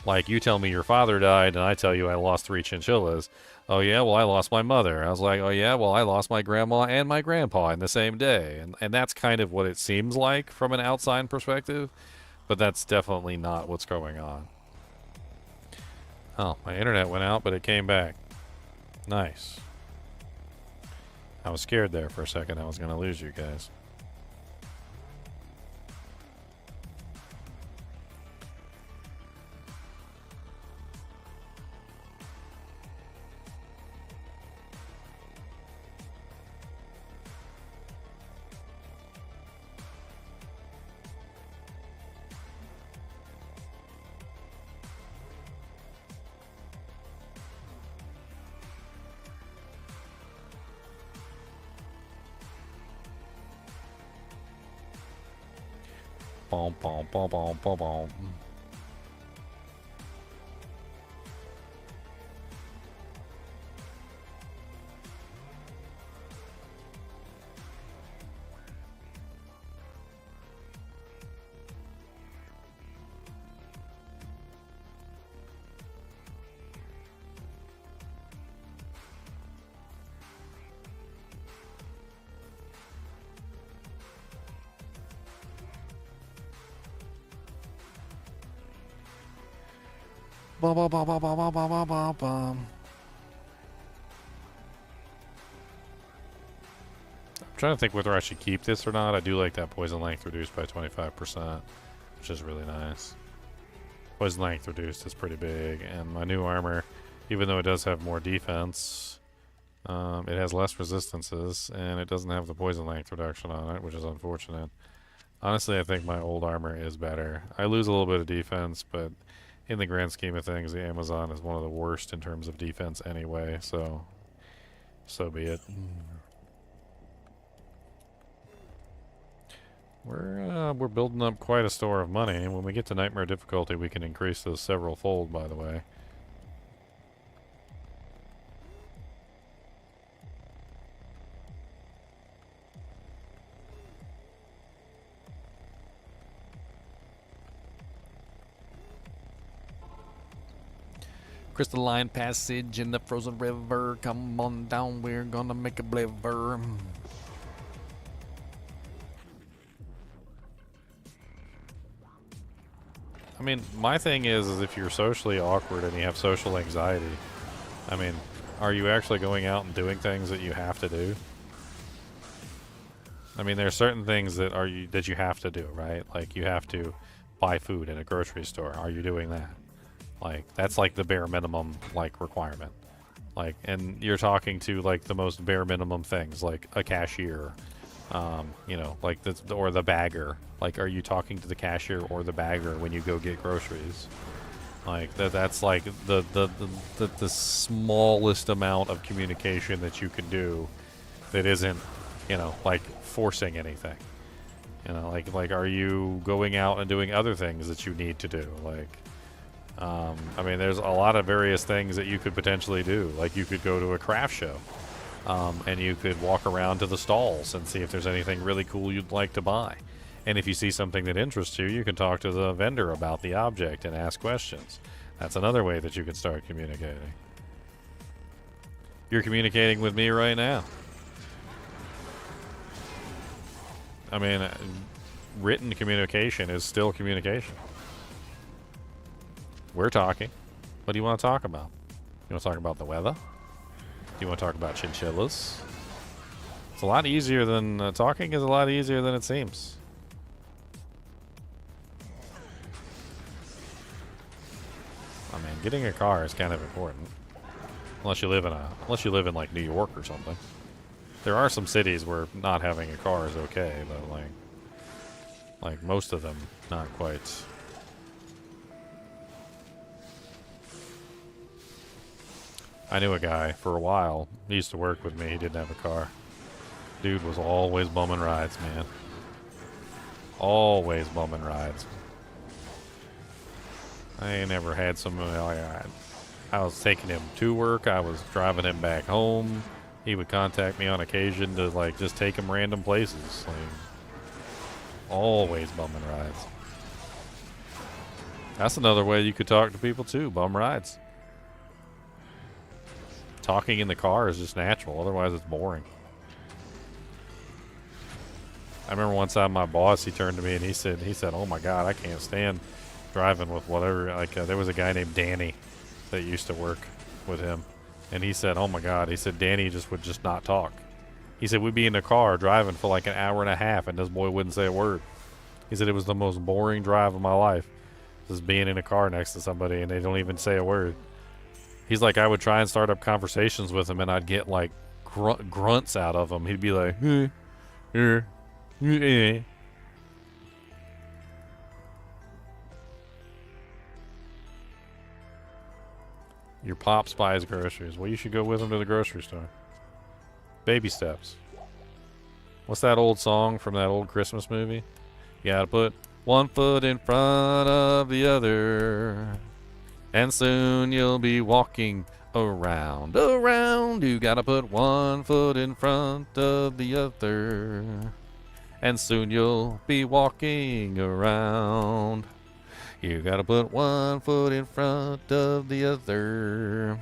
Like, you tell me your father died, and I tell you I lost 3 chinchillas. Oh, yeah, well, I lost my mother. I was like, oh, yeah, well, I lost my grandma and my grandpa in the same day. And that's kind of what it seems like from an outside perspective, but that's definitely not what's going on. Oh, my internet went out, but it came back. Nice. I was scared there for a second. I was going to lose you guys. Bom, bom, bom, bom, bom, bom. Bum, bum, bum, bum, bum, bum, bum, bum, bum. I'm trying to think whether I should keep this or not. I do like that poison length reduced by 25%, which is really nice. Poison length reduced is pretty big, and my new armor, even though it does have more defense, it has less resistances, and it doesn't have the poison length reduction on it, which is unfortunate. Honestly, I think my old armor is better. I lose a little bit of defense, but in the grand scheme of things, the Amazon is one of the worst in terms of defense anyway, so be it. We're building up quite a store of money, and when we get to nightmare difficulty, we can increase those several fold, by the way. Crystalline passage in the frozen river. Come on down, we're gonna make a bliver. I mean, my thing is if you're socially awkward and you have social anxiety, I mean, are you actually going out and doing things that you have to do? I mean, there are certain things that that you have to do, right? Like you have to buy food in a grocery store. Are you doing that? Like that's like the bare minimum like requirement. Like, and you're talking to like the most bare minimum things, like a cashier, you know, like or the bagger. Like, are you talking to the cashier or the bagger when you go get groceries? Like that's like the smallest amount of communication that you can do that isn't, you know, like forcing anything. You know, like are you going out and doing other things that you need to do? Like, I mean, there's a lot of various things that you could potentially do. Like you could go to a craft show, and you could walk around to the stalls and see if there's anything really cool you'd like to buy. And if you see something that interests you, you can talk to the vendor about the object and ask questions. That's another way that you can start communicating. You're communicating with me right now. I mean, written communication is still communication. We're talking. What do you want to talk about? You want to talk about the weather? Do you want to talk about chinchillas? It's a lot easier than talking is a lot easier than it seems. I mean, getting a car is kind of important. Unless you live in like New York or something. There are some cities where not having a car is okay, but like most of them, not quite. I knew a guy for a while. He used to work with me. He didn't have a car. Dude was always bumming rides, man. Always bumming rides. I ain't never had someone like I was taking him to work. I was driving him back home. He would contact me on occasion to like just take him random places. Like, always bumming rides. That's another way you could talk to people too. Bum rides. Talking in the car is just natural. Otherwise, it's boring. I remember one time my boss, he turned to me and he said, "Oh my God, I can't stand driving with whatever." Like there was a guy named Danny that used to work with him, and he said, "Oh my God," he said, "Danny would just not talk." He said we'd be in the car driving for like an hour and a half, and this boy wouldn't say a word. He said it was the most boring drive of my life, just being in a car next to somebody and they don't even say a word. He's like, I would try and start up conversations with him, and I'd get like grunts out of him. He'd be like, Your pops buys groceries. Well, you should go with him to the grocery store. Baby steps. What's that old song from that old Christmas movie? You gotta put one foot in front of the other, and soon you'll be walking around. You gotta put one foot in front of the other, and soon you'll be walking around. You gotta put one foot in front of the other.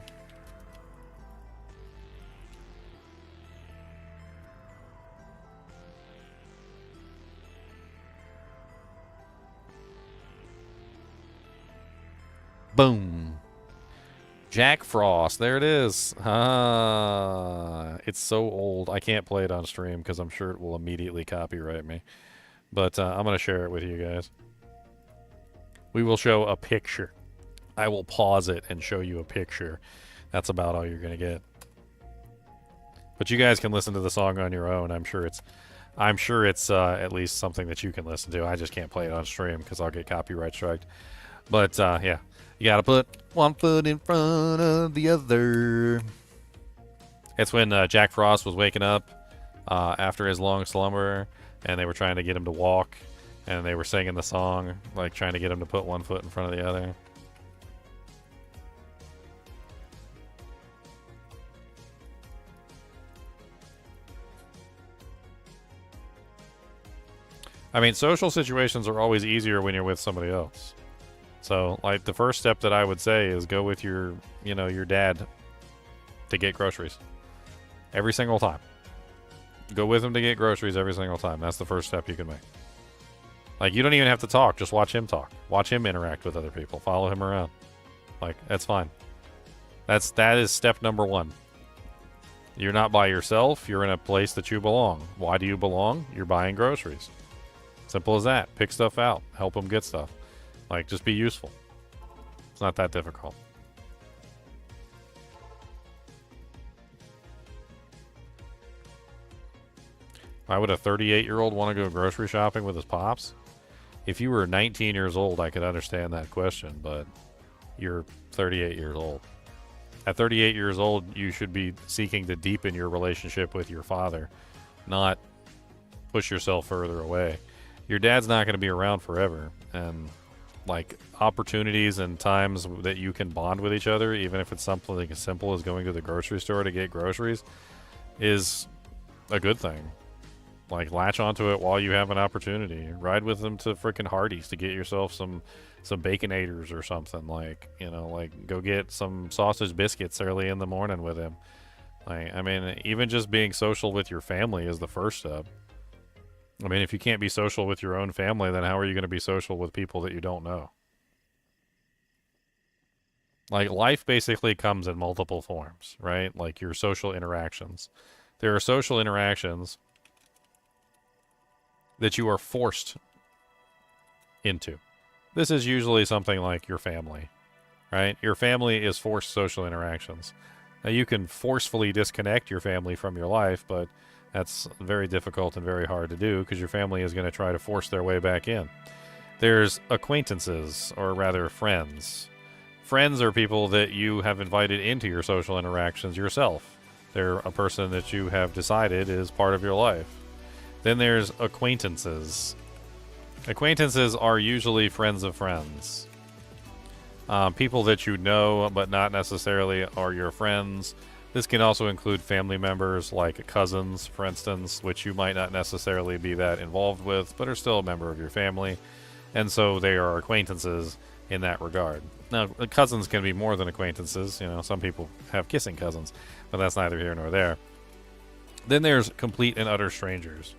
Boom. Jack Frost. There it is. It's so old. I can't play it on stream because I'm sure it will immediately copyright me. But I'm going to share it with you guys. We will show a picture. I will pause it and show you a picture. That's about all you're going to get. But you guys can listen to the song on your own. I'm sure it's at least something that you can listen to. I just can't play it on stream because I'll get copyright striked. But yeah, You gotta put one foot in front of the other. It's when Jack Frost was waking up after his long slumber, and they were trying to get him to walk, and they were singing the song, like trying to get him to put one foot in front of the other. I mean, social situations are always easier when you're with somebody else. So, like, the first step that I would say is go with your, your dad to get groceries. Every single time. Go with him to get groceries every single time. That's the first step you can make. Like, you don't even have to talk. Just watch him talk. Watch him interact with other people. Follow him around. Like, that's fine. That is step number one. You're not by yourself. You're in a place that you belong. Why do you belong? You're buying groceries. Simple as that. Pick stuff out. Help them get stuff. Like, just be useful. It's not that difficult. Why would a 38-year-old want to go grocery shopping with his pops? If you were 19 years old, I could understand that question, but you're 38 years old. At 38 years old, you should be seeking to deepen your relationship with your father, not push yourself further away. Your dad's not going to be around forever, and like opportunities and times that you can bond with each other, even if it's something as simple as going to the grocery store to get groceries, is a good thing. Like, latch onto it while you have an opportunity. Ride with them to frickin' Hardee's to get yourself some Baconators or something. Like, like go get some sausage biscuits early in the morning with him. Like, I mean, even just being social with your family is the first step. I mean, if you can't be social with your own family, then how are you going to be social with people that you don't know? Like, life basically comes in multiple forms, right? Like your social interactions. There are social interactions that you are forced into. This is usually something like your family, right? Your family is forced social interactions. Now, you can forcefully disconnect your family from your life, but that's very difficult and very hard to do because your family is going to try to force their way back in. There's acquaintances, or rather friends. Friends are people that you have invited into your social interactions yourself. They're a person that you have decided is part of your life. Then there's acquaintances. Acquaintances are usually friends of friends. People that you know but not necessarily are your friends. This can also include family members like cousins, for instance, which you might not necessarily be that involved with, but are still a member of your family. And so they are acquaintances in that regard. Now, cousins can be more than acquaintances. Some people have kissing cousins, but that's neither here nor there. Then there's complete and utter strangers.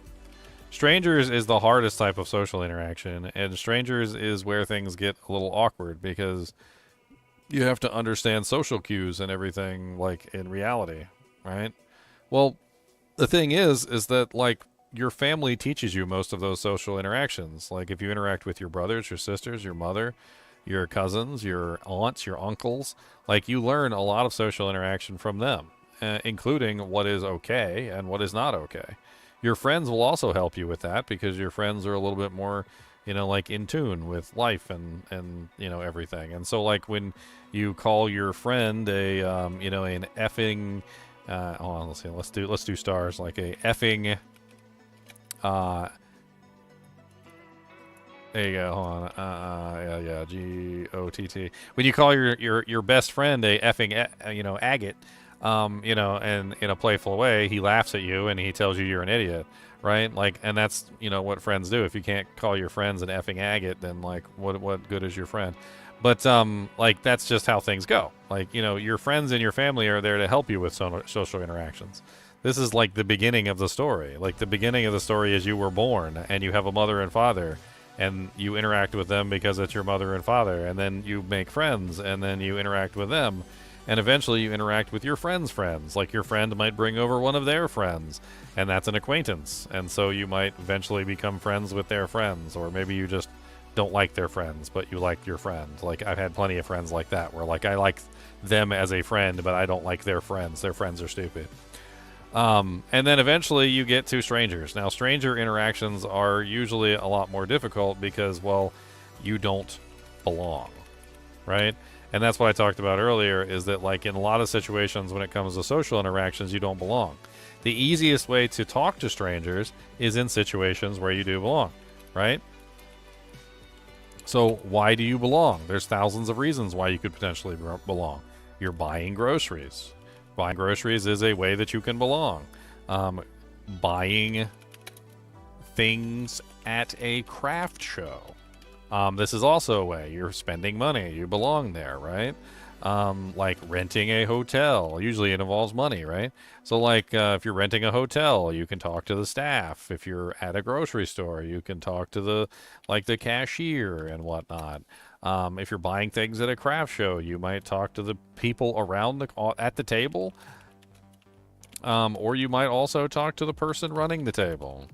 Strangers is the hardest type of social interaction, and strangers is where things get a little awkward because you have to understand social cues and everything, like, in reality, right? Well, the thing is that, like, your family teaches you most of those social interactions. Like, if you interact with your brothers, your sisters, your mother, your cousins, your aunts, your uncles, like, you learn a lot of social interaction from them, including what is okay and what is not okay. Your friends will also help you with that because your friends are a little bit more, like, in tune with life and everything. And so, like, when you call your friend a an effing hold on, let's do stars, like a effing there you go, hold on, GOTT. When you call your best friend a effing agate, and in a playful way, he laughs at you and he tells you you're an idiot, right? Like, and that's, what friends do. If you can't call your friends an effing agate, then, like, what good is your friend? But, like, that's just how things go. Like, your friends and your family are there to help you with social interactions. This is like the beginning of the story. Like, the beginning of the story is you were born and you have a mother and father, and you interact with them because it's your mother and father, and then you make friends, and then you interact with them. And eventually you interact with your friends' friends. Like, your friend might bring over one of their friends, and that's an acquaintance. And so you might eventually become friends with their friends, or maybe you just don't like their friends, but you like your friend. Like, I've had plenty of friends like that, where, like, I like them as a friend, but I don't like their friends. Their friends are stupid. And then eventually you get to strangers. Now, stranger interactions are usually a lot more difficult because, well, you don't belong. right? And that's what I talked about earlier, is that like in a lot of situations when it comes to social interactions, you don't belong. The easiest way to talk to strangers is in situations where you do belong, right? So why do you belong? There's thousands of reasons why you could potentially belong. You're buying groceries. Buying groceries is a way that you can belong. Buying things at a craft show. This is also a way. You're spending money. You belong there, right? Like renting a hotel. Usually it involves money, right? So like if you're renting a hotel, you can talk to the staff. If you're at a grocery store, you can talk to the cashier and whatnot. If you're buying things at a craft show, you might talk to the people around at the table. Or you might also talk to the person running the table.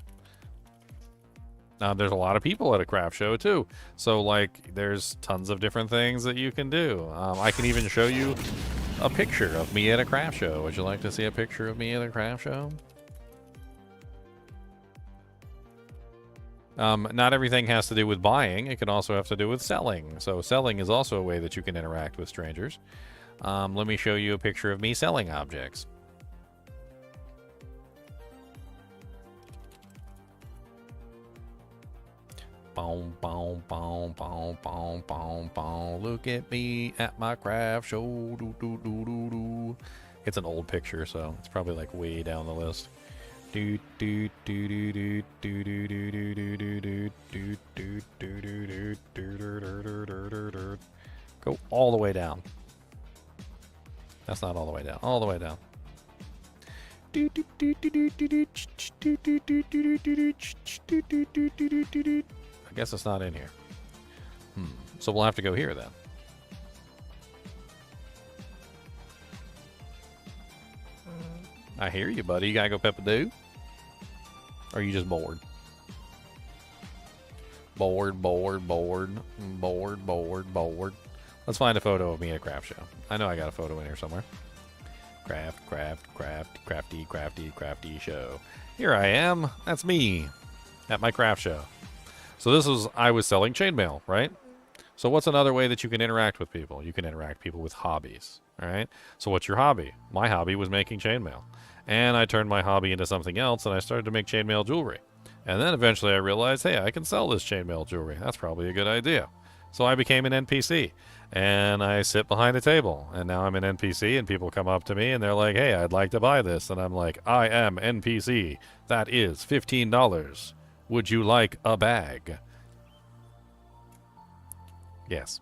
There's a lot of people at a craft show too, so like there's tons of different things that you can do. I can even show you a picture of me at a craft show. Would you like to see a picture of me at a craft show? Not everything has to do with buying. It can also have to do with selling. So selling is also a way that you can interact with strangers. Let me show you a picture of me selling objects. Boom, boom, boom, boom, boom, boom, boom. Look at me at my craft show. Do, do, do, do, do. It's an old picture, so it's probably like way down the list. Do, do, do, do, do, do, do, do, do, do, do, do, do, do, do, do, do, do. Go all the way down. That's not all the way down. All the way down. I guess it's not in here. So we'll have to go here then. I hear you, buddy. You gotta go Peppa-Doo? Or are you just bored? Bored, bored, bored, bored, bored, bored. Let's find a photo of me at a craft show. I know I got a photo in here somewhere. Craft, craft, craft, crafty, crafty, crafty show. Here I am. That's me at my craft show. So I was selling chainmail, right? So what's another way that you can interact with people? You can interact people with hobbies, all right? So what's your hobby? My hobby was making chainmail. And I turned my hobby into something else, and I started to make chainmail jewelry. And then eventually I realized, hey, I can sell this chainmail jewelry. That's probably a good idea. So I became an NPC, and I sit behind a table. And now I'm an NPC, and people come up to me, and they're like, hey, I'd like to buy this. And I'm like, I am NPC. That is $15. Would you like a bag? Yes.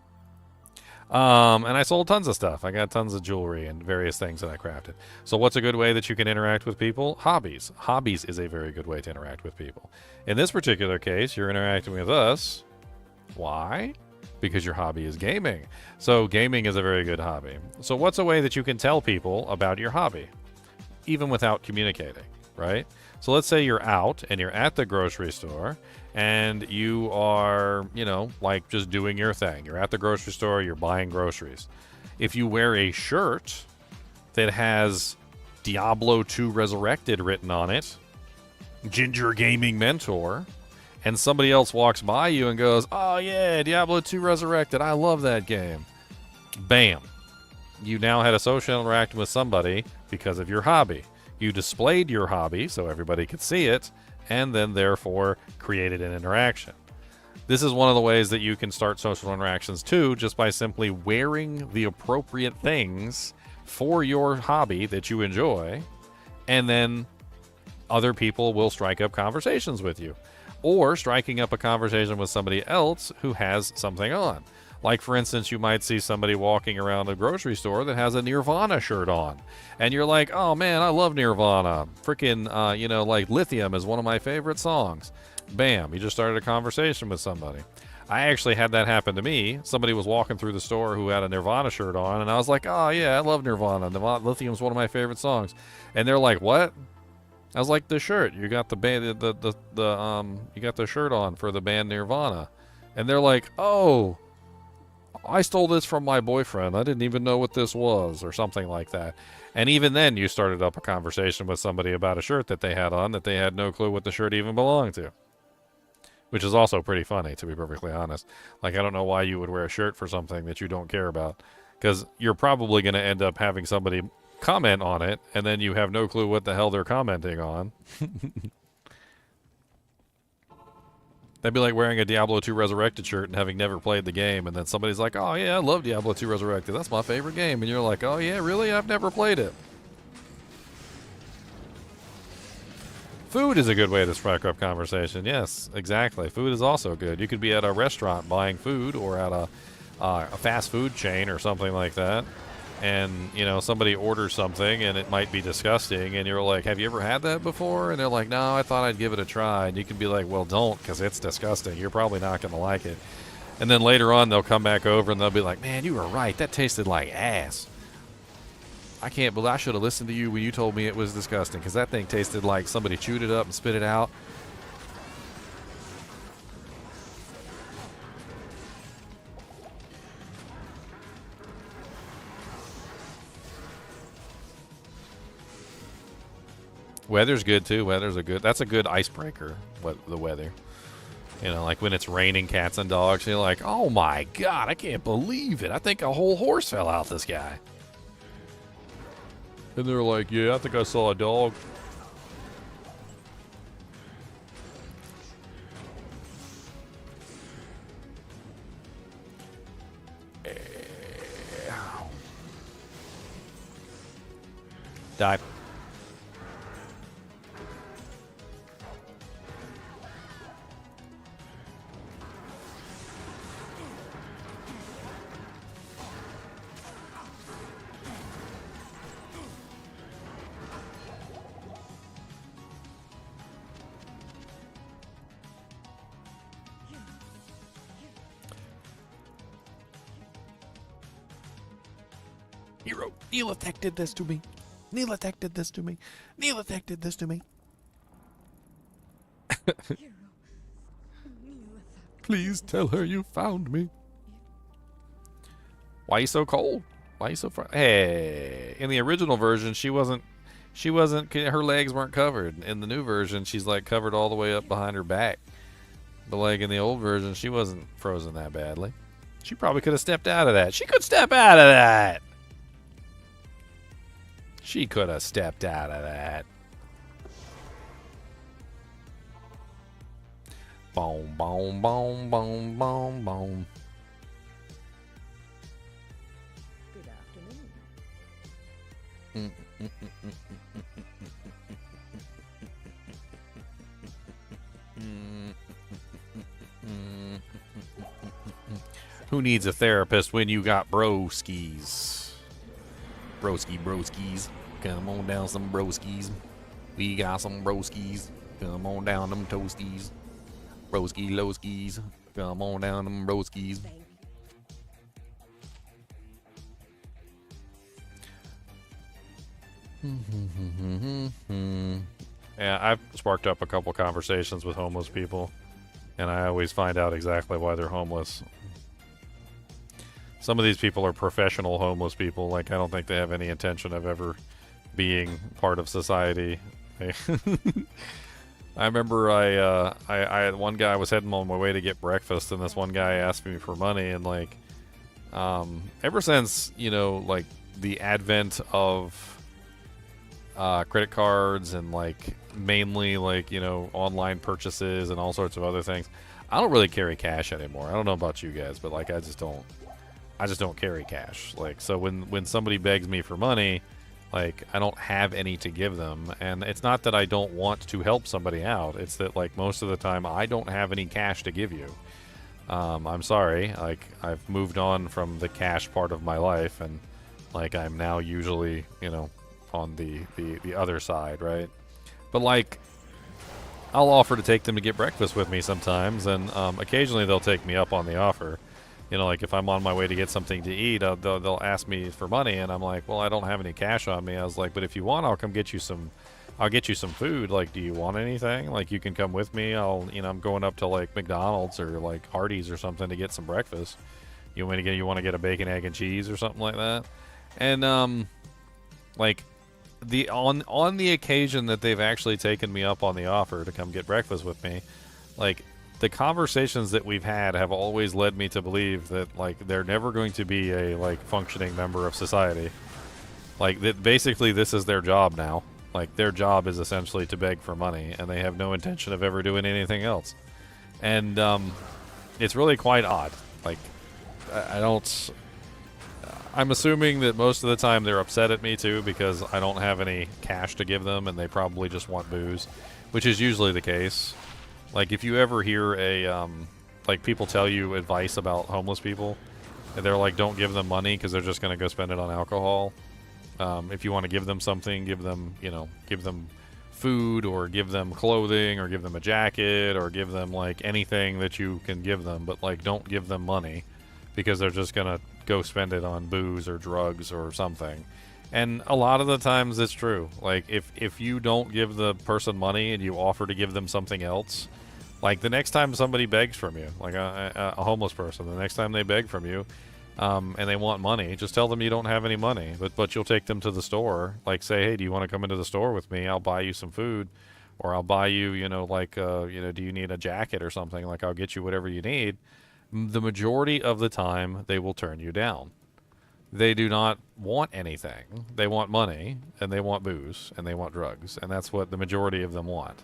And I sold tons of stuff. I got tons of jewelry and various things that I crafted. So what's a good way that you can interact with people? Hobbies. Hobbies is a very good way to interact with people. In this particular case, you're interacting with us. Why? Because your hobby is gaming. So gaming is a very good hobby. So what's a way that you can tell people about your hobby, even without communicating, right? So let's say you're out and you're at the grocery store and you are, like just doing your thing. You're at the grocery store, you're buying groceries. If you wear a shirt that has Diablo II Resurrected written on it, Ginger Gaming Mentor, and somebody else walks by you and goes, oh yeah, Diablo II Resurrected, I love that game. Bam. You now had a social interaction with somebody because of your hobby. You displayed your hobby so everybody could see it, and then therefore created an interaction. This is one of the ways that you can start social interactions too, just by simply wearing the appropriate things for your hobby that you enjoy, and then other people will strike up conversations with you. Or striking up a conversation with somebody else who has something on. Like, for instance, you might see somebody walking around a grocery store that has a Nirvana shirt on. And you're like, oh, man, I love Nirvana. Freaking, like Lithium is one of my favorite songs. Bam, you just started a conversation with somebody. I actually had that happen to me. Somebody was walking through the store who had a Nirvana shirt on, and I was like, oh, yeah, I love Nirvana. Lithium's one of my favorite songs. And they're like, what? I was like, the shirt. You got the band, you got the shirt on for the band Nirvana. And they're like, oh, I stole this from my boyfriend. I didn't even know what this was, or something like that. And even then, you started up a conversation with somebody about a shirt that they had on that they had no clue what the shirt even belonged to. which is also pretty funny, to be perfectly honest. Like, I don't know why you would wear a shirt for something that you don't care about, because you're probably going to end up having somebody comment on it, and then you have no clue what the hell they're commenting on. That'd be like wearing a Diablo 2 Resurrected shirt and having never played the game, and then somebody's like, oh yeah, I love Diablo 2 Resurrected. That's my favorite game. And you're like, oh yeah, really? I've never played it. Food is a good way to strike up conversation. Yes, exactly. Food is also good. You could be at a restaurant buying food, or at a fast food chain or something like that, and you know, somebody orders something and it might be disgusting, and you're like, have you ever had that before? And they're like, no, I thought I'd give it a try. And you can be like, well, don't, because it's disgusting. You're probably not going to like it. And then later on they'll come back over and they'll be like, man, you were right, that tasted like ass. I can't believe I should have listened to you when you told me it was disgusting, because that thing tasted like somebody chewed it up and spit it out. Weather's good too. That's a good icebreaker, the weather. You know, like when it's raining cats and dogs, you're like, oh my God, I can't believe it. I think a whole horse fell out this guy. And they're like, yeah, I think I saw a dog. Die. Hero, Neelathek did this to me. Neelathek did this to me. Neelathek did this to me. Please tell her you found me. Why are you so cold? Why are you so far? Hey, in the original version, she wasn't, her legs weren't covered. In the new version, she's like covered all the way up behind her back. But like in the old version, she wasn't frozen that badly. She probably could have stepped out of that. She could step out of that. She could have stepped out of that. Boom, boom, boom, boom, boom, boom. Good afternoon. Who needs a therapist when you got broskies? Broskies. Come on down, some broskies. We got some broskies. Come on down, them toasties. Broski lowskis. Come on down, them broskies. Yeah, I've sparked up a couple conversations with homeless people, and I always find out exactly why they're homeless. Some of these people are professional homeless people. Like, I don't think they have any intention of ever being part of society. I remember I had one guy, I was heading on my way to get breakfast, and this one guy asked me for money, and like, ever since, you know, like the advent of credit cards and like mainly like, you know, online purchases and all sorts of other things, I don't really carry cash anymore. I don't know about you guys, but like I just don't carry cash. Like, so when somebody begs me for money, like, I don't have any to give them. And it's not that I don't want to help somebody out. It's that, like, most of the time I don't have any cash to give you. I'm sorry. Like, I've moved on from the cash part of my life, and like I'm now usually, you know, on the other side, right? But like, I'll offer to take them to get breakfast with me sometimes, and occasionally they'll take me up on the offer. You know, like if I'm on my way to get something to eat, they'll ask me for money, and I'm like, well, I don't have any cash on me. I was like, but if you want, I'll come get you some. I'll get you some food. Like, do you want anything? Like, you can come with me. I'm going up to like McDonald's or like Hardee's or something to get some breakfast. You want to get a bacon, egg, and cheese or something like that? And like on the occasion that they've actually taken me up on the offer to come get breakfast with me, like the conversations that we've had have always led me to believe that like they're never going to be a like functioning member of society. Like that basically this is their job now. Like their job is essentially to beg for money, and they have no intention of ever doing anything else. And it's really quite odd. Like I don't. I'm assuming that most of the time they're upset at me too because I don't have any cash to give them, and they probably just want booze, which is usually the case. Like if you ever hear a like people tell you advice about homeless people, and they're like, don't give them money because they're just going to go spend it on alcohol. If you want to give them something, give them, you know, give them food or give them clothing or give them a jacket or give them like anything that you can give them, but like don't give them money because they're just going to go spend it on booze or drugs or something. And a lot of the times it's true. Like if you don't give the person money and you offer to give them something else, like the next time somebody begs from you, like a homeless person, the next time they beg from you, and they want money, just tell them you don't have any money, but you'll take them to the store. Like say, hey, do you want to come into the store with me? I'll buy you some food, or I'll buy you, you know, like, you know, do you need a jacket or something? Like I'll get you whatever you need. The majority of the time, they will turn you down. They do not want anything. They want money, and they want booze, and they want drugs, and that's what the majority of them want.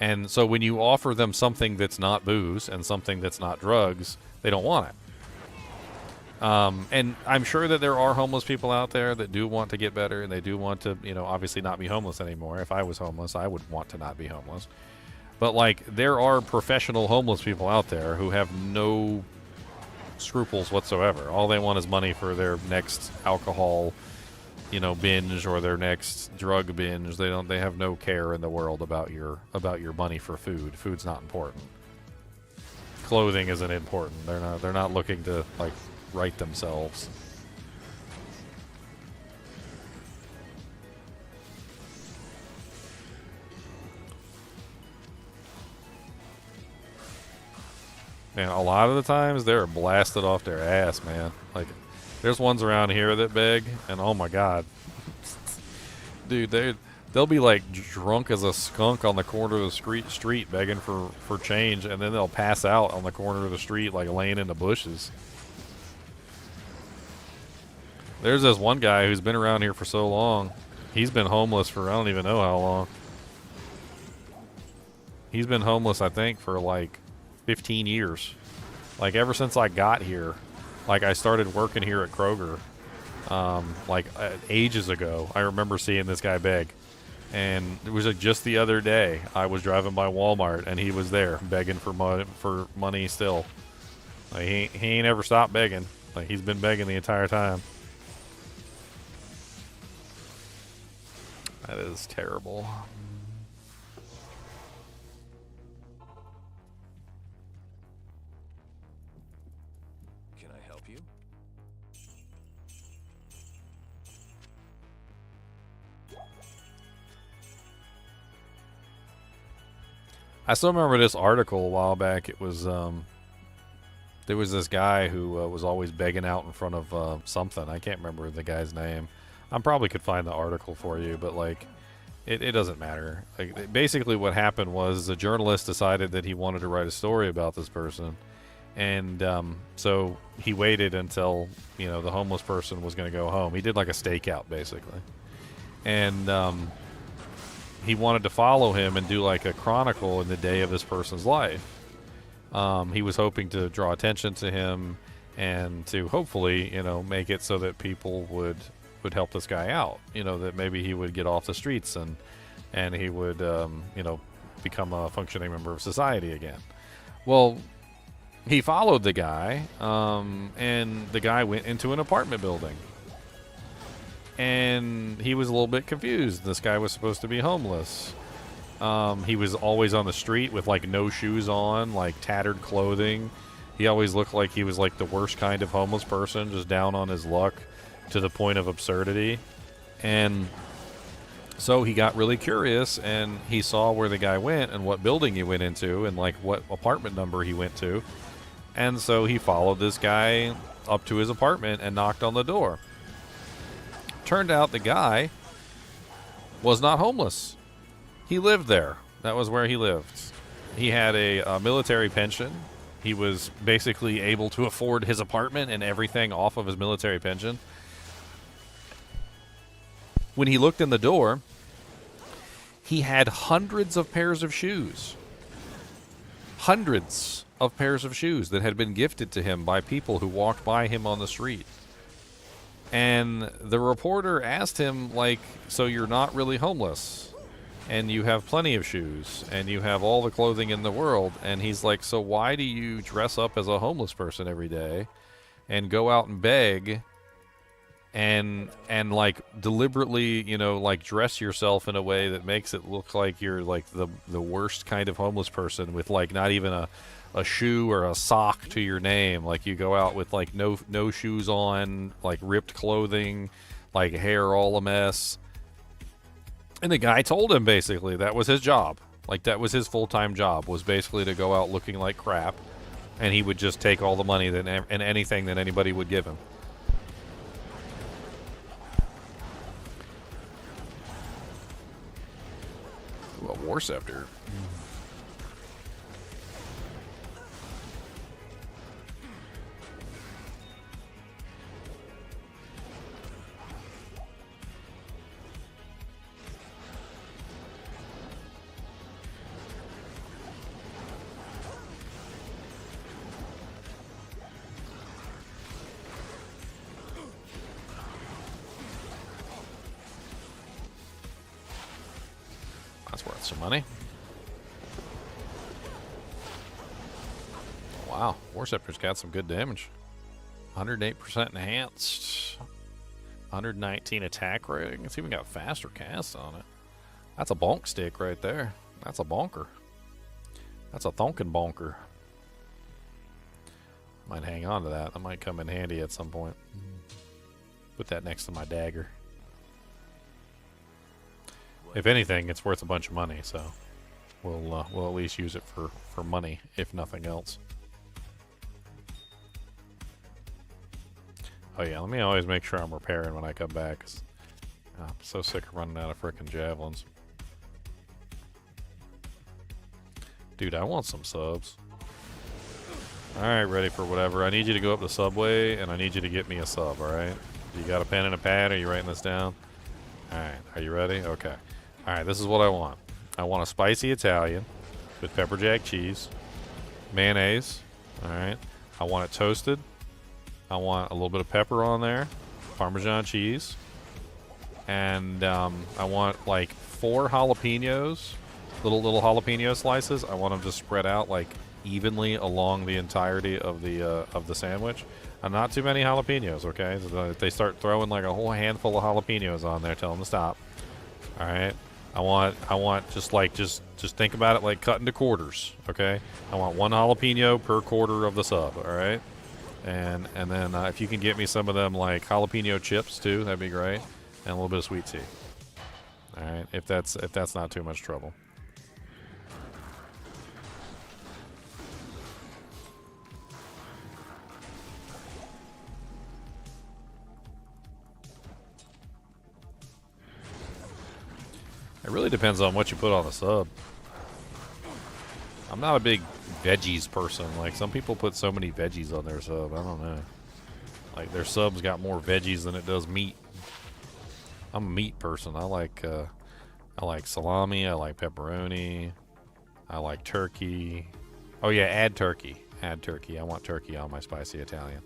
And so when you offer them something that's not booze and something that's not drugs, they don't want it. And I'm sure that there are homeless people out there that do want to get better, and they do want to, you know, obviously not be homeless anymore. If I was homeless, I would want to not be homeless. But, like, there are professional homeless people out there who have no scruples whatsoever. All they want is money for their next alcohol, you know, binge or their next drug binge. They have no care in the world about your money for food. Food's not important. Clothing isn't important. They're not looking to, like, right themselves. Man, a lot of the times they're blasted off their ass, man. Like, there's ones around here that beg, and oh my god, dude, they'll be like drunk as a skunk on the corner of the street begging for change, and then they'll pass out on the corner of the street, like laying in the bushes. There's this one guy who's been around here for so long. He's been homeless for I don't even know how long. He's been homeless, I think, for like 15 years. Like ever since I got here. Like I started working here at Kroger ages ago. I remember seeing this guy beg. And it was like just the other day I was driving by Walmart and he was there begging for money still. Like he ain't ever stopped begging. Like he's been begging the entire time. That is terrible. Can I help you? I still remember this article a while back. It was there was this guy who was always begging out in front of something. I can't remember the guy's name. I probably could find the article for you, but like it doesn't matter. Like basically what happened was a journalist decided that he wanted to write a story about this person, and so he waited until, you know, the homeless person was going to go home. He did like a stakeout basically, and he wanted to follow him and do like a chronicle in the day of this person's life. He was hoping to draw attention to him and to hopefully, you know, make it so that people would help this guy out, you know, that maybe he would get off the streets and he would, you know, become a functioning member of society again. Well, he followed the guy, and the guy went into an apartment building. And he was a little bit confused. This guy was supposed to be homeless. He was always on the street with, like, no shoes on, like, tattered clothing. He always looked like he was, like, the worst kind of homeless person, just down on his luck to the point of absurdity. And so he got really curious, and he saw where the guy went and what building he went into and, like, what apartment number he went to. And so he followed this guy up to his apartment and knocked on the door. Turned out the guy was not homeless. He lived there. That was where he lived. He had a military pension. He was basically able to afford his apartment and everything off of his military pension. When he looked in the door, he had hundreds of pairs of shoes. Hundreds of pairs of shoes that had been gifted to him by people who walked by him on the street. And the reporter asked him, like, so you're not really homeless, and you have plenty of shoes, and you have all the clothing in the world. And he's like, so why do you dress up as a homeless person every day and go out and beg and like deliberately, you know, like dress yourself in a way that makes it look like you're like the worst kind of homeless person with like not even a shoe or a sock to your name? Like you go out with like no shoes on, like ripped clothing, like hair all a mess. And the guy told him basically that was his job. Like that was his full-time job, was basically to go out looking like crap, and he would just take all the money that and anything that anybody would give him. Ooh, a war scepter. That's worth some money. Wow, War Scepter's got some good damage. 108% enhanced. 119 attack rating. It's even got faster cast on it. That's a bonk stick right there. That's a bonker. That's a thonkin' bonker. Might hang on to that. That might come in handy at some point. Put that next to my dagger. If anything, it's worth a bunch of money, so we'll at least use it for money, if nothing else. Oh yeah, let me always make sure I'm repairing when I come back, 'cause I'm so sick of running out of frickin' javelins. Dude, I want some subs. Alright, ready for whatever. I need you to go up the subway, and I need you to get me a sub, alright? You got a pen and a pad? Are you writing this down? Alright, are you ready? Okay. Alright, this is what I want. I want a spicy Italian with pepper jack cheese, mayonnaise, alright? I want it toasted. I want a little bit of pepper on there, Parmesan cheese, and I want like 4 jalapenos, little jalapeno slices. I want them just spread out like evenly along the entirety of the sandwich. And not too many jalapenos, okay? So if they start throwing like a whole handful of jalapenos on there, tell them to stop. All right. I want just think about it like cut into quarters, okay? I want 1 jalapeno per quarter of the sub, all right? And then if you can get me some of them like jalapeno chips too, that'd be great, and a little bit of sweet tea. All right, if that's not too much trouble. It really depends on what you put on the sub. I'm not a big veggies person. Like, some people put so many veggies on their sub. I don't know. Like, their sub's got more veggies than it does meat. I'm a meat person. I like salami. I like pepperoni. I like turkey. Oh, yeah, add turkey. Add turkey. I want turkey on my spicy Italian.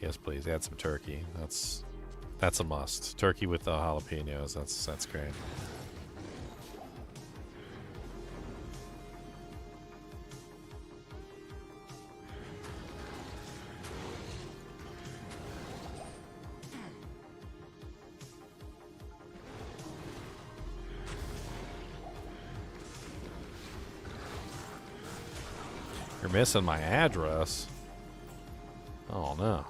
Yes, please. Add some turkey. That's a must. Turkey with the jalapenos. That's great. You're missing my address. Oh no.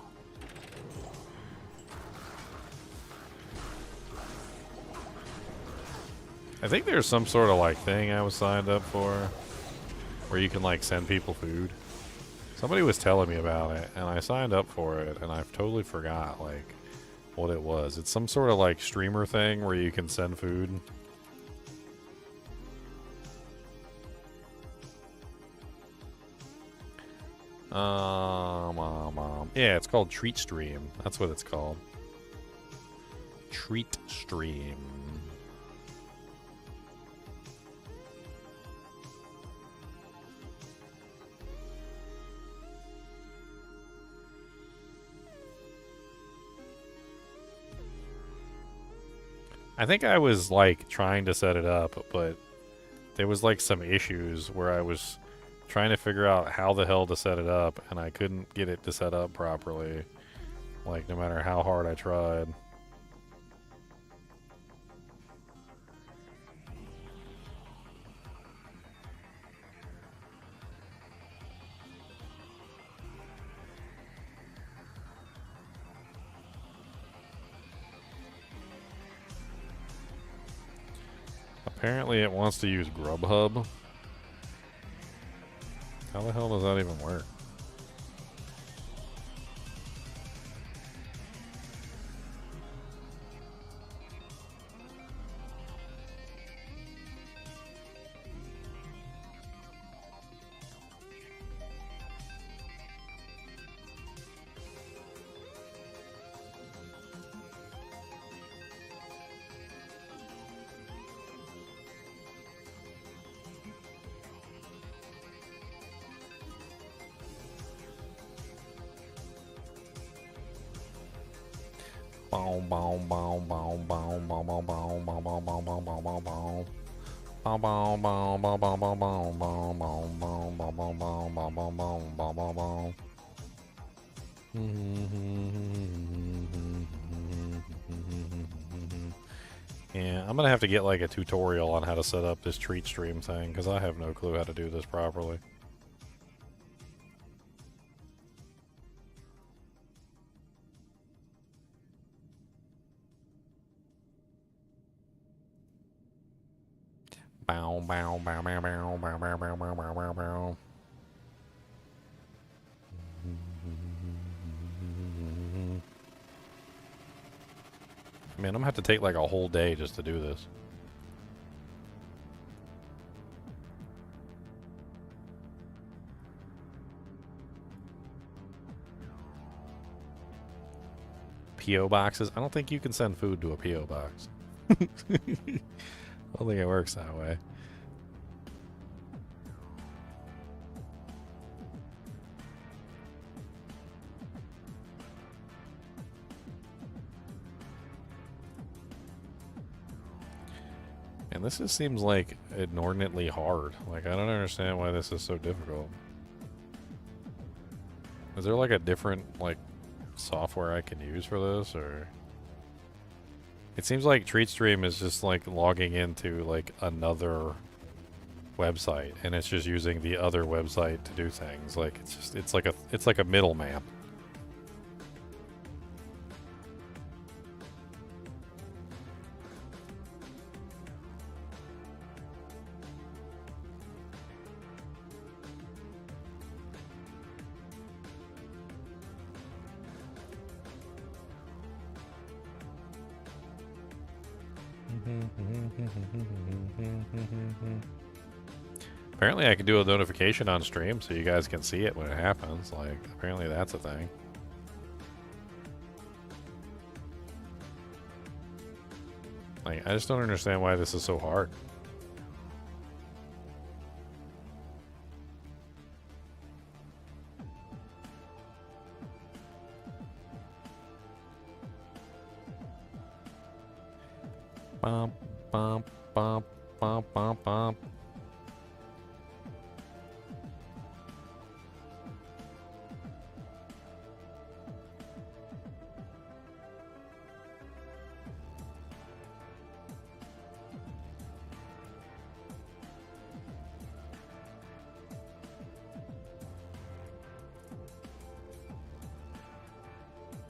I think there's some sort of like thing I was signed up for where you can like send people food. Somebody was telling me about it and I signed up for it and I've totally forgot like what it was. It's some sort of like streamer thing where you can send food. Yeah, it's called Treat Stream. That's what it's called. Treat Stream. I think I was like trying to set it up, but there was like some issues where I was trying to figure out how the hell to set it up, and I couldn't get it to set up properly. Like, no matter how hard I tried. Apparently it wants to use Grubhub. How the hell does that even work? Yeah, I'm gonna have to get like a tutorial on how to set up this treat stream thing, because I have no clue how to do this properly. Bow, bow, bow, bow, bow, bow, bow, bow, bow, bow, bow, bow. Man, I'm gonna have to take like a whole day just to do this. P.O. boxes? I don't think you can send food to a P.O. box. I don't think it works that way. And this just seems like inordinately hard. Like, I don't understand why this is so difficult. Is there like a different, like, software I can use for this, or... It seems like TreatStream is just like logging into like another website, and it's just using the other website to do things. Like it's like a middleman. Apparently I can do a notification on stream so you guys can see it when it happens. Like, apparently that's a thing. Like, I just don't understand why this is so hard. Bump, bump, bump, bump, bump, bump.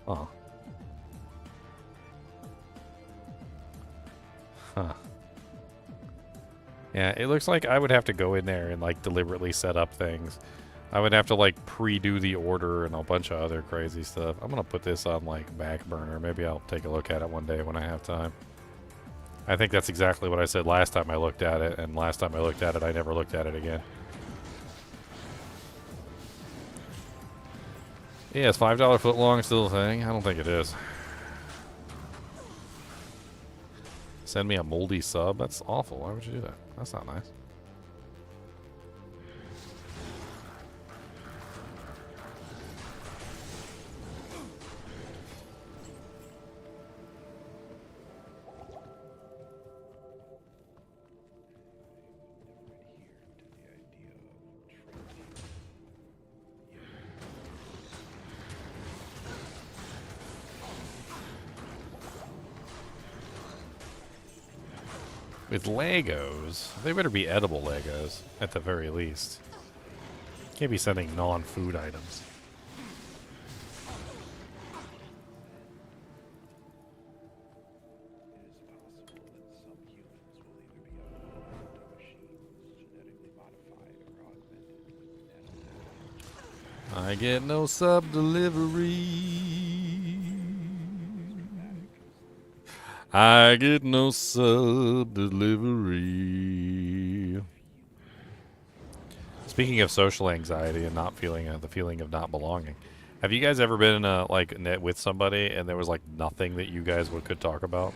Oh. Huh. Yeah, it looks like I would have to go in there and like deliberately set up things. I would have to like pre-do the order and a bunch of other crazy stuff. I'm gonna put this on like back burner. Maybe I'll take a look at it one day when I have time. I think that's exactly what I said last time I looked at it, and last time I looked at it, I never looked at it again. Yeah, is $5 foot long still a thing? I don't think it is. Send me a moldy sub? That's awful. Why would you do that? That's not nice. With Legos, they better be edible Legos, at the very least. Can't be sending non-food items. I get no sub delivery. I get no sub delivery. Speaking of social anxiety and not feeling the feeling of not belonging, have you guys ever been in a net with somebody and there was like nothing that you guys could talk about?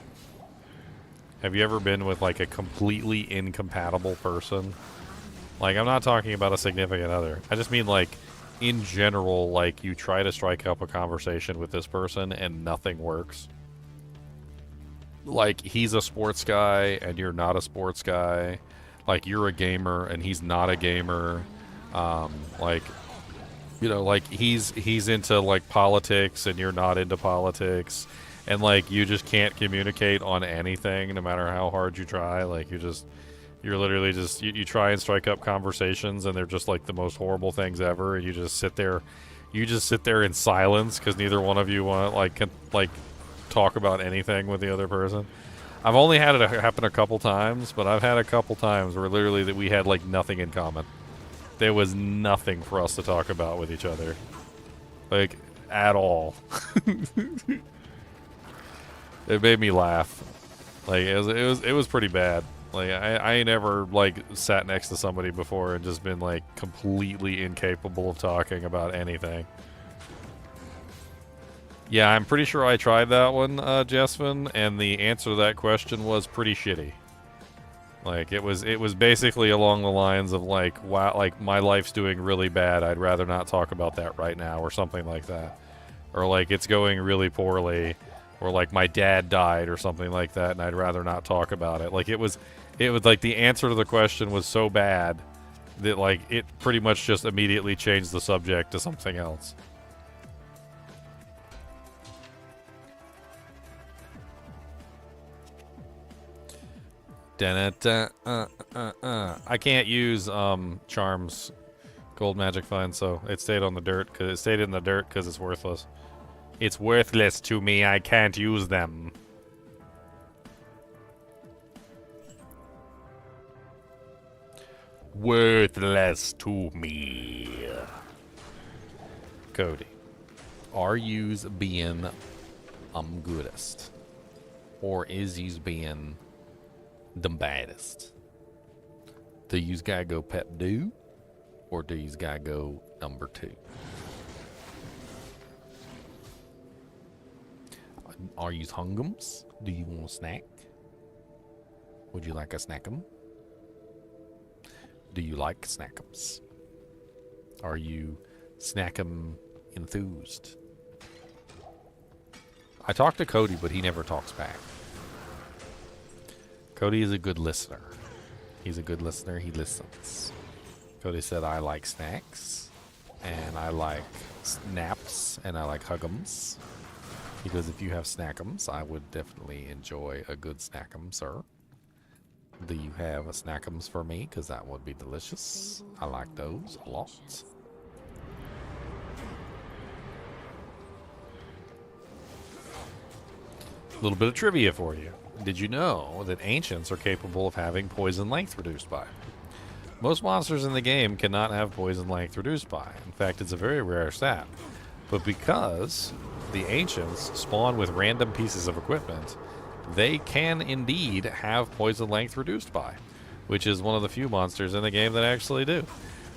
Have you ever been with like a completely incompatible person? Like, I'm not talking about a significant other. I just mean like in general, like you try to strike up a conversation with this person and nothing works. Like, he's a sports guy and you're not a sports guy. Like, you're a gamer and he's not a gamer. Like, you know, like he's into like politics and you're not into politics. And like, you just can't communicate on anything no matter how hard you try. Like, you're literally just, you try and strike up conversations and they're just like the most horrible things ever. And you just sit there in silence because neither one of you want to talk about anything with the other person. I've only had it happen a couple times, but I've had a couple times where literally that we had like nothing in common. There was nothing for us to talk about with each other, like at all. It made me laugh. Like it was pretty bad. Like I ain't ever like sat next to somebody before and just been like completely incapable of talking about anything. Yeah, I'm pretty sure I tried that one, Jesvin, and the answer to that question was pretty shitty. Like, it was basically along the lines of like, wow, like my life's doing really bad. I'd rather not talk about that right now, or something like that, or like it's going really poorly, or like my dad died, or something like that, and I'd rather not talk about it. Like it was like the answer to the question was so bad that like it pretty much just immediately changed the subject to something else. I can't use Charm's gold magic find, so it stayed on the dirt. Cause it stayed in the dirt because it's worthless. It's worthless to me. I can't use them. Worthless to me. Cody, are yous being goodest, or is yous being the baddest? Do yous gotta go pep do, or do yous gotta go number 2? Are yous hungums? Do you want a snack? Would you like a snackum? Do you like snackums? Are you snackum enthused? I talked to Cody, but he never talks back. Cody is a good listener. He's a good listener. He listens. Cody said, I like snacks, and I like naps, and I like huggums. Because if you have snackums, I would definitely enjoy a good snackum, sir. Do you have a snackums for me? Because that would be delicious. I like those a lot. A little bit of trivia for you. Did you know that ancients are capable of having poison length reduced by? Most monsters in the game cannot have poison length reduced by. In fact, it's a very rare stat. But because the ancients spawn with random pieces of equipment, they can indeed have poison length reduced by, which is one of the few monsters in the game that actually do.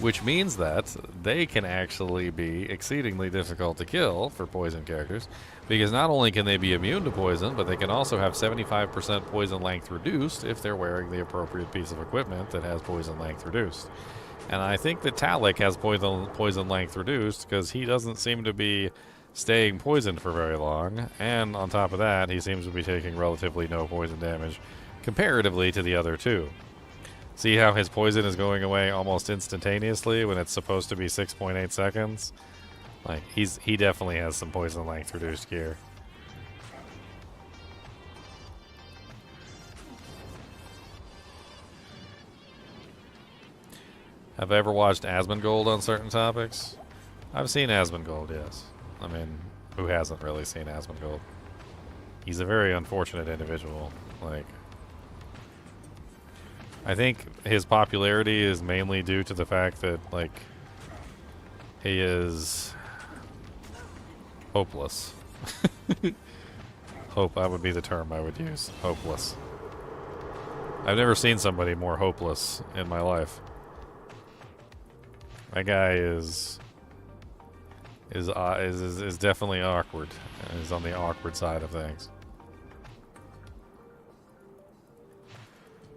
which means that they can actually be exceedingly difficult to kill for poison characters, because not only can they be immune to poison, but they can also have 75% poison length reduced if they're wearing the appropriate piece of equipment that has poison length reduced. And I think that Talik has poison length reduced because he doesn't seem to be staying poisoned for very long, and on top of that, he seems to be taking relatively no poison damage comparatively to the other two. See how his poison is going away almost instantaneously when it's supposed to be 6.8 seconds? Like, he definitely has some poison length reduced gear. Have I ever watched Asmongold on certain topics? I've seen Asmongold, yes. I mean, who hasn't really seen Asmongold? He's a very unfortunate individual. Like, I think his popularity is mainly due to the fact that, like, he is hopeless. That would be the term I would use. Hopeless. I've never seen somebody more hopeless in my life. That guy is definitely awkward. Is on the awkward side of things.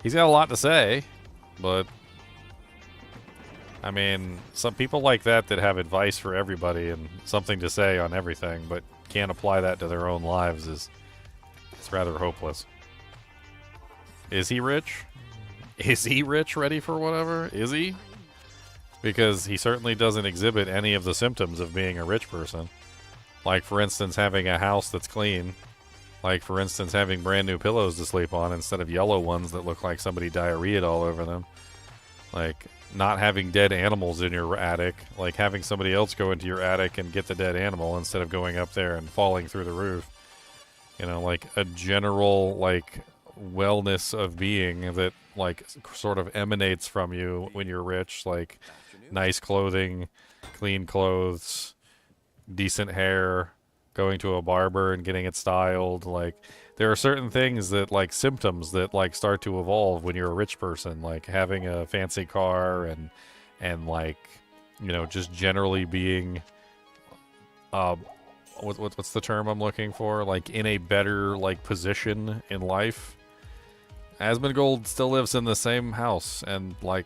He's got a lot to say, but I mean, some people like that have advice for everybody and something to say on everything, but can't apply that to their own lives it's rather hopeless. Is he rich? Is he rich, ready for whatever? Is he? Because he certainly doesn't exhibit any of the symptoms of being a rich person. Like, for instance, having a house that's clean. Like, for instance, having brand new pillows to sleep on instead of yellow ones that look like somebody diarrheaed all over them. Like, not having dead animals in your attic. Like, having somebody else go into your attic and get the dead animal instead of going up there and falling through the roof. You know, like, a general, like, wellness of being that, like, sort of emanates from you when you're rich. Like, nice clothing, clean clothes, decent hair, going to a barber and getting it styled. Like, there are certain things that, like, symptoms that, like, start to evolve when you're a rich person, like having a fancy car and like, you know, just generally being what's the term I'm looking for, like, in a better, like, position in life. Asmongold still lives in the same house, and, like,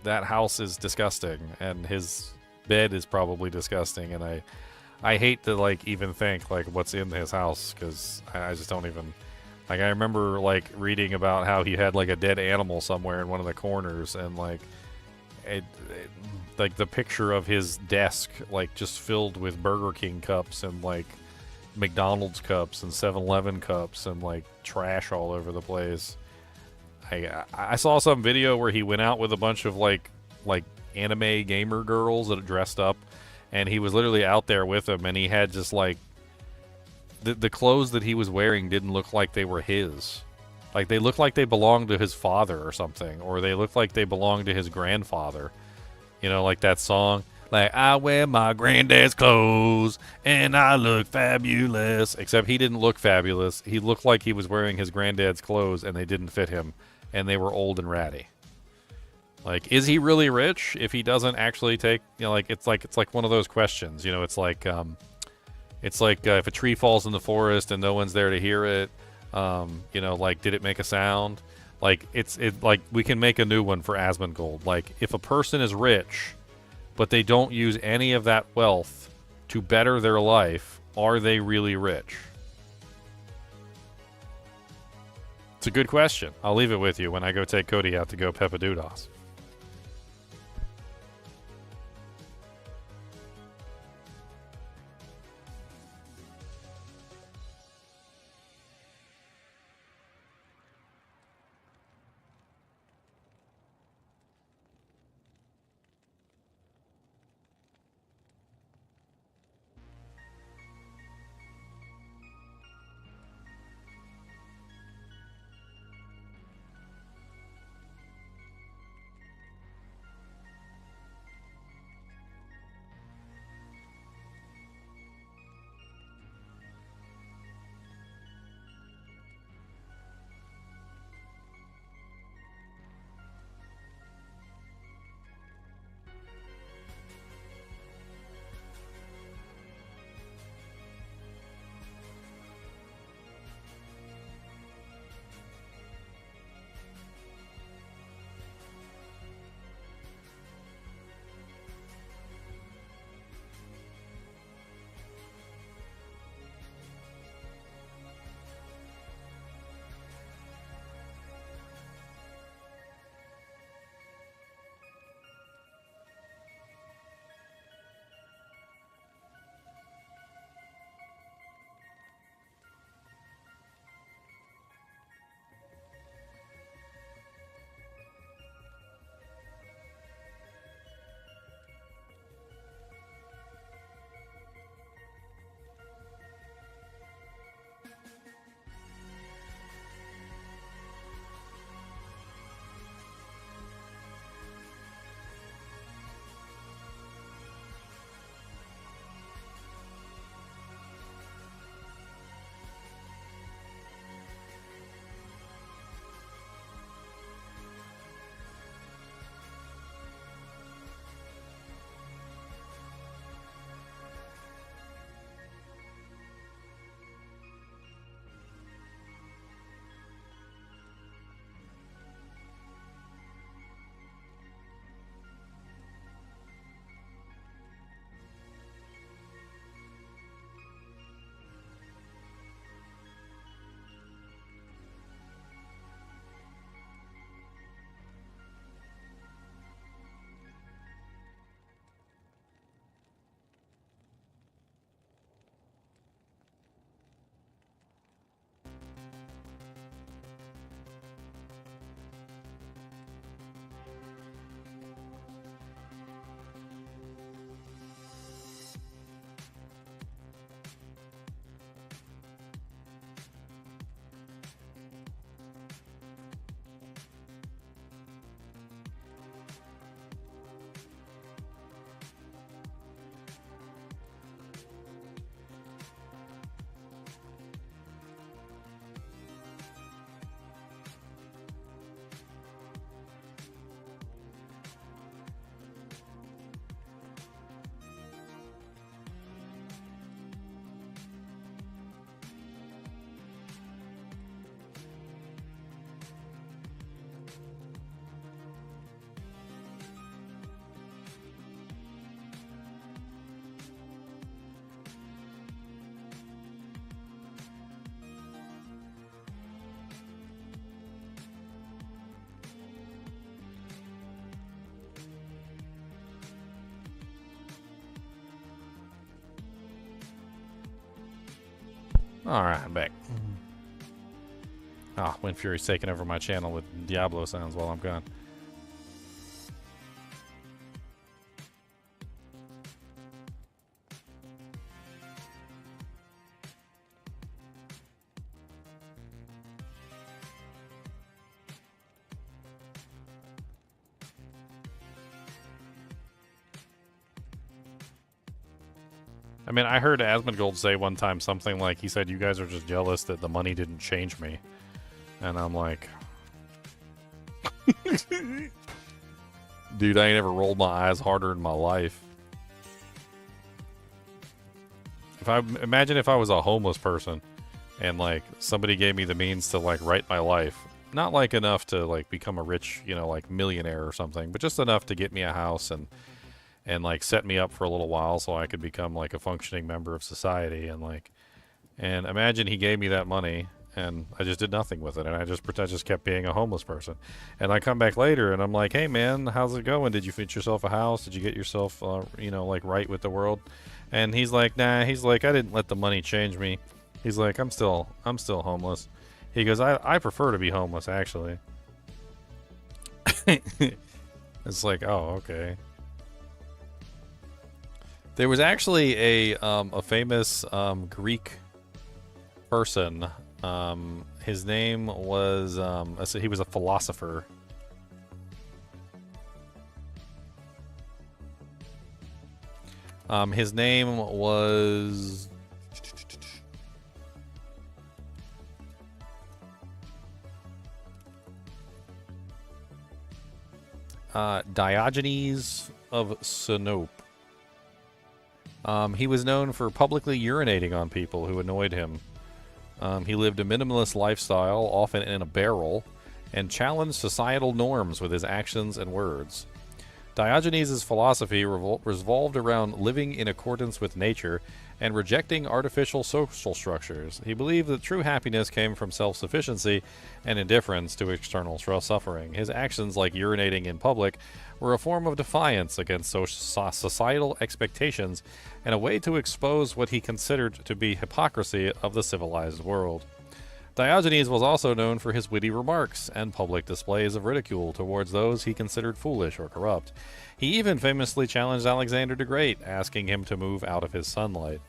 that house is disgusting, and his bed is probably disgusting, and I hate to, like, even think, like, what's in his house, because I just don't even... Like, I remember, like, reading about how he had, like, a dead animal somewhere in one of the corners, and, like, like, the picture of his desk, like, just filled with Burger King cups and, like, McDonald's cups and 7-Eleven cups and, like, trash all over the place. I saw some video where he went out with a bunch of, like anime gamer girls that dressed up, and he was literally out there with them, and he had just, like, the clothes that he was wearing didn't look like they were his. Like, they looked like they belonged to his father or something, or they looked like they belonged to his grandfather. You know, like that song, like, I wear my granddad's clothes, and I look fabulous. Except he didn't look fabulous. He looked like he was wearing his granddad's clothes, and they didn't fit him, and they were old and ratty. Like, is he really rich if he doesn't actually take, you know, like, it's like one of those questions, you know, it's like if a tree falls in the forest and no one's there to hear it, you know, like, did it make a sound? Like, like, we can make a new one for Asmongold. Like, if a person is rich, but they don't use any of that wealth to better their life, are they really rich? It's a good question. I'll leave it with you when I go take Cody out to go Peppadoodles. Alright, I'm back. Ah, Wind Fury's taking over my channel with Diablo sounds while I'm gone. I mean, I heard Asmongold say one time something like, he said, you guys are just jealous that the money didn't change me. And I'm like... Dude, I ain't ever rolled my eyes harder in my life. Imagine if I was a homeless person and, like, somebody gave me the means to, like, write my life. Not, like, enough to, like, become a rich, you know, like, millionaire or something, but just enough to get me a house and like set me up for a little while so I could become like a functioning member of society and imagine he gave me that money and I just did nothing with it and I just kept being a homeless person. And I come back later and I'm like, hey man, how's it going? Did you fit yourself a house? Did you get yourself you know, like right with the world? And he's like, nah, he's like, I didn't let the money change me. He's like, I'm still homeless. He goes, I prefer to be homeless actually. It's like, oh, okay. There was actually a famous Greek person. His name was he was a philosopher. His name was Diogenes of Sinope. He was known for publicly urinating on people who annoyed him. He lived a minimalist lifestyle, often in a barrel, and challenged societal norms with his actions and words. Diogenes' philosophy revolved around living in accordance with nature and rejecting artificial social structures. He believed that true happiness came from self-sufficiency and indifference to external suffering. His actions, like urinating in public, were a form of defiance against societal expectations and a way to expose what he considered to be hypocrisy of the civilized world. Diogenes was also known for his witty remarks and public displays of ridicule towards those he considered foolish or corrupt. He even famously challenged Alexander the Great, asking him to move out of his sunlight.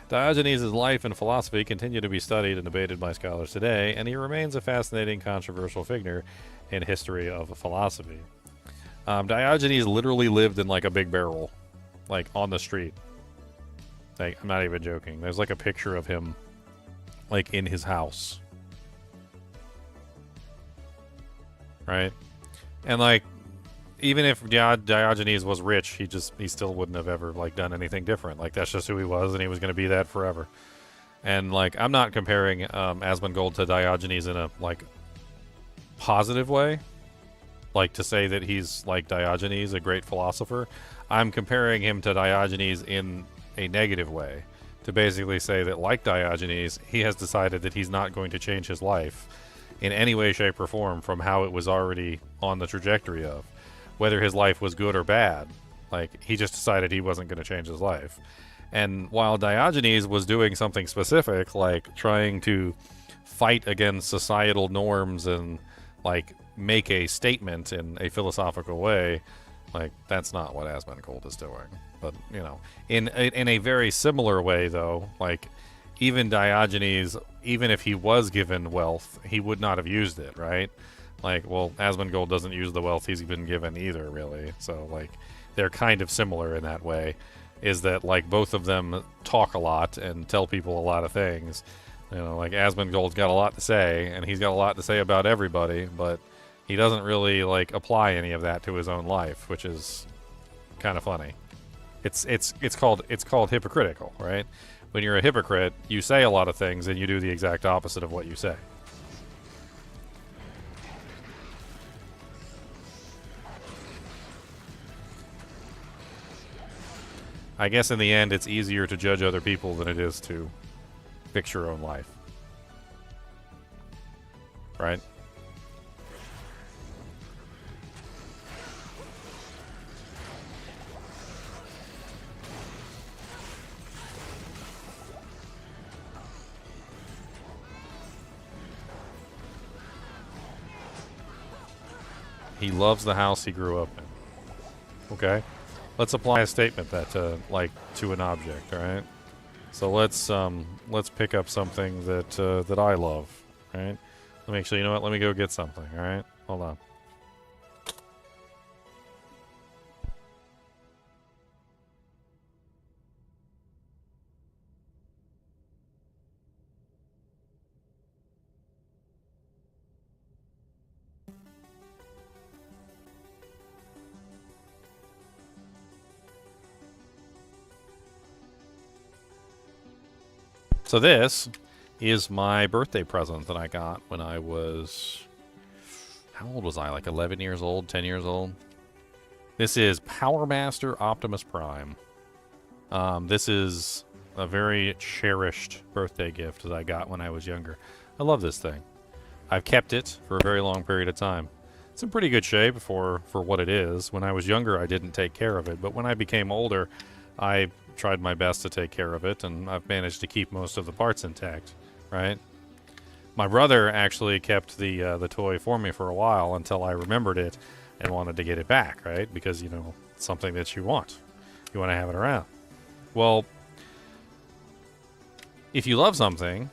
Diogenes' life and philosophy continue to be studied and debated by scholars today, and he remains a fascinating, controversial figure in history of philosophy. Diogenes literally lived in like a big barrel, like on the street. Like, I'm not even joking. There's like a picture of him, like in his house. Right? And like, even if Diogenes was rich, he still wouldn't have ever like done anything different. Like, that's just who he was, and he was going to be that forever. And like, I'm not comparing Asmongold to Diogenes in a like positive way, like to say that he's like Diogenes, a great philosopher. I'm comparing him to Diogenes in a negative way, to basically say that, like Diogenes, he has decided that he's not going to change his life in any way, shape, or form from how it was already on the trajectory of. Whether his life was good or bad, like, he just decided he wasn't going to change his life. And while Diogenes was doing something specific, like trying to fight against societal norms and, like, make a statement in a philosophical way, like, that's not what Asmongold is doing. But, you know, in a very similar way, though, like, even Diogenes, even if he was given wealth, he would not have used it, right? Like, well, Asmongold doesn't use the wealth he's been given either, really. So, like, they're kind of similar in that way, is that, like, both of them talk a lot and tell people a lot of things. You know, like, Asmongold's got a lot to say, and he's got a lot to say about everybody, but he doesn't really, like, apply any of that to his own life, which is kind of funny. It's called hypocritical, right? When you're a hypocrite, you say a lot of things and you do the exact opposite of what you say. I guess in the end, it's easier to judge other people than it is to fix your own life. Right? He loves the house he grew up in. Okay? Let's apply a statement that to an object, all right? So let's pick up something that I love, all right? Let me actually, you know what? Let me go get something, all right? Hold on. So this is my birthday present that I got when I was... How old was I? Like 11 years old? 10 years old? This is Power Master Optimus Prime. This is a very cherished birthday gift that I got when I was younger. I love this thing. I've kept it for a very long period of time. It's in pretty good shape for what it is. When I was younger, I didn't take care of it. But when I became older, I tried my best to take care of it, and I've managed to keep most of the parts intact, right? My brother actually kept the toy for me for a while until I remembered it and wanted to get it back, right? Because, you know, it's something that you want. You want to have it around. Well, if you love something,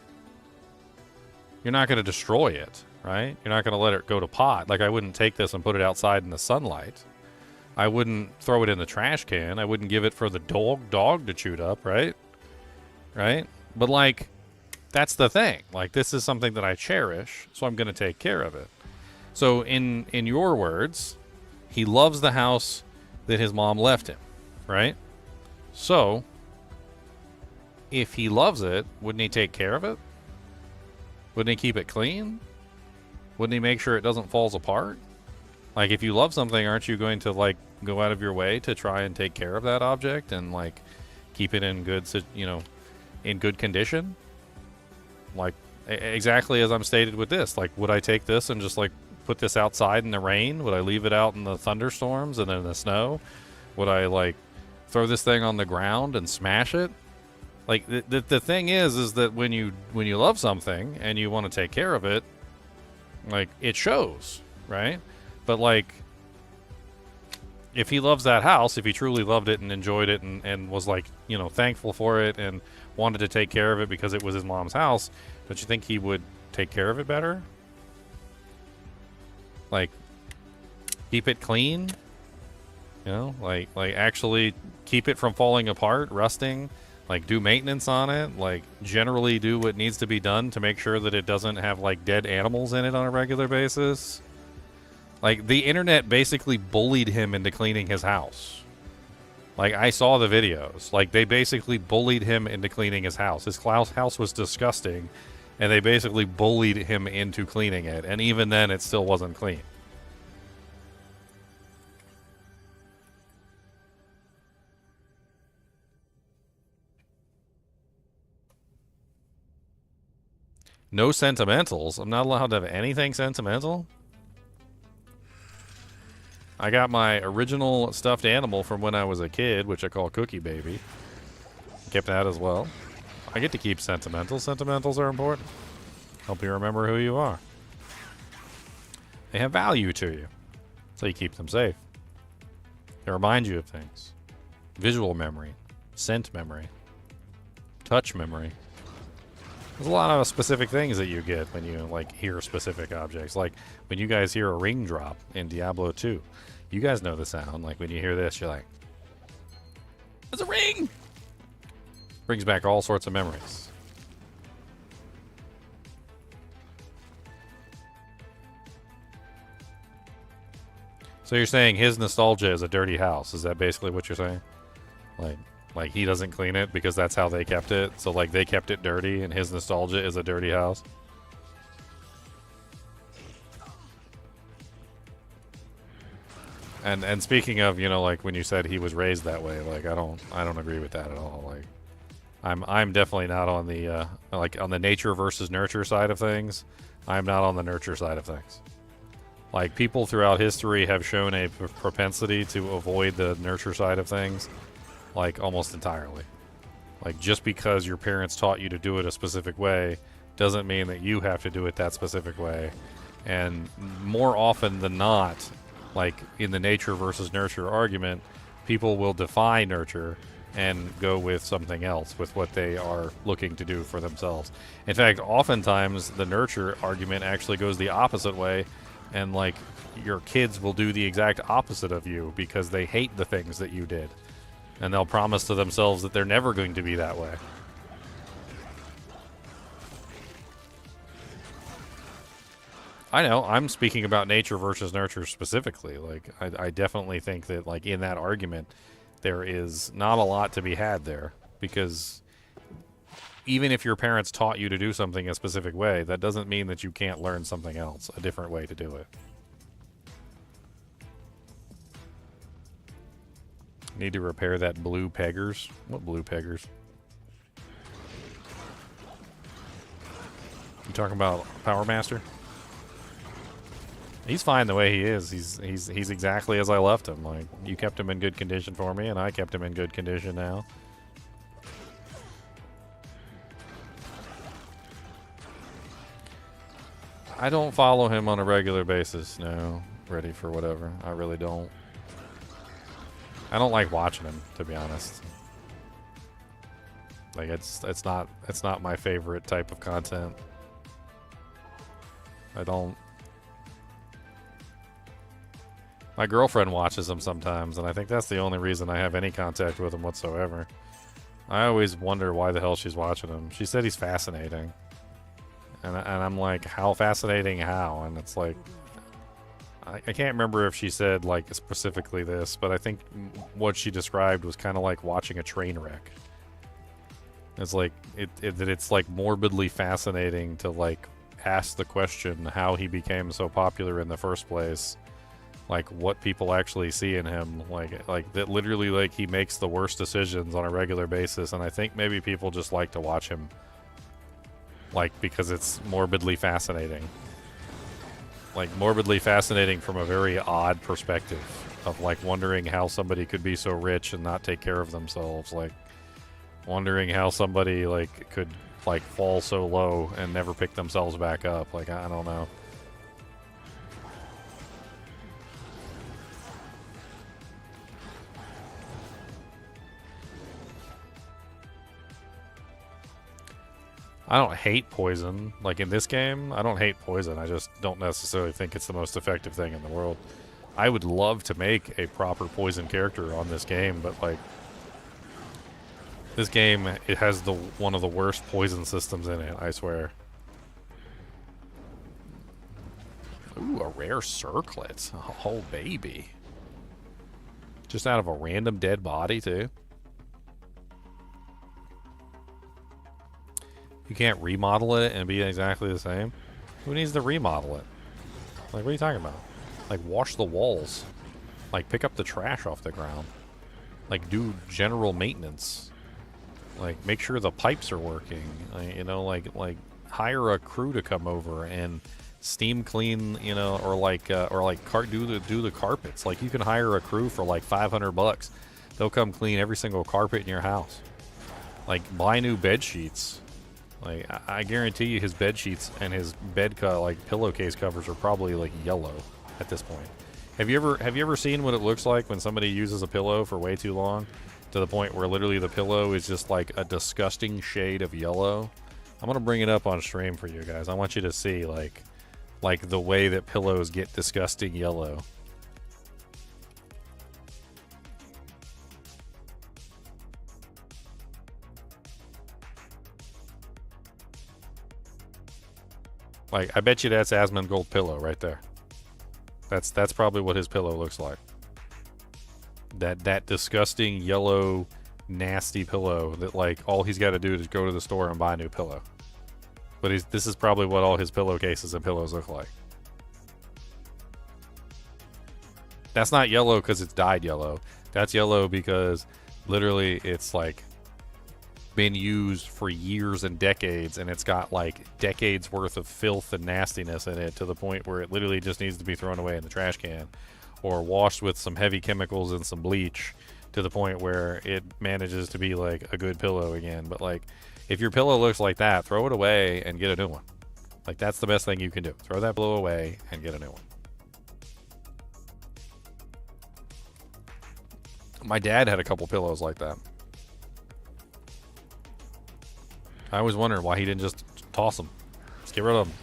you're not going to destroy it, right? You're not going to let it go to pot. Like, I wouldn't take this and put it outside in the sunlight. I wouldn't throw it in the trash can. I wouldn't give it for the dog to chew up, right? Right? But, like, that's the thing. Like, this is something that I cherish, so I'm going to take care of it. So, in your words, he loves the house that his mom left him, right? So, if he loves it, wouldn't he take care of it? Wouldn't he keep it clean? Wouldn't he make sure it doesn't fall apart? Like, if you love something, aren't you going to, like, go out of your way to try and take care of that object and, like, keep it in good, you know, in good condition? Like, exactly as I'm stated with this. Like, would I take this and just, like, put this outside in the rain? Would I leave it out in the thunderstorms and in the snow? Would I, like, throw this thing on the ground and smash it? Like, the thing is that when you love something and you want to take care of it, like, it shows, right? But, like, if he loves that house, if he truly loved it and enjoyed it and was, like, you know, thankful for it and wanted to take care of it because it was his mom's house, don't you think he would take care of it better? Like, keep it clean? You know, like actually keep it from falling apart, rusting, like, do maintenance on it, like, generally do what needs to be done to make sure that it doesn't have, like, dead animals in it on a regular basis. Like, the internet basically bullied him into cleaning his house. Like, I saw the videos. Like, they basically bullied him into cleaning his house. His house was disgusting, and they basically bullied him into cleaning it. And even then, it still wasn't clean. No sentimentals? I'm not allowed to have anything sentimental? I got my original stuffed animal from when I was a kid, which I call Cookie Baby. Kept that as well. I get to keep sentimentals. Sentimentals are important. Help you remember who you are. They have value to you, so you keep them safe. They remind you of things. Visual memory, scent memory, touch memory. There's a lot of specific things that you get when you, like, hear specific objects. Like, when you guys hear a ring drop in Diablo 2, you guys know the sound. Like, when you hear this, you're like, there's a ring! Brings back all sorts of memories. So you're saying his nostalgia is a dirty house. Is that basically what you're saying? Like he doesn't clean it because that's how they kept it. So, like, they kept it dirty and his nostalgia is a dirty house. And speaking of, you know, like, when you said he was raised that way, like, I don't agree with that at all. Like, I'm definitely not on the like, on the nature versus nurture side of things. I'm not on the nurture side of things. Like, people throughout history have shown a propensity to avoid the nurture side of things. Like, almost entirely. Like, just because your parents taught you to do it a specific way doesn't mean that you have to do it that specific way. And more often than not, Like in the nature versus nurture argument, people will defy nurture and go with something else, with what they are looking to do for themselves. In fact, oftentimes the nurture argument actually goes the opposite way, and like your kids will do the exact opposite of you because they hate the things that you did, and they'll promise to themselves that they're never going to be that way. I know, I'm speaking about nature versus nurture specifically. Like, I definitely think that, like, in that argument, there is not a lot to be had there. Because even if your parents taught you to do something a specific way, that doesn't mean that you can't learn something else, a different way to do it. Need to repair that blue peggers. What blue peggers? You talking about Power Master? He's fine the way he is. He's exactly as I left him. Like, you kept him in good condition for me, and I kept him in good condition now. I don't follow him on a regular basis. No, ready for whatever. I really don't. I don't like watching him, to be honest. Like, it's not my favorite type of content. I don't. My girlfriend watches him sometimes, and I think that's the only reason I have any contact with him whatsoever. I always wonder why the hell she's watching him. She said he's fascinating. And I'm like, how fascinating, how? And it's like, I can't remember if she said, like, specifically this, but I think what she described was kind of like watching a train wreck. It's like, that it's, like, morbidly fascinating to, like, ask the question how he became so popular in the first place. Like, what people actually see in him, like that literally, like, he makes the worst decisions on a regular basis, and I think maybe people just like to watch him, like, because it's morbidly fascinating. Like, morbidly fascinating from a very odd perspective of, like, wondering how somebody could be so rich and not take care of themselves, like, wondering how somebody, like, could, like, fall so low and never pick themselves back up. Like, I don't know. I don't hate poison. Like, in this game, I don't hate poison. I just don't necessarily think it's the most effective thing in the world. I would love to make a proper poison character on this game, but, like, this game, it has one of the worst poison systems in it, I swear. Ooh, a rare circlet. Oh, baby. Just out of a random dead body, too. You can't remodel it and be exactly the same? Who needs to remodel it? Like, what are you talking about? Like, wash the walls. Like, pick up the trash off the ground. Like, do general maintenance. Like, make sure the pipes are working. You know, like hire a crew to come over and steam clean, you know, or do the carpets. Like, you can hire a crew for like $500. They'll come clean every single carpet in your house. Like, buy new bed sheets. Like, I guarantee you his bed sheets and his pillowcase covers are probably, like, yellow at this point. Have you ever seen what it looks like when somebody uses a pillow for way too long, to the point where literally the pillow is just like a disgusting shade of yellow? I'm gonna bring it up on stream for you guys. I want you to see like the way that pillows get disgusting yellow. Like, I bet you that's Asmongold pillow right there. That's probably what his pillow looks like. That disgusting yellow, nasty pillow that, like, all he's got to do is go to the store and buy a new pillow. But this is probably what all his pillowcases and pillows look like. That's not yellow because it's dyed yellow. That's yellow because literally it's like been used for years and decades, and it's got like decades worth of filth and nastiness in it, to the point where it literally just needs to be thrown away in the trash can, or washed with some heavy chemicals and some bleach, to the point where it manages to be like a good pillow again. But like, if your pillow looks like that, throw it away and get a new one. Like, that's the best thing you can do. Throw that pillow away and get a new one. My dad had a couple pillows like that. I always wondered why he didn't just toss them. Just get rid of them.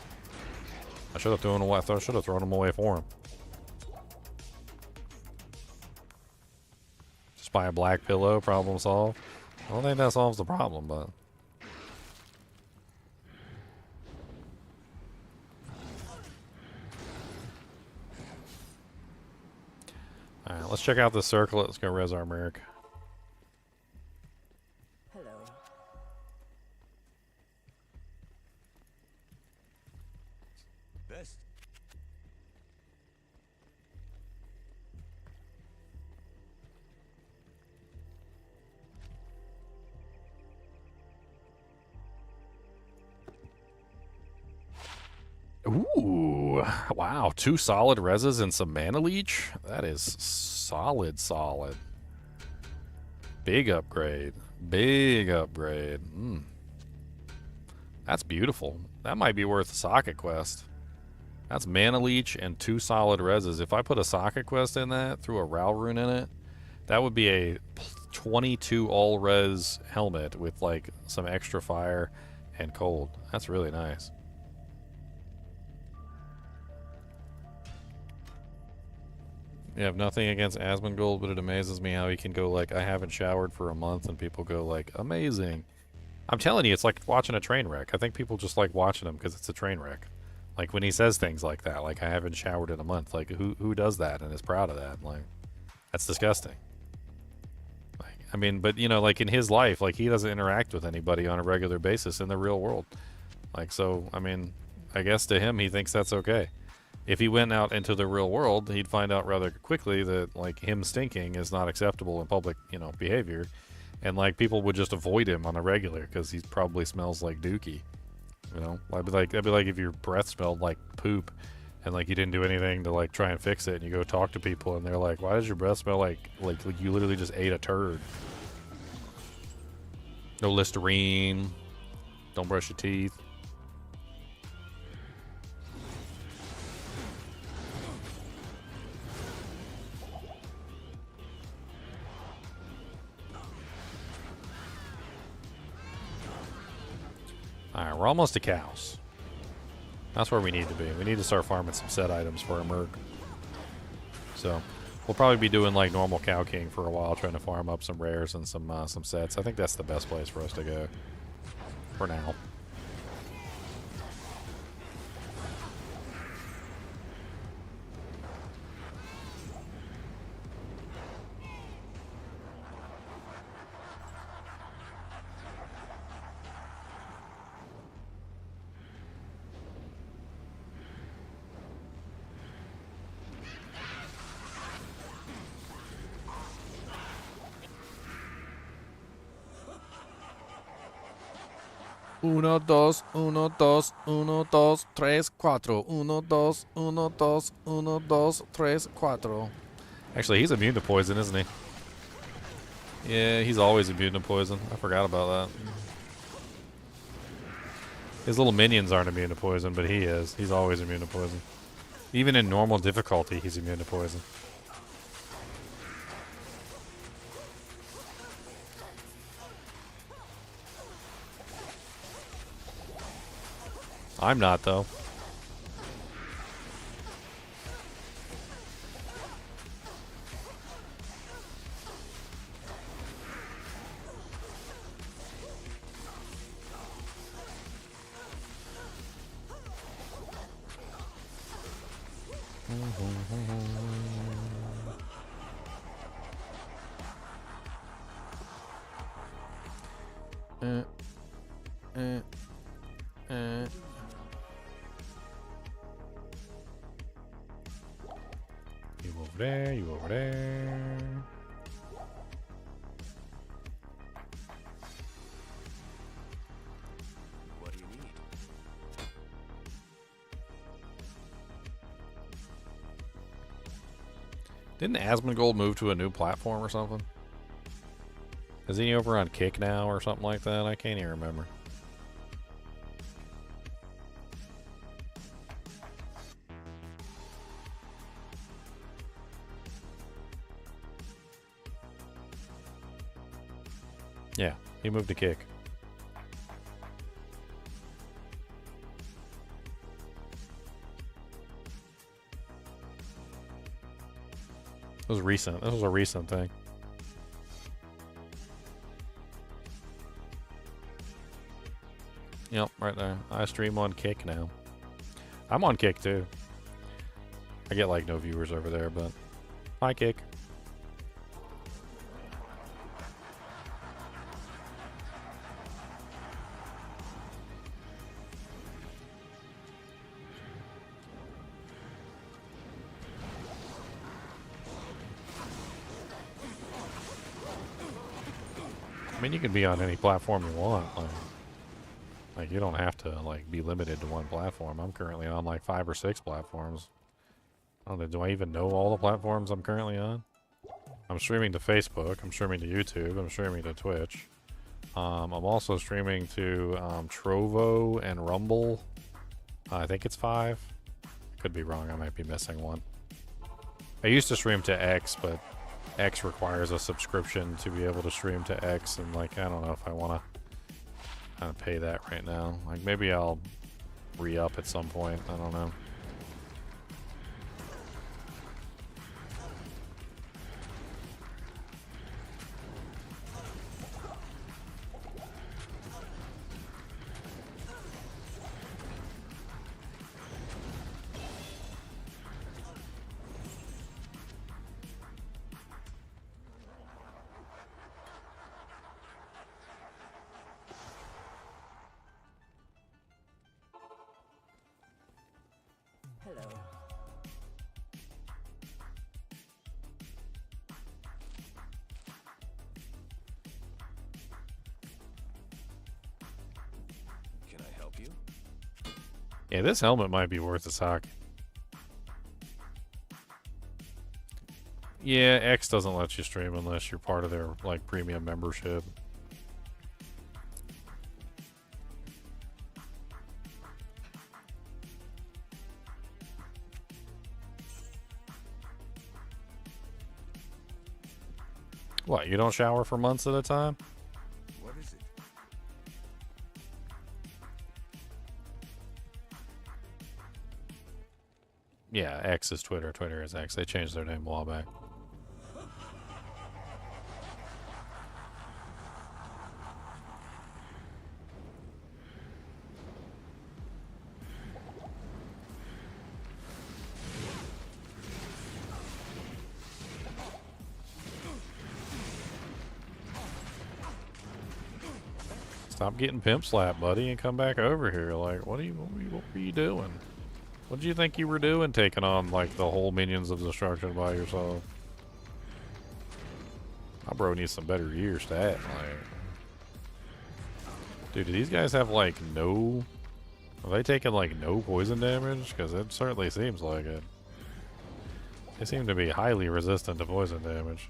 I should have thrown them away. I should have thrown them away for him. Just buy a black pillow, problem solved. I don't think that solves the problem, but. Alright, let's check out this circle. Let's go res our Merc. Hello. Best. Ooh, wow, 2 solid reses and some mana leech. That is solid. Big upgrade. That's beautiful. That might be worth a socket quest. That's mana leech and 2 solid reses. If I put a socket quest in that, threw a Ral rune in it, that would be a 22 all res helmet with like some extra fire and cold. That's really nice. You have nothing against Asmongold, but it amazes me how he can go like, I haven't showered for a month, and people go like, amazing. I'm telling you, it's like watching a train wreck. I think people just like watching him because it's a train wreck. Like when he says things like that, like I haven't showered in a month. Like who does that and is proud of that? Like that's disgusting. Like, I mean, but you know, like in his life, like he doesn't interact with anybody on a regular basis in the real world. Like so, I mean, I guess to him he thinks that's okay. If he went out into the real world, he'd find out rather quickly that like him stinking is not acceptable in public, you know, behavior, and like people would just avoid him on a regular because he probably smells like dookie. You know, that'd be like if your breath smelled like poop, and like you didn't do anything to like try and fix it, and you go talk to people, and they're like, "Why does your breath smell like you literally just ate a turd?" No Listerine. Don't brush your teeth. Alright, we're almost to cows. That's where we need to be. We need to start farming some set items for our Merc. So, we'll probably be doing like normal Cow King for a while, trying to farm up some rares and some sets. I think that's the best place for us to go. For now. Uno, dos, uno, dos, uno, dos, tres, cuatro. Uno, dos, uno, dos, uno, dos, tres, cuatro. Actually, he's immune to poison, isn't he? Yeah, he's always immune to poison. I forgot about that. His little minions aren't immune to poison, but he is. He's always immune to poison. Even in normal difficulty, he's immune to poison. I'm not, though. You over there, you over there. What do you need? Didn't Asmongold move to a new platform or something? Is he over on Kick now or something like that? I can't even remember. Yeah, he moved to kick. It was recent. This was a recent thing. Yep, right there. I stream on Kick now. I'm on Kick too. I get like no viewers over there, but hi Kick. I mean, you can be on any platform you want. Like you don't have to like be limited to one platform. I'm currently on like 5 or 6 platforms. I don't know, do I even know all the platforms I'm currently on? I'm streaming to Facebook. I'm streaming to YouTube. I'm streaming to Twitch. I'm also streaming to Trovo and Rumble. I think it's 5. Could be wrong. I might be missing one. I used to stream to X, but X requires a subscription to be able to stream to X, and like I don't know if I want to kind of pay that right now. Like maybe I'll re-up at some point. I don't know. Yeah, this helmet might be worth a sock. Yeah, X doesn't let you stream unless you're part of their like premium membership. What, you don't shower for months at a time? What is it? Yeah, X is Twitter. Twitter is X. They changed their name a while back. Stop getting pimp slapped, buddy, and come back over here. Like, what were you doing? What did you think you were doing, taking on like the whole Minions of Destruction by yourself? My bro needs some better gear stat. Like, dude, do these guys have like no? Are they taking like no poison damage? Because it certainly seems like it. They seem to be highly resistant to poison damage.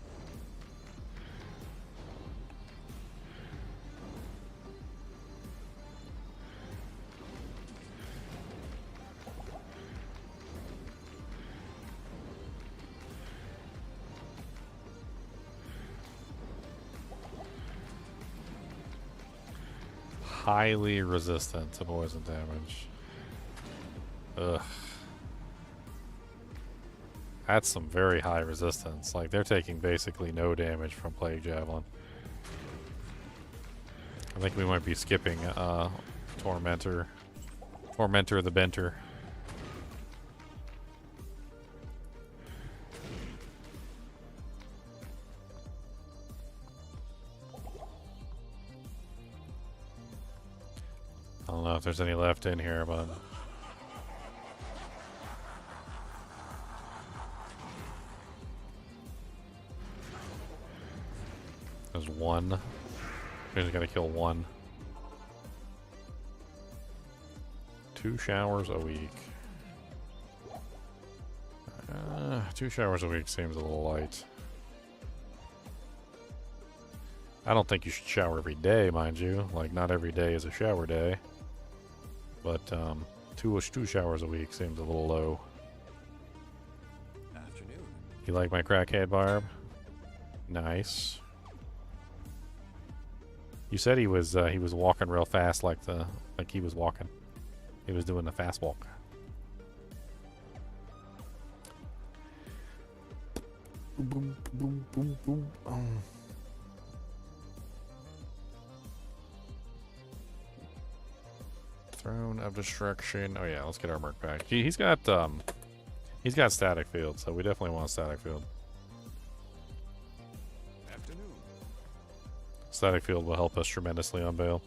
Highly resistant to poison damage. Ugh. That's some very high resistance. Like, they're taking basically no damage from Plague Javelin. I think we might be skipping Tormentor. Tormentor the Benter. I don't know if there's any left in here, but there's one. We're just gonna kill one. 2 showers a week. 2 showers a week seems a little light. I don't think you should shower every day, mind you. Like, not every day is a shower day. But, 2 showers a week seems a little low. Afternoon. You like my crackhead barb? Nice. You said he was walking real fast, like he was walking. He was doing the fast walk. Boom, boom, boom, boom. Throne of Destruction. Oh yeah, let's get our merc back. He's got static field, so we definitely want static field. Afternoon. Static field will help us tremendously on Bale.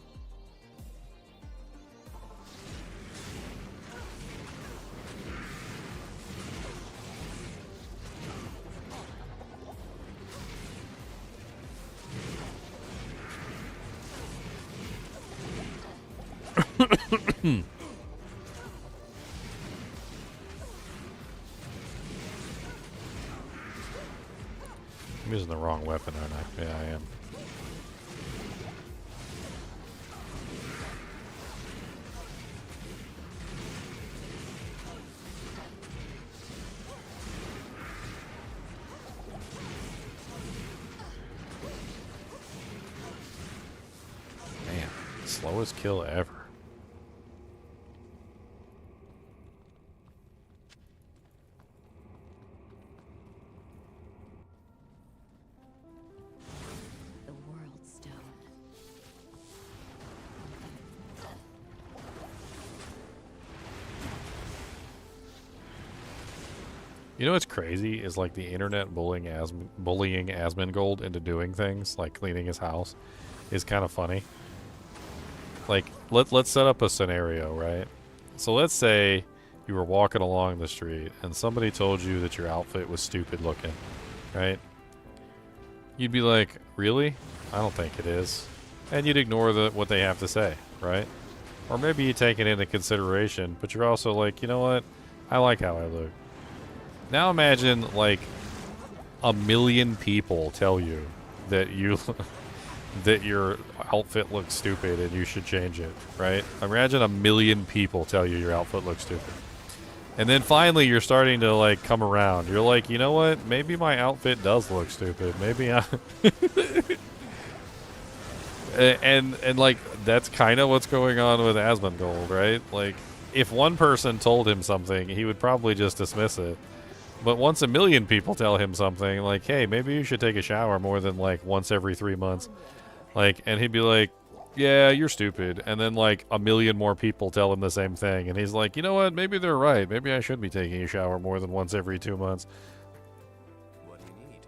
I'm using the wrong weapon, aren't I? Yeah, I am. Man, slowest kill ever. The World Stone. You know what's crazy is like the internet bullying Asmongold into doing things like cleaning his house is kind of funny. Like let's set up a scenario, right? So let's say you were walking along the street and somebody told you that your outfit was stupid looking, right? You'd be like, "Really? I don't think it is." And you'd ignore what they have to say, right? Or maybe you take it into consideration, but you're also like, "You know what? I like how I look." Now imagine like 1,000,000 people tell you that that your outfit looks stupid and you should change it, right? Imagine 1,000,000 people tell you your outfit looks stupid. And then finally you're starting to like come around. You're like, "You know what? Maybe my outfit does look stupid. Maybe I..." and like that's kind of what's going on with Asmongold, right? Like if one person told him something, he would probably just dismiss it. But once 1,000,000 people tell him something like, "Hey, maybe you should take a shower more than like once every 3 months," like, and he'd be like, "Yeah, you're stupid." And then like 1,000,000 more people tell him the same thing, and he's like, "You know what? Maybe they're right. Maybe I should be taking a shower more than once every 2 months." What do you need?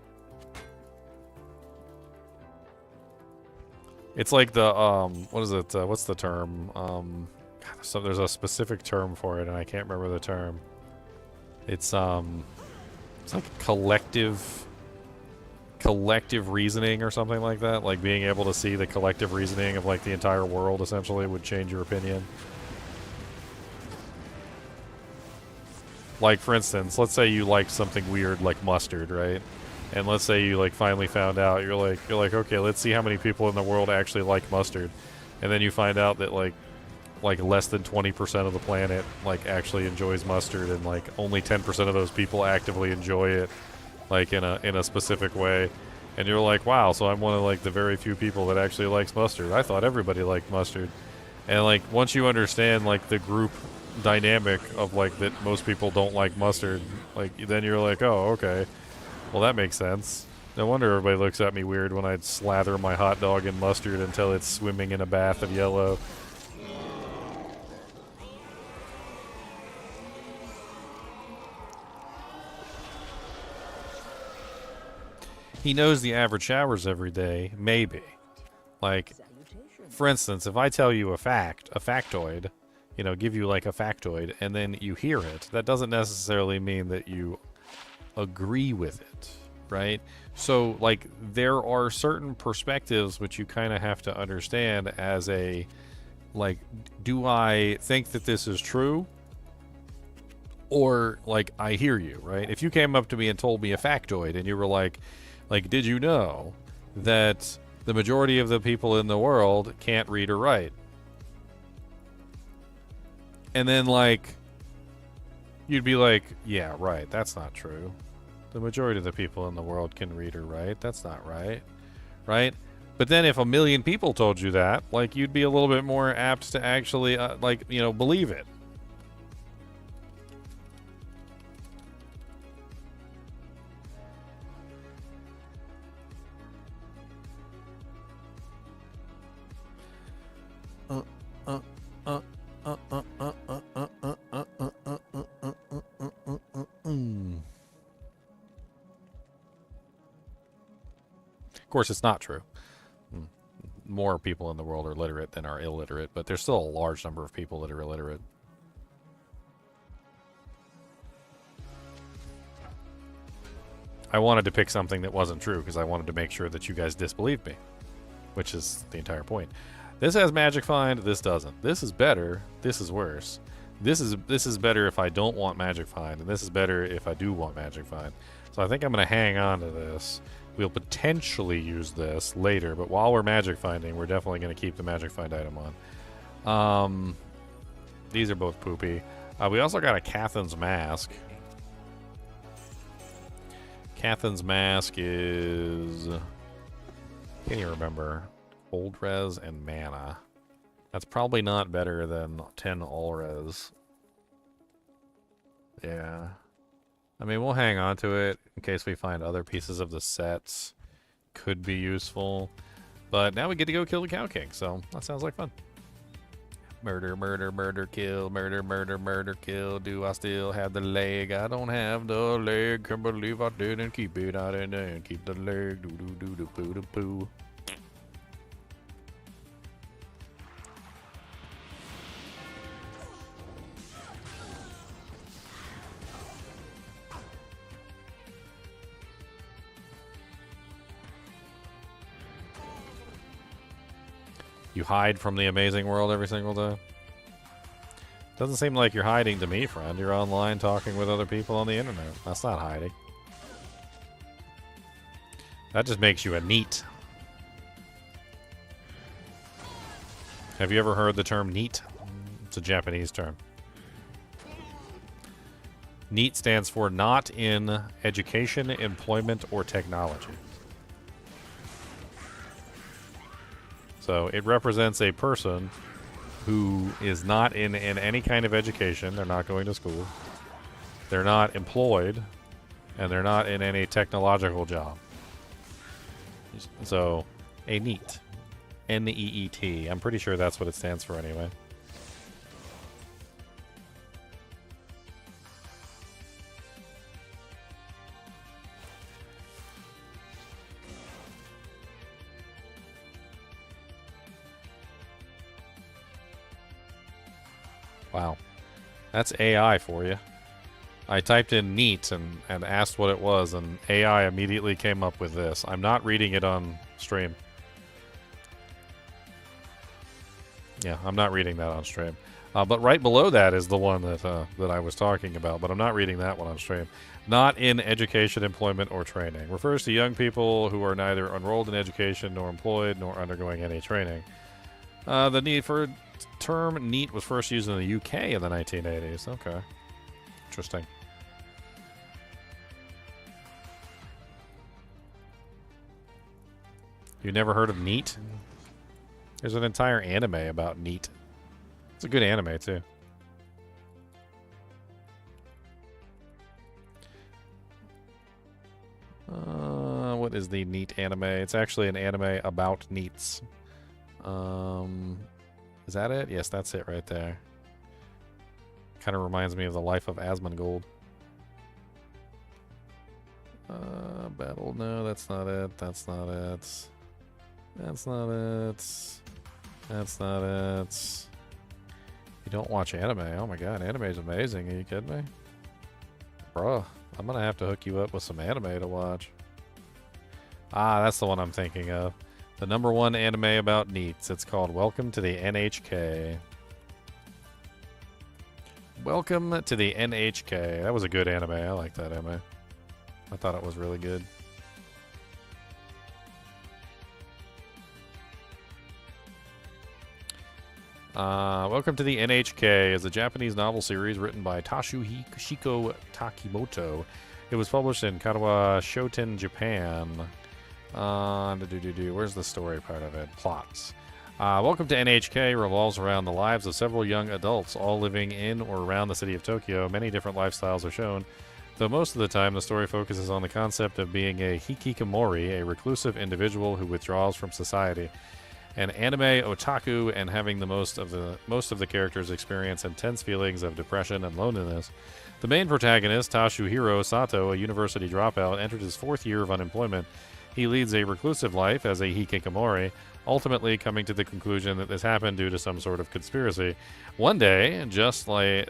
It's like the what is it? What's the term? So there's a specific term for it, and I can't remember the term. It's like collective reasoning or something like that. Like being able to see the collective reasoning of like the entire world essentially would change your opinion. Like for instance, let's say you like something weird like mustard, right? And let's say you like finally found out, you're like, okay, let's see how many people in the world actually like mustard. And then you find out that like less than 20% of the planet like actually enjoys mustard, and like only 10% of those people actively enjoy it like in a specific way. And you're like, "Wow, so I'm one of like the very few people that actually likes mustard. I thought everybody liked mustard." And like once you understand like the group dynamic of like that most people don't like mustard, like then you're like, "Oh, okay. Well, that makes sense. No wonder everybody looks at me weird when I slather my hot dog in mustard until it's swimming in a bath of yellow." He knows the average showers every day, maybe. Like, for instance, if I tell you a factoid, you know, give you like a factoid, and then you hear it, that doesn't necessarily mean that you agree with it, right? So, like, there are certain perspectives which you kind of have to understand as a, like, do I think that this is true? Or, like, I hear you, right? If you came up to me and told me a factoid, and you were like, did you know that the majority of the people in the world can't read or write? And then, like, you'd be like, yeah, right, that's not true. The majority of the people in the world can read or write. That's not right. Right? But then if a million people told you that, like, you'd be a little bit more apt to actually, like, you know, believe it. Of course, it's not true. More people in the world are literate than are illiterate, but there's still a large number of people that are illiterate. I wanted to pick something that wasn't true because I wanted to make sure that you guys disbelieved me, which is the entire point. This has magic find, this doesn't. This is better, this is worse. This is better if I don't want magic find, and this is better if I do want magic find. So I think I'm going to hang on to this. We'll potentially use this later, but while we're magic finding, we're definitely going to keep the magic find item on. These are both poopy. We also got a Cathan's Mask. Cathan's Mask is... can't even remember. Old res and mana. That's probably not better than 10 all res. Yeah. I mean, we'll hang on to it in case we find other pieces of the sets could be useful. But now we get to go kill the Cow King, so that sounds like fun. Murder, murder, murder, kill. Murder, murder, murder, kill. Do I still have the leg? I don't have the leg. Can't believe I didn't keep it. I didn't keep the leg. Do-do-do-do-poo-do-poo. You hide from the amazing world every single day? Doesn't seem like you're hiding to me, friend. You're online talking with other people on the internet. That's not hiding. That just makes you a neat. Have you ever heard the term neat? It's a Japanese term. NEET stands for not in education, employment, or technology. So it represents a person who is not in any kind of education. They're not going to school. They're not employed. And they're not in any technological job. So, a NEET. N-E-E-T. I'm pretty sure that's what it stands for anyway. Wow. That's AI for you. I typed in NEET and asked what it was, and AI immediately came up with this. I'm not reading it on stream. Yeah, I'm not reading that on stream. But right below that is the one that I was talking about, but I'm not reading that one on stream. Not in education, employment, or training. Refers to young people who are neither enrolled in education nor employed nor undergoing any training. The need for term NEET was first used in the UK in the 1980s. Okay. Interesting. You never heard of NEET? There's an entire anime about NEET. It's a good anime, too. What is the NEET anime? It's actually an anime about NEETs. Is that it? Yes, that's it right there. Kind of reminds me of the life of Asmongold. Battle. No, that's not it. That's not it. That's not it. That's not it. You don't watch anime? Oh my god, anime is amazing. Are you kidding me? Bruh, I'm gonna have to hook you up with some anime to watch. Ah, that's the one I'm thinking of. The #1 anime about NEETs. It's called Welcome to the NHK. Welcome to the NHK. That was a good anime. I like that anime. I thought it was really good. Welcome to the NHK is a Japanese novel series written by Tatsuhiko Takimoto. It was published in Kadowa Shoten, Japan Where's the story part of it? Plots. Welcome to NHK revolves around the lives of several young adults, all living in or around the city of Tokyo. Many different lifestyles are shown, though most of the time the story focuses on the concept of being a hikikomori, a reclusive individual who withdraws from society. An anime otaku, and having the most of the characters experience intense feelings of depression and loneliness. The main protagonist, Tashuhiro Sato, a university dropout, entered his 4th year of unemployment. He leads a reclusive life as a hikikomori, ultimately coming to the conclusion that this happened due to some sort of conspiracy. One day, just when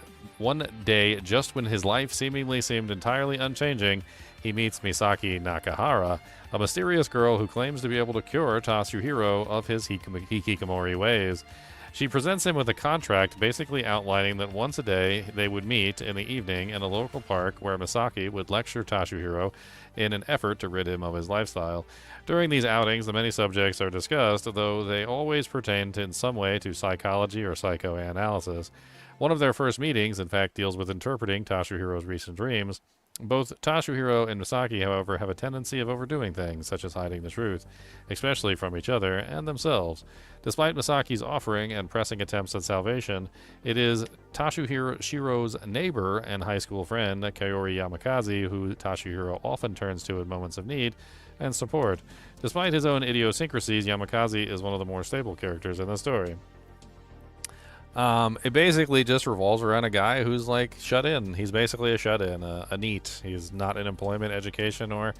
his life seemingly seemed entirely unchanging, he meets Misaki Nakahara, a mysterious girl who claims to be able to cure Tatsuhiro of his hikikomori ways. She presents him with a contract basically outlining that once a day they would meet in the evening in a local park where Misaki would lecture Tatsuhiro in an effort to rid him of his lifestyle. During these outings, the many subjects are discussed, though they always pertain in some way to psychology or psychoanalysis. One of their first meetings, in fact, deals with interpreting Tatsuhiro's recent dreams. Both Tatsuhiro and Misaki, however, have a tendency of overdoing things, such as hiding the truth, especially from each other and themselves. Despite Misaki's offering and pressing attempts at salvation, it is Tatsuhiro's neighbor and high school friend, Kaori Yamakaze, who Tatsuhiro often turns to in moments of need and support. Despite his own idiosyncrasies, Yamakaze is one of the more stable characters in the story. It basically just revolves around a guy who's like shut in. He's basically a shut in, a NEET. He's not in employment, education, or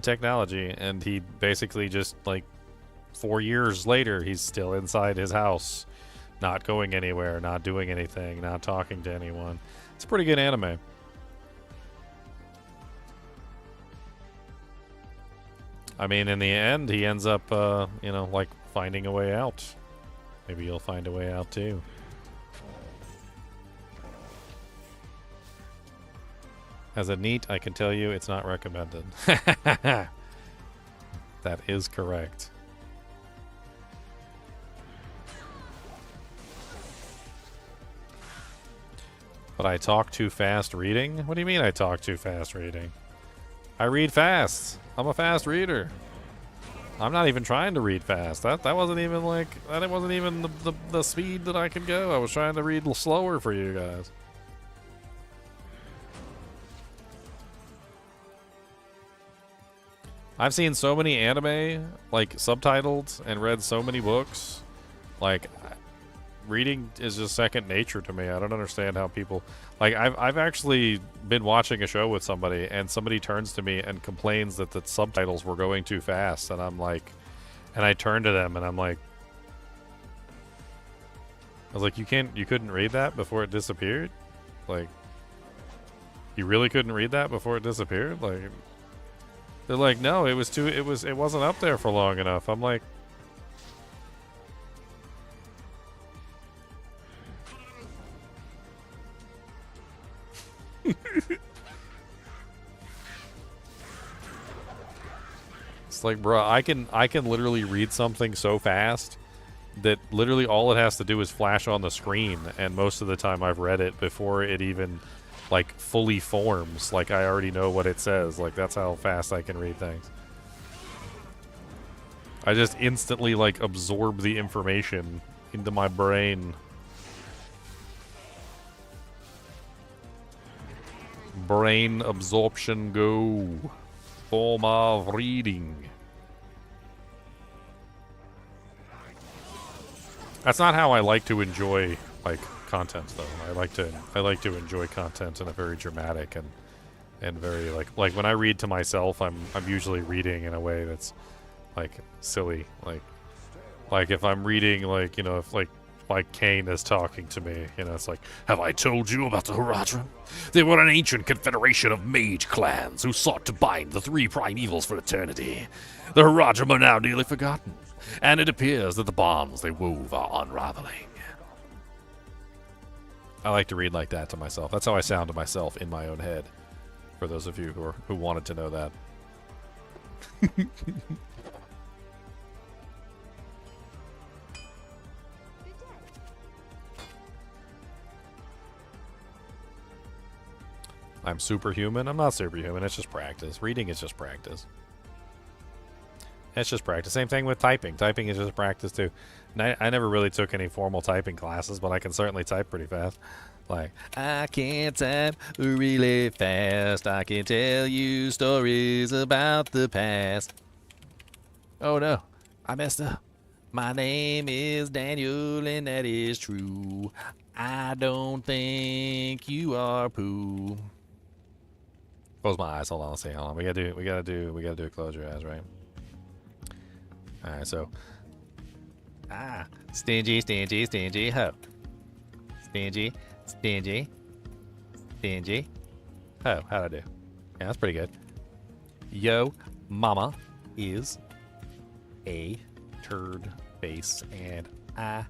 technology, and he basically just like 4 years later, he's still inside his house, not going anywhere, not doing anything, not talking to anyone. It's a pretty good anime. I mean, in the end, he ends up, like finding a way out. Maybe you'll find a way out too. As a NEET, I can tell you it's not recommended. That is correct. But I talk too fast reading? What do you mean I talk too fast reading? I read fast. I'm a fast reader. I'm not even trying to read fast. That wasn't even like, that wasn't even the speed that I could go. I was trying to read slower for you guys. I've seen so many anime, like, subtitled and read so many books. Like, reading is just second nature to me. I don't understand how people... Like, I've actually been watching a show with somebody, and somebody turns to me and complains that the subtitles were going too fast, and I'm like... And I turn to them, and I'm like... I was like, you couldn't read that before it disappeared? Like... You really couldn't read that before it disappeared? Like... They're like, no, it wasn't up there for long enough. I'm like... It's like, bro, I can literally read something so fast that literally all it has to do is flash on the screen, and most of the time I've read it before it even like fully forms. Like, I already know what it says. Like, that's how fast I can read things. I just instantly like absorb the information into my brain. Brain absorption go. Form of reading. That's not how I like to enjoy like content, though. I like to enjoy content in a very dramatic and very like when I read to myself, I'm usually reading in a way that's like silly. Like if I'm reading, like, you know, if like Kane is talking to me, you know, it's like, have I told you about the Haradrim? They were an ancient confederation of mage clans who sought to bind the three prime evils for eternity. The Haradrim are now nearly forgotten, and it appears that the bonds they wove are unraveling. I like to read like that to myself. That's how I sound to myself in my own head, for those of you who wanted to know that. I'm superhuman. I'm not superhuman. It's just practice. Reading is just practice. It's just practice. Same thing with typing. Typing is just practice too. And I never really took any formal typing classes, but I can certainly type pretty fast. Like, I can type really fast. I can tell you stories about the past. Oh no, I messed up. My name is Daniel, and that is true. I don't think you are poo. Close my eyes. Hold on. Let's see. Hold on. We gotta do. Close your eyes, right? All right. So, stingy, stingy, stingy, ho. Stingy, stingy, stingy, ho. How'd I do? Yeah, that's pretty good. Yo, mama is a turd face, and I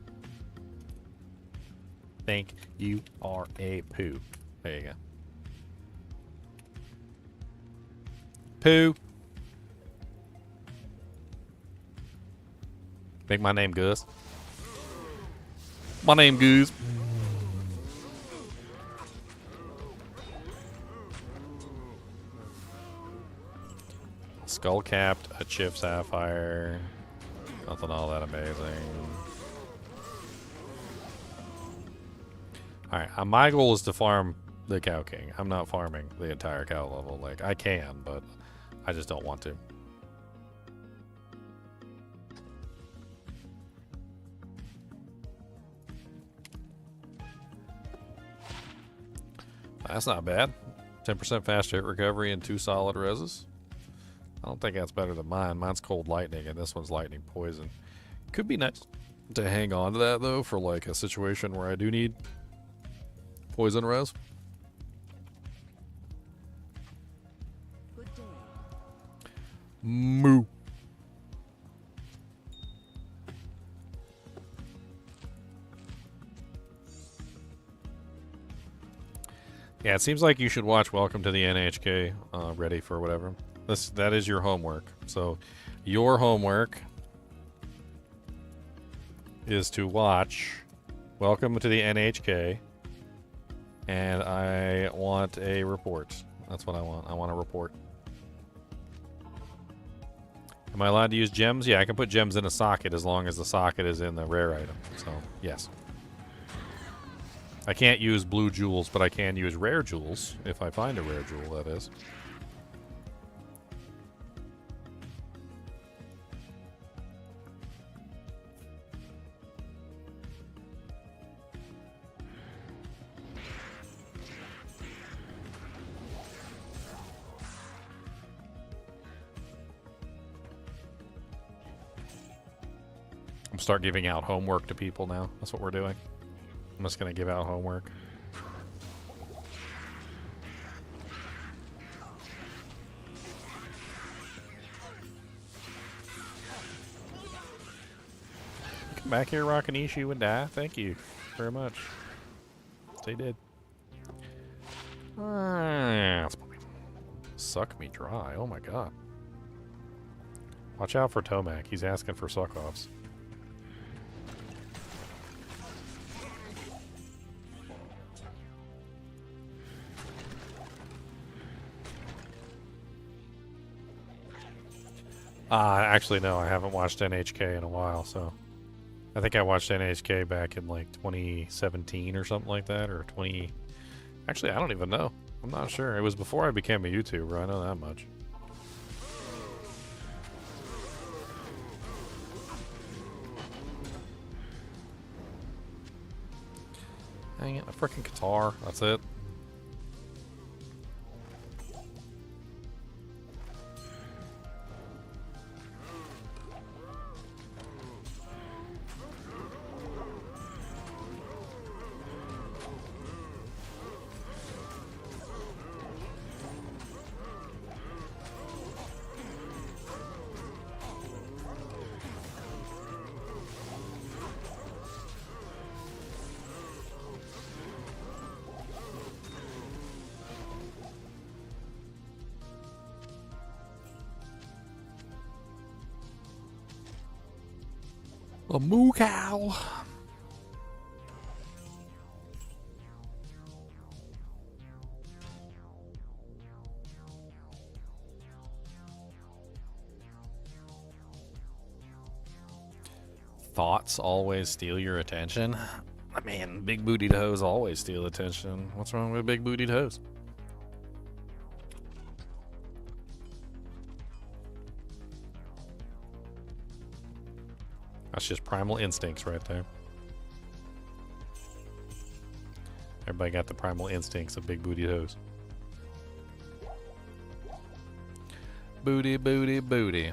think you are a poo. There you go. Poo. Make my name Gus. My name Goose. Skull capped, a chip sapphire. Nothing all that amazing. Alright, my goal is to farm the Cow King. I'm not farming the entire cow level. Like, I can, but I just don't want to. That's not bad. 10% faster hit recovery and 2 solid reses. I don't think that's better than mine. Mine's cold lightning and this one's lightning poison. Could be nice to hang on to that though for like a situation where I do need poison res. Good day. Moo. Yeah, it seems like you should watch Welcome to the NHK, ready for whatever. That is your homework. So, your homework is to watch Welcome to the NHK, and I want a report. That's what I want. I want a report. Am I allowed to use gems? Yeah, I can put gems in a socket as long as the socket is in the rare item. So, yes. I can't use blue jewels, but I can use rare jewels, if I find a rare jewel, that is. I'm start giving out homework to people now. That's what we're doing. I'm just going to give out homework. Come back here, Rockanishi, you would die. Thank you very much. They did. Suck me dry. Oh my god. Watch out for Tomac. He's asking for suck-offs. Actually, no, I haven't watched NHK in a while, so... I think I watched NHK back in, like, 2017 or something like that, or 20... Actually, I don't even know. I'm not sure. It was before I became a YouTuber, I know that much. Dang it, a freaking guitar. That's it. A moo cow. thoughts always steal your attention. I mean, big bootied hoes always steal attention. What's wrong with big bootied hoes? That's just primal instincts right there. Everybody got the primal instincts of big bootied hoes. Booty, booty, booty.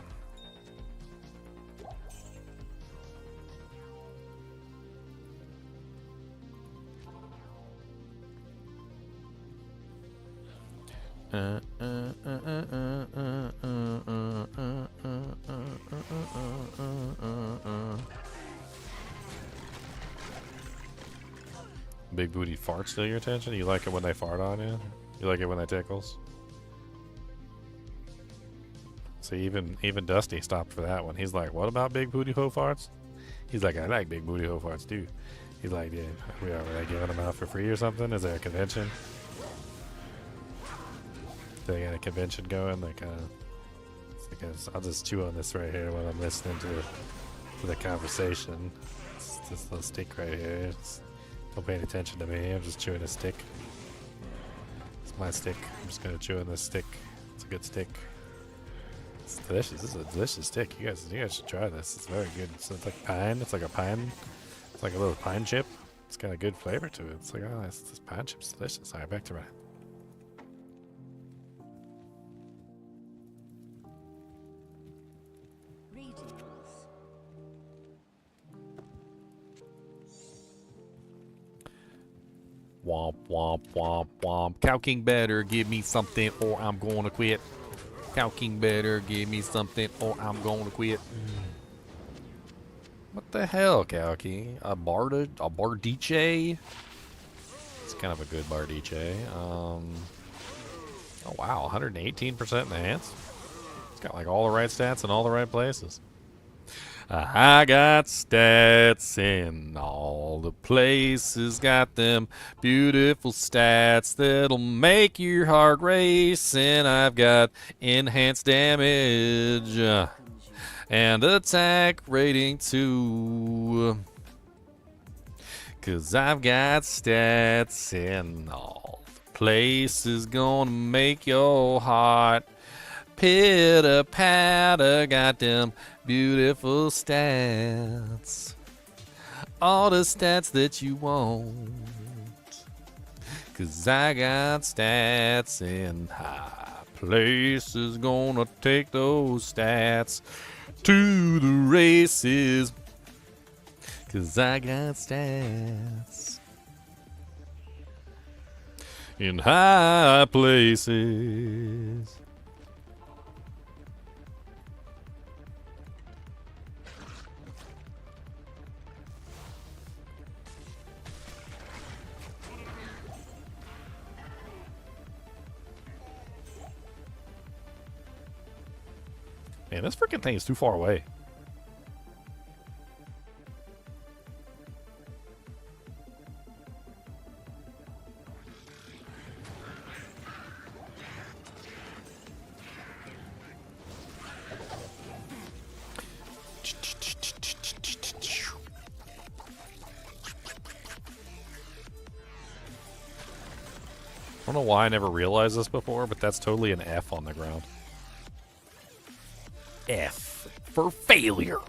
Big booty farts steal your attention? You like it when they fart on you? You like it when they tickles? See, even Dusty stopped for that one. He's like, what about big booty hoe farts? He's like, I like big booty hoe farts too. He's like, yeah, were they giving them out for free or something? Is there a convention? They got a convention going? Like, I'll just chew on this right here while I'm listening to the conversation. It's this little stick right here. Don't pay any attention to me. I'm just chewing a stick. It's my stick. I'm just gonna chew on this stick. It's a good stick. It's delicious. This is a delicious stick. You guys should try this. It's very good. It's like pine. It's like a pine. It's like a little pine chip. It's got a good flavor to it. It's like, oh, this pine chip's delicious. All right, back to Ryan. Womp, womp, womp, womp. Cow King better give me something or I'm gonna quit. Cow King better give me something or I'm gonna quit. What the hell, Cow King? A Bardiche? It's kind of a good Bardiche. Oh wow, 118% enhanced. It's got like all the right stats in all the right places. I got stats in all the places, got them beautiful stats that'll make your heart race, and I've got enhanced damage and attack rating too, 'cause I've got stats in all the places, gonna make your heart pitter-patter, got them beautiful stats. All the stats that you want. 'Cause I got stats in high places. Gonna take those stats to the races. 'Cause I got stats in high places. Man, this freaking thing is too far away. I don't know why I never realized this before, but that's totally an F on the ground. F for failure.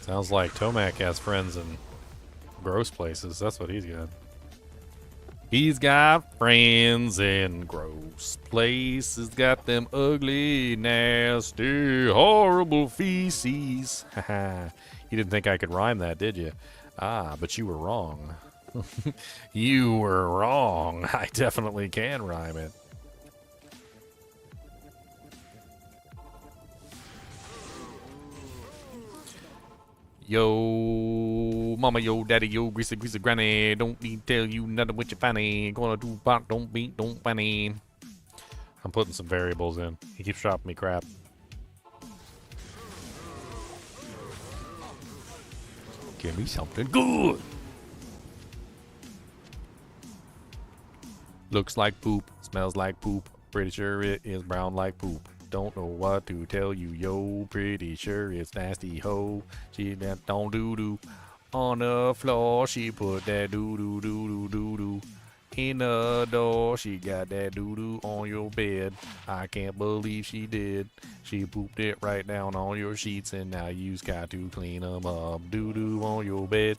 Sounds like Tomac has friends in gross places. That's what he's got. He's got friends in gross places, got them ugly, nasty, horrible feces. Haha. You didn't think I could rhyme that, did you? Ah, but you were wrong. You were wrong. I definitely can rhyme it. Yo, mama, yo, daddy, yo, greasy, greasy, granny. Don't need to tell you nothing with your fanny. Gonna do bot, don't beat, don't fanny. I'm putting some variables in. He keeps dropping me crap. Give me something good. Looks like poop, smells like poop. Pretty sure it is brown like poop. Don't know what to tell you, yo. Pretty sure it's nasty, ho. She left on doo-doo on the floor. She put that doo-doo, doo-doo, doo-doo in the door. She got that doo-doo on your bed. I can't believe she did. She pooped it right down on your sheets, and now you've got to clean them up. Doo-doo on your bed.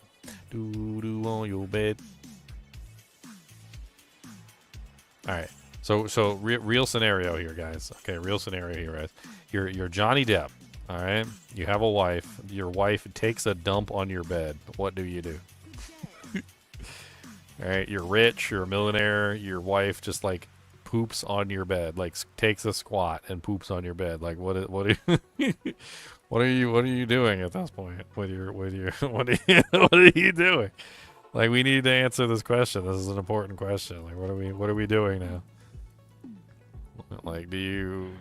Doo-doo on your bed. All right. So real scenario here, guys. Okay, real scenario here, guys. You're Johnny Depp. All right. You have a wife. Your wife takes a dump on your bed. What do you do? All right. You're rich. You're a millionaire. Your wife just like poops on your bed, like takes a squat and poops on your bed. Like what are you doing at this point with your what are you doing? Like we need to answer this question. This is an important question. Like what are we doing now? Like, do you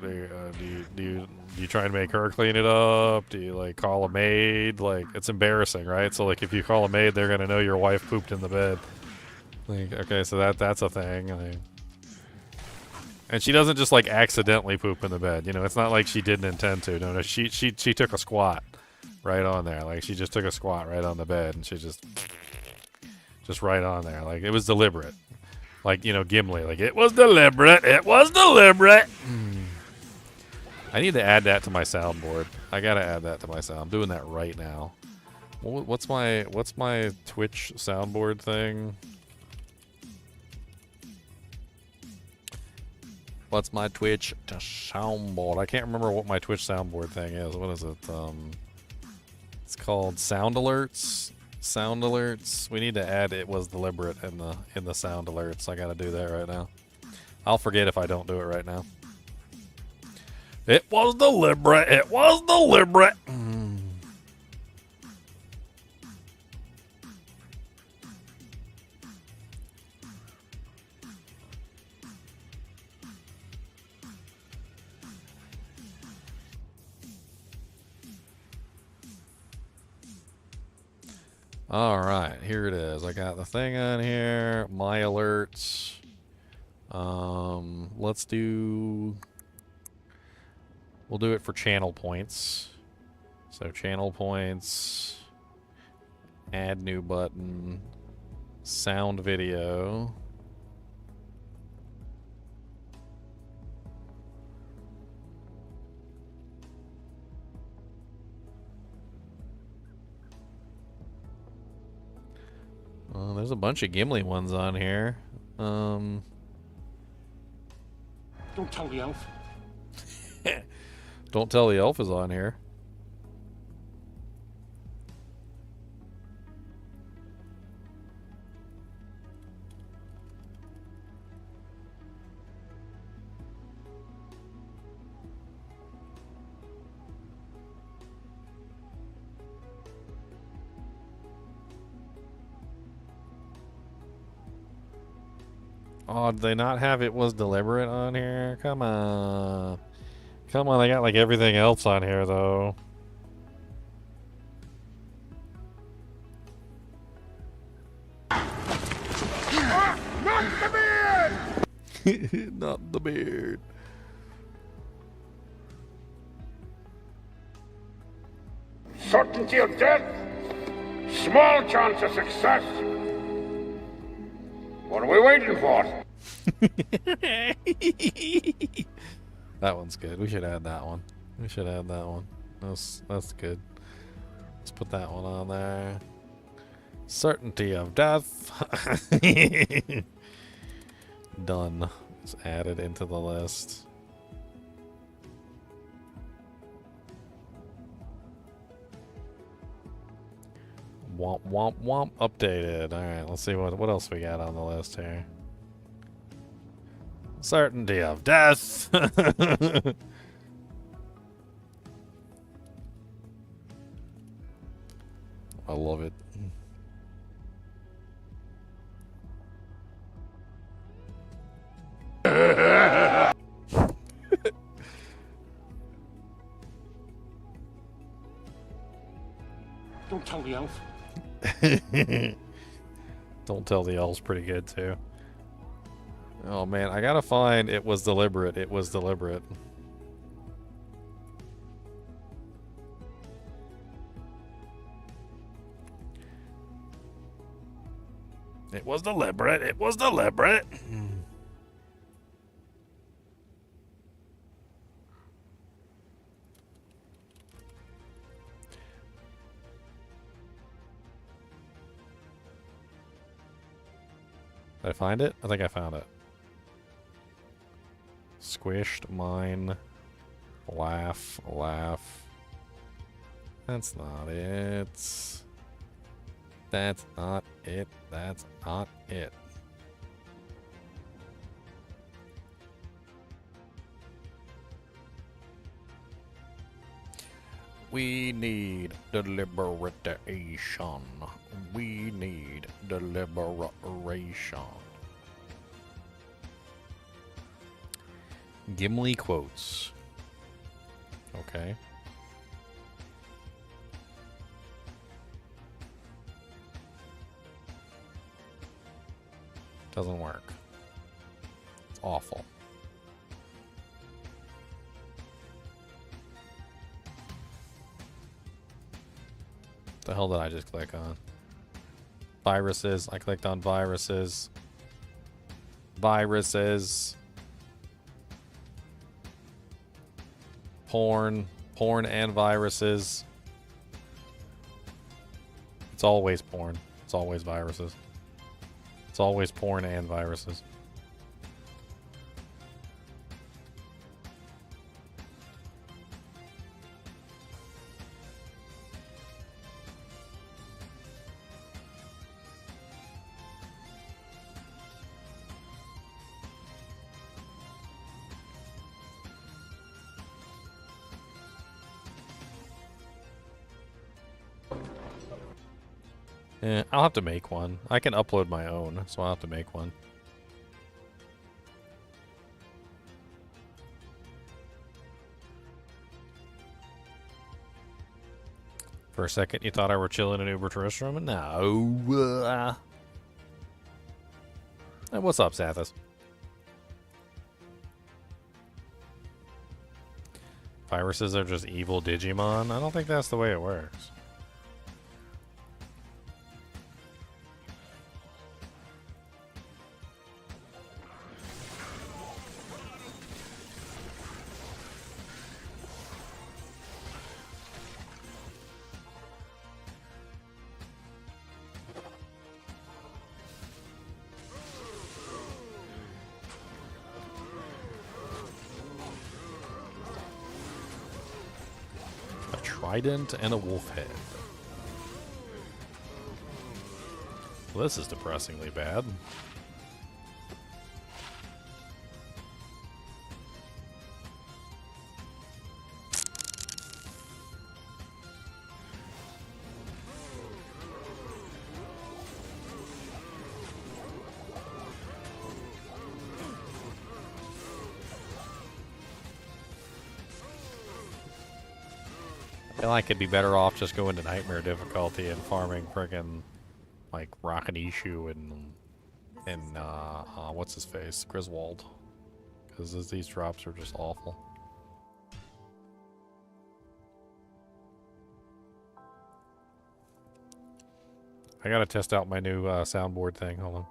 try and make her clean it up? Do you like call a maid? Like, it's embarrassing, right? So like, if you call a maid, they're gonna know your wife pooped in the bed. Like, okay, so that's a thing. Like, and she doesn't just like accidentally poop in the bed. You know, it's not like she didn't intend to. No, she took a squat right on there. Like, she just took a squat right on the bed, and she just right on there. Like, it was deliberate. Like, you know, Gimli. Like, it was deliberate. It was deliberate. I need to add that to my soundboard. I gotta add that to my sound. I'm doing that right now. What's my Twitch soundboard thing? What's my Twitch soundboard? I can't remember what my Twitch soundboard thing is. What is it? It's called Sound Alerts. Sound alerts. We need to add it was deliberate in the sound alerts. I gotta do that right now. I'll forget if I don't do it right now. It was deliberate. It was deliberate. All right, here it is. I got the thing on here. My alerts. Let's do. We'll do it for channel points. So channel points. Add new button. Sound video. There's a bunch of Gimli ones on here. Don't tell the elf. Don't tell the elf is on here. Oh, did they not have it was deliberate on here? Come on. Come on, they got like everything else on here though. Not the beard! Not the beard. Certainty of death, small chance of success. What are we waiting for? That one's good. We should add that one. We should add that one. That's good. Let's put that one on there. Certainty of death. Done. It's added into the list. Womp womp womp updated. Alright, let's see what else we got on the list here. Certainty of death. love it. Don't tell the elf. Don't tell the elves pretty good too. Oh man, I gotta find it was deliberate. It was deliberate. It was deliberate. It was deliberate. Did I find it? I think I found it. Squished, mine, laugh, laugh. That's not it. That's not it. That's not it. We need deliberation. We need deliberation. Gimli quotes. Okay. Doesn't work. It's awful. The hell did I just click on? Viruses. I clicked on viruses. Viruses. Porn. Porn and viruses. It's always porn. It's always viruses. It's always porn and viruses. Yeah, I'll have to make one. I can upload my own, so I'll have to make one. For a second, you thought I were chilling in Uber Terrestrium? No. Hey, what's up, Sathis? Viruses are just evil Digimon? I don't think that's the way it works. Trident and a wolf head. Well, this is depressingly bad. I feel like it'd be better off just going to nightmare difficulty and farming friggin' like Rocket Issue and what's his face, Griswold, because these drops are just awful. I gotta test out my new soundboard thing. Hold on.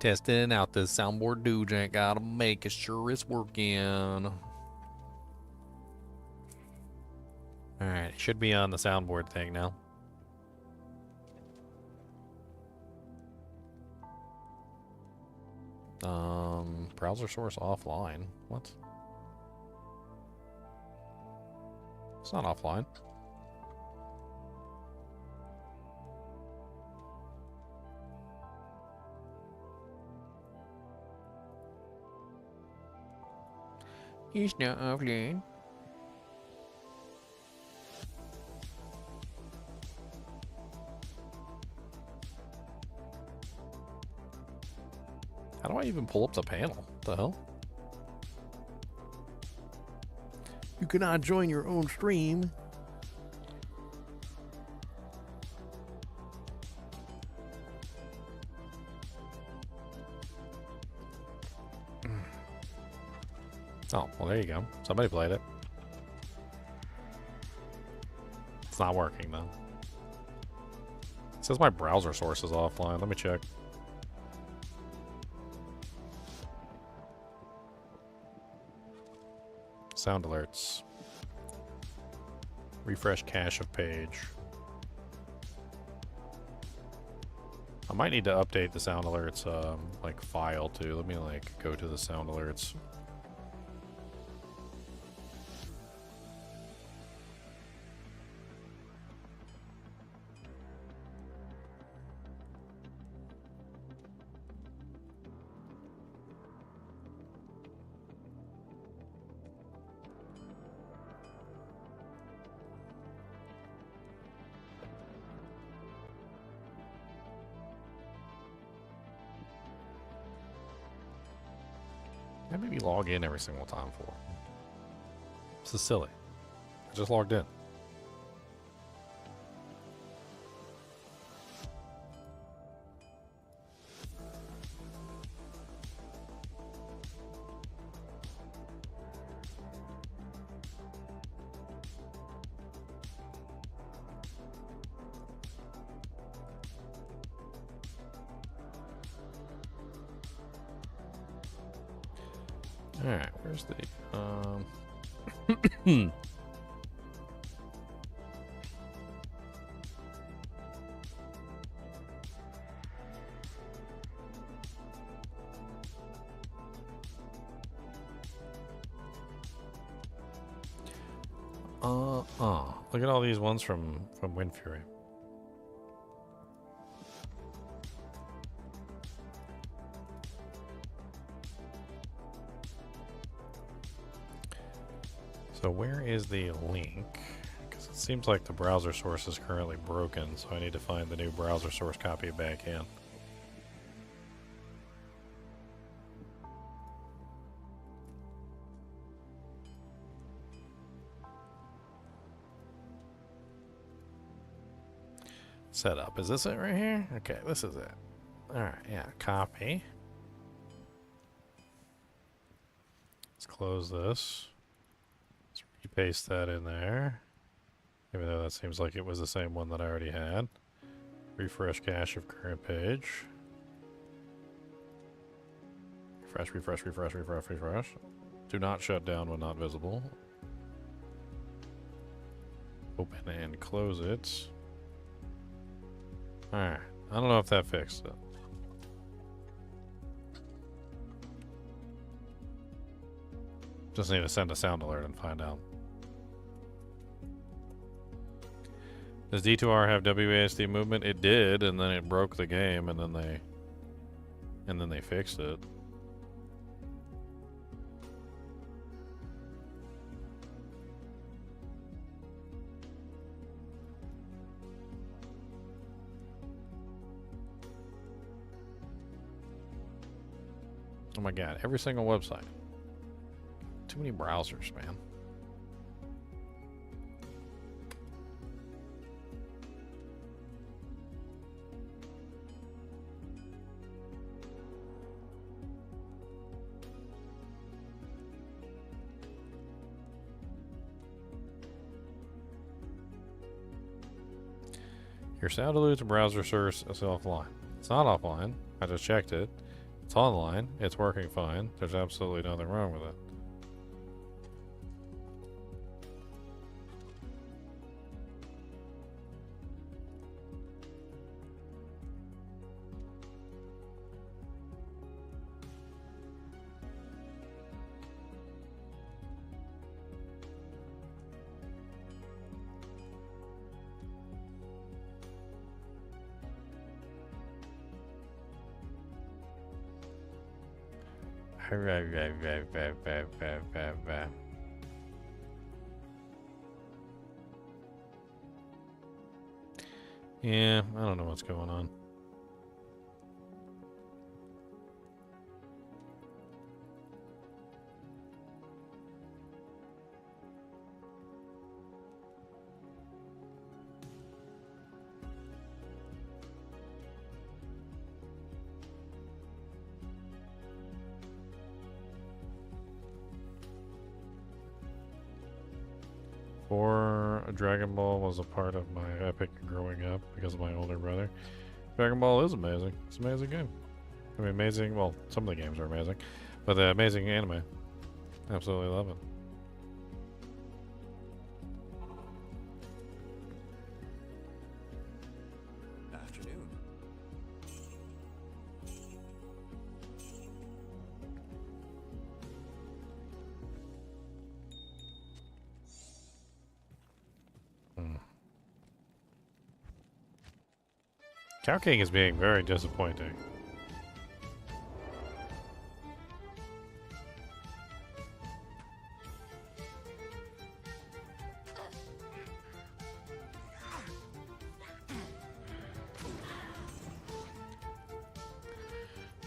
Testing out the soundboard doojang, gotta make sure it's working. Alright, it should be on the soundboard thing now. Browser source offline. What? It's not offline. It's not offline. How do I even pull up the panel? What the hell? You cannot join your own stream. Oh, well, there you go. Somebody played it. It's not working, though. It says my browser source is offline. Let me check. Sound alerts. Refresh cache of page. I might need to update the sound alerts, like, file, too. Let me, like, go to the sound alerts. I maybe log in every single time for. This is silly. I just logged in. Alright, where's the look at all these ones from Wind Fury. So where is the link? Because it seems like the browser source is currently broken, so I need to find the new browser source, copy it back in. Setup. Is this it right here? Okay, this is it. Alright, yeah, copy. Let's close this. Paste that in there, even though that seems like it was the same one that I already had. Refresh cache of current page. Refresh, refresh, refresh, refresh, refresh. Do not shut down when not visible. Open and close it. Alright, I don't know if that fixed it. Just need to send a sound alert and find out. Does D2R have WASD movement? It did, and then it broke the game, and then they fixed it. Oh my god, every single website. Too many browsers, man. Your sound alerts browser source is offline. It's not offline. I just checked it. It's online. It's working fine. There's absolutely nothing wrong with it. Yeah, I don't know what's going on. before Dragon Ball was a part of my epic growing up because of my older brother. Dragon Ball is amazing. It's an amazing game. I mean, amazing. Well, some of the games are amazing, but the amazing anime. Absolutely love it. Afternoon. Cow King is being very disappointing.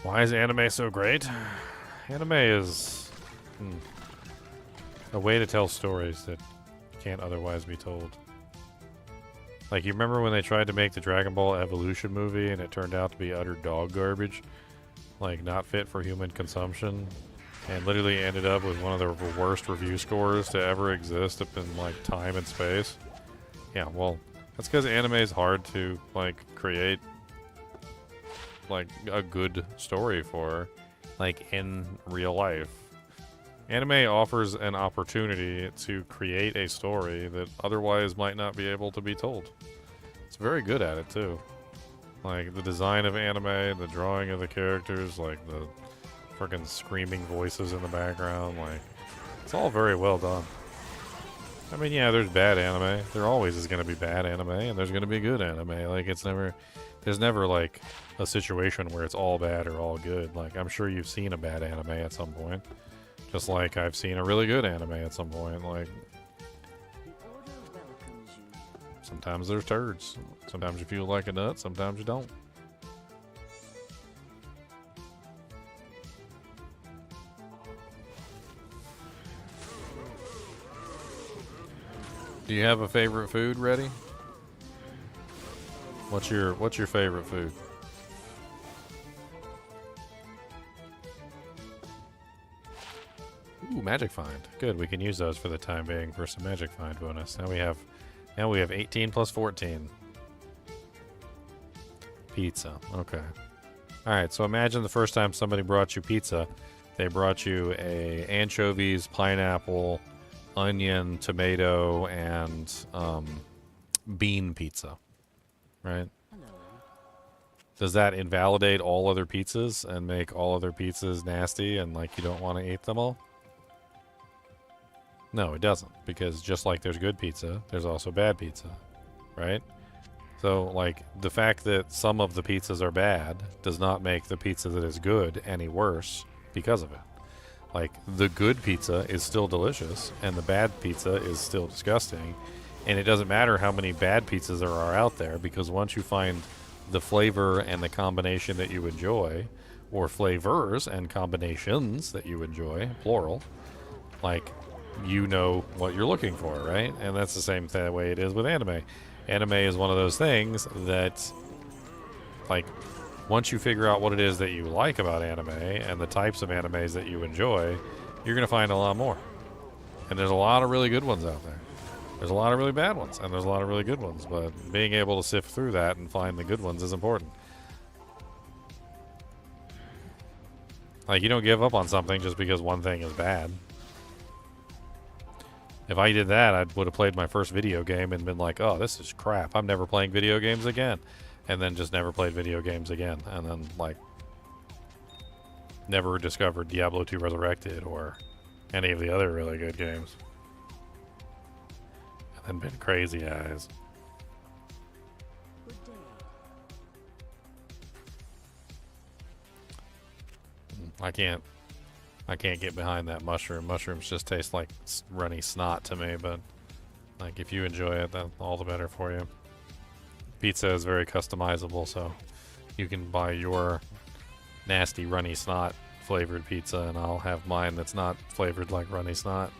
Why is anime so great? Anime is a way to tell stories that can't otherwise be told. Like, you remember when they tried to make the Dragon Ball Evolution movie and it turned out to be utter dog garbage? Like, not fit for human consumption? And literally ended up with one of the worst review scores to ever exist up in, like, time and space? Yeah, well, that's because anime is hard to, like, create, like, a good story for, like, in real life. Anime offers an opportunity to create a story that otherwise might not be able to be told. It's very good at it, too. Like, the design of anime, the drawing of the characters, like, the freaking screaming voices in the background, like, it's all very well done. I mean, yeah, there's bad anime. There always is going to be bad anime, and there's going to be good anime. Like, there's never, like, a situation where it's all bad or all good. Like, I'm sure you've seen a bad anime at some point. Just like I've seen a really good anime at some point. Like, The Order welcomes you. sometimes there's turds. Sometimes you feel like a nut, sometimes you don't. Do you have a favorite food ready? What's your favorite food? Ooh, magic find. Good, we can use those for the time being for some magic find bonus. Now we have 18 plus 14. Pizza. Okay. Alright, so imagine the first time somebody brought you pizza. They brought you a anchovies, pineapple, onion, tomato, and bean pizza. Right? Hello. Does that invalidate all other pizzas and make all other pizzas nasty and like you don't want to eat them all? No, it doesn't, because just like there's good pizza, there's also bad pizza, right? So, like, the fact that some of the pizzas are bad does not make the pizza that is good any worse because of it. Like, the good pizza is still delicious, and the bad pizza is still disgusting, and it doesn't matter how many bad pizzas there are out there, because once you find the flavor and the combination that you enjoy, or flavors and combinations that you enjoy, plural, like, you know what you're looking for, right? And that's the same way it is with anime. Anime is one of those things that, like, once you figure out what it is that you like about anime and the types of animes that you enjoy, you're going to find a lot more. And there's a lot of really good ones out there. There's a lot of really bad ones, and there's a lot of really good ones, but being able to sift through that and find the good ones is important. Like, you don't give up on something just because one thing is bad. If I did that, I would have played my first video game and been like, oh, this is crap. I'm never playing video games again. And then just never played video games again. And then, like, never discovered Diablo 2 Resurrected or any of the other really good games. And then been crazy eyes. Good day. I can't get behind that mushroom. Mushrooms just taste like runny snot to me, but like if you enjoy it, then all the better for you. Pizza is very customizable, so you can buy your nasty runny snot flavored pizza and I'll have mine that's not flavored like runny snot.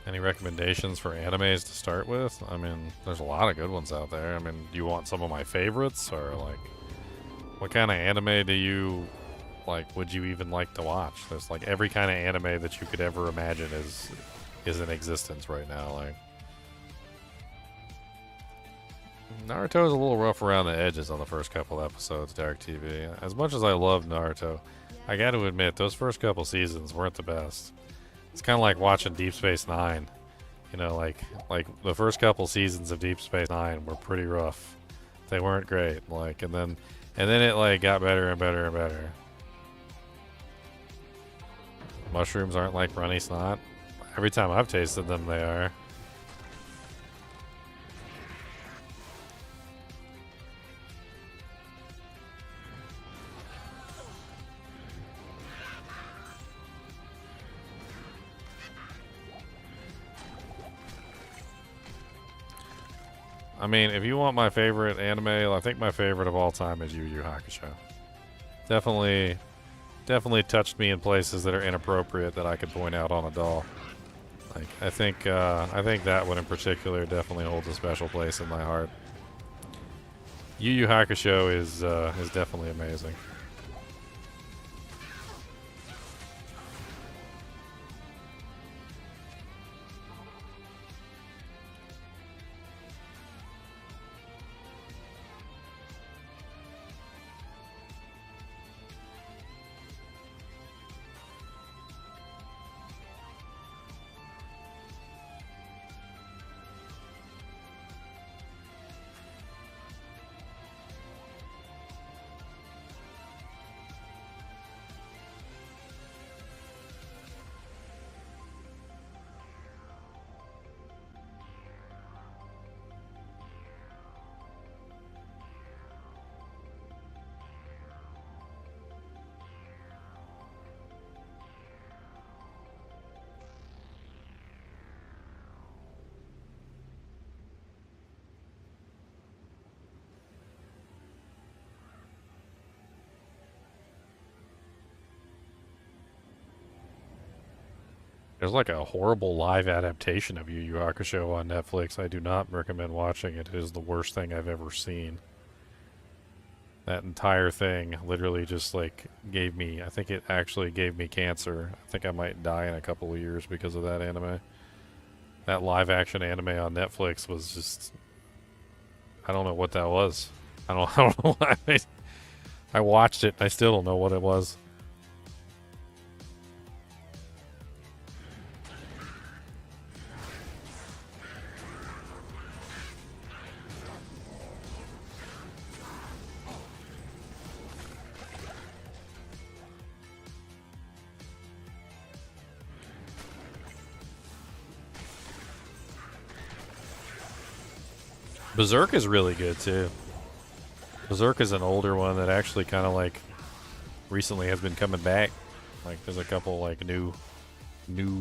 Any recommendations for animes to start with? I mean, there's a lot of good ones out there. I mean, do you want some of my favorites or like what kind of anime do you like, would you even like to watch? There's like every kind of anime that you could ever imagine is in existence right now. Like, Naruto is a little rough around the edges on the first couple episodes, Dark TV. As much as I love Naruto, I got to admit, those first couple seasons weren't the best. It's kind of like watching Deep Space Nine. You know, like the first couple seasons of Deep Space Nine were pretty rough. They weren't great. Like, and then it like got better and better and better. Mushrooms aren't like runny snot. Every time I've tasted them, they are. I mean, if you want my favorite anime, I think my favorite of all time is Yu Yu Hakusho. Definitely touched me in places that are inappropriate that I could point out on a doll. Like, I think that one in particular definitely holds a special place in my heart. Yu Yu Hakusho is definitely amazing. There's like a horrible live adaptation of Yu Yu Hakusho on Netflix. I do not recommend watching it. It is the worst thing I've ever seen. That entire thing literally just like gave me, I think it actually gave me cancer. I think I might die in a couple of years because of that anime. That live action anime on Netflix was just, I don't know what that was. I don't know why. I watched it. I still don't know what it was. Berserk is really good too. Berserk is an older one that actually kind of like recently has been coming back. Like there's a couple like new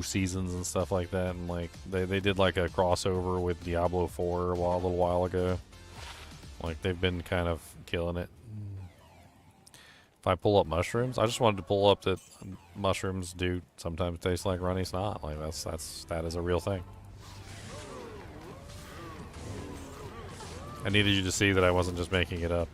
seasons and stuff like that, and like they did like a crossover with Diablo 4 a little while ago. Like they've been kind of killing it. If I pull up mushrooms, I just wanted to pull up that mushrooms do sometimes taste like runny snot. Like that is a real thing. I needed you to see that I wasn't just making it up.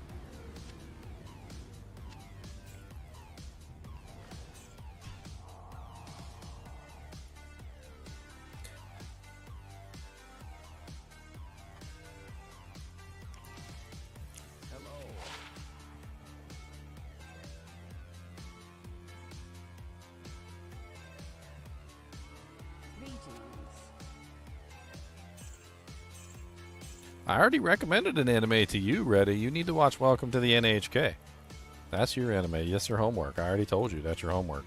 I already recommended an anime to you, Reddy. You need to watch Welcome to the NHK. That's your anime. Yes, your homework. I already told you that's your homework.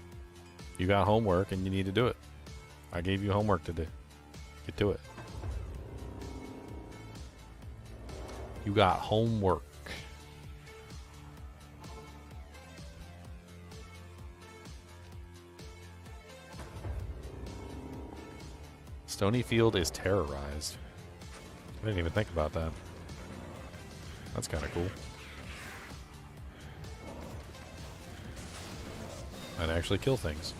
You got homework and you need to do it. I gave you homework to do. Get to it. You got homework. Stonyfield is terrorized. I didn't even think about that. That's kind of cool. I'd actually kill things.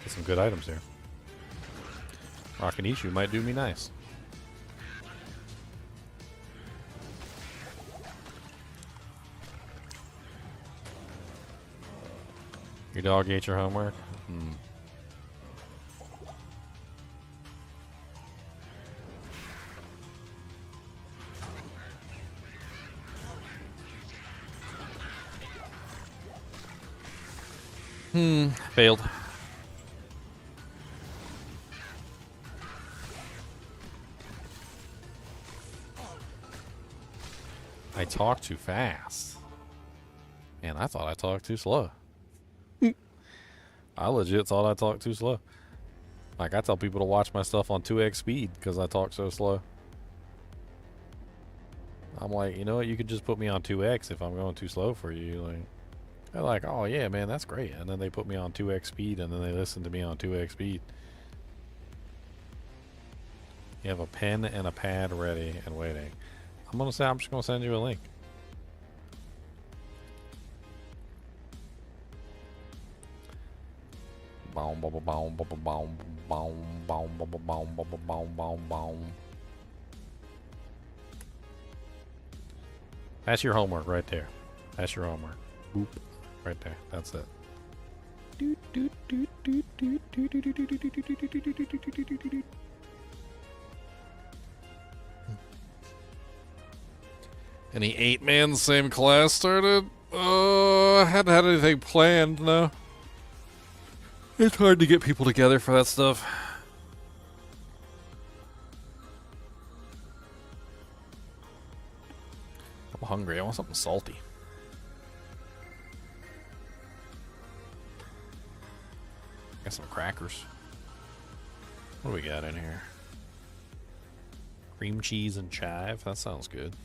Get some good items here. Rockin' might do me nice. Your dog ate your homework? Failed. I talk too fast. And I thought I talked too slow. I legit thought I talked too slow. Like, I tell people to watch my stuff on 2x speed because I talk so slow. I'm like, you know what? You could just put me on 2x if I'm going too slow for you. Like, they're like, oh yeah, man, that's great. And then they put me on 2x speed and then they listen to me on 2x speed. You have a pen and a pad ready and waiting. I'm just gonna send you a link. Boom, boom, boom, boom, boom, boom, boom, boom, boom, boom, boom, boom, boom. That's your homework right there. That's your homework. Boop. Right there. That's it. Any 8-man same class started? I hadn't had anything planned, no. It's hard to get people together for that stuff. I'm hungry. I want something salty. Got some crackers. What do we got in here? Cream cheese and chive. That sounds good.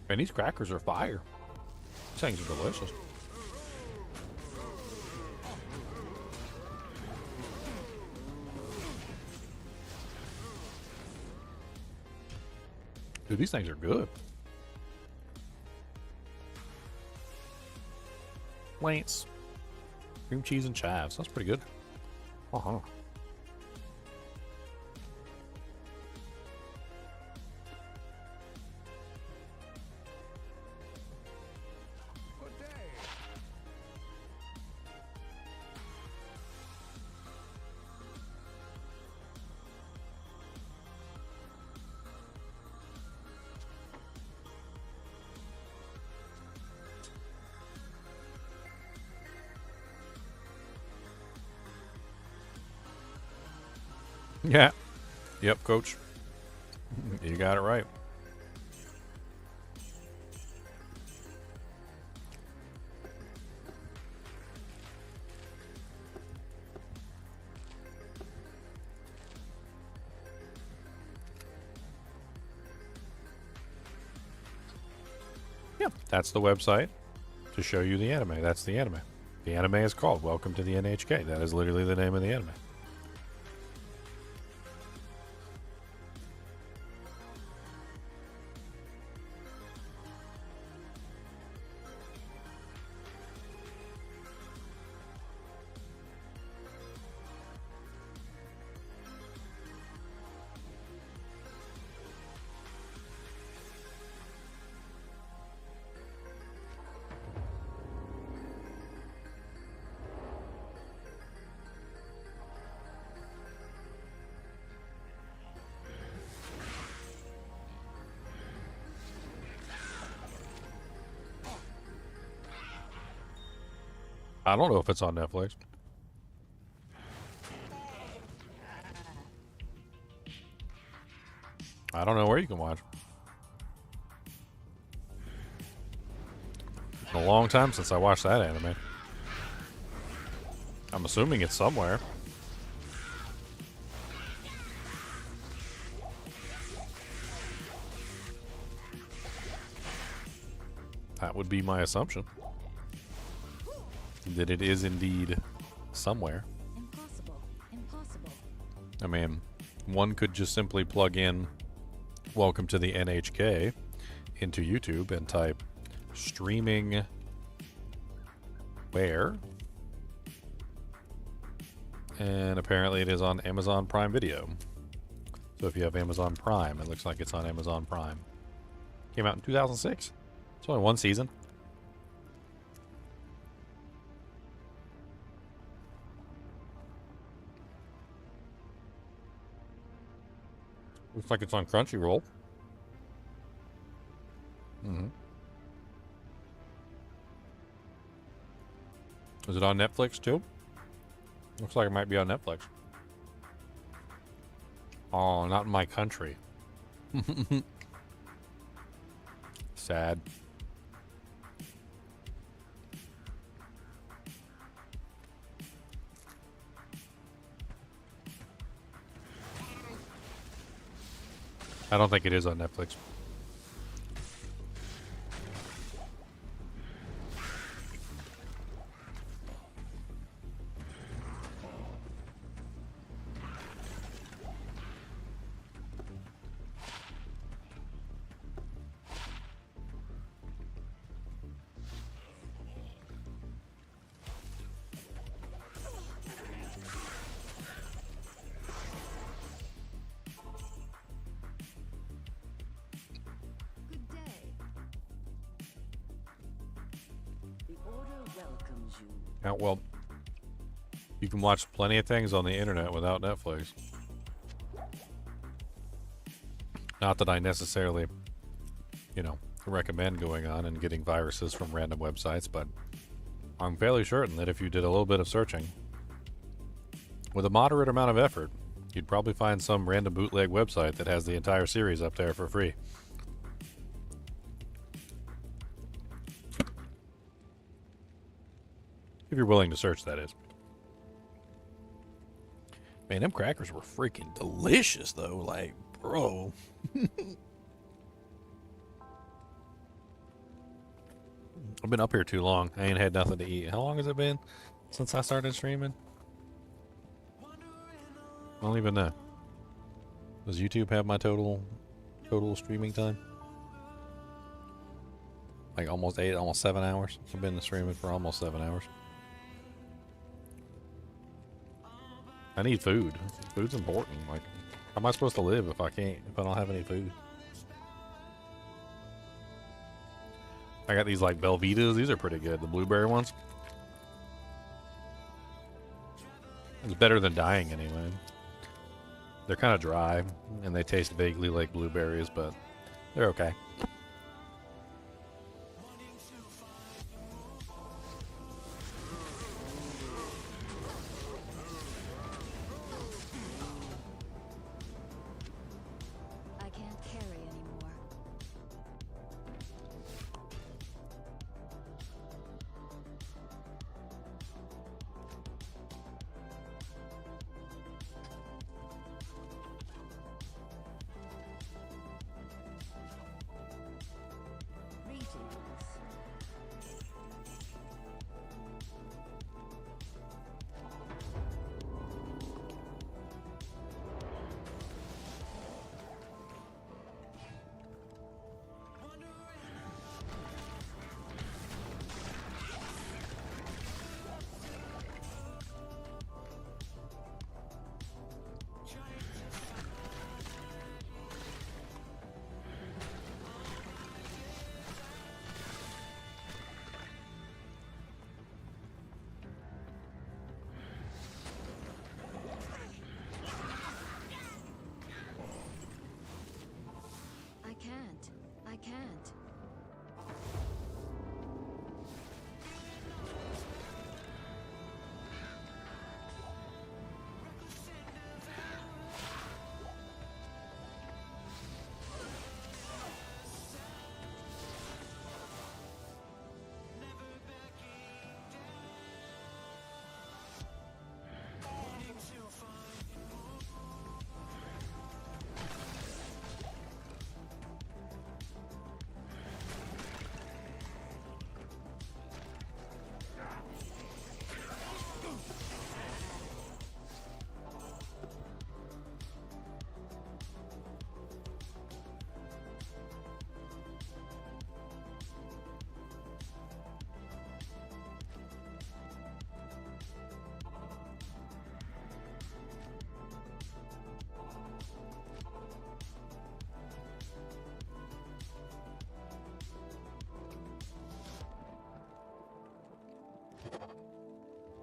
Man, these crackers are fire. These things are delicious. Dude, these things are good. Lance. Cream cheese and chives. That's pretty good. Uh-huh. Yeah. Yep, coach. You got it right. Yep, that's the website to show you the anime. That's the anime. The anime is called Welcome to the NHK. That is literally the name of the anime. I don't know if it's on Netflix. I don't know where you can watch. It's been a long time since I watched that anime. I'm assuming it's somewhere. That would be my assumption. That it is indeed somewhere. Impossible. Impossible. I mean, one could just simply plug in "Welcome to the NHK" into YouTube and type "streaming where," and apparently it is on Amazon Prime Video. So if you have Amazon Prime, it looks like it's on Amazon Prime. Came out in 2006. It's only one season. Looks like it's on Crunchyroll. Is it on Netflix too? Looks like it might be on Netflix. Oh, not in my country. Sad. I don't think it is on Netflix. Good day. The order welcomes you. Yeah, well, you can watch plenty of things on the internet without Netflix. Not that I necessarily, recommend going on and getting viruses from random websites, but I'm fairly certain that if you did a little bit of searching, with a moderate amount of effort, you'd probably find some random bootleg website that has the entire series up there for free. If you're willing to search, that is. Man, them crackers were freaking delicious, though. Like, bro. I've been up here too long. I ain't had nothing to eat. How long has it been since I started streaming? I don't even know. Does YouTube have my total streaming time? Like almost 7 hours. I've been streaming for almost 7 hours. I need food. Food's important. Like, how am I supposed to live if I don't have any food? I got these like Belvitas. These are pretty good. The blueberry ones. It's better than dying anyway. They're kind of dry and they taste vaguely like blueberries, but they're okay. I can't carry anymore.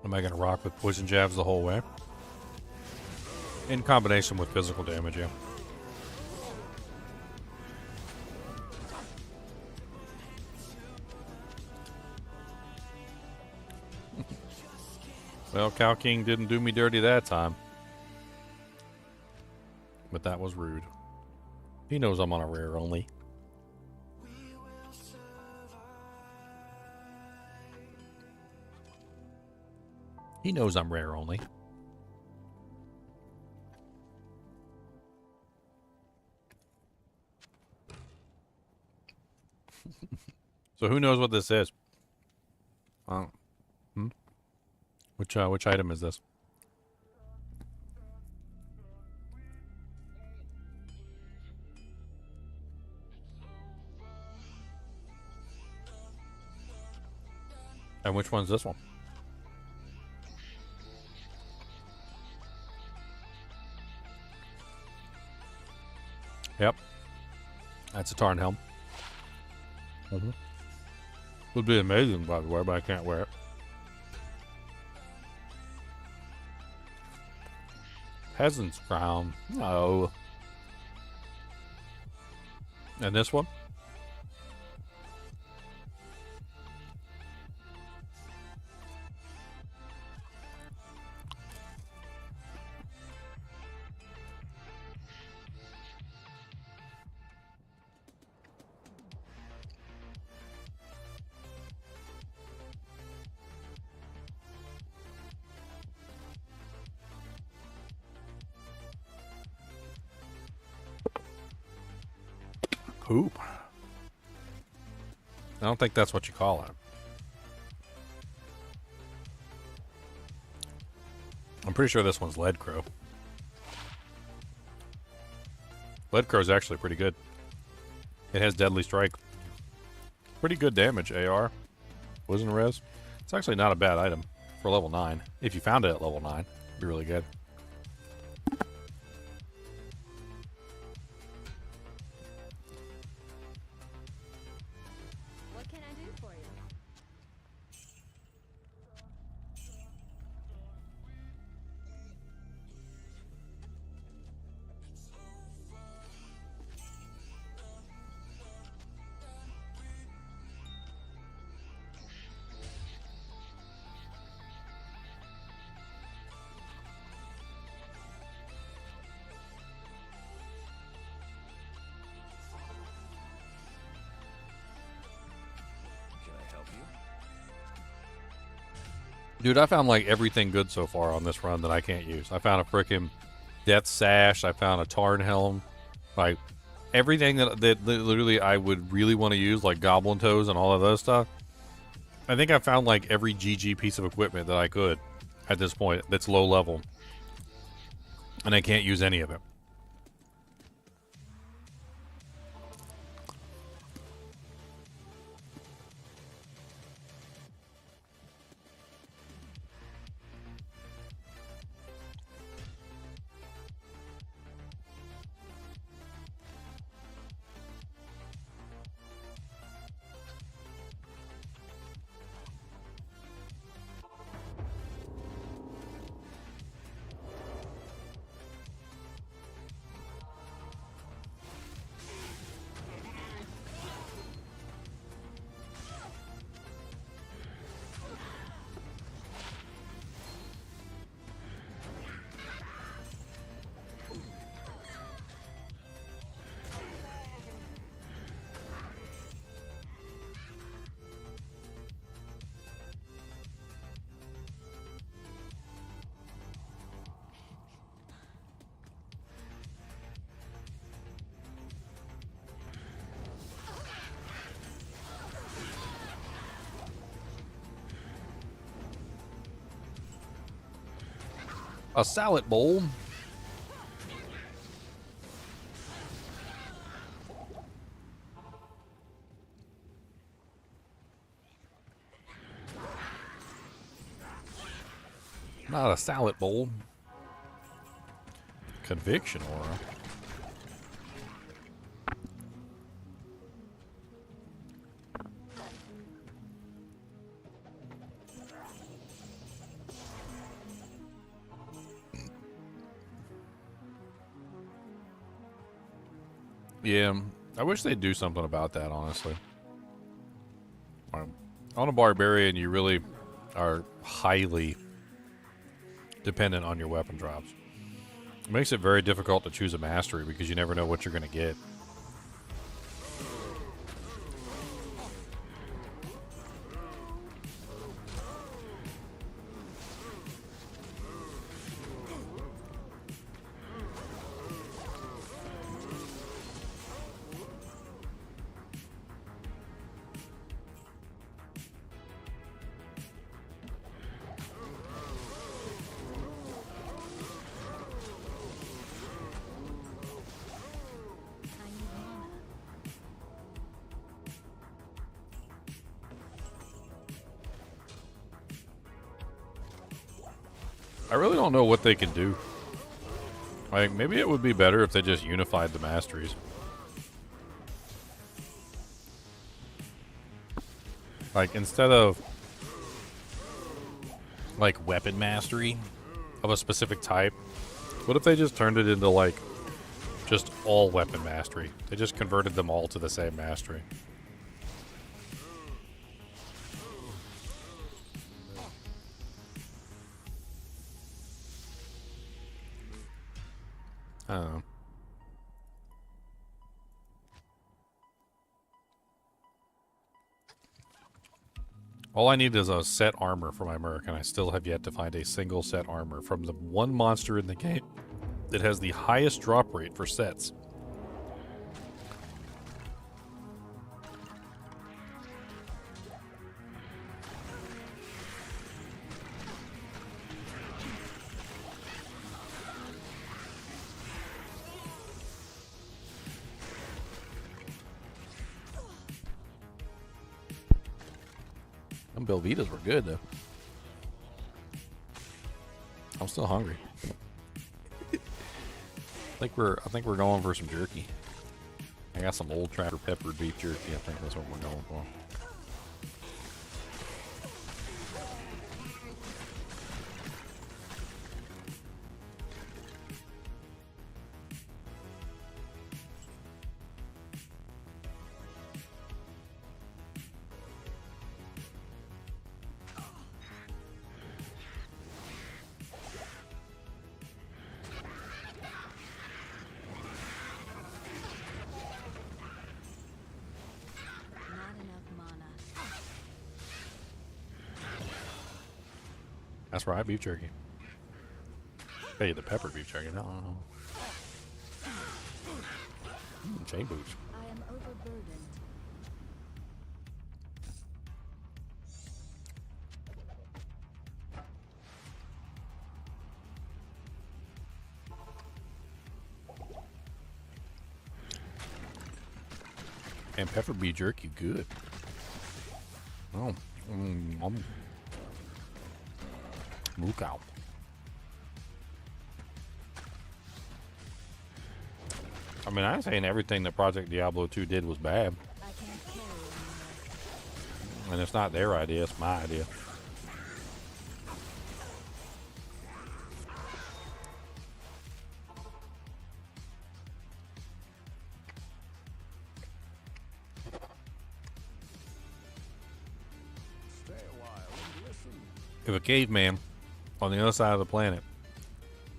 Am I going to rock with poison jabs the whole way? In combination with physical damage, yeah. Well, Cow King didn't do me dirty that time. But that was rude. He knows I'm on a rare only. He knows I'm rare only. So who knows what this is? Which item is this? And which one's this one? Yep. That's a Tarn helm. Would be amazing, by the way, but I can't wear it. Peasant's crown. No. And this one? Poop. I don't think that's what you call it. I'm pretty sure this one's Lead Crow. Lead Crow's actually pretty good. It has Deadly Strike. Pretty good damage, AR. Poison res. It's actually not a bad item for level 9. If you found it at level 9, it'd be really good. What can I do for you? Can I help you? Dude, I found like everything good so far on this run that I can't use. I found a frickin' Death Sash. I found a Tarn Helm. Like, everything that literally I would really want to use, like Goblin Toes and all of those stuff. I think I found like every GG piece of equipment that I could at this point that's low level. And I can't use any of it. A salad bowl. Not a salad bowl. Conviction aura. Yeah, I wish they'd do something about that, honestly. On a barbarian, you really are highly dependent on your weapon drops. It makes it very difficult to choose a mastery because you never know what you're going to get. I need mana. I really don't know what they can do. Like, maybe it would be better if they just unified the masteries. Like, instead of, like, weapon mastery of a specific type, what if they just turned it into, like, just all weapon mastery? They just converted them all to the same mastery. I don't know. All I need is a set armor for my Merc, and I still have yet to find a single set armor from the one monster in the game that has the highest drop rate for sets. Them Belvitas were good though. I'm still hungry. I think we're going for some jerky. I got some old Tracker peppered beef jerky. I think that's what we're going for. Not enough mana. That's right, beef jerky. Hey, the peppered beef jerky. No. Chain boots. I am overburdened. And peppered beef jerky, good. Oh, moo cow. I mean, I ain't saying everything that Project Diablo 2 did was bad. I can't carry anymore. And it's not their idea, it's my idea. Stay a while and listen. If a caveman on the other side of the planet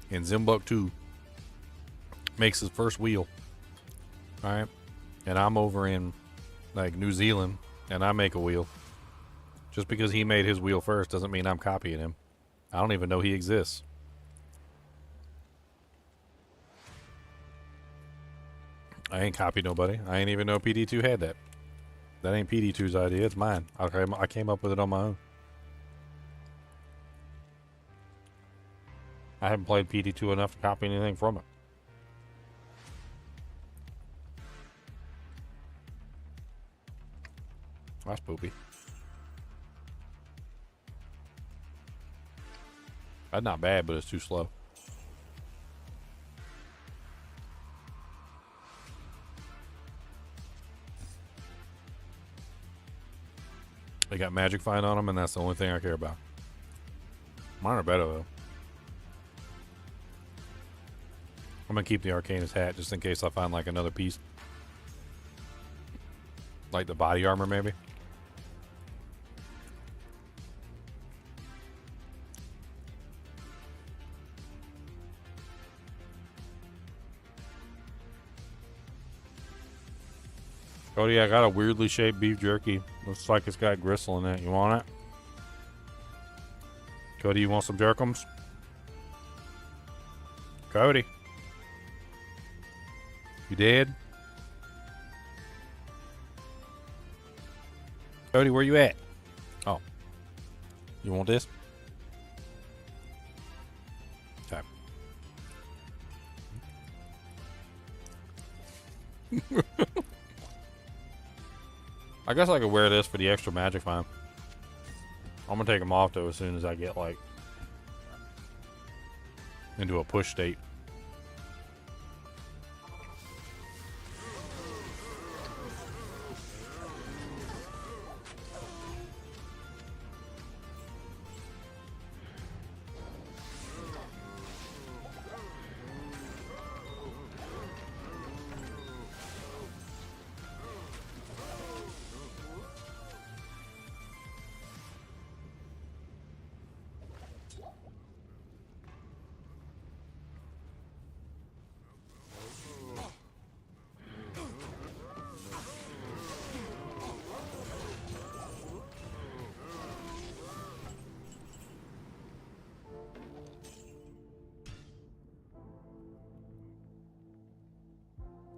in Zimbabwe makes his first wheel, alright, and I'm over in like New Zealand and I make a wheel, just because he made his wheel first doesn't mean I'm copying him. I don't even know he exists. I ain't copied nobody. I ain't even know PD2 had that. That ain't PD2's idea, it's mine. I came up with it on my own. I haven't played PD2 enough to copy anything from it. That's poopy. That's not bad, but it's too slow. They got magic find on them, and that's the only thing I care about. Mine are better, though. I'm gonna keep the Arcanist hat just in case I find like another piece Like the body armor, maybe? Cody, I got a weirdly shaped beef jerky. Looks like it's got gristle in it. You want it? Cody, you want some jerkums? Cody. You dead? Cody, where you at? Oh. You want this? Okay. I guess I could wear this for the extra magic fine. I'm gonna take them off though as soon as I get like into a push state.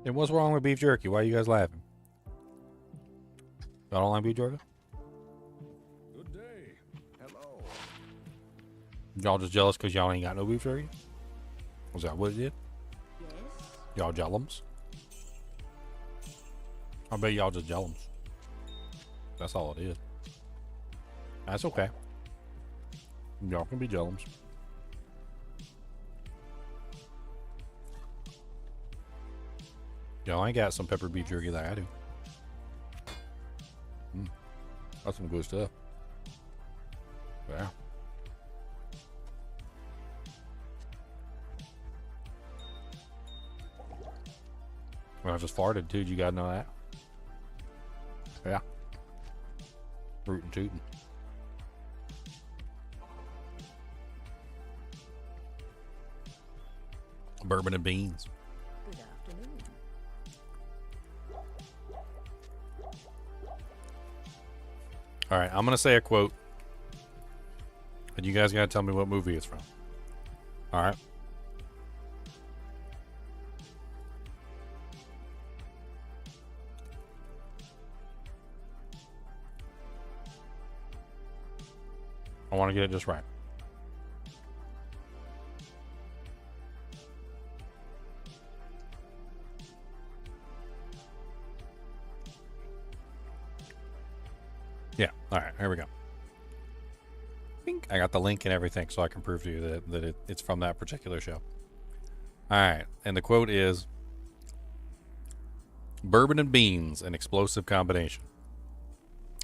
And what's wrong with beef jerky? Why are you guys laughing? Y'all don't like beef jerky? Good day. Hello. Y'all just jealous because y'all ain't got no beef jerky? Was that what it did? Yes. Y'all jealums? I bet y'all just jealums. That's all it is. That's okay. Y'all can be jealums. Y'all ain't got some pepper beef jerky like I do. That's some good stuff. Yeah. Well, I just farted too. You gotta know that. Yeah. Rootin' tootin'. Bourbon and beans. Good afternoon. All right, I'm gonna say a quote, and you guys gotta tell me what movie it's from. All right. I want to get it just right. Yeah. All right. Here we go. Bing. I got the link and everything, so I can prove to you that it's from that particular show. All right. And the quote is, "Bourbon and beans, an explosive combination."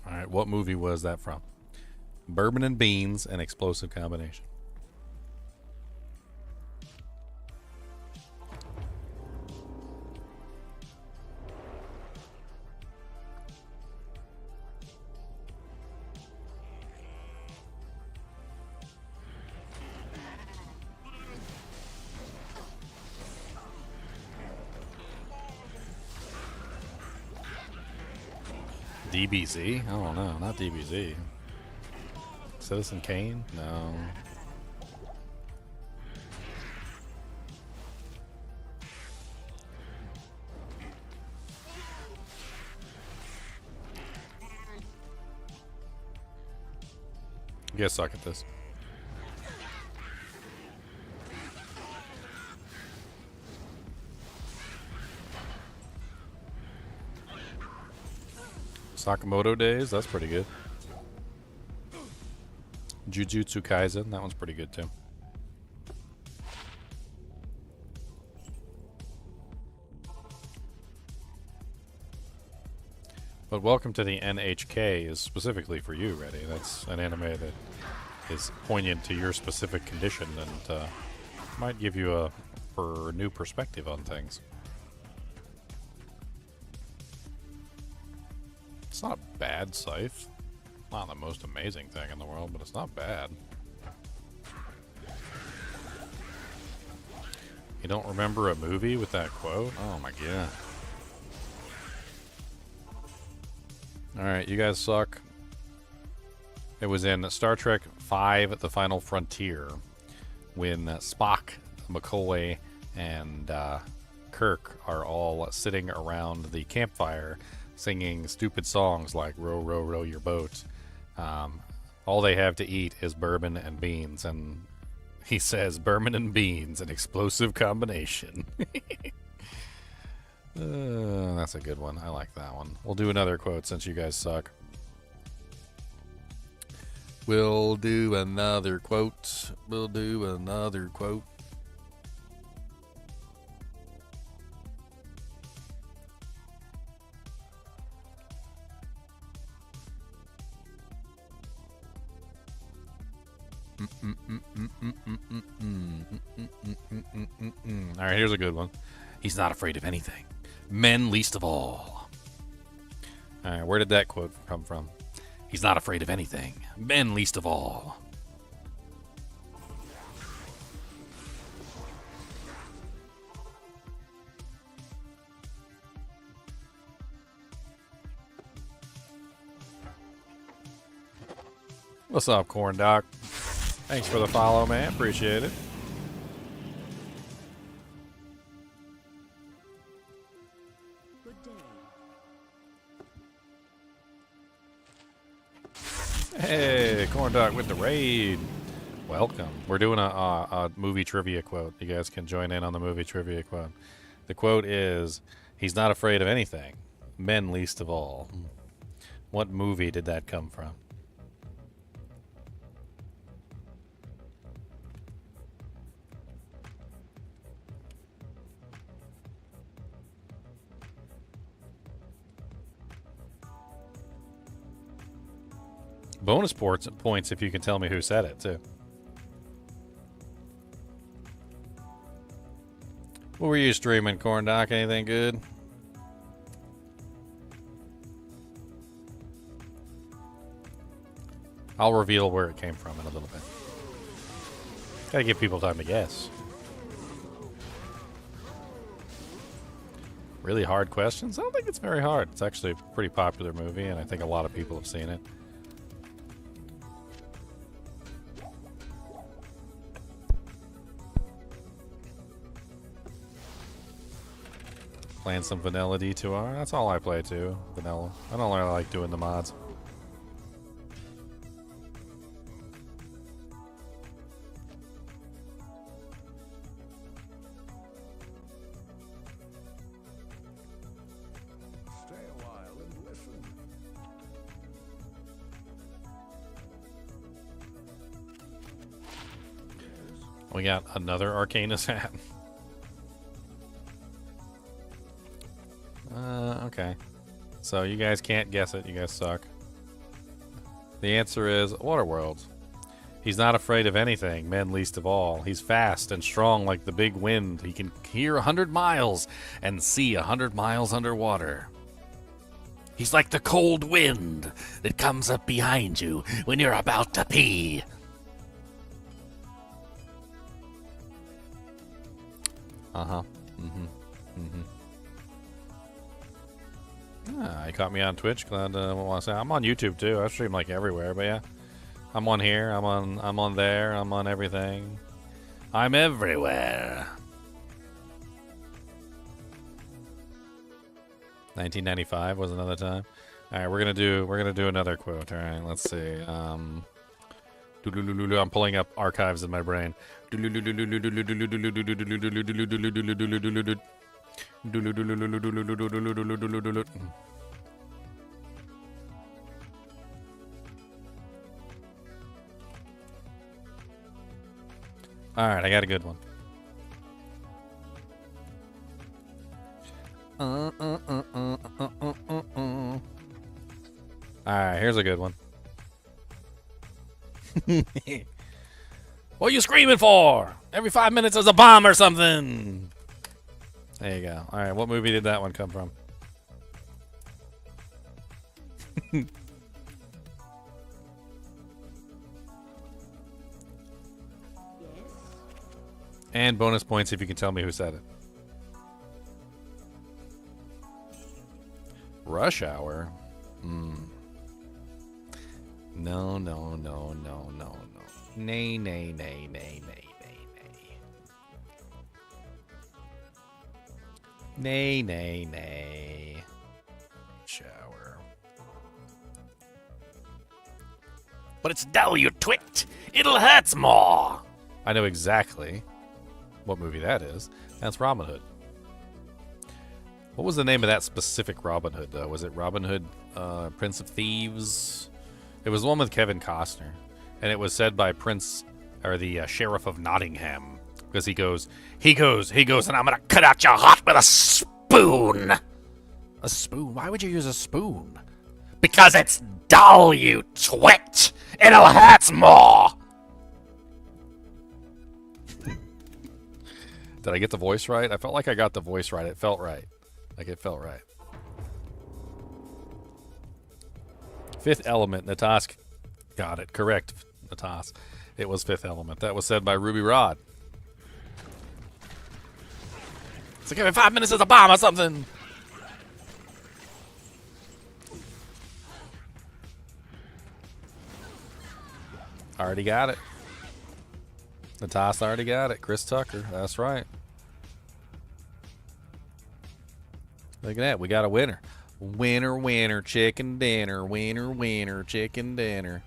All right. What movie was that from? Bourbon and beans, an explosive combination. DBZ? I don't know. Not DBZ. Citizen Kane? No. You guys suck at this. Sakamoto Days? That's pretty good. Jujutsu Kaisen, that one's pretty good too. But Welcome to the NHK is specifically for you, Reddy. That's an anime that is poignant to your specific condition and might give you a new perspective on things. bad scythe. Not the most amazing thing in the world, but it's not bad. You don't remember a movie with that quote? Oh my god. Alright, you guys suck. It was in Star Trek V: The Final Frontier when Spock, McCoy, and Kirk are all sitting around the campfire singing stupid songs like Row, Row, Row Your Boat. All they have to eat is bourbon and beans, and he says, bourbon and beans, an explosive combination. That's a good one. I like that one. We'll do another quote since you guys suck. We'll do another quote. We'll do another quote. All right, here's a good one. He's not afraid of anything. Men least of all. All right, where did that quote come from? He's not afraid of anything. Men least of all. What's up, Corn Doc? Thanks for the follow, man. Appreciate it. Good day. Hey, Corn Doc with the raid. Welcome. We're doing a movie trivia quote. You guys can join in on the movie trivia quote. The quote is, he's not afraid of anything. Men least of all. What movie did that come from? Bonus points if you can tell me who said it, too. What were you streaming, Corn Doc? Anything good? I'll reveal where it came from in a little bit. Gotta give people time to guess. Really hard questions? I don't think it's very hard. It's actually a pretty popular movie, and I think a lot of people have seen it. Playing some vanilla D2R. That's all I play too. Vanilla. I don't really like doing the mods. Stay a while and listen. We got another Arcanus hat. Okay. So you guys can't guess it. You guys suck. The answer is Waterworld. He's not afraid of anything, men least of all. He's fast and strong like the big wind. He can hear 100 miles and see 100 miles underwater. He's like the cold wind that comes up behind you when you're about to pee. Uh-huh. Mm-hmm. Mm-hmm. You caught me on Twitch. Glad to want to say I'm on YouTube too. I stream like everywhere, but yeah, I'm on here. I'm on there. I'm on everything. I'm everywhere. 1995 was another time. All right, we're gonna do another quote. All right, let's see. I'm pulling up archives in my brain. All right, I got a good one. All right, here's a good one. What are you screaming for? Every 5 minutes there's a bomb or something. There you go. All right, what movie did that one come from? Yes. And bonus points if you can tell me who said it. Rush Hour? No, no, no, no, no, no. Nay, nay, nay, nay, nay, nay, nay. Nay, nay, nay. Shower. But it's dull, you twit! It'll hurt more! I know exactly what movie that is. That's Robin Hood. What was the name of that specific Robin Hood, though? Was it Robin Hood, Prince of Thieves? It was the one with Kevin Costner. And it was said by the Sheriff of Nottingham. Because he goes, and I'm gonna cut out your heart with a spoon! A spoon? Why would you use a spoon? Because it's dull, you twit! It'll hurt more! Did I get the voice right? I felt like I got the voice right. It felt right. Like it felt right. Fifth Element, Natas. Got it. Correct, Natas. It was Fifth Element. That was said by Ruby Rod. So give me 5 minutes as a bomb or something. Already got it. Natas already got it. Chris Tucker. That's right. Look at that. We got a winner. Winner, winner, chicken dinner. Winner, winner, chicken dinner.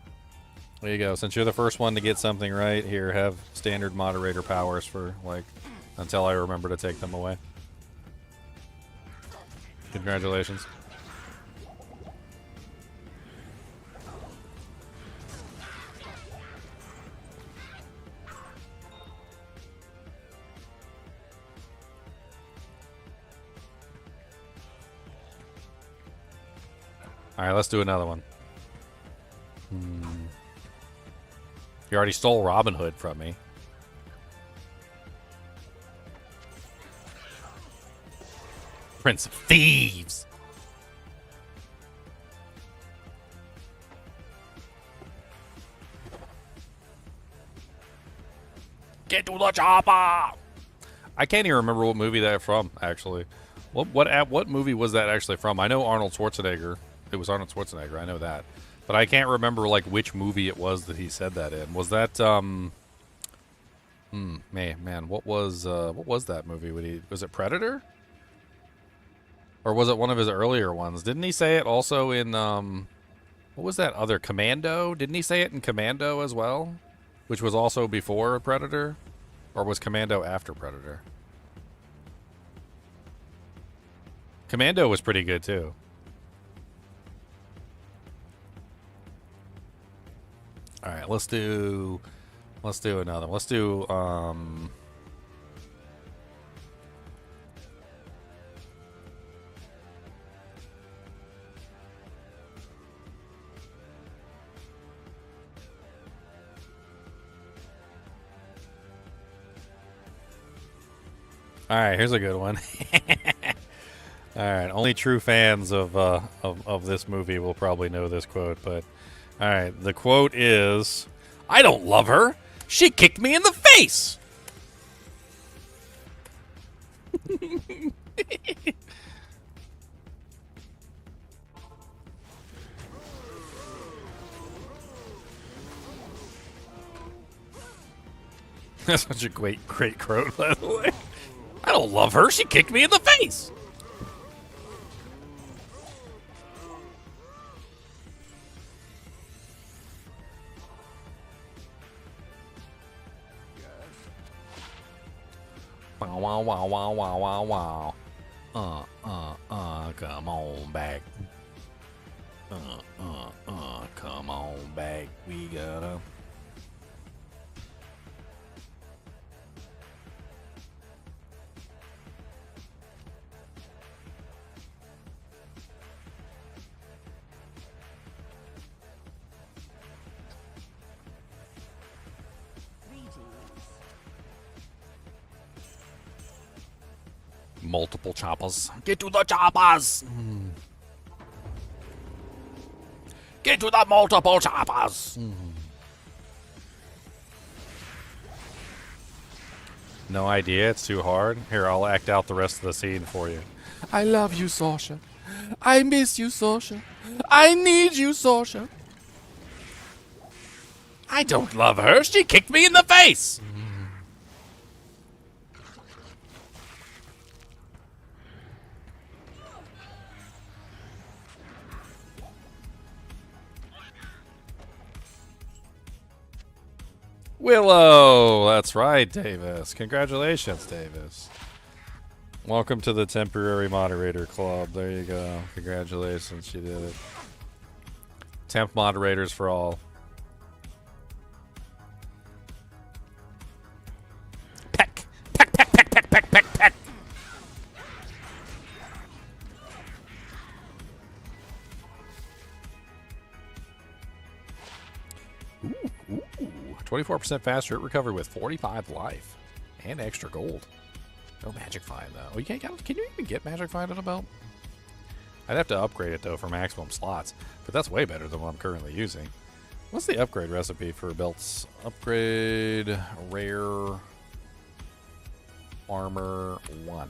There you go. Since you're the first one to get something right, here, have standard moderator powers for, like, until I remember to take them away. Congratulations. All right, let's do another one. You already stole Robin Hood from me. Prince of Thieves. Get to the chopper. I can't even remember what movie that's from, actually. What movie was that actually from? I know Arnold Schwarzenegger. It was Arnold Schwarzenegger. I know that, but I can't remember like which movie it was that he said that in. Was that man, what was that movie? Was it Predator? Or was it one of his earlier ones? Didn't he say it also in what was that other Commando? Didn't he say it in Commando as well? Which was also before Predator? Or was Commando after Predator? Commando was pretty good too. All right, let's do another one. Let's do all right, here's a good one. All right, only true fans of this movie will probably know this quote, but all right, the quote is, "I don't love her. She kicked me in the face." That's such a great quote, by the way. I don't love her. She kicked me in the face. Wow, wow, wow, wow, wow, wow, wow. Come on back. Come on back. We gotta. Multiple choppers. Get to the choppers! Get to the multiple choppers! No idea, it's too hard. Here, I'll act out the rest of the scene for you. I love you, Sasha. I miss you, Sasha. I need you, Sasha. I don't love her. She kicked me in the face. Willow! That's right, Davis. Congratulations, Davis. Welcome to the temporary moderator club. There you go. Congratulations, you did it. Temp moderators for all. Peck! Peck, peck, peck, peck, peck, peck, peck! Ooh, ooh. 24% faster. It recovered with 45 life. And extra gold. No magic find, though. Oh, you can't, can you even get magic find on a belt? I'd have to upgrade it, though, for maximum slots. But that's way better than what I'm currently using. What's the upgrade recipe for belts? Upgrade rare armor 1.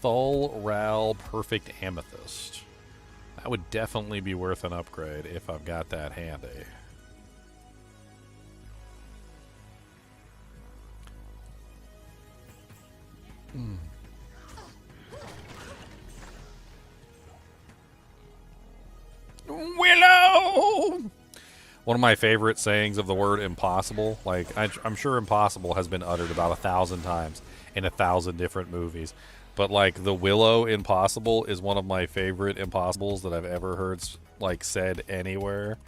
Thul Ral Perfect Amethyst. That would definitely be worth an upgrade if I've got that handy. Willow! One of my favorite sayings of the word impossible. Like, I'm sure impossible has been uttered about 1,000 times in 1,000 different movies. But, like, the Willow impossible is one of my favorite impossibles that I've ever heard, like, said anywhere.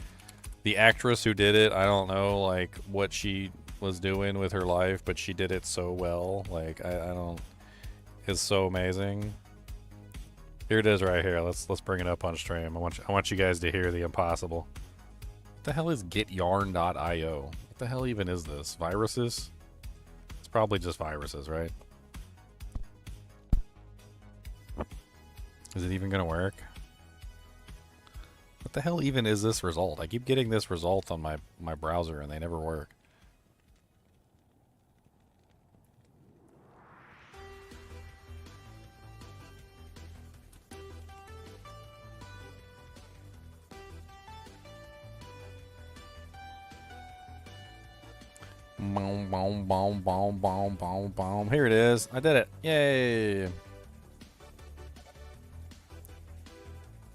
The actress who did it, I don't know, like, what she was doing with her life, but she did it so well. Like, I don't... It's so amazing. Here it is right here. Let's bring it up on stream. I want you guys to hear the impossible. What the hell is getyarn.io? What the hell even is this? Viruses? It's probably just viruses, right? Is it even gonna work? What the hell even is this result? I keep getting this result on my browser and they never work. Boom, boom, boom, boom, boom, boom, boom. Here it is. I did it. Yay.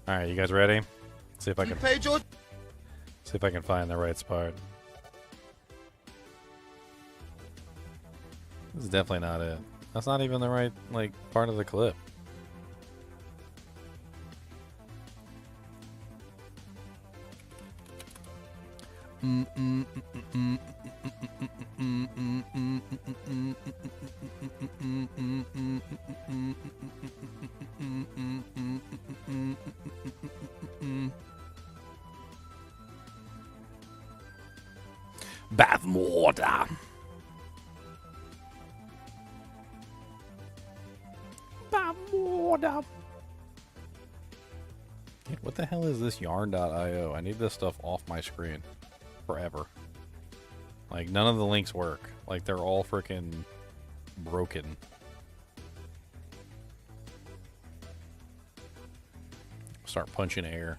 Alright, you guys ready? See if I can find the right spot. This is definitely not it. That's not even the right, like, part of the clip. Bathwater. Bathwater. What the hell is this yarn.io? I need this stuff off my screen forever. Like, none of the links work. Like, they're all freaking broken. Start punching air.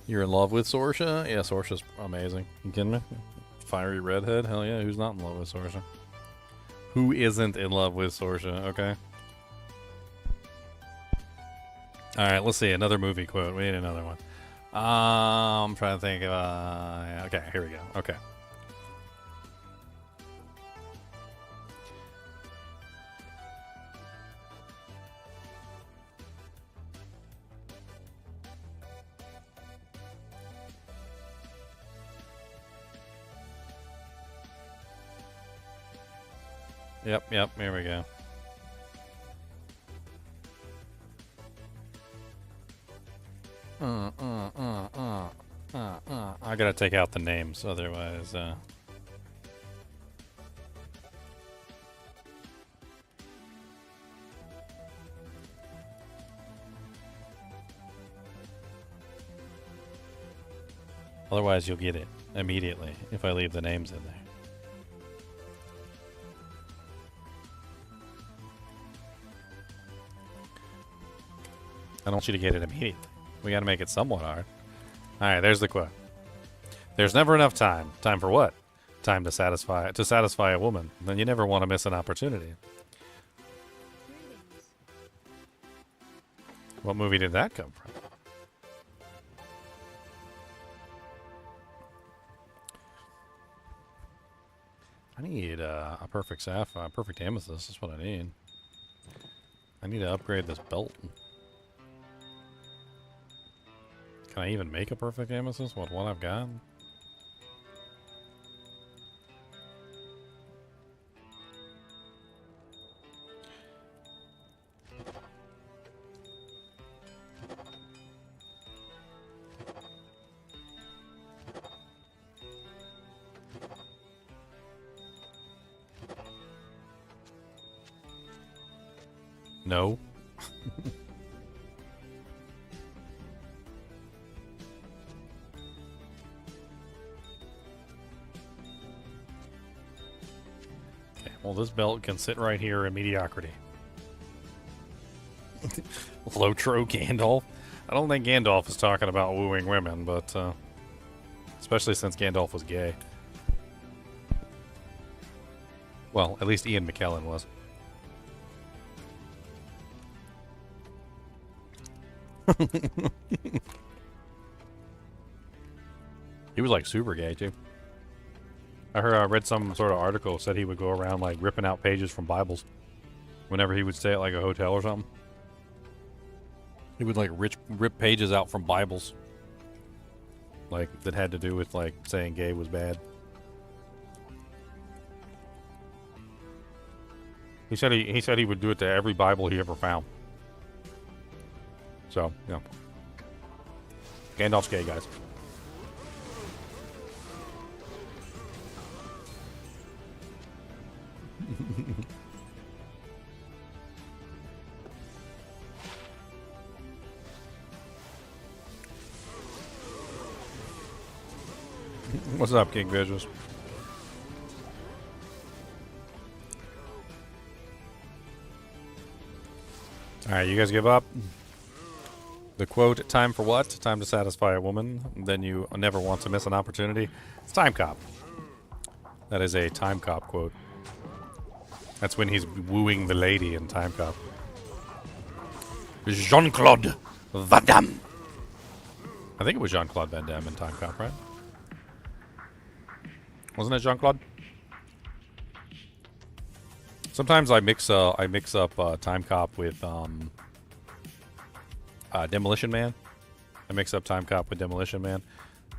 You're in love with Sorsha? Yeah, Sorsha's amazing. You kidding me? Fiery redhead? Hell yeah, who's not in love with Sorsha? Who isn't in love with Sorsha? Okay. Alright, let's see. Another movie quote. We need another one. I'm trying to think of... yeah, okay, here we go. Okay. Yep, here we go. I gotta take out the names, otherwise, Otherwise, you'll get it immediately if I leave the names in there. I don't want you to get it immediately. We got to make it somewhat hard. All right, there's the quote. There's never enough time. Time for what? Time to satisfy a woman. Then you never want to miss an opportunity. Greetings. What movie did that come from? I need a perfect sapphire, perfect amethyst. That's what I need. I need to upgrade this belt. Can I even make a perfect amethyst with what I've got? No. Okay, well, this belt can sit right here in mediocrity. Lotro Gandalf. I don't think Gandalf is talking about wooing women, but especially since Gandalf was gay. Well, at least Ian McKellen was. He was like super gay too. I read some sort of article said he would go around like ripping out pages from Bibles whenever he would stay at like a hotel or something. He would like rip pages out from Bibles, like that had to do with like saying gay was bad. He said he would do it to every Bible he ever found. So, yeah. Gandalf's gay, guys. What's up, King Visuals? Alright, you guys give up? The quote, time for what? Time to satisfy a woman. Then you never want to miss an opportunity. It's Time Cop. That is a Time Cop quote. That's when he's wooing the lady in Time Cop. Jean-Claude Van Damme. I think it was Jean-Claude Van Damme in Time Cop, right? Wasn't it Jean-Claude? Sometimes I mix up Time Cop with Demolition Man. I mix up Time Cop with Demolition Man,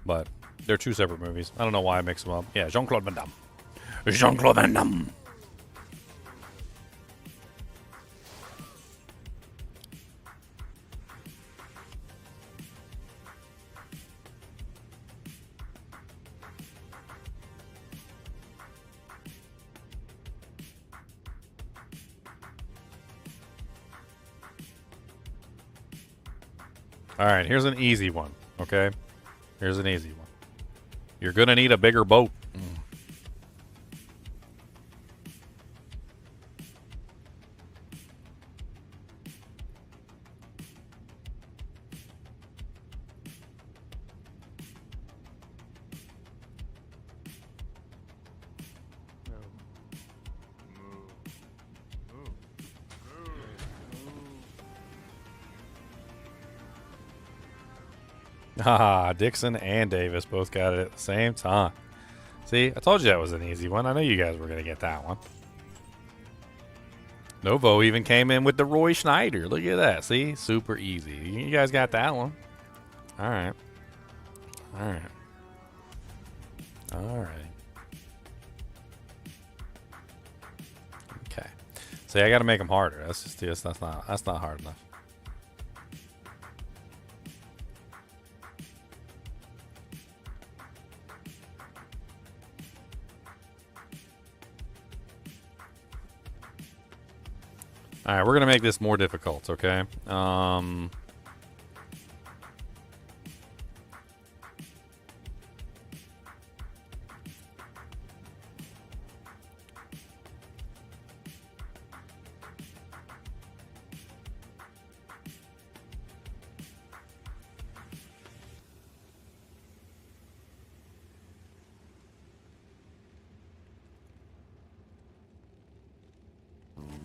but they're two separate movies. I don't know why I mix them up. Yeah, Jean-Claude Van Damme. Jean-Claude Van Damme. Alright, here's an easy one, okay? Here's an easy one. You're gonna need a bigger boat. Haha, Dixon and Davis both got it at the same time. See, I told you that was an easy one. I know you guys were going to get that one. Novo even came in with the Roy Schneider. Look at that. See? Super easy. You guys got that one. All right. All right. All right. Okay. See, I got to make them harder. That's not hard enough. Alright, we're going to make this more difficult, okay?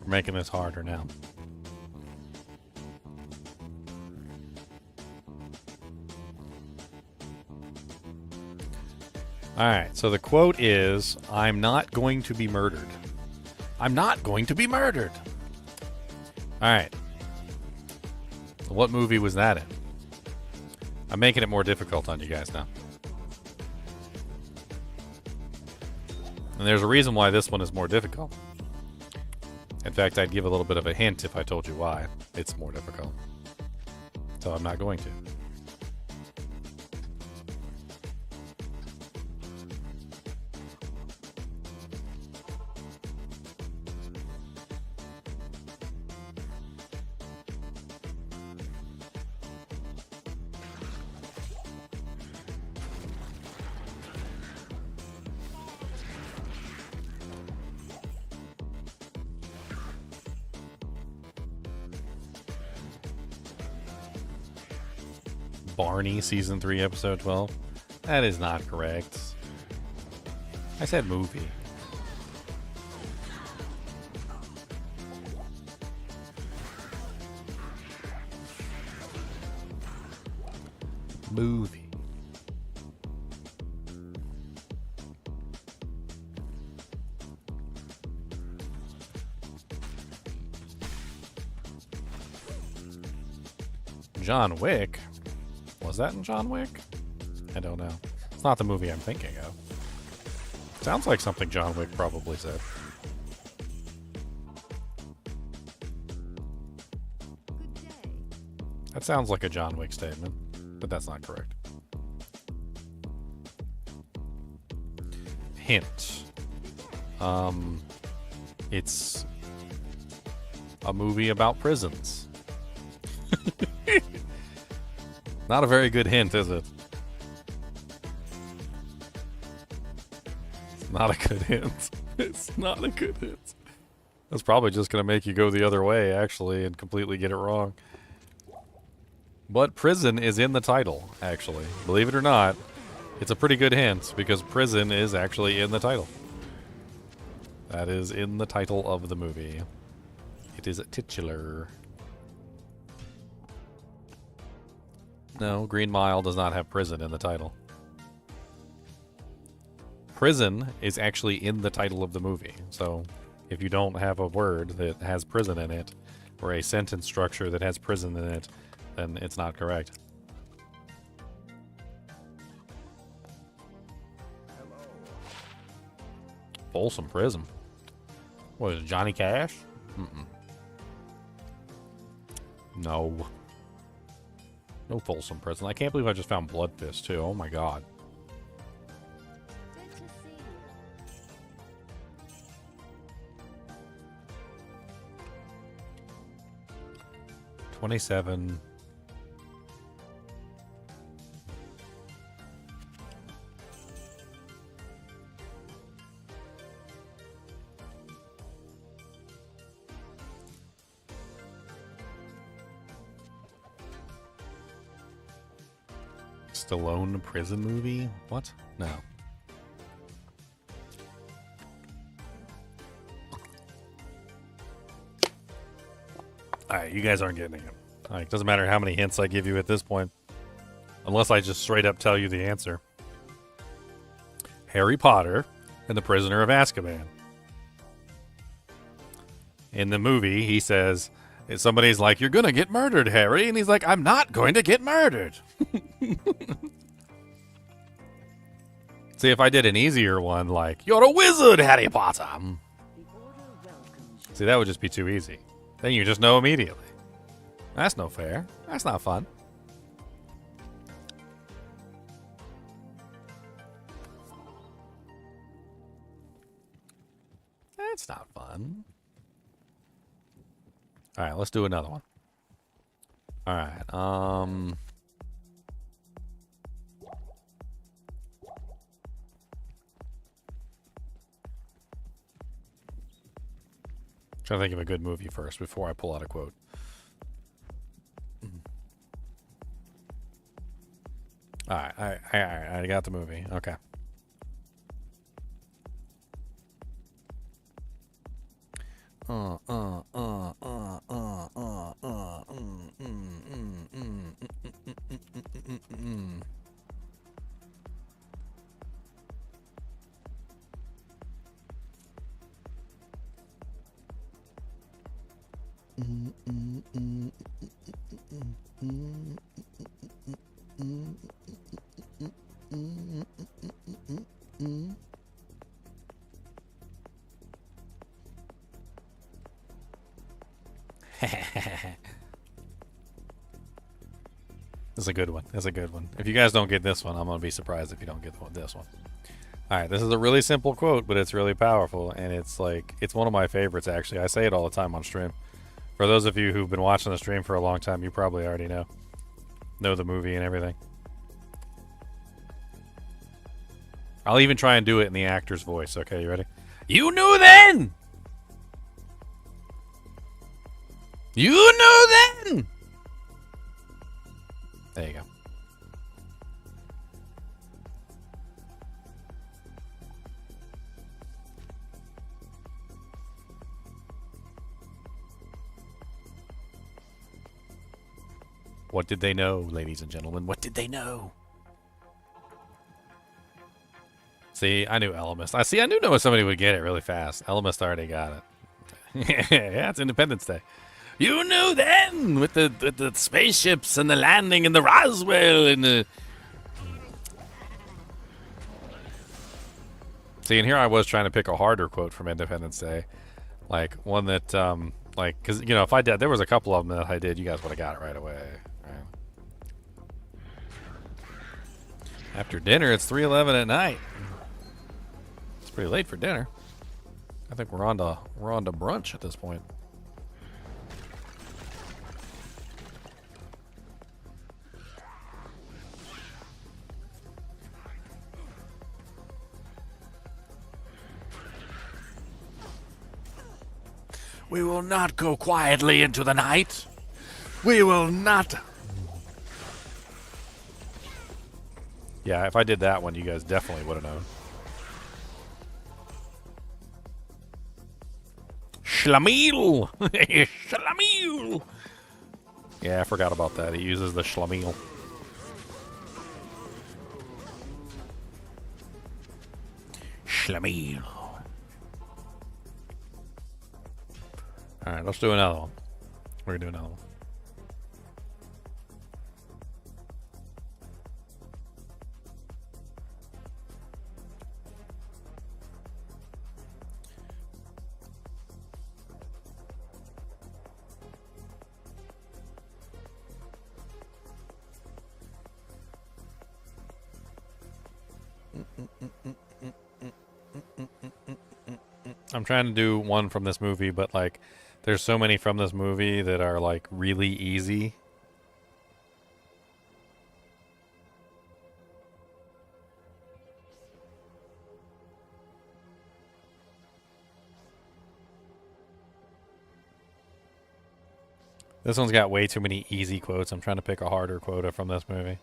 We're making this harder now. Alright, so the quote is, I'm not going to be murdered. I'm not going to be murdered. Alright. What movie was that in? I'm making it more difficult on you guys now. And there's a reason why this one is more difficult. In fact, I'd give a little bit of a hint if I told you why it's more difficult. So I'm not going to. Barney, Season 3, Episode 12. That is not correct. I said movie. Movie. John Wick? Was that in John Wick? I don't know. It's not the movie I'm thinking of. Sounds like something John Wick probably said. Good day. That sounds like a John Wick statement, but that's not correct. Hint. It's a movie about prisons. Not a very good hint, is it? It's not a good hint. It's not a good hint. That's probably just going to make you go the other way, actually, and completely get it wrong. But prison is in the title, actually. Believe it or not, it's a pretty good hint, because prison is actually in the title. That is in the title of the movie. It is a titular. No, Green Mile does not have prison in the title. Prison is actually in the title of the movie. So if you don't have a word that has prison in it, or a sentence structure that has prison in it, then it's not correct. Folsom Prison. What is it, Johnny Cash? Mm-mm. No. No Folsom Prison. I can't believe I just found Blood Fist, too. Oh my god. Good to see you. 27. Stallone prison movie? What? No. Alright, you guys aren't getting it. Like, doesn't matter how many hints I give you at this point. Unless I just straight up tell you the answer. Harry Potter and the Prisoner of Azkaban. In the movie, he says, somebody's like, "You're gonna get murdered, Harry." And he's like, "I'm not going to get murdered." See, if I did an easier one, like, "You're a wizard, Harry Potter." The order welcomes you. See, that would just be too easy. Then you just know immediately. That's no fair. That's not fun. That's not fun. All right, let's do another one. All right. Trying to think of a good movie first before I pull out a quote. All right, I got the movie. Okay. This is a good one. That's a good one. If you guys don't get this one, I'm gonna be surprised if you don't get this one. All right, this is a really simple quote, but it's really powerful, and it's like it's one of my favorites. Actually, I say it all the time on stream. For those of you who've been watching the stream for a long time, you probably already know the movie and everything. I'll even try and do it in the actor's voice. Okay, you ready? You knew then. You knew then. There you go. What did they know, ladies and gentlemen? What did they know? See, I knew Elemist. I knew somebody would get it really fast. Elemist already got it. Yeah, it's Independence Day. You knew then with the spaceships and the landing and the Roswell and the. See, and here I was trying to pick a harder quote from Independence Day, like one that, like, because you know, if I did, there was a couple of them that I did, you guys would have got it right away. Right? After dinner, it's 3:11 at night. It's pretty late for dinner. I think we're on to brunch at this point. We will not go quietly into the night. We will not. Yeah, if I did that one, you guys definitely would have known. Schlemiel! Schlemiel! Yeah, I forgot about that. He uses the schlemiel. Schlemiel. Alright, let's do another one. We're gonna do another one. I'm trying to do one from this movie, but like there's so many from this movie that are like really easy. This one's got way too many easy quotes. I'm trying to pick a harder quote from this movie.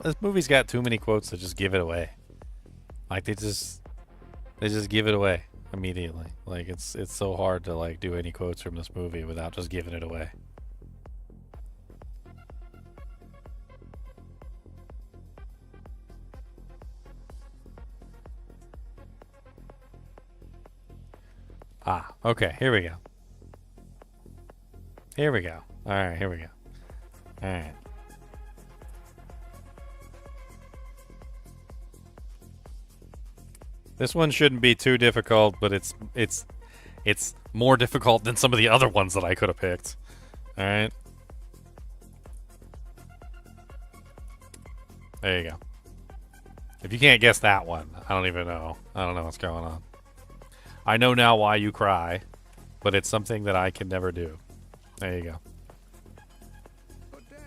This movie's got too many quotes to just give it away. Like they just give it away immediately. Like it's so hard to like do any quotes from this movie without just giving it away. Ah, okay, here we go. Here we go. Alright, here we go. Alright. This one shouldn't be too difficult, but it's more difficult than some of the other ones that I could have picked. Alright. There you go. If you can't guess that one, I don't even know. I don't know what's going on. I know now why you cry, but it's something that I can never do. There you go. Good day.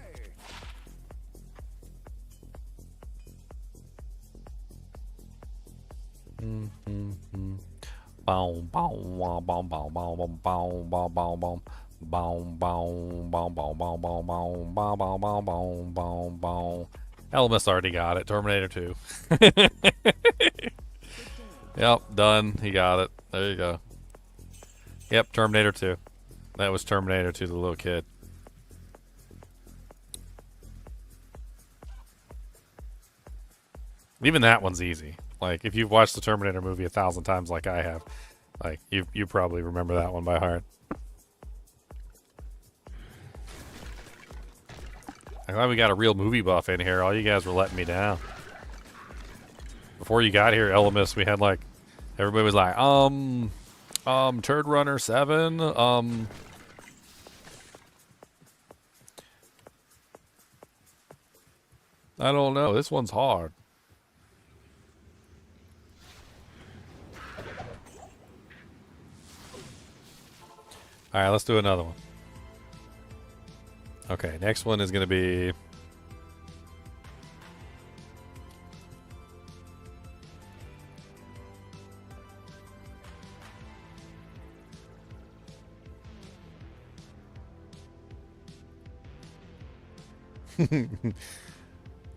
Boom, boom, boom, boom, boom, boom, boom, boom, boom, boom. Boom, boom, boom, boom, boom, boom, boom, boom, boom, boom, boom, boom, boom. Elmas already got it. Terminator 2. Yep, done. He got it. There you go. Yep, Terminator 2. That was Terminator 2, the little kid. Even that one's easy. Like, if you've watched the Terminator movie 1,000 times like I have, like, you probably remember that one by heart. I'm glad we got a real movie buff in here. All you guys were letting me down. Before you got here, Elemis, we had like, everybody was like, Turd Runner 7, I don't know. This one's hard. All right, let's do another one. Okay, next one is going to be...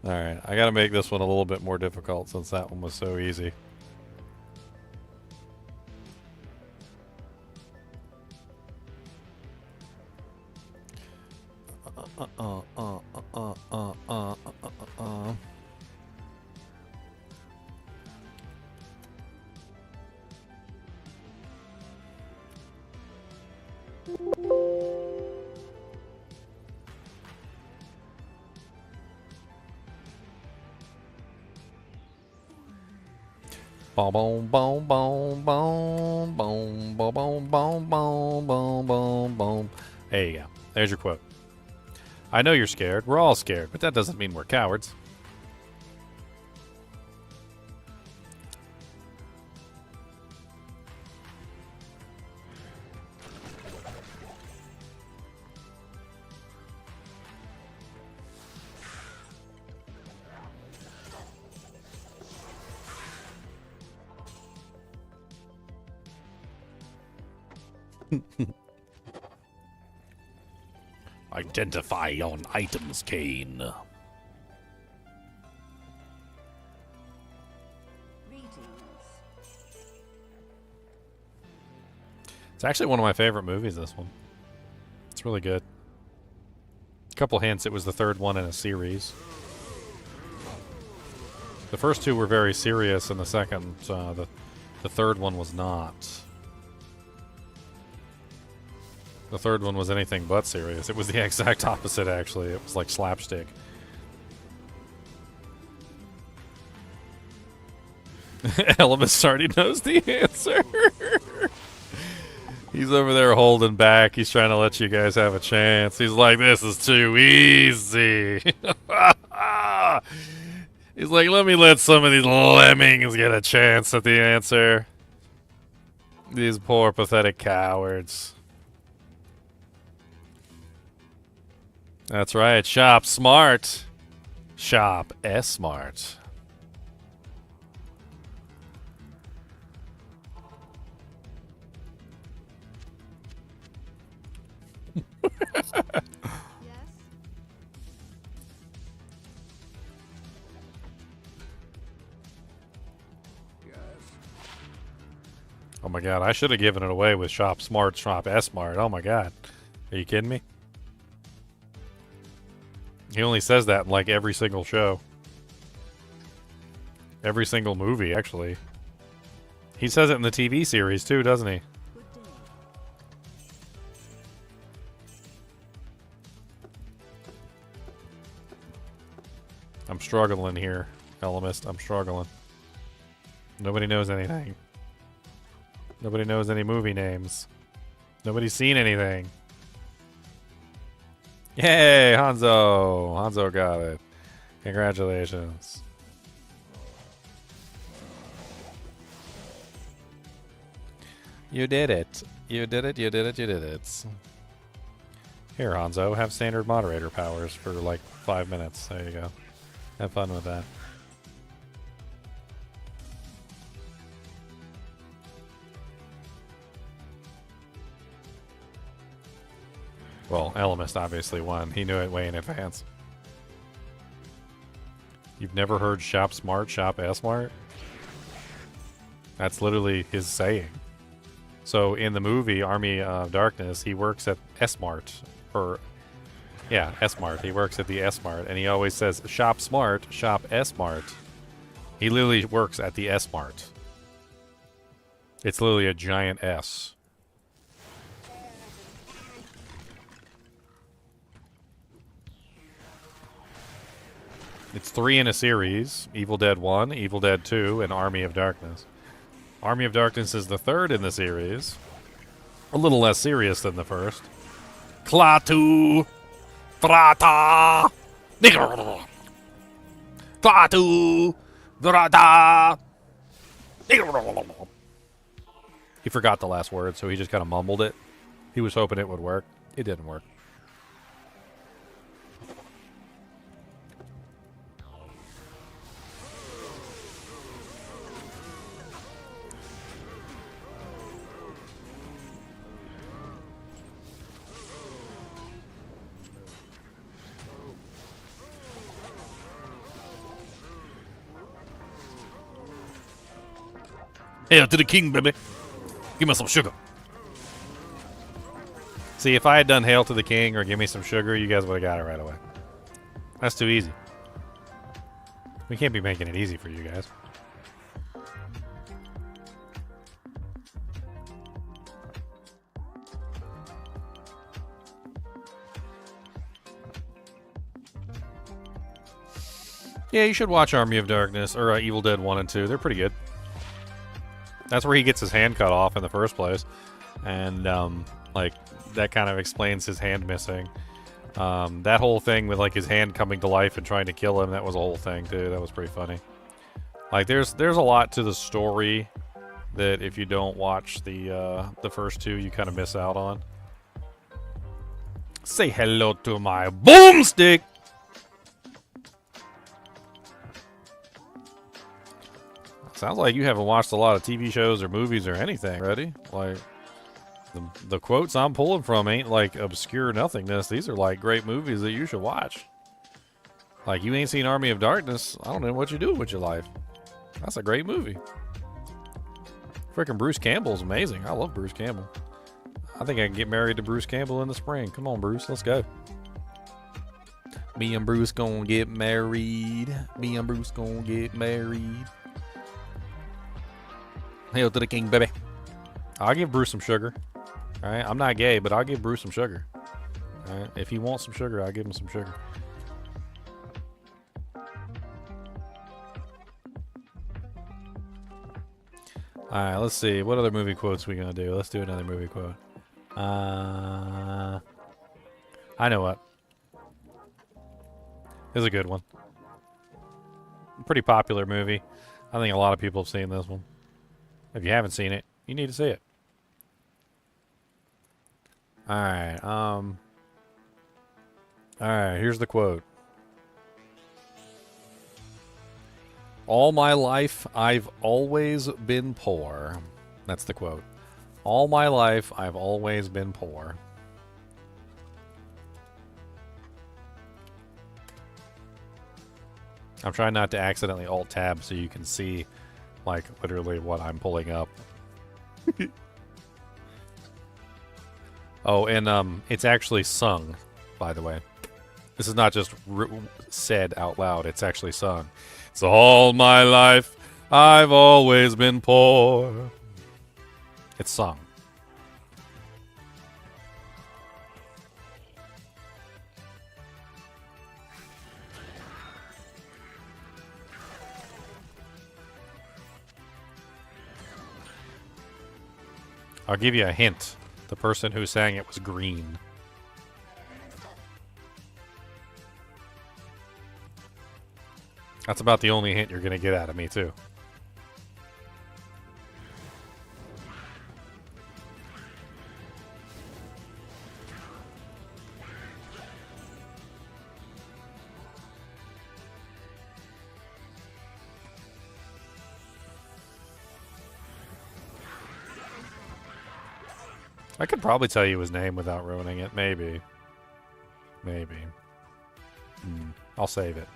Alright, I gotta make this one a little bit more difficult since that one was so easy. Boom, boom, boom, boom, boom, boom, boom, boom, boom, boom, boom, boom. There you go. There's your quote. I know you're scared. We're all scared, but that doesn't mean we're cowards. Identify on items, Kane. Greetings. It's actually one of my favorite movies, this one. It's really good. A couple hints, it was the third one in a series. The first two were very serious, and the second, the third one was not. The third one was anything but serious. It was the exact opposite, actually. It was like slapstick. Elemis already knows the answer. He's over there holding back. He's trying to let you guys have a chance. He's like, this is too easy. He's like, let me let some of these lemmings get a chance at the answer. These poor, pathetic cowards. That's right. Shop smart. Shop S-smart. Yes? Yes. Oh my god, I should have given it away with Shop Smart, Shop S-smart. Oh my god. Are you kidding me? He only says that in like every single show. Every single movie, actually. He says it in the TV series too, doesn't he? Good day. I'm struggling here, Elemist. I'm struggling. Nobody knows anything. Nobody knows any movie names. Nobody's seen anything. Yay, Hanzo! Hanzo got it. Congratulations. You did it. You did it, you did it, you did it. Here, Hanzo, have standard moderator powers for like 5 minutes. There you go. Have fun with that. Well, Elemist obviously won. He knew it way in advance. You've never heard shop smart, shop S-smart? That's literally his saying. So in the movie Army of Darkness, he works at S-Mart. Or, yeah, S-Mart. He works at the S-Mart, and he always says, shop smart, shop S-Mart. He literally works at the S-Mart. It's literally a giant S. It's 3 in a series. Evil Dead 1, Evil Dead 2, and Army of Darkness. Army of Darkness is the 3rd in the series. A little less serious than the first. Klaatu! Vrata! Klaatu! Vrata! He forgot the last word, so he just kind of mumbled it. He was hoping it would work. It didn't work. Hail to the king, baby. Give me some sugar. See, if I had done Hail to the King or Give Me Some Sugar, you guys would have got it right away. That's too easy. We can't be making it easy for you guys. Yeah, you should watch Army of Darkness or Evil Dead 1 and 2. They're pretty good. That's where he gets his hand cut off in the first place. And, like, that kind of explains his hand missing. That whole thing with, like, his hand coming to life and trying to kill him, that was a whole thing, too. That was pretty funny. Like, there's a lot to the story that if you don't watch the first 2, you kind of miss out on. Say hello to my boomstick! Sounds like you haven't watched a lot of TV shows or movies or anything, ready? Like, the quotes I'm pulling from ain't like obscure nothingness. These are like great movies that you should watch. Like, you ain't seen Army of Darkness. I don't know what you do with your life. That's a great movie. Freaking Bruce Campbell's amazing. I love Bruce Campbell. I think I can get married to Bruce Campbell in the spring. Come on, Bruce. Let's go. Me and Bruce gonna get married. Me and Bruce gonna get married. Hail to the king, baby. I'll give Bruce some sugar. Alright, I'm not gay, but I'll give Bruce some sugar. Alright, if he wants some sugar, I'll give him some sugar. Alright, let's see. What other movie quotes we gonna do? Let's do another movie quote. I know what. This is a good one. Pretty popular movie. I think a lot of people have seen this one. If you haven't seen it, you need to see it. Alright, alright, here's the quote. All my life, I've always been poor. That's the quote. All my life, I've always been poor. I'm trying not to accidentally alt-tab so you can see, like, literally what I'm pulling up. Oh, and it's actually sung, by the way. This is not just said out loud. It's actually sung. It's all my life, I've always been poor. It's sung. I'll give you a hint. The person who sang it was green. That's about the only hint you're gonna get out of me, too. I could probably tell you his name without ruining it. Maybe. Maybe. I'll save it.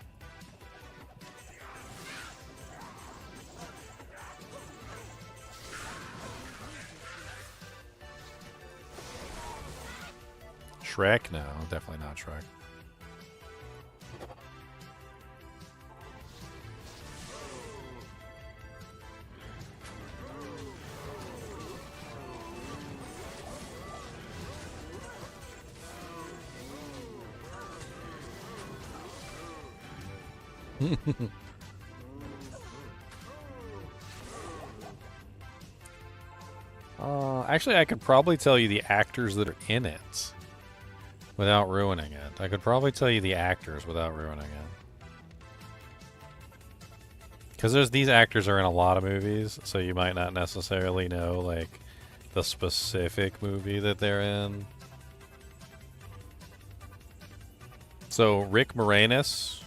Shrek? No, definitely not Shrek. Actually, I could probably tell you the actors that are in it without ruining it. I could probably tell you the actors without ruining it. Because these actors are in a lot of movies, so you might not necessarily know, like, the specific movie that they're in. So, Rick Moranis,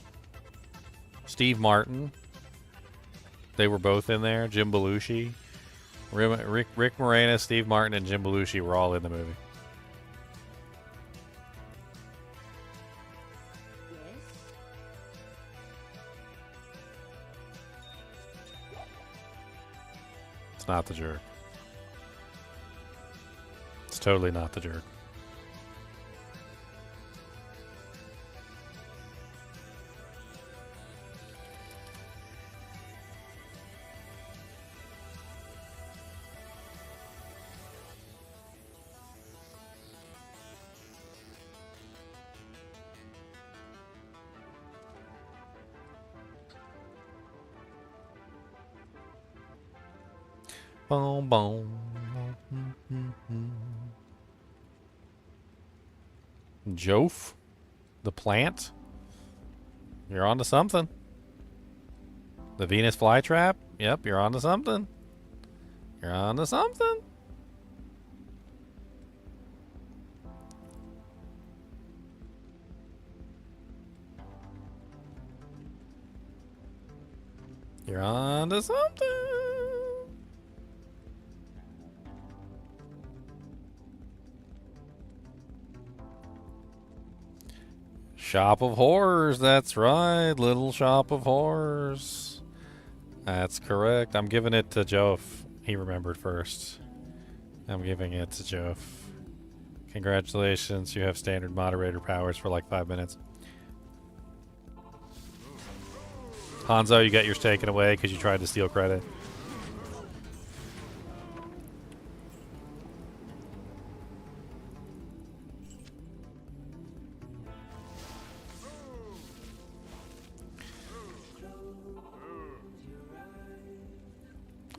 Steve Martin, they were both in there. Jim Belushi. Rick Moranis, Steve Martin, and Jim Belushi were all in the movie. Yes. It's not the jerk. It's totally not the jerk. Boom, boom. Joph? The plant? You're on to something. The Venus flytrap? Yep, you're on to something. You're on to something. You're on to something. Shop of Horrors, that's right. Little Shop of Horrors. That's correct. I'm giving it to Joph. He remembered first. I'm giving it to Joph. Congratulations, you have standard moderator powers for like 5 minutes. Hanzo, you got yours taken away because you tried to steal credit.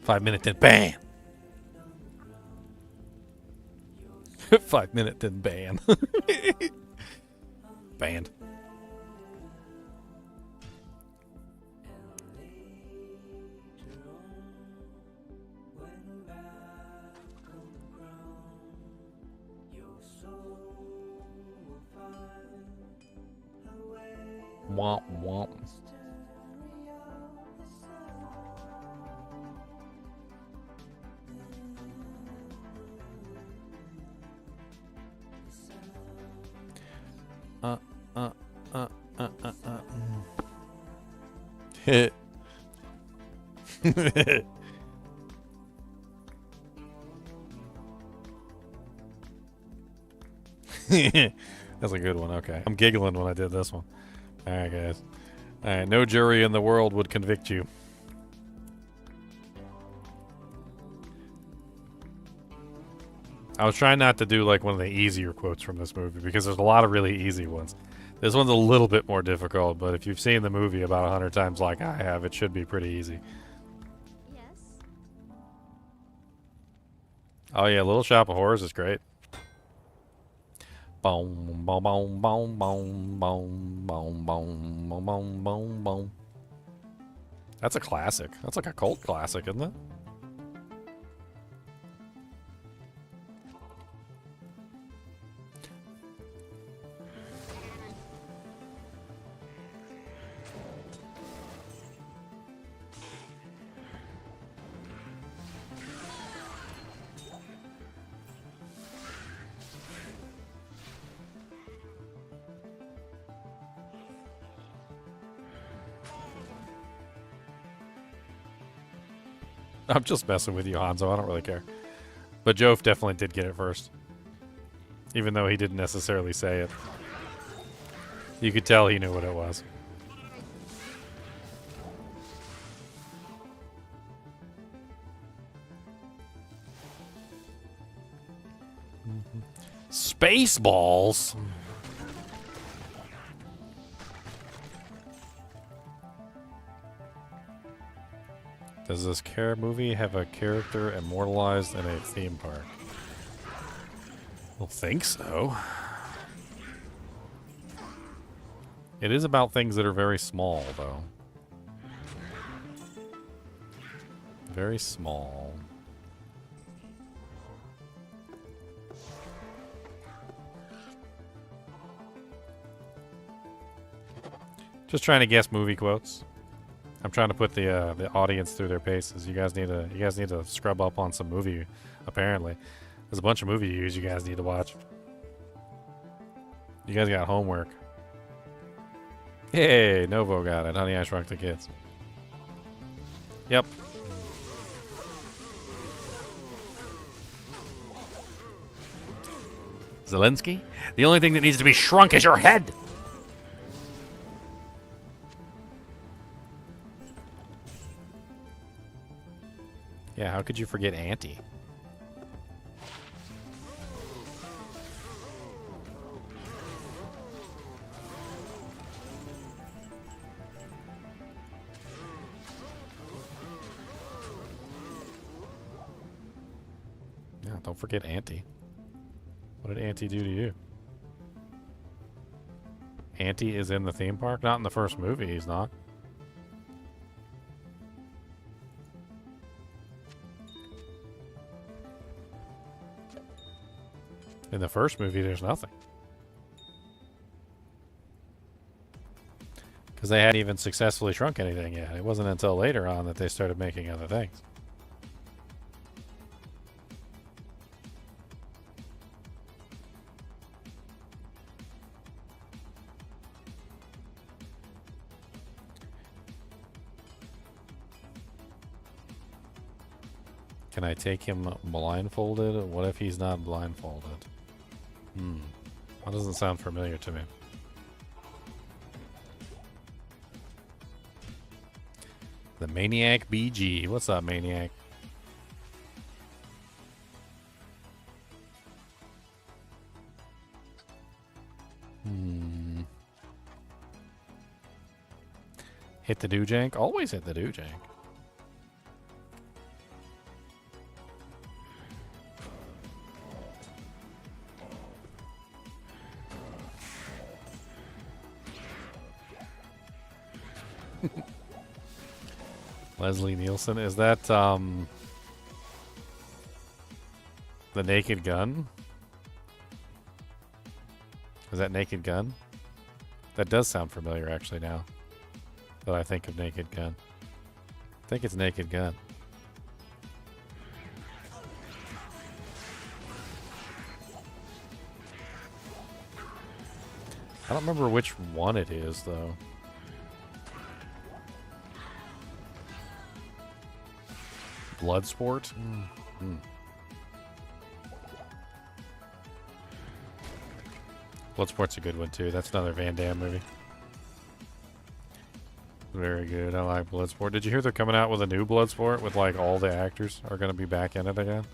Five-minute then ban. 5 minute then ban. Banned. Womp womp. Hit. That's a good one. Okay. I'm giggling when I did this one. Alright, guys. Alright, no jury in the world would convict you. I was trying not to do like one of the easier quotes from this movie because there's a lot of really easy ones. This one's a little bit more difficult, but if you've seen the movie about 100 times like I have, it should be pretty easy. Yes. Oh yeah, Little Shop of Horrors is great. Boom, boom, boom, boom, boom, boom, boom, boom, boom, boom, boom, boom. That's a classic. That's like a cult classic, isn't it? I'm just messing with you, Hanzo. I don't really care. But Jove definitely did get it first. Even though he didn't necessarily say it. You could tell he knew what it was. Spaceballs? Does this movie have a character immortalized in a theme park? I think so. It is about things that are very small, though. Very small. Just trying to guess movie quotes. I'm trying to put the audience through their paces. You guys need to scrub up on some movie. Apparently, there's a bunch of movie reviews you guys need to watch. You guys got homework. Hey, Novo got it. Honey, I Shrunk the Kids. Yep. Zelensky? The only thing that needs to be shrunk is your head! Yeah, how could you forget Auntie? Yeah, don't forget Auntie. What did Auntie do to you? Auntie is in the theme park? Not in the first movie, he's not. In the first movie, there's nothing. Because they hadn't even successfully shrunk anything yet. It wasn't until later on that they started making other things. Can I take him blindfolded? What if he's not blindfolded? That doesn't sound familiar to me. The Maniac BG. What's up, Maniac? Hit the doojank? Always hit the doojank. Leslie Nielsen, is that the Naked Gun? Is that Naked Gun? That does sound familiar actually now that I think of Naked Gun. I think it's Naked Gun. I don't remember which one it is though. Bloodsport? Bloodsport's a good one too. That's another Van Damme movie. Very good. I like Bloodsport. Did you hear they're coming out with a new Bloodsport with like all the actors are going to be back in it again?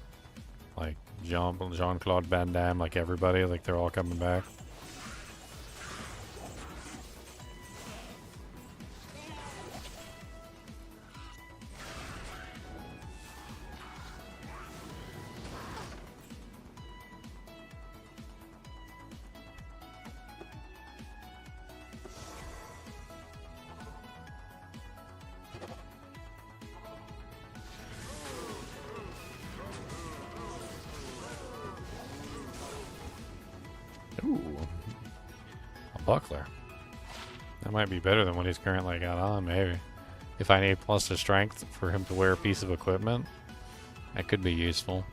Like Jean-Claude Van Damme, like everybody, like they're all coming back. buckler. That might be better than what he's currently got on, maybe. If I need plus to strength for him to wear a piece of equipment, that could be useful.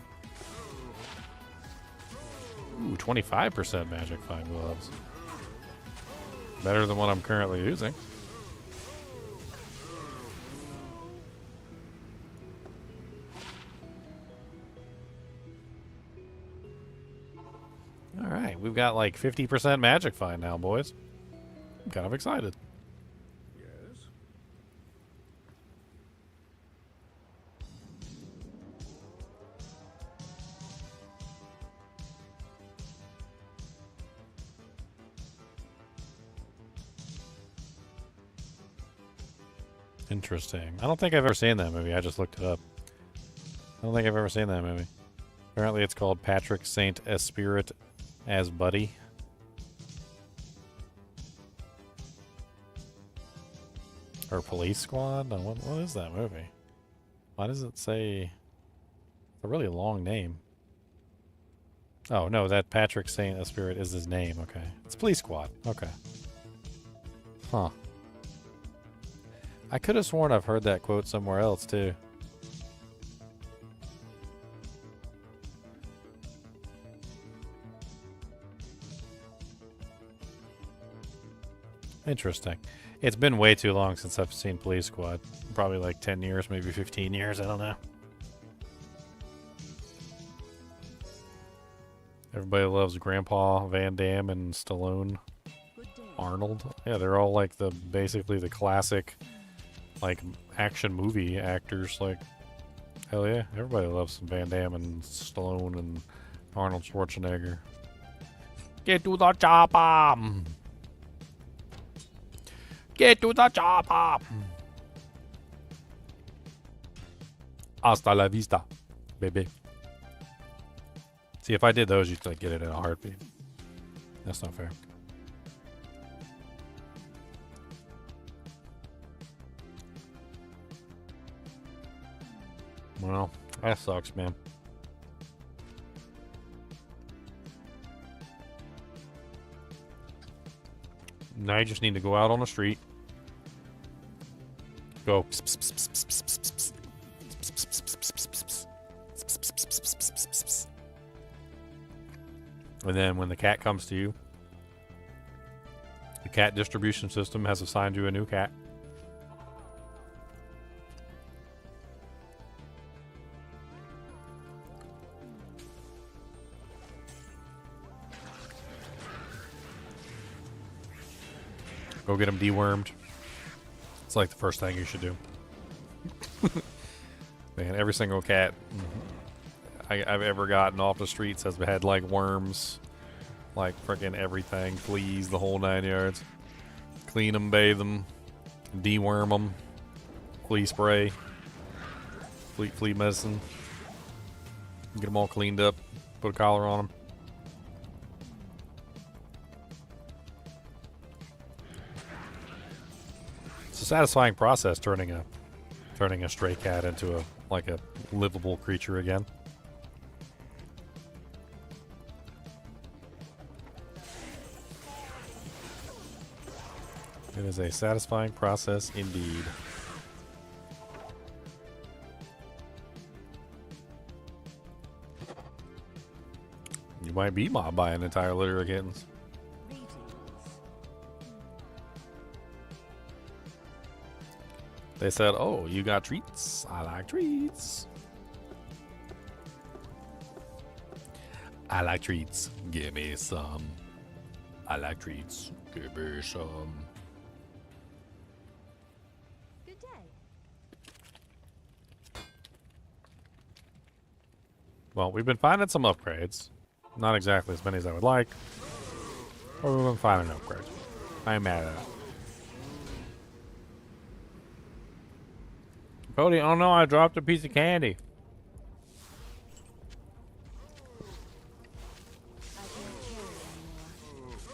Ooh, 25% magic fine gloves. Better than what I'm currently using. Alright, we've got like 50% magic fine now, boys. I'm kind of excited. Yes. Interesting. I don't think I've ever seen that movie. I just looked it up. I don't think I've ever seen that movie. Apparently it's called Patrick Saint Esprit as Buddy. Or Police Squad? What is that movie? Why does it say... It's a really long name. Oh, no, that Patrick Saint Esprit is his name. Okay. It's Police Squad. Okay. Huh. I could have sworn I've heard that quote somewhere else, too. Interesting. It's been way too long since I've seen Police Squad. Probably like 10 years, maybe 15 years, I don't know. Everybody loves Grandpa Van Damme and Stallone. Arnold. Yeah, they're all like basically the classic like action movie actors. Like, hell yeah, everybody loves some Van Damme and Stallone and Arnold Schwarzenegger. Get to the chopper! Get to the chopper! Hasta la vista, baby. See, if I did those, you'd like get it in a heartbeat. That's not fair. Well, that sucks, man. Now you just need to go out on the street. Go. And then when the cat comes to you, the cat distribution system has assigned you a new cat. Go get him dewormed. It's like the first thing you should do. Man, every single cat I've ever gotten off the streets has had like worms, like freaking everything, fleas, the whole 9 yards. Clean them, bathe them, deworm them, flea spray, flea medicine. Get them all cleaned up, put a collar on them. It's a satisfying process turning a stray cat into a livable creature again. It is a satisfying process indeed. You might be mobbed by an entire litter of kittens. They said, "Oh, you got treats? I like treats. I like treats. Give me some. I like treats. Give me some." Good day. Well, we've been finding some upgrades. Not exactly as many as I would like. But we've been finding upgrades. I am mad at it. Cody, oh no, I dropped a piece of candy. I can't carry anymore.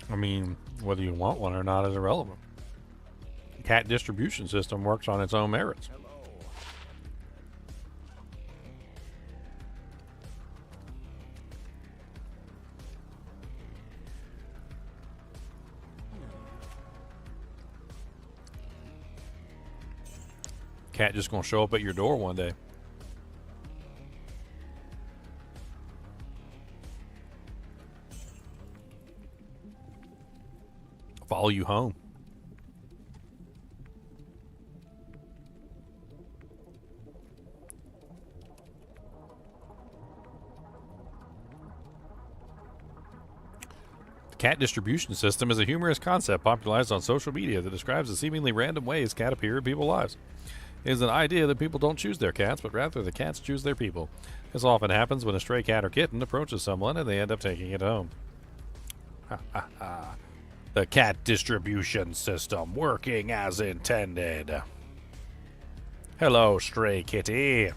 I mean, whether you want one or not is irrelevant. Cat distribution system works on its own merits. Cat just gonna show up at your door one day. Follow you home. The cat distribution system is a humorous concept popularized on social media that describes the seemingly random ways cat appear in people's lives. It is an idea that people don't choose their cats, but rather the cats choose their people. This often happens when a stray cat or kitten approaches someone and they end up taking it home. Ha ha ha. The cat distribution system working as intended. Hello, stray kitty.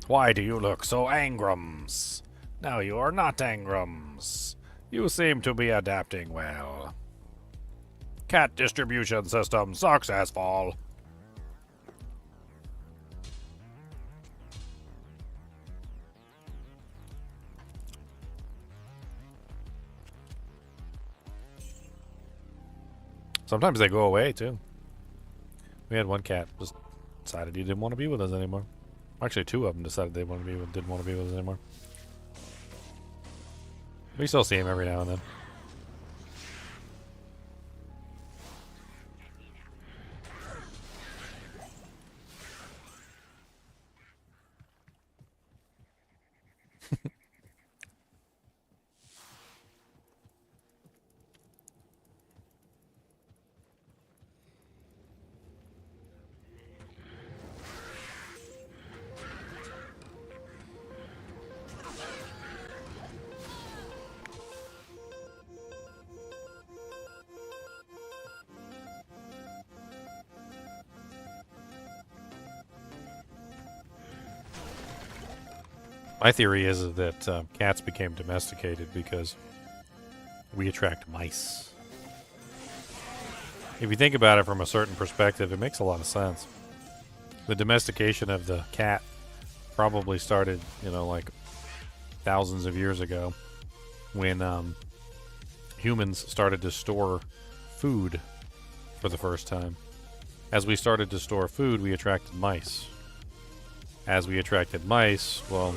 Why do you look so angrums? No, you are not angrums. You seem to be adapting well. Cat distribution system successful. Sometimes they go away too. We had one cat just decided he didn't want to be with us anymore. Actually, two of them decided they didn't want to be with us anymore. We still see him every now and then. My theory is that cats became domesticated because we attract mice. If you think about it from a certain perspective, it makes a lot of sense. The domestication of the cat probably started, like thousands of years ago when humans started to store food for the first time. As we started to store food, we attracted mice. As we attracted mice, well,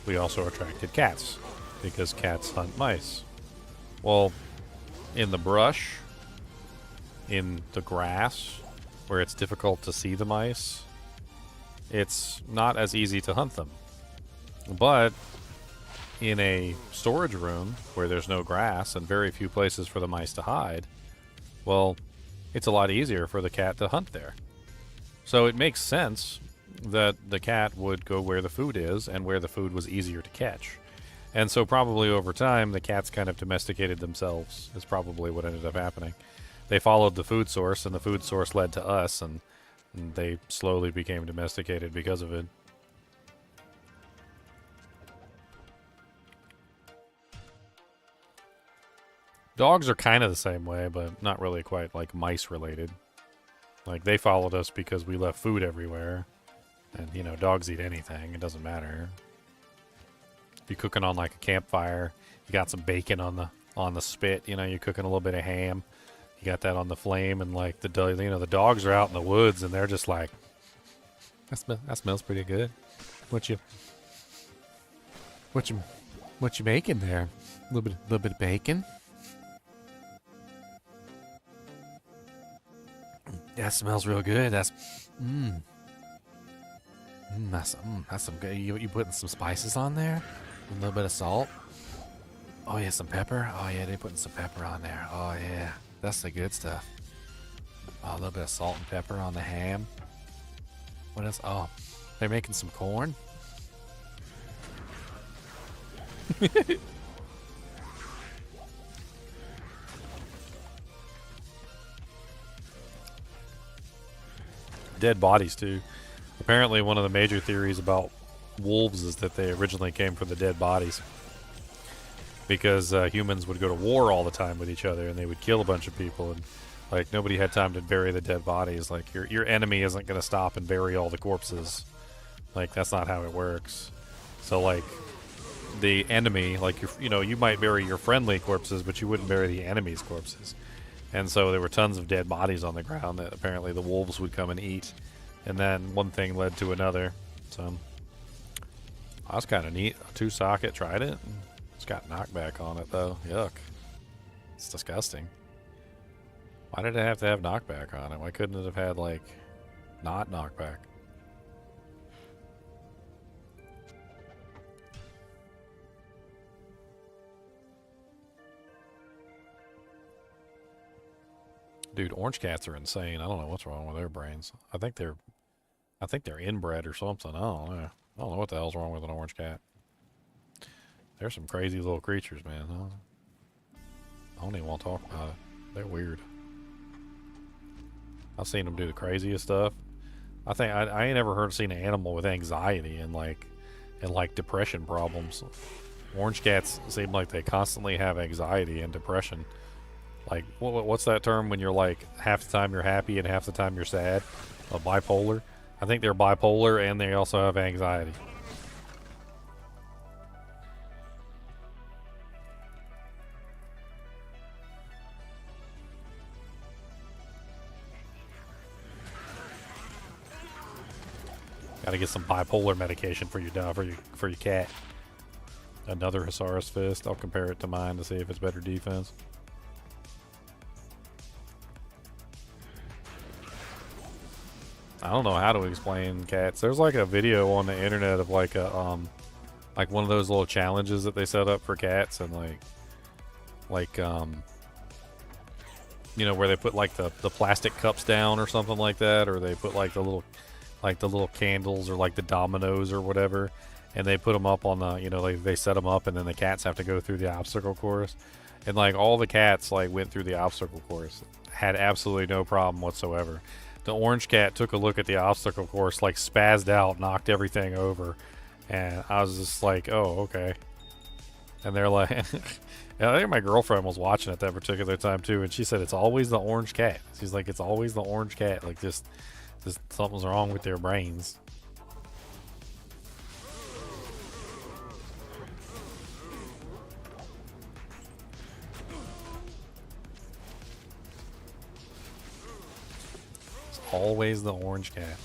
we also attracted cats, because cats hunt mice. Well, in the brush, in the grass, where it's difficult to see the mice, it's not as easy to hunt them. But in a storage room where there's no grass and very few places for the mice to hide, well, it's a lot easier for the cat to hunt there. So it makes sense that the cat would go where the food is and where the food was easier to catch. And so probably over time, the cats kind of domesticated themselves is probably what ended up happening. They followed the food source, and the food source led to us, and they slowly became domesticated because of it. Dogs are kind of the same way, but not really quite like mice related. Like, they followed us because we left food everywhere. And, dogs eat anything. It doesn't matter. If you're cooking on, like, a campfire, you got some bacon on the spit, you're cooking a little bit of ham. You got that on the flame, and, like, the dogs are out in the woods, and they're just like, that smells pretty good. What you making there? A little bit of bacon? That smells real good. That's some good. You putting some spices on there? A little bit of salt? Oh yeah, some pepper? Oh yeah, they putting some pepper on there. Oh yeah, that's the good stuff. Oh, a little bit of salt and pepper on the ham. What else? Oh, they're making some corn? Dead bodies too. Apparently one of the major theories about wolves is that they originally came from the dead bodies. because humans would go to war all the time with each other, and they would kill a bunch of people, and like nobody had time to bury the dead bodies. Like your enemy isn't going to stop and bury all the corpses. Like that's not how it works. So like the enemy, like you might bury your friendly corpses, but you wouldn't bury the enemy's corpses. And so there were tons of dead bodies on the ground that apparently the wolves would come and eat. And then one thing led to another. So that was kind of neat. A 2-socket, tried it. It's got knockback on it though. Yuck. It's disgusting. Why did it have to have knockback on it? Why couldn't it have had like not knockback? Dude, orange cats are insane. I don't know what's wrong with their brains. I think they're inbred or something. I don't know. I don't know what the hell's wrong with an orange cat. They're some crazy little creatures, man. I don't even want to talk about it. They're weird. I've seen them do the craziest stuff. I ain't ever seen an animal with anxiety and depression problems. Orange cats seem like they constantly have anxiety and depression. Like, what's that term when you're like half the time you're happy and half the time you're sad? Bipolar? I think they're bipolar and they also have anxiety. Gotta get some bipolar medication for your dog, for your cat. Another Hussar's Fist. I'll compare it to mine to see if it's better defense. I don't know how to explain cats. There's like a video on the internet of like a like one of those little challenges that they set up for cats, and where they put like the plastic cups down or something like that, or they put like the little candles or like the dominoes or whatever, and they put them up on the they set them up, and then the cats have to go through the obstacle course, and like all the cats like went through the obstacle course, had absolutely no problem whatsoever. The orange cat took a look at the obstacle course, like spazzed out, knocked everything over, and I was just like, oh, okay. And they're like, I think my girlfriend was watching at that particular time too, and she said it's always the orange cat. She's like, it's always the orange cat. Like just something's wrong with their brains. Always the orange cat.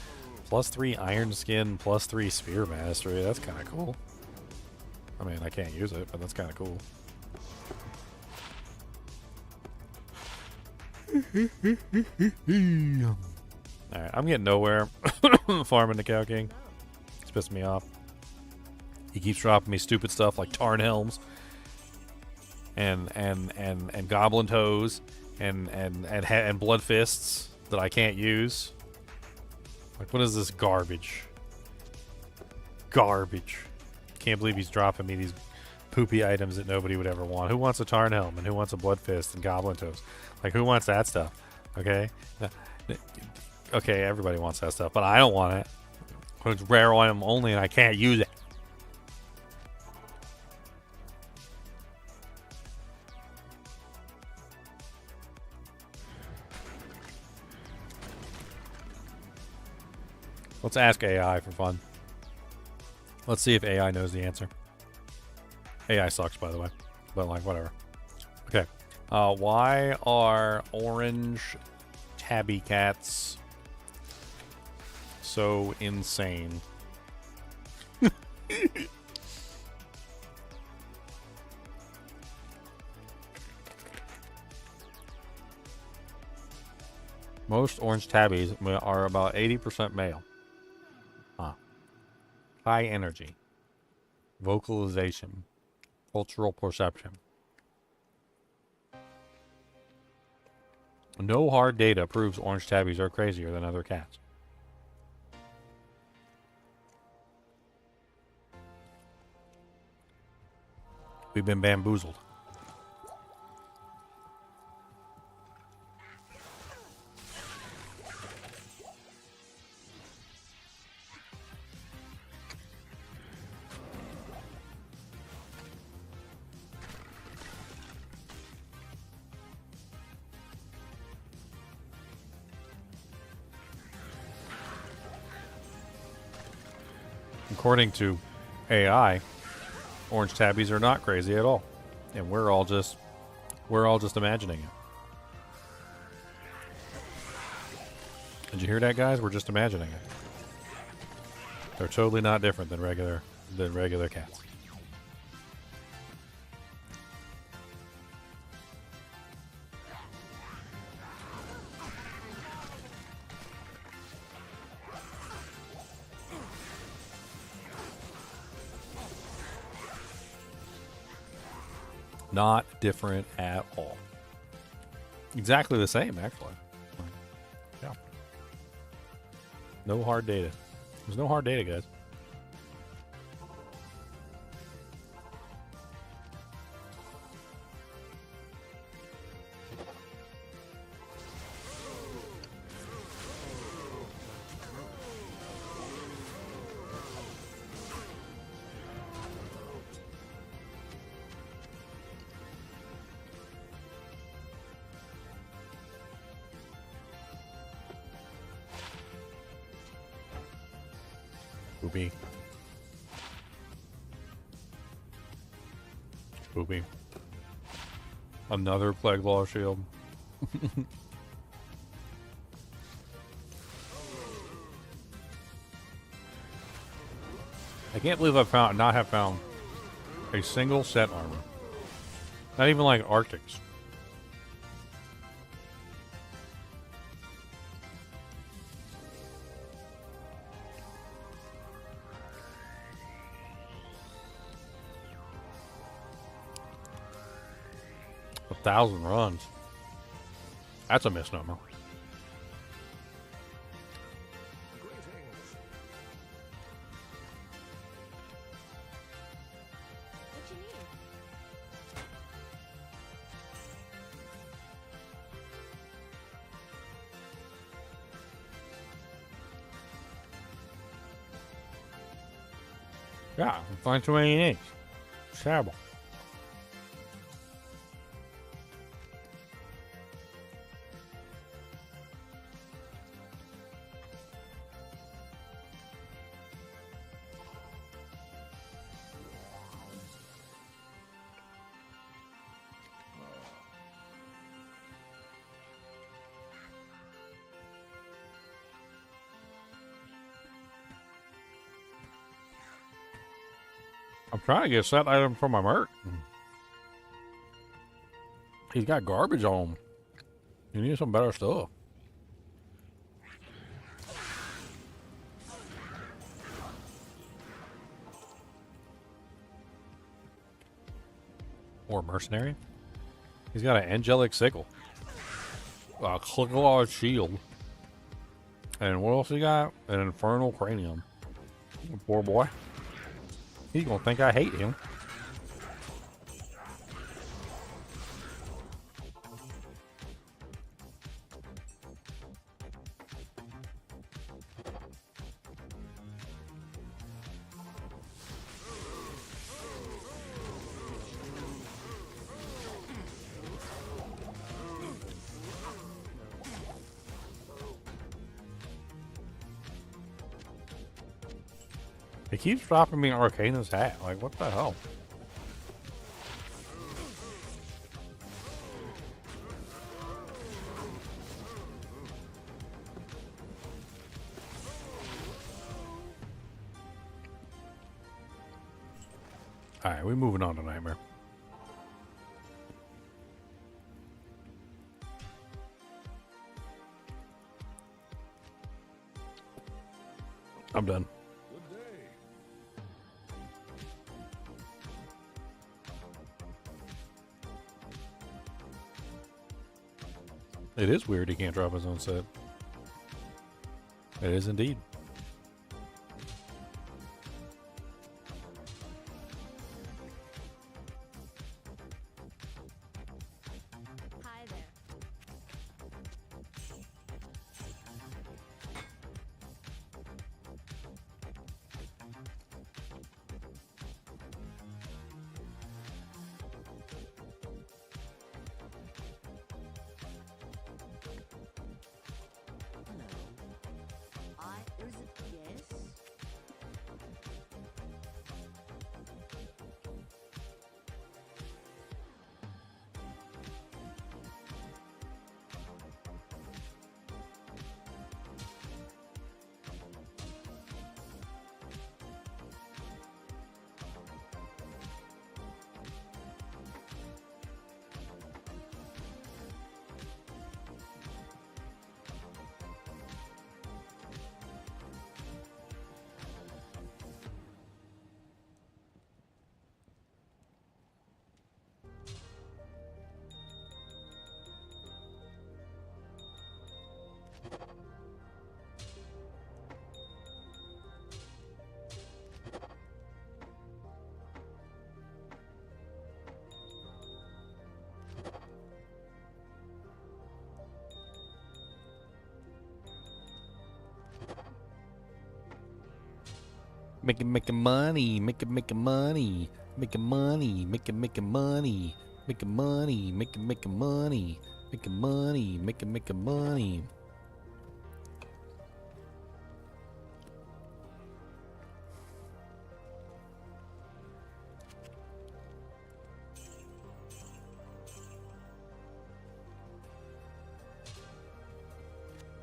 +3 iron skin, +3 spear mastery. That's kind of cool. I mean, I can't use it, but that's kind of cool. Alright, I'm getting nowhere farming the Cow King. It's pissing me off. He keeps dropping me stupid stuff like Tarn Helms and Goblin Toes and Blood Fists that I can't use. Like, what is this garbage? Garbage. Can't believe he's dropping me these poopy items that nobody would ever want. Who wants a Tarn Helm and who wants a Blood Fist and Goblin Toes? Like, who wants that stuff? Okay? Okay, everybody wants that stuff, but I don't want it. It's rare item only and I can't use it. Let's ask AI for fun. Let's see if AI knows the answer. AI sucks, by the way. But, like, whatever. Okay. Why are orange tabby cats so insane? Most orange tabbies are about 80% male. High energy, vocalization, cultural perception. No hard data proves orange tabbies are crazier than other cats. We've been bamboozled. according to AI, orange tabbies are not crazy at all, and we're all just imagining it. Did you hear that, guys? We're just imagining it. They're totally not different than regular cats. Not different at all. Exactly the same, actually. Yeah. No hard data. There's no hard data, guys. Spoopy. Spoopy. Another Plague Law shield. I can't believe I've not have found a single set armor. Not even like Arctics. A 1,000 runs. That's a misnomer. What you need? Yeah, find too many names. It's terrible. I'm trying to get a set item for my Merc. He's got garbage on him. You need some better stuff. Or mercenary. He's got an angelic sickle, a click-a-law shield, and what else he got? An infernal cranium. Poor boy. He's gonna think I hate him. He keeps dropping me Arcana's hat. Like, what the hell? Alright, we're moving on to Nightmare. I'm done. It is weird he can't drop his own set. It is indeed. Hi there. Making money, making money, making money, making money, making money, making money, making money, making money.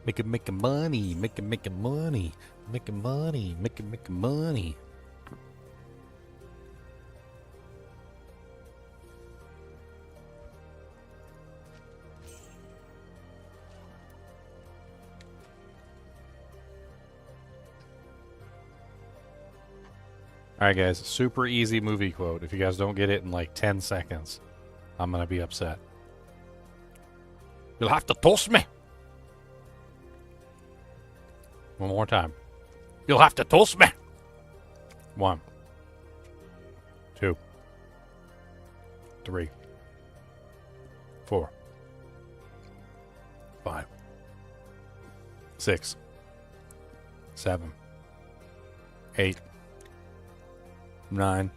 Making money, making money, making money, making money. Alright guys, super easy movie quote. If you guys don't get it in like 10 seconds, I'm gonna be upset. You'll have to toast me! One more time. You'll have to toast me! 1, 2, 3, 4, 5, 6, 7, 8, 9.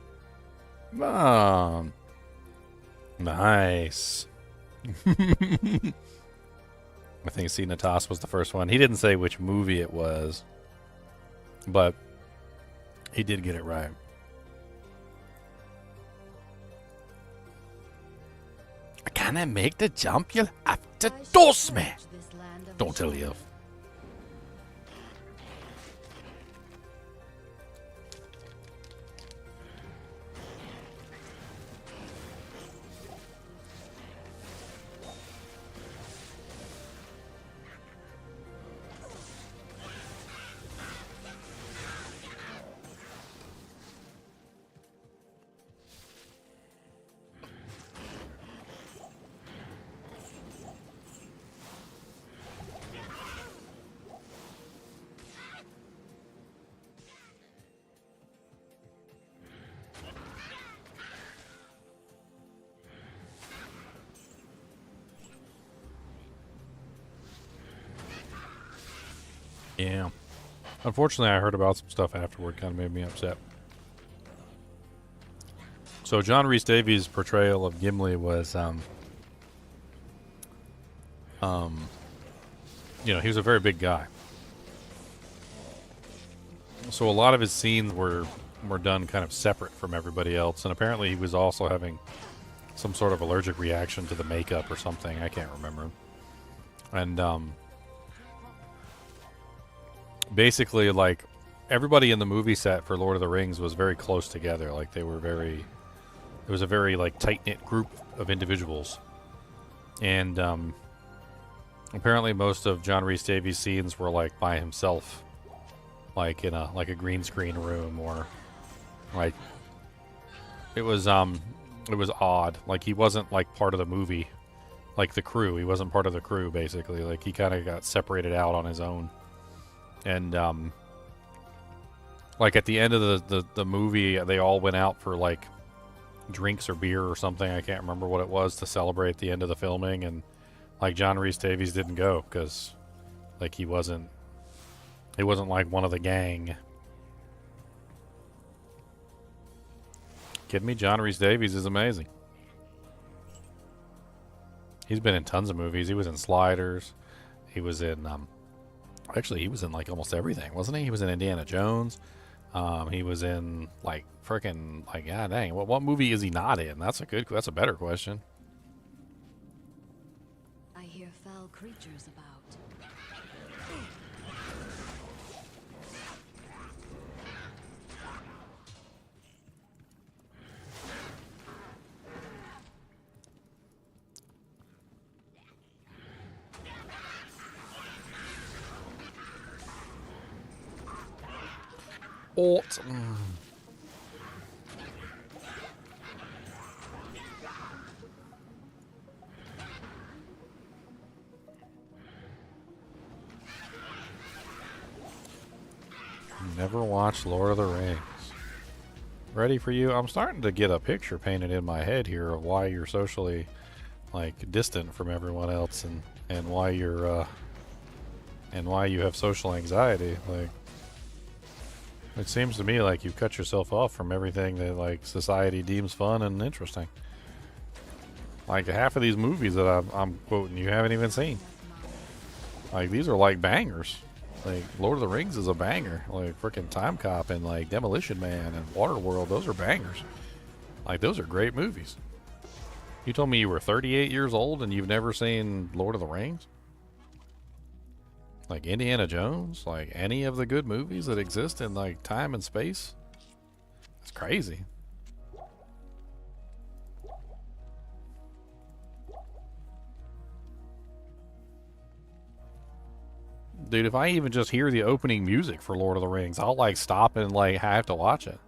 Nice. I think Natas was the first one. He didn't say which movie it was, but he did get it right. Can I make the jump? You'll have to toss me. Don't tell you. Yeah. Unfortunately, I heard about some stuff afterward. Kind of made me upset. So John Rhys Davies' portrayal of Gimli was, you know, he was a very big guy. So a lot of his scenes were done kind of separate from everybody else. And apparently he was also having some sort of allergic reaction to the makeup or something. I can't remember. And, basically, like, everybody in the movie set for Lord of the Rings was very close together. Like, they were very... It was a very, like, tight-knit group of individuals. And, apparently most of John Rhys Davies' scenes were, like, by himself. Like, in a green screen room, or... Like... It was odd. Like, he wasn't, like, part of the movie. Like, the crew. He wasn't part of the crew, basically. Like, he kind of got separated out on his own. And, like, at the end of the movie, they all went out for, like, drinks or beer or something. I can't remember what it was, to celebrate the end of the filming. And, like, John Rhys Davies didn't go because, like, he wasn't like one of the gang. Kidding me? John Rhys Davies is amazing. He's been in tons of movies. He was in Sliders. He was in, actually, he was in, like, almost everything, wasn't he? He was in Indiana Jones. He was in, like, frickin', like, god dang, what movie is he not in? That's a better question. I hear foul creatures about. Alt. Never watched Lord of the Rings. Ready for you? I'm starting to get a picture painted in my head here of why you're socially, like, distant from everyone else, and why you're and why you have social anxiety. Like, It seems to me like you've cut yourself off from everything that like society deems fun and interesting. Like half of these movies that I'm quoting, you haven't even seen. Like these are like bangers. Like Lord of the Rings is a banger. Like freaking Time Cop and like Demolition Man and Waterworld, those are bangers. Like those are great movies. You told me you were 38 years old and you've never seen Lord of the Rings? Like Indiana Jones? Like any of the good movies that exist in like time and space? That's crazy. Dude, if I even just hear the opening music for Lord of the Rings, I'll like stop and like have to watch it.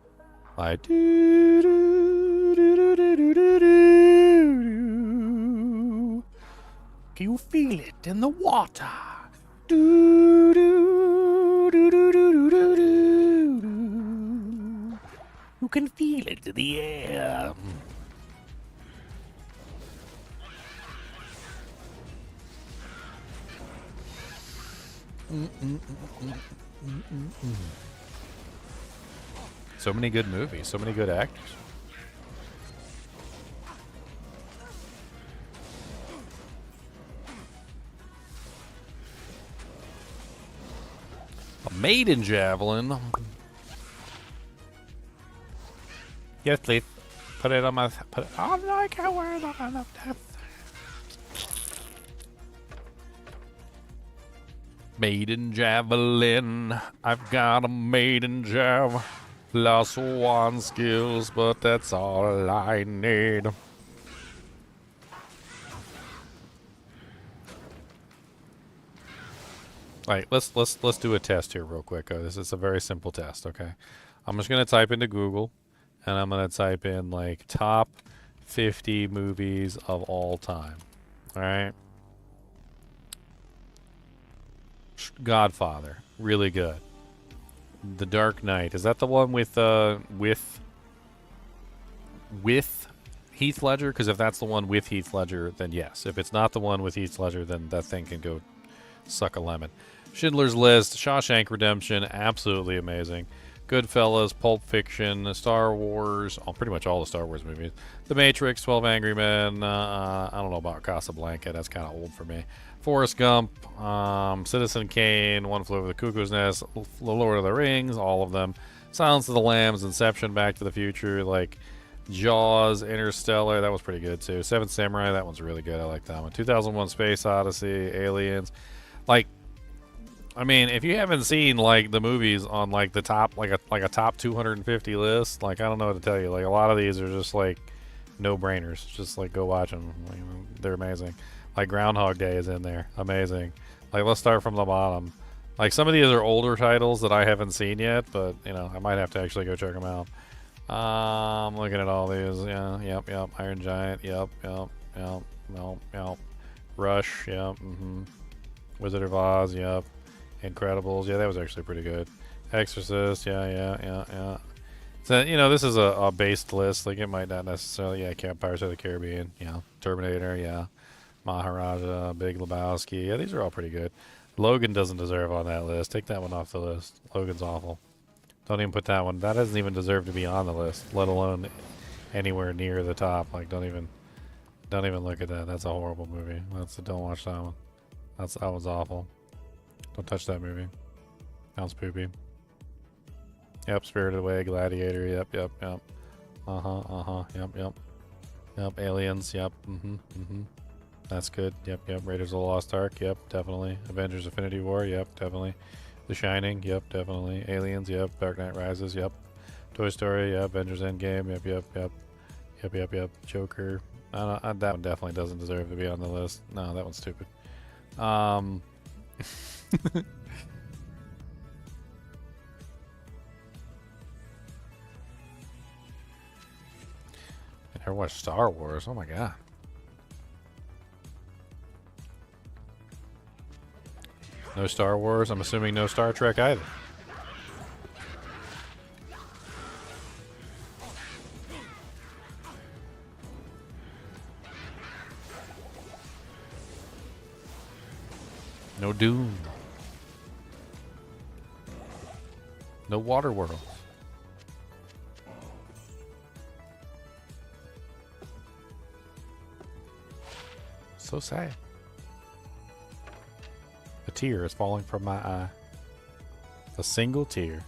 Like doo, doo, doo, doo, doo, doo, doo, doo. Can you feel it in the water? Doo, doo, doo, doo, doo, doo, doo, doo. You can feel it in the air. So many good movies, so many good actors. A maiden javelin. Yes, please. Put it on my. Put it on like I wear it on the death. Maiden javelin. I've got a maiden jav. Plus one skills, but that's all I need. Alright, let's do a test here real quick. This is a very simple test, okay? I'm just gonna type into Google and I'm gonna type in like top 50 movies of all time. Alright? Godfather, really good. The Dark Knight, is that the one with Heath Ledger? Because if that's the one with Heath Ledger, then yes. If it's not the one with Heath Ledger, then that thing can go suck a lemon. Schindler's List, Shawshank Redemption, absolutely amazing. Goodfellas, Pulp Fiction, Star Wars, pretty much all the Star Wars movies. The Matrix, 12 Angry Men, I don't know about Casablanca, that's kind of old for me. Forrest Gump, Citizen Kane, One Flew Over the Cuckoo's Nest, The Lord of the Rings, all of them. Silence of the Lambs, Inception, Back to the Future, like Jaws, Interstellar, that was pretty good too. Seven Samurai, that one's really good, I like that one. 2001 Space Odyssey, Aliens. Like, I mean, if you haven't seen like the movies on like the top, like a top 250 list, like I don't know what to tell you. Like a lot of these are just like no-brainers. Just like go watch them. Like, they're amazing. Like Groundhog Day is in there, amazing. Like let's start from the bottom. Like some of these are older titles that I haven't seen yet, but you know I might have to actually go check them out. I'm looking at all these. Yeah, yep. Iron Giant. Yep. Rush. Yep. Wizard of Oz. Yep. Incredibles, yeah, that was actually pretty good. Exorcist, yeah. So, you know, this is a based list. Like, it might not necessarily, yeah, Pirates of the Caribbean, yeah. Terminator, yeah. Maharaja, Big Lebowski, yeah, these are all pretty good. Logan doesn't deserve on that list. Take that one off the list. Logan's awful. Don't even put that one. That doesn't even deserve to be on the list, let alone anywhere near the top. Like, don't even look at that. That's a horrible movie. Don't watch that one. That was awful. Don't touch that movie. Sounds poopy. Yep, Spirited Away, Gladiator, yep. Yep. Aliens, yep. That's good. Yep. Raiders of the Lost Ark, yep, definitely. Avengers Infinity War, yep, definitely. The Shining, yep, definitely. Aliens, yep. Dark Knight Rises, yep. Toy Story, yep. Avengers Endgame, yep. Joker. That one definitely doesn't deserve to be on the list. No, that one's stupid. I never watched Star Wars. Oh my god. No Star Wars. I'm assuming no Star Trek either. No Dune. No water world. So sad. A tear is falling from my eye. A single tear.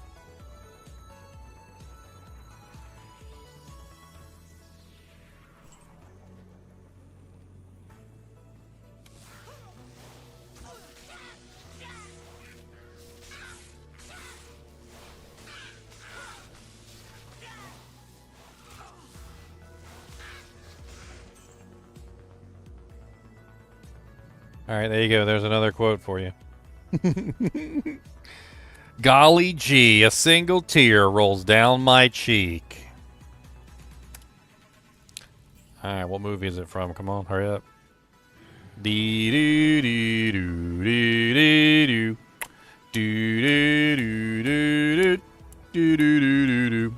All right, there you go. There's another quote for you. Golly gee, a single tear rolls down my cheek. All right, what movie is it from? Come on, hurry up. Dee doo dee doo dee dee doo. Doo doo doo doo doo doo doo doo doo.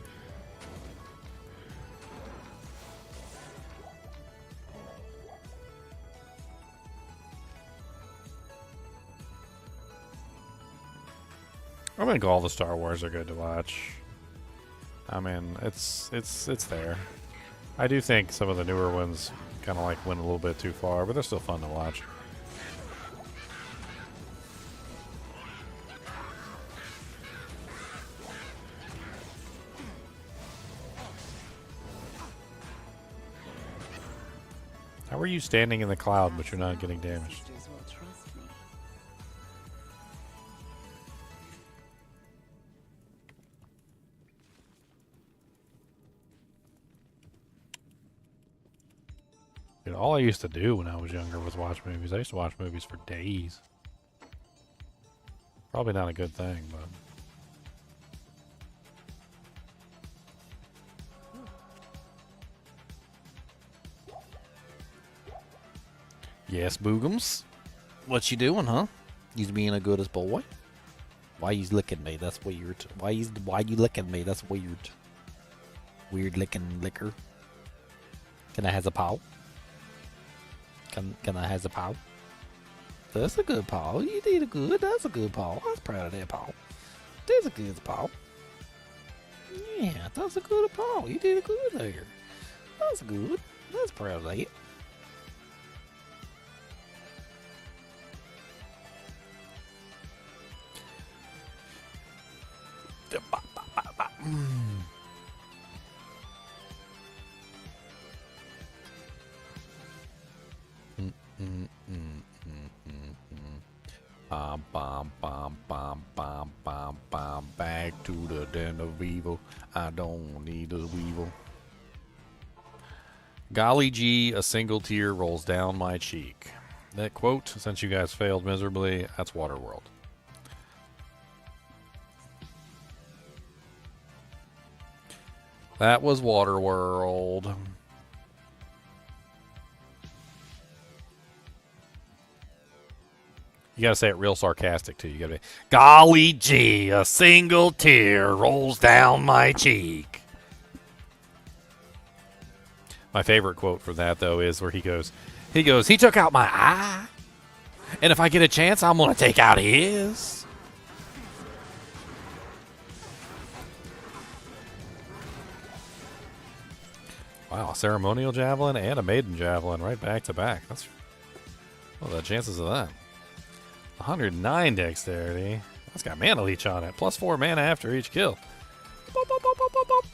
I think all the Star Wars are good to watch. I mean, it's there. I do think some of the newer ones kind of like went a little bit too far, but they're still fun to watch. How are you standing in the cloud but you're not getting damaged? Masters will trust me. Dude, all I used to do when I was younger was watch movies. I used to watch movies for days. Probably not a good thing, but... Yes, Boogums? What you doing, huh? You's being a goodest boy? Why you licking me? That's weird. Why you licking me? That's weird. Weird licking liquor. Can I have a paw? Can I have a paw? That's a good paw. You did a good. That's a good paw. I was proud of that paw. That's a good paw. Yeah, that's a good paw. You did a good there. That's good. That's proud of that. Back to the den of evil. I don't need a weevil. Golly gee, a single tear rolls down my cheek. That quote, since you guys failed miserably, that's Waterworld. That was Waterworld. You gotta say it real sarcastic too. You gotta be, golly gee, a single tear rolls down my cheek. My favorite quote for that though is where he goes, he took out my eye, and if I get a chance, I'm gonna take out his. Wow, a ceremonial javelin and a maiden javelin right back to back. That's what are the chances of that? 109 dexterity. That's got mana leech on it. Plus 4 mana after each kill. Bop, bop, bop, bop, bop, bop.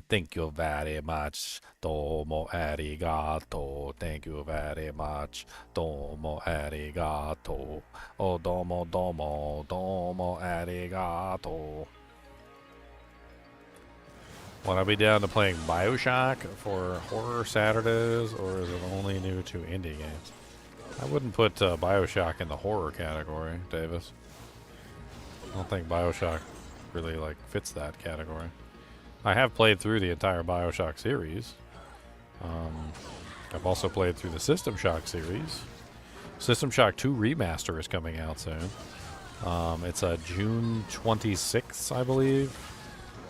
Thank you very much. Domo arigato. Thank you very much. Domo arigato. Oh, domo, domo, domo arigato. Will I be down to playing BioShock for horror Saturdays, or is it only new to indie games? I wouldn't put BioShock in the horror category, Davis. I don't think BioShock really fits that category. I have played through the entire BioShock series. I've also played through the System Shock series. System Shock 2 Remaster is coming out soon. It's June 26th, I believe.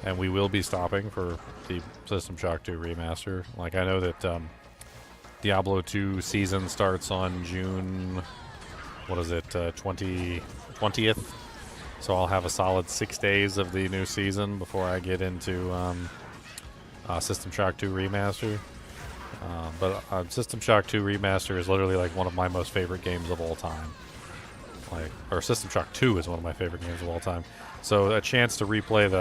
And we will be stopping for the System Shock 2 Remaster. I know that Diablo 2 season starts on June, what is it, 20th? So I'll have a solid 6 days of the new season before I get into System Shock 2 Remaster. But System Shock 2 Remaster is literally like one of my most favorite games of all time. Or System Shock 2 is one of my favorite games of all time. So a chance to replay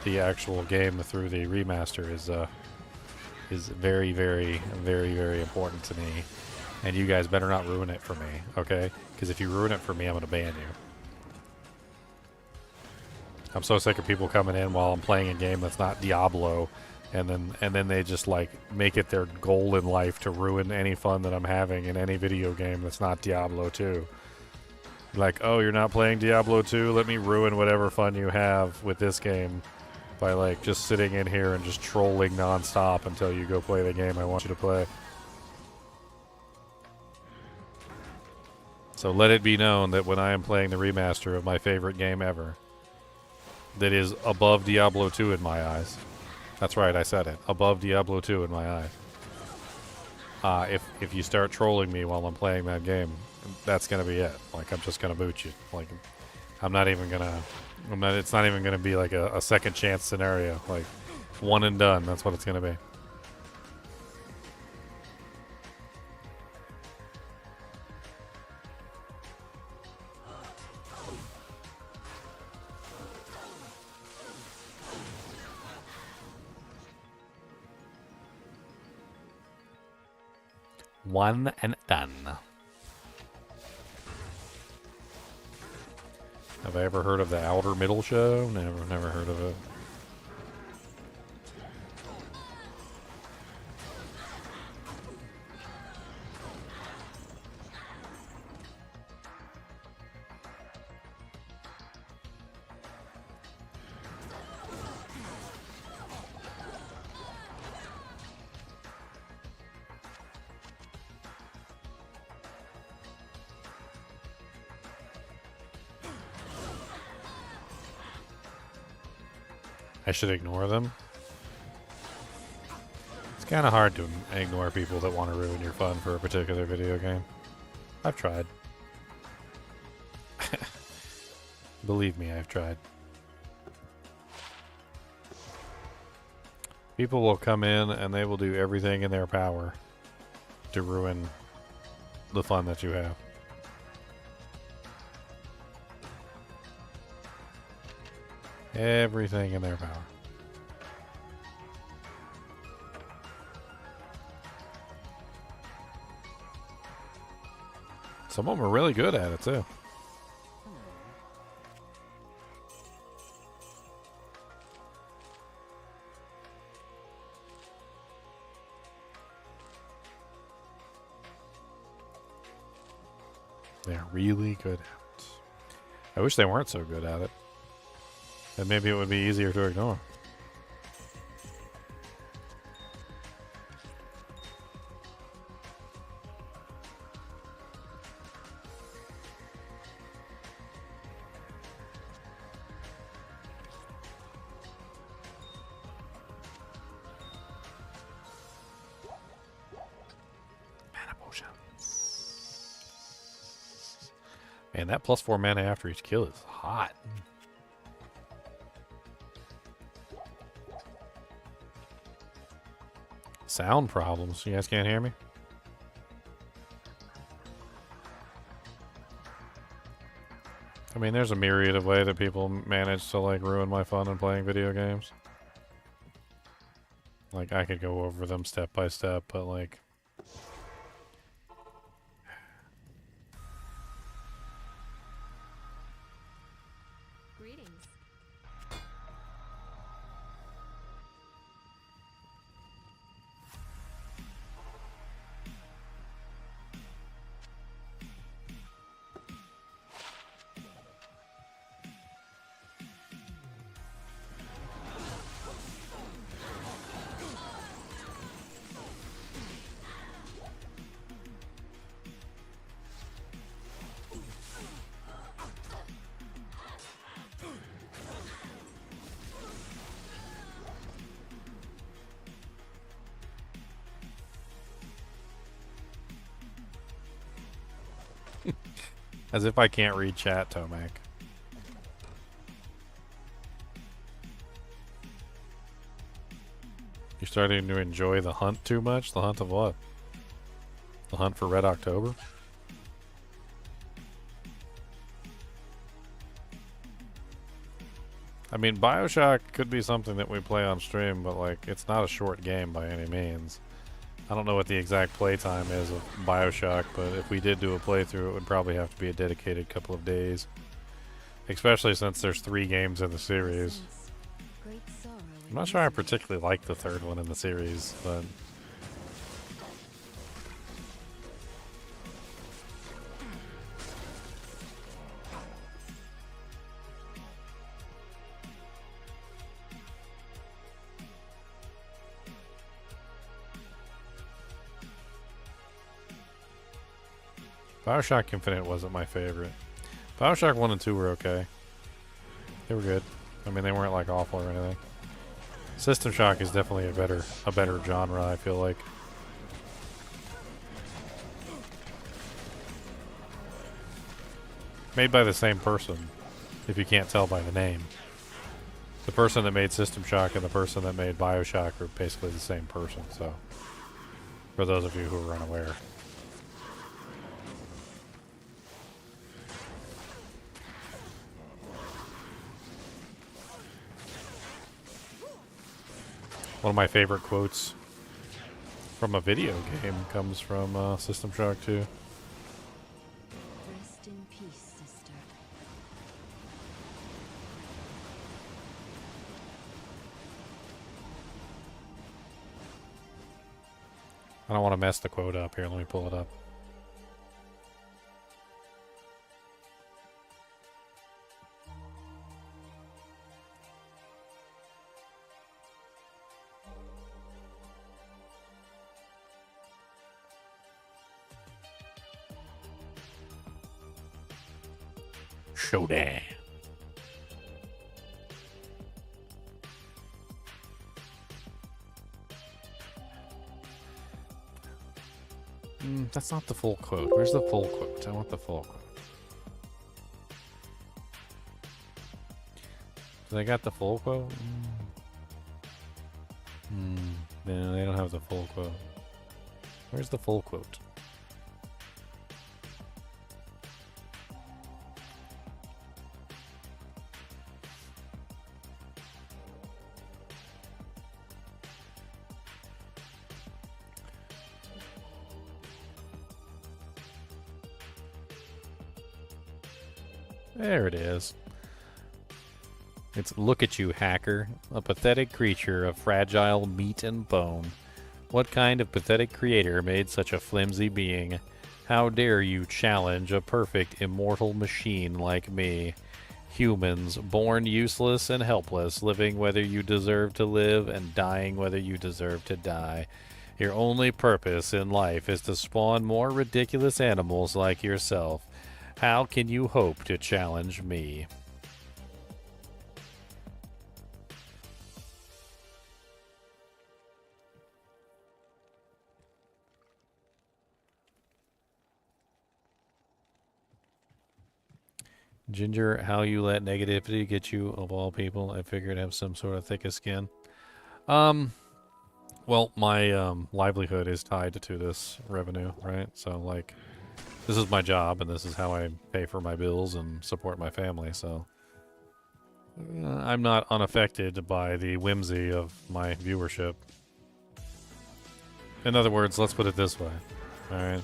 the actual game through the remaster is very, very, very, very important to me. And you guys better not ruin it for me, okay? Because if you ruin it for me, I'm going to ban you. I'm so sick of people coming in while I'm playing a game that's not Diablo, and then they just like make it their goal in life to ruin any fun that I'm having in any video game that's not Diablo 2. Like, oh, you're not playing Diablo 2? Let me ruin whatever fun you have with this game by like just sitting in here and just trolling nonstop until you go play the game I want you to play. So let it be known that when I am playing the remaster of my favorite game ever, that is above Diablo 2 in my eyes. That's right, I said it. Above Diablo 2 in my eyes. If you start trolling me while I'm playing that game, that's gonna be it. Like, I'm just gonna boot you. Like, I'm not even gonna... it's not even gonna be like a second chance scenario. Like, one and done, that's what it's gonna be. One and done. Have I ever heard of the Outer Middle Show? Never heard of it. I should ignore them. It's kind of hard to ignore people that want to ruin your fun for a particular video game. I've tried. Believe me, I've tried. People will come in and they will do everything in their power to ruin the fun that you have. Everything in their power. Some of them are really good at it, too. They're really good at it. I wish they weren't so good at it. Then maybe it would be easier to ignore. Mana potions. Man, that +4 mana after each kill is hot. Sound problems. You guys can't hear me? I mean, there's a myriad of ways that people manage to, like, ruin my fun in playing video games. Like, I could go over them step by step, but, like... Greetings. As if I can't read chat, Tomac. You're starting to enjoy the hunt too much? The hunt of what? The hunt for Red October? I mean, BioShock could be something that we play on stream, but like, it's not a short game by any means. I don't know what the exact playtime is of BioShock, but if we did do a playthrough, it would probably have to be a dedicated couple of days. Especially since there's 3 games in the series. Great sorrow I'm not sure I particularly like the 3rd one in the series, but... BioShock Infinite wasn't my favorite. BioShock 1 and 2 were okay. They were good. I mean, they weren't like awful or anything. System Shock is definitely a better genre, I feel like. Made by the same person, if you can't tell by the name. The person that made System Shock and the person that made BioShock are basically the same person, so... For those of you who are unaware. One of my favorite quotes from a video game comes from System Shock 2. Rest in peace, sister. I don't want to mess the quote up here. Let me pull it up. Showdown. That's not the full quote. Where's the full quote? I want the full quote. So they got the full quote? No, they don't have the full quote. Where's the full quote? There it is. It's "Look at you, hacker, a pathetic creature of fragile meat and bone. What kind of pathetic creator made such a flimsy being? How dare you challenge a perfect immortal machine like me? Humans, born useless and helpless, living whether you deserve to live and dying whether you deserve to die. Your only purpose in life is to spawn more ridiculous animals like yourself. How can you hope to challenge me?" Ginger, how you let negativity get you, of all people? I figured have some sort of thicker skin. Well, my livelihood is tied to this revenue, right? So, like, this is my job, and this is how I pay for my bills and support my family, so... I'm not unaffected by the whimsy of my viewership. In other words, let's put it this way, alright?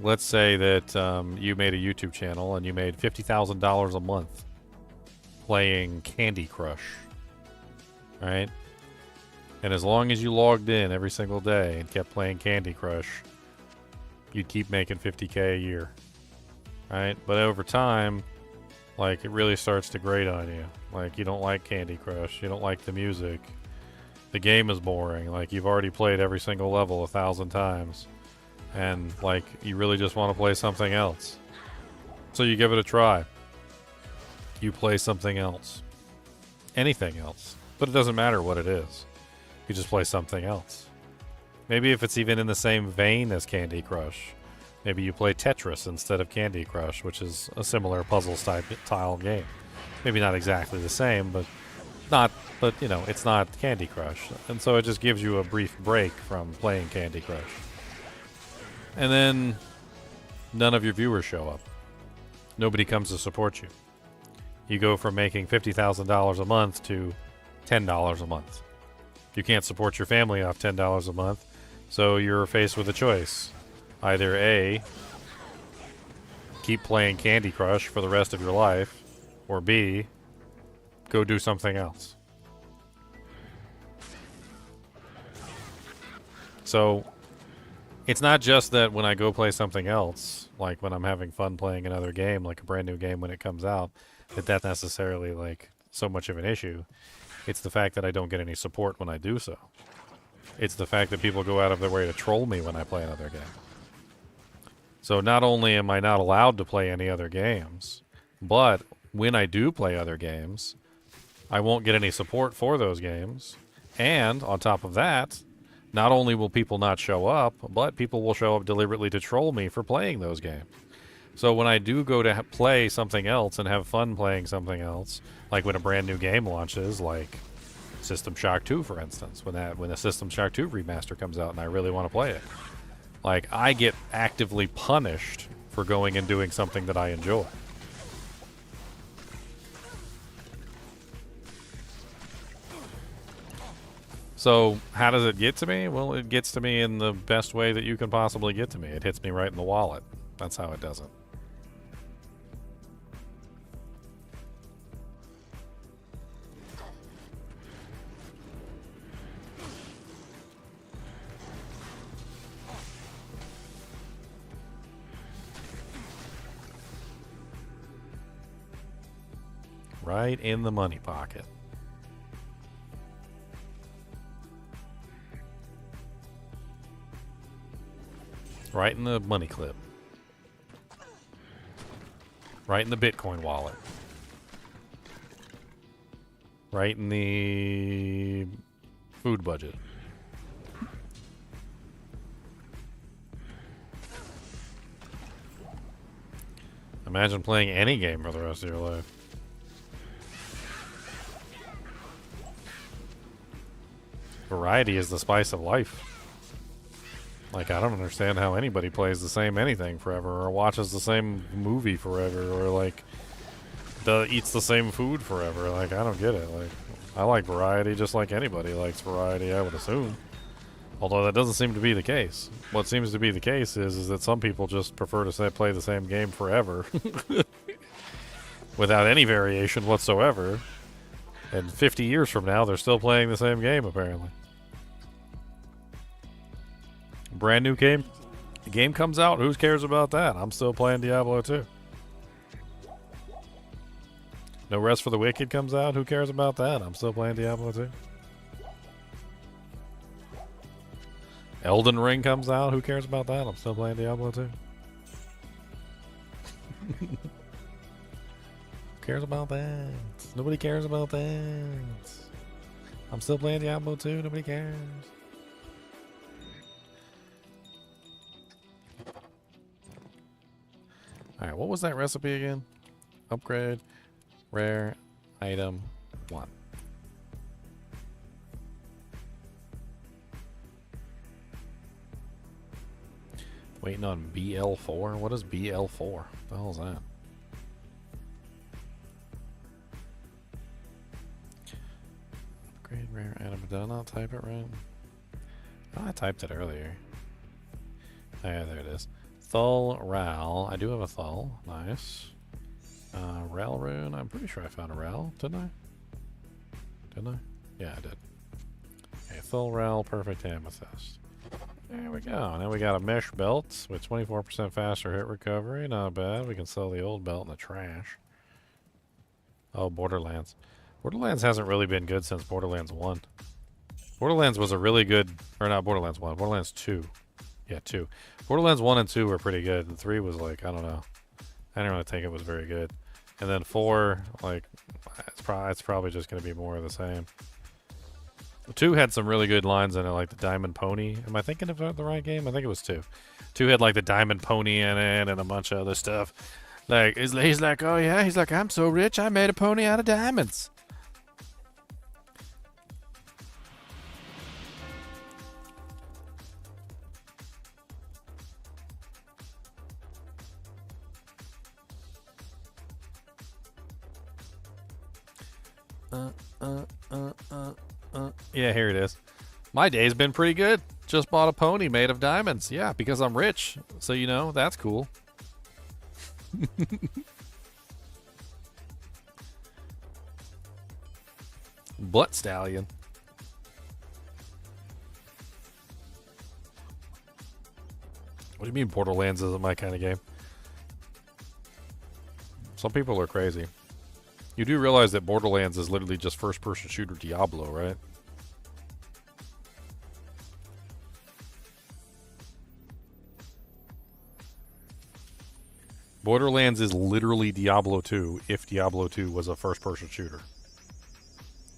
Let's say that you made a YouTube channel and you made $50,000 a month playing Candy Crush, right? And as long as you logged in every single day and kept playing Candy Crush, you'd keep making $50K a year, right? But over time, like, it really starts to grate on you. Like, you don't like Candy Crush, you don't like the music, the game is boring, like, you've already played every single level 1,000 times, and, like, you really just want to play something else. So you give it a try. You play something else. Anything else. But it doesn't matter what it is. You just play something else. Maybe if it's even in the same vein as Candy Crush. Maybe you play Tetris instead of Candy Crush, which is a similar puzzle style game. Maybe not exactly the same, but you know, it's not Candy Crush. And so it just gives you a brief break from playing Candy Crush. And then none of your viewers show up. Nobody comes to support you. You go from making $50,000 a month to $10 a month. You can't support your family off $10 a month, so you're faced with a choice. Either A, keep playing Candy Crush for the rest of your life, or B, go do something else. So, it's not just that when I go play something else, like when I'm having fun playing another game, like a brand new game when it comes out, that's necessarily like so much of an issue. It's the fact that I don't get any support when I do so. It's the fact that people go out of their way to troll me when I play another game. So not only am I not allowed to play any other games, but when I do play other games, I won't get any support for those games. And on top of that, not only will people not show up, but people will show up deliberately to troll me for playing those games. So when I do go to play something else and have fun playing something else, like when a brand new game launches, like System Shock 2, for instance, when a System Shock 2 remaster comes out and I really want to play it, like I get actively punished for going and doing something that I enjoy. So how does it get to me? Well, it gets to me in the best way that you can possibly get to me. It hits me right in the wallet. That's how it does it. Right in the money pocket. Right in the money clip. Right in the Bitcoin wallet. Right in the food budget. Imagine playing any game for the rest of your life. Variety is the spice of life. Like, I don't understand how anybody plays the same anything forever, or watches the same movie forever, or like eats the same food forever. Like, I don't get it. Like, I like variety just like anybody likes variety, I would assume. Although that doesn't seem to be the case. What seems to be the case is that some people just prefer to play the same game forever without any variation whatsoever. And 50 years from now, they're still playing the same game, apparently. Brand new game. The game comes out. Who cares about that? I'm still playing Diablo 2. No Rest for the Wicked comes out. Who cares about that? I'm still playing Diablo 2. Elden Ring comes out. Who cares about that? I'm still playing Diablo 2. Who cares about that? Nobody cares about that. I'm still playing Diablo 2. Nobody cares. Alright, what was that recipe again? Upgrade, rare, item, 1. Waiting on BL4? What is BL4? What the hell is that? Upgrade, rare, item. Did I not type it right? Oh, I typed it earlier. Oh, yeah, there it is. Thul Ral. I do have a Thul. Nice. Ral rune. I'm pretty sure I found a Ral. Didn't I? Didn't I? Yeah, I did. Okay, Thul Ral. Perfect amethyst. There we go. Now we got a mesh belt with 24% faster hit recovery. Not bad. We can sell the old belt in the trash. Oh, Borderlands. Borderlands hasn't really been good since Borderlands 1. Borderlands was a really good... Or not Borderlands 1. Borderlands 2. Yeah, 2. Borderlands 1 and 2 were pretty good, and 3 was like, I don't know. I didn't really think it was very good. And then 4, like, it's probably just going to be more of the same. 2 had some really good lines in it, like the Diamond Pony. Am I thinking of the right game? I think it was 2. 2 had like the Diamond Pony in it and a bunch of other stuff. Like he's like, oh yeah, he's like, I'm so rich, I made a pony out of diamonds. Yeah, here it is. My day's been pretty good. Just bought a pony made of diamonds. Yeah, because I'm rich. So, you know, that's cool. Butt stallion. What do you mean Borderlands isn't my kind of game? Some people are crazy. You do realize that Borderlands is literally just first-person shooter Diablo, right? Borderlands is literally Diablo 2 if Diablo 2 was a first-person shooter.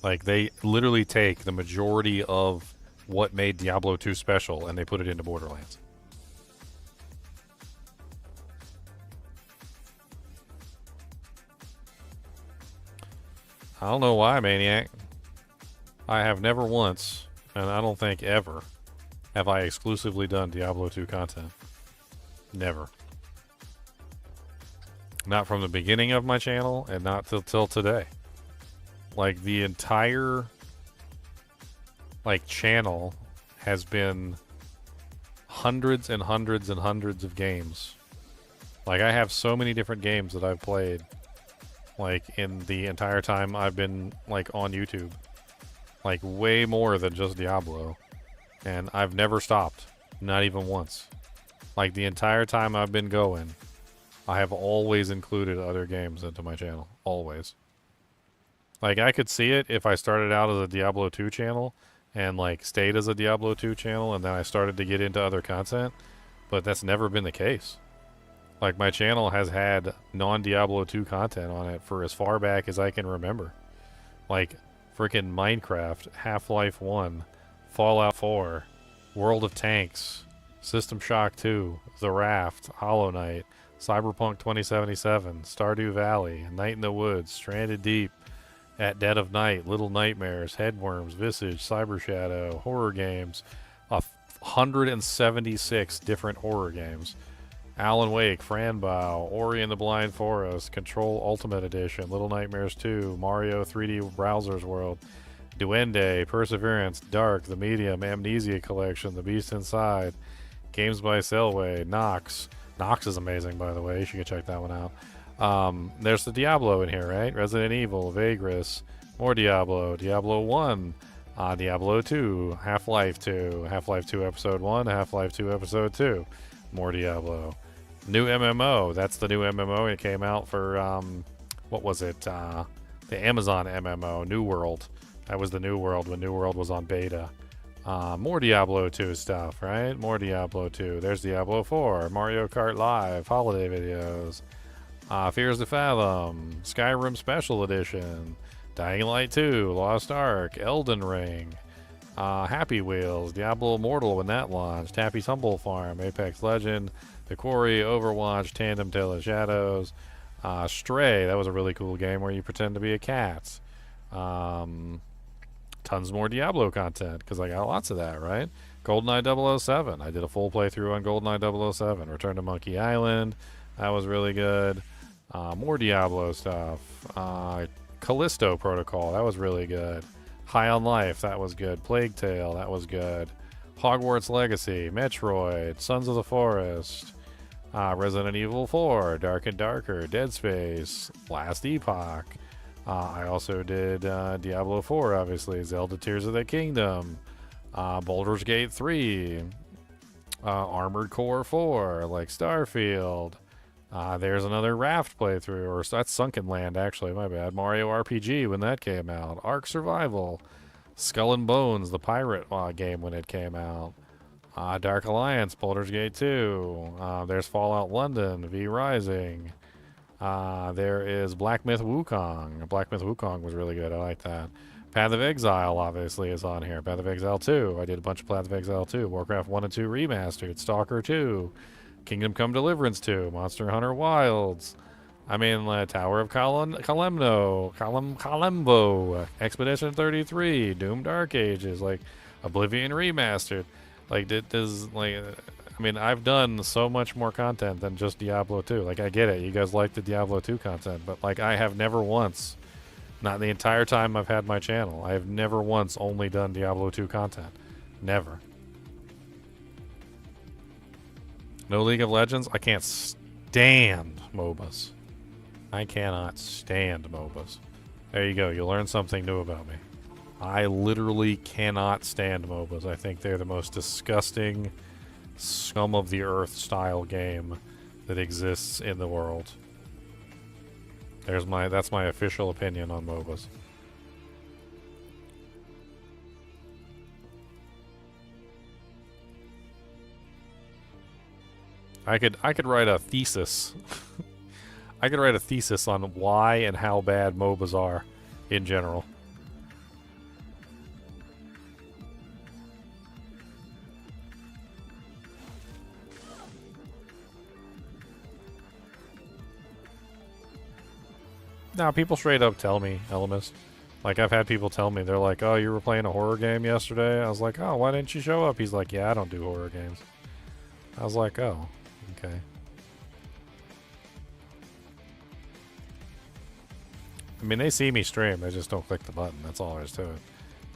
Like, they literally take the majority of what made Diablo 2 special and they put it into Borderlands. I don't know why, Maniac. I have never once, and I don't think ever, have I exclusively done Diablo 2 content. Never. Not from the beginning of my channel, and not till today. Like, the entire, like, channel has been hundreds and hundreds and hundreds of games. Like, I have so many different games that I've played, like, in the entire time I've been, like, on YouTube. Like, way more than just Diablo. And I've never stopped. Not even once. Like, the entire time I've been going, I have always included other games into my channel. Always. Like, I could see it if I started out as a Diablo 2 channel and, like, stayed as a Diablo 2 channel and then I started to get into other content. But that's never been the case. Like, my channel has had non-Diablo 2 content on it for as far back as I can remember. Like, freaking Minecraft, Half-Life 1, Fallout 4, World of Tanks, System Shock 2, The Raft, Hollow Knight, Cyberpunk 2077, Stardew Valley, Night in the Woods, Stranded Deep, At Dead of Night, Little Nightmares, Headworms, Visage, Cyber Shadow, horror games, 176 different horror games. Alan Wake, Franbow, Ori and the Blind Forest, Control Ultimate Edition, Little Nightmares 2, Mario 3D Browser's World, Duende, Perseverance, Dark, The Medium, Amnesia Collection, The Beast Inside, Games by Selway, Nox. Nox is amazing, by the way. You should go check that one out. There's the Diablo in here, right? Resident Evil, Vagress, more Diablo, Diablo 1, Diablo 2, Half-Life 2, Half-Life 2 Episode 1, Half-Life 2 Episode 2, more Diablo. New MMO. That's the new MMO. It came out for, what was it? The Amazon MMO, New World. That was the New World when New World was on beta. More Diablo 2 stuff, right? More Diablo 2. There's Diablo 4, Mario Kart Live, holiday videos, Fears to Fathom, Skyrim Special Edition, Dying Light 2, Lost Ark, Elden Ring, Happy Wheels, Diablo Immortal when that launched, Happy Tumble Farm, Apex Legend, The Quarry, Overwatch, Tandem Tale of Shadows, Stray. That was a really cool game where you pretend to be a cat. Tons more Diablo content because I got lots of that, right? GoldenEye 007. I did a full playthrough on GoldenEye 007. Return to Monkey Island. That was really good. More Diablo stuff. Callisto Protocol. That was really good. High on Life. That was good. Plague Tale. That was good. Hogwarts Legacy. Metroid. Sons of the Forest. Resident Evil 4. Dark and Darker. Dead Space. Last Epoch. I also did Diablo 4, obviously. Zelda Tears of the Kingdom. Baldur's Gate 3. Armored Core 4. Like Starfield. There's another Raft playthrough. Or that's Sunken Land, actually. My bad. Mario RPG when that came out. Ark Survival. Skull and Bones, the pirate game when it came out. Dark Alliance, Baldur's Gate 2. There's Fallout London, V Rising. There is Black Myth Wukong. Black Myth Wukong was really good. I like that. Path of Exile, obviously, is on here. Path of Exile 2. I did a bunch of Path of Exile 2. Warcraft 1 and 2 Remastered. Stalker 2. Kingdom Come Deliverance 2. Monster Hunter Wilds. I mean, Tower of Kalembo. Expedition 33. Doom Dark Ages. Like, Oblivion Remastered. Like, I mean, I've done so much more content than just Diablo 2. Like, I get it. You guys like the Diablo 2 content. But, like, I have never once... Not the entire time I've had my channel. I have never once only done Diablo 2 content. Never. No League of Legends? I can't stand MOBAs. I cannot stand MOBAs. There you go. You learn something new about me. I literally cannot stand MOBAs. I think they're the most disgusting scum of the earth style game that exists in the world. That's my official opinion on MOBAs. I could write a thesis. I could write a thesis on why and how bad MOBAs are in general. Now, people straight up tell me, Elemis. Like, I've had people tell me, they're like, oh, you were playing a horror game yesterday? I was like, oh, why didn't you show up? He's like, yeah, I don't do horror games. I was like, oh, okay. I mean, they see me stream, they just don't click the button. That's all there is to it.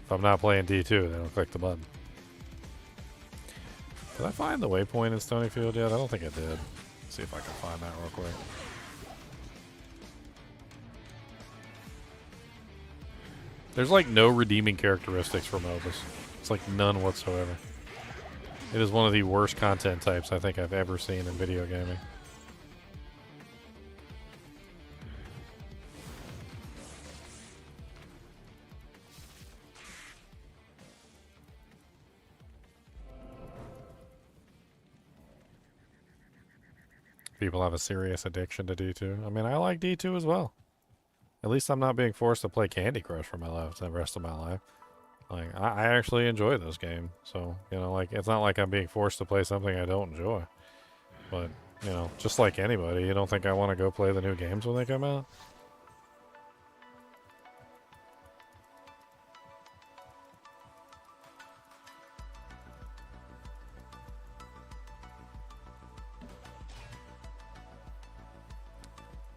If I'm not playing D2, they don't click the button. Did I find the waypoint in Stonyfield yet? I don't think I did. Let's see if I can find that real quick. There's like no redeeming characteristics for MOBAs. It's like none whatsoever. It is one of the worst content types I think I've ever seen in video gaming. People have a serious addiction to D2. I mean, I like D2 as well. At least I'm not being forced to play Candy Crush for the rest of my life. Like, I actually enjoy this game. So, you know, like, it's not like I'm being forced to play something I don't enjoy. But, you know, just like anybody, you don't think I want to go play the new games when they come out?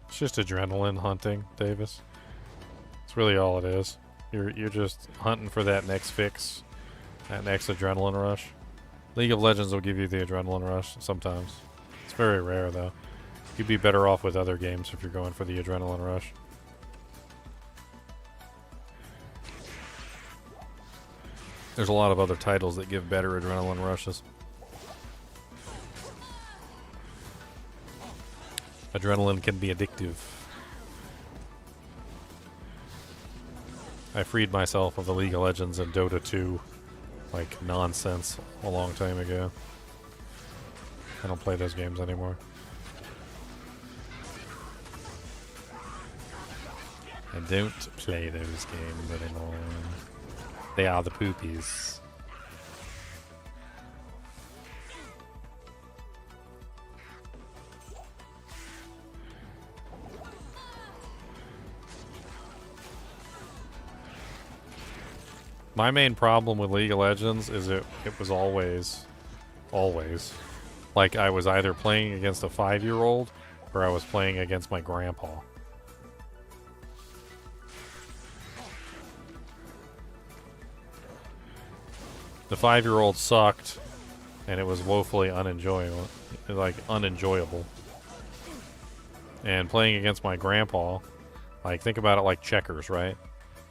It's just adrenaline hunting, Davis. It's really all it is. You're just hunting for that next fix, that next adrenaline rush. League of Legends will give you the adrenaline rush sometimes. It's very rare though. You'd be better off with other games if you're going for the adrenaline rush. There's a lot of other titles that give better adrenaline rushes. Adrenaline can be addictive. I freed myself of the League of Legends and Dota 2 like nonsense a long time ago. I don't play those games anymore. I don't play those games anymore. They are the poopies. My main problem with League of Legends is it was always, like I was either playing against a 5-year-old or I was playing against my grandpa. The 5-year-old sucked, and it was woefully unenjoyable. And playing against my grandpa, like think about it like checkers, right?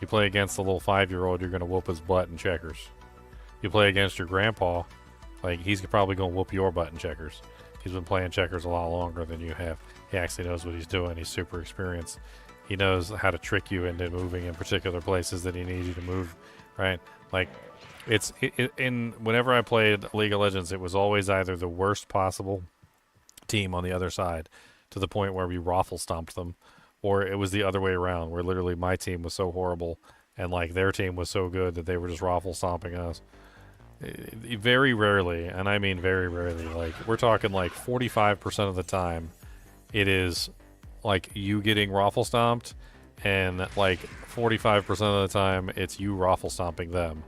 You play against the little 5-year-old, you're going to whoop his butt in checkers. You play against your grandpa, like he's probably going to whoop your butt in checkers. He's been playing checkers a lot longer than you have. He actually knows what he's doing. He's super experienced. He knows how to trick you into moving in particular places that he needs you to move, right? Like, whenever I played League of Legends, it was always either the worst possible team on the other side, to the point where we raffle stomped them, or it was the other way around, where literally my team was so horrible and like their team was so good that they were just raffle stomping us. Very rarely, and I mean very rarely, like we're talking like 45% of the time, it is like you getting raffle stomped, and like 45% of the time it's you raffle stomping them.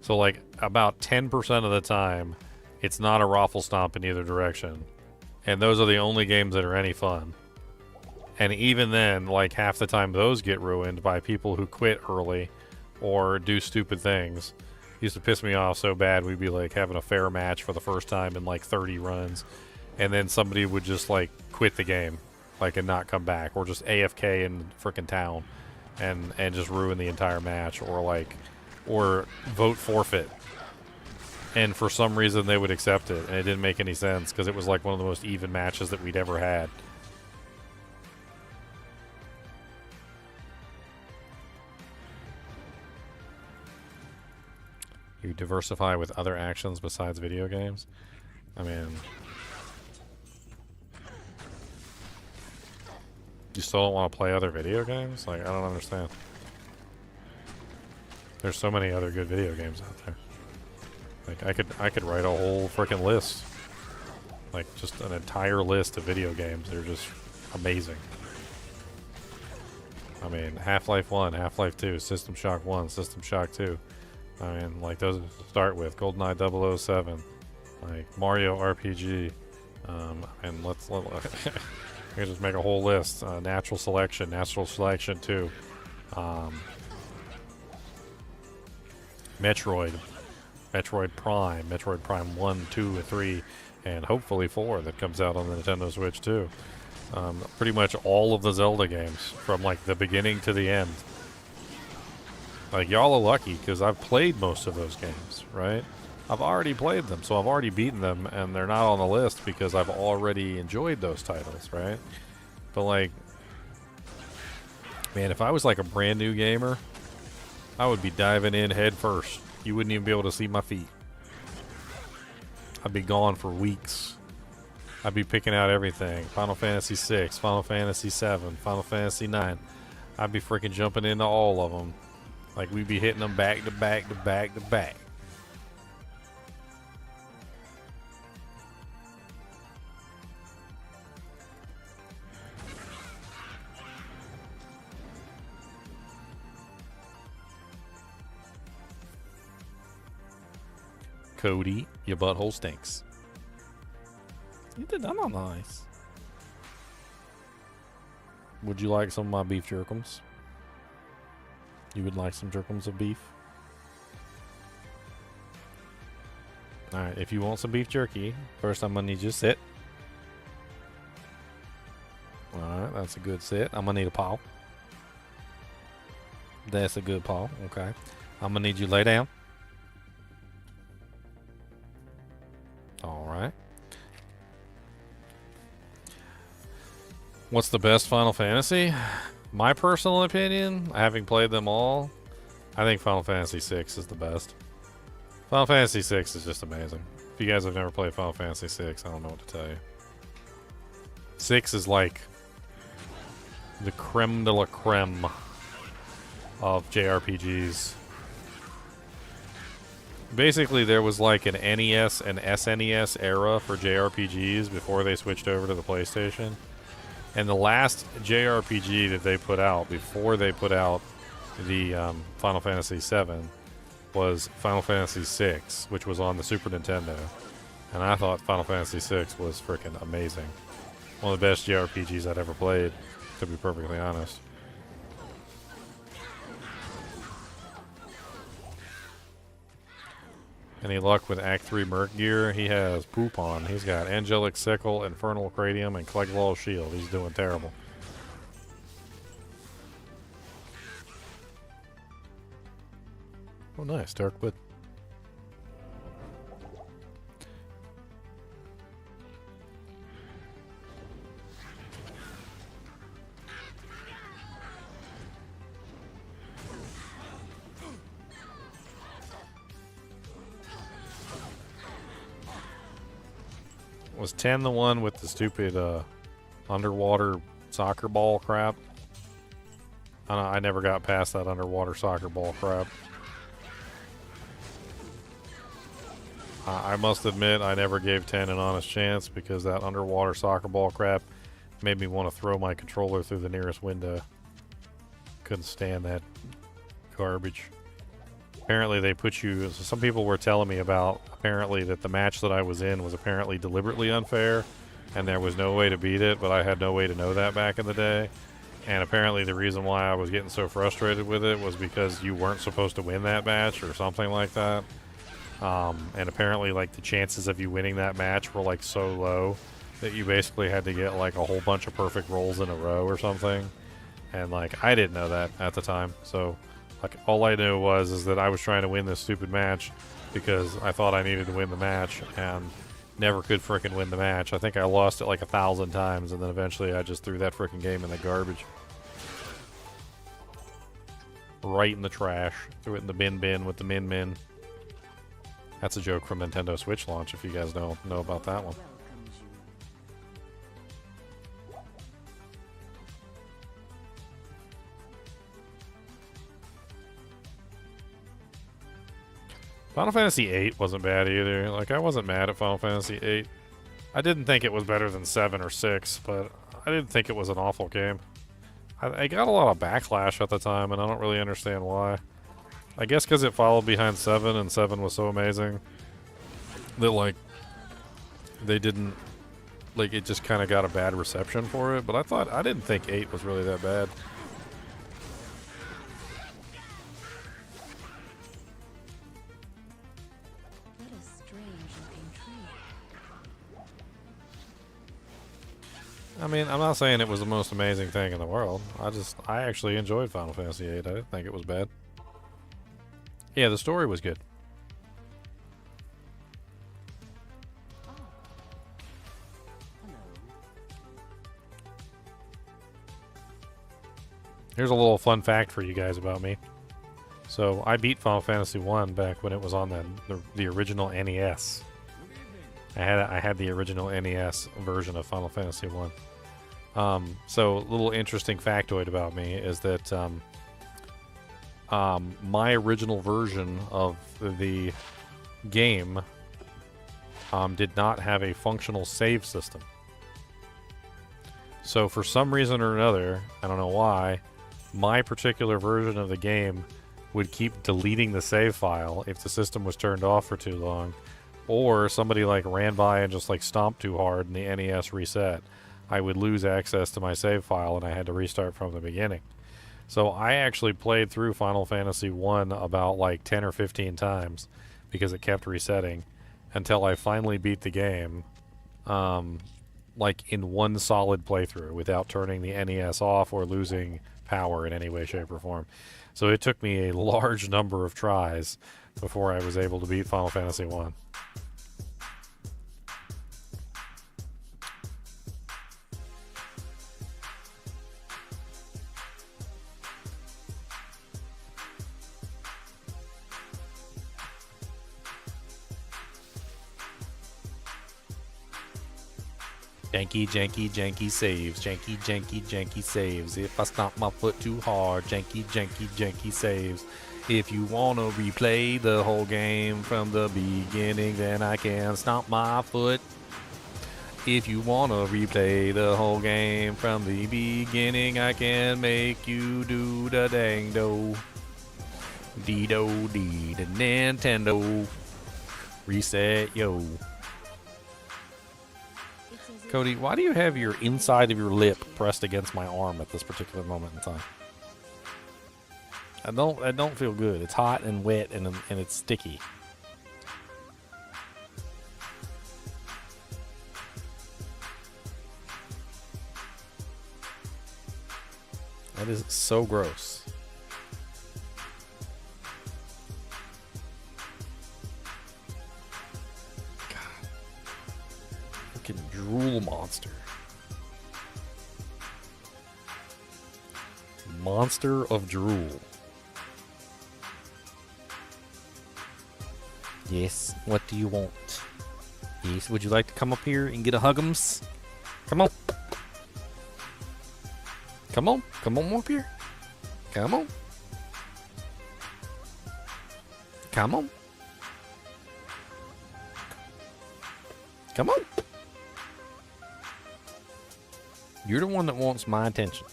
So like about 10% of the time it's not a raffle stomp in either direction, and those are the only games that are any fun. And even then, like half the time those get ruined by people who quit early or do stupid things. Used to piss me off so bad. We'd be like having a fair match for the first time in like 30 runs, and then somebody would just like quit the game, like, and not come back, or just AFK in frickin' town and just ruin the entire match, or vote forfeit. And for some reason they would accept it, and it didn't make any sense because it was like one of the most even matches that we'd ever had. You diversify with other actions besides video games? I mean, you still don't want to play other video games? Like, I don't understand. There's so many other good video games out there. Like, I could write a whole freaking list. Like, just an entire list of video games. They're just amazing. I mean, Half-Life 1, Half-Life 2, System Shock 1, System Shock 2. I mean, like, those to start with. GoldenEye 007, like Mario RPG, and let's just make a whole list. Natural Selection 2, Metroid Prime 1, 2, and 3, and hopefully 4 that comes out on the Nintendo Switch too. Pretty much all of the Zelda games from like the beginning to the end. Like, y'all are lucky because I've played most of those games, right? I've already played them, so I've already beaten them, and they're not on the list because I've already enjoyed those titles, right? But, like, man, if I was like a brand new gamer, I would be diving in head first. You wouldn't even be able to see my feet. I'd be gone for weeks. I'd be picking out everything. Final Fantasy 6, Final Fantasy 7, Final Fantasy 9. I'd be freaking jumping into all of them. Like, we'd be hitting them back to back to back to back. Cody, your butthole stinks. You did that not nice. Would you like some of my beef jerkums? You would like some jerkums of beef? Alright, if you want some beef jerky, first I'm going to need you to sit. Alright, that's a good sit. I'm going to need a paw. That's a good paw. Okay. I'm going to need you to lay down. Alright. What's the best Final Fantasy? My personal opinion, having played them all, I think Final Fantasy 6 is the best. Final Fantasy 6 is just amazing. If you guys have never played Final Fantasy 6, I don't know what to tell you. 6 is like the creme de la creme of JRPGs. Basically, there was like an NES and SNES era for JRPGs before they switched over to the PlayStation. And the last JRPG that they put out before they put out the Final Fantasy VII was Final Fantasy VI, which was on the Super Nintendo. And I thought Final Fantasy VI was freaking amazing. One of the best JRPGs I'd ever played, to be perfectly honest. Any luck with Act 3 Merc gear? He has poop on. He's got Angelic Sickle, Infernal Cranium, and Cleglaw Shield. He's doing terrible. Oh, nice. Darkwood. Was 10 the one with the stupid underwater soccer ball crap? I never got past that underwater soccer ball crap. I must admit, I never gave 10 an honest chance because that underwater soccer ball crap made me want to throw my controller through the nearest window. Couldn't stand that garbage. Apparently they put you, so some people were telling me about apparently that the match that I was in was apparently deliberately unfair and there was no way to beat it, but I had no way to know that back in the day. And apparently the reason why I was getting so frustrated with it was because you weren't supposed to win that match or something like that. And apparently like the chances of you winning that match were like so low that you basically had to get like a whole bunch of perfect rolls in a row or something. And like I didn't know that at the time, so like all I knew is that I was trying to win this stupid match because I thought I needed to win the match and never could frickin' win the match. I think I lost it like 1,000 times and then eventually I just threw that frickin' game in the garbage. Right in the trash. Threw it in the bin with the min. That's a joke from Nintendo Switch launch if you guys don't know about that one. Final Fantasy VIII wasn't bad either. Like, I wasn't mad at Final Fantasy VIII. I didn't think it was better than 7 or 6, but I didn't think it was an awful game. I got a lot of backlash at the time, and I don't really understand why. I guess because it followed behind 7, and 7 was so amazing that, like, they didn't... Like, it just kind of got a bad reception for it, but I didn't think 8 was really that bad. I mean, I'm not saying it was the most amazing thing in the world. I actually enjoyed Final Fantasy VIII. I didn't think it was bad. Yeah, the story was good. Here's a little fun fact for you guys about me. So, I beat Final Fantasy 1 back when it was on the original NES. I had the original NES version of Final Fantasy 1. So, a little interesting factoid about me is that my original version of the game did not have a functional save system. So, for some reason or another, I don't know why, my particular version of the game would keep deleting the save file if the system was turned off for too long, or somebody like ran by and just like stomped too hard and the NES reset. I would lose access to my save file and I had to restart from the beginning. So I actually played through Final Fantasy 1 about like 10 or 15 times because it kept resetting until I finally beat the game like in one solid playthrough without turning the NES off or losing power in any way, shape, or form. So it took me a large number of tries before I was able to beat Final Fantasy 1. Janky saves. Janky saves. If I stomp my foot too hard, janky saves. If you wanna replay the whole game from the beginning, then I can stomp my foot. If you wanna replay the whole game from the beginning, I can make you do the dang-do. Dee-do-dee, the Nintendo. Reset, yo. Cody, why do you have your inside of your lip pressed against my arm at this particular moment in time? I don't feel good. It's hot and wet and it's sticky. That is so gross. Drool monster. Monster of drool. Yes, what do you want? Yes, would you like to come up here and get a hug'ems? Come on. Come on up here. Come on. Come on. Come on. You're the one that wants my attention.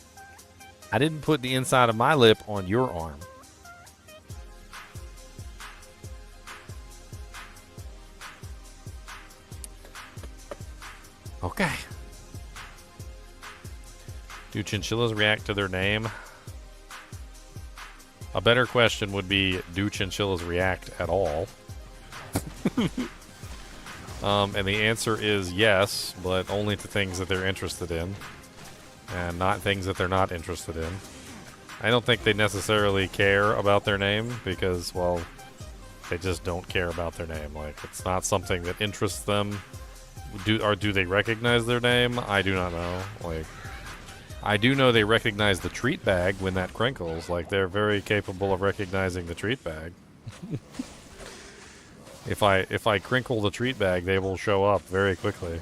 I didn't put the inside of my lip on your arm. Okay. Do chinchillas react to their name? A better question would be, do chinchillas react at all? And the answer is yes, but only to things that they're interested in, and not things that they're not interested in. I don't think they necessarily care about their name because, well, they just don't care about their name. Like, it's not something that interests them. Do they recognize their name? I do not know. Like, I do know they recognize the treat bag when that crinkles. Like, they're very capable of recognizing the treat bag. If I crinkle the treat bag, they will show up very quickly.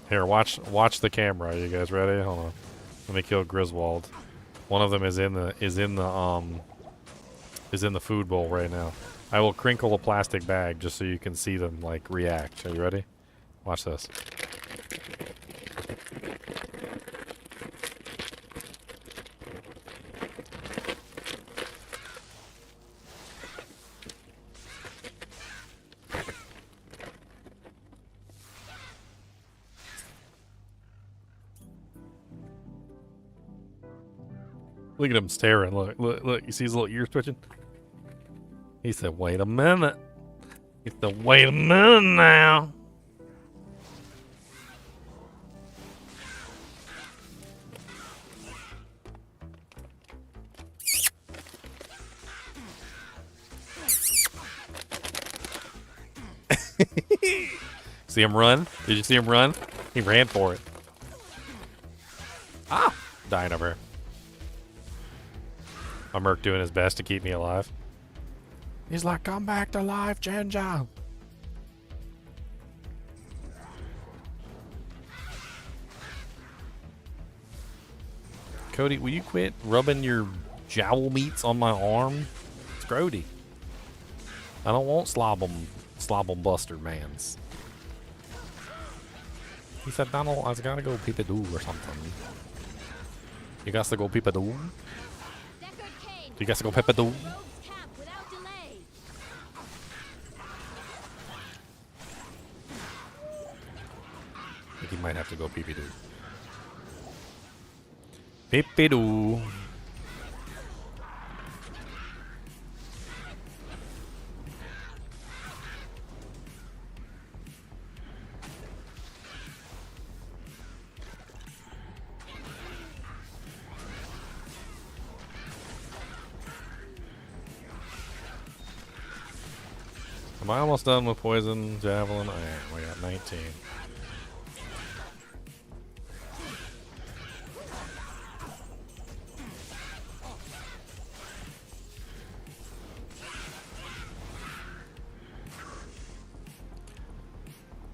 Here, watch the camera. You guys ready? Hold on. Let me kill Griswold. One of them is in the food bowl right now. I will crinkle a plastic bag just so you can see them like react. Are you ready? Watch this. Look at him staring. Look. You see his little ears twitching? He said, wait a minute. He said, wait a minute now. See him run? Did you see him run? He ran for it. Ah! Dying over here. My Merc doing his best to keep me alive. He's like, come back to life, Chinchilla. Cody, will you quit rubbing your jowl meats on my arm? It's grody. I don't want slobble buster mans. He said, Donald, I was gotta go peep-a-doo or something. You guys to go peep-a-doo? You guys to go peep-a-doo? I think he might have to go peep-a-doo. Peep-a-doo. Am I almost done with poison javelin? I am. We got 19.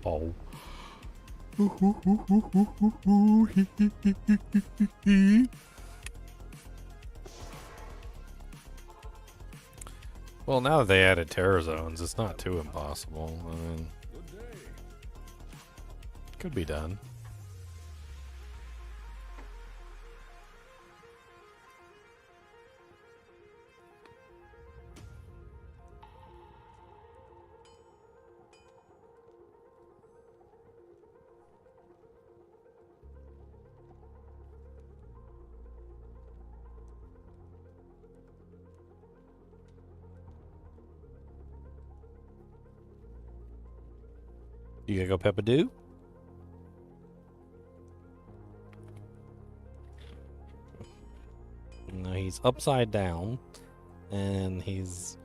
Oh. Well, now that they added terror zones, it's not too impossible. I mean, could be done. You gonna go Peppa-Doo? No, he's upside down, and he's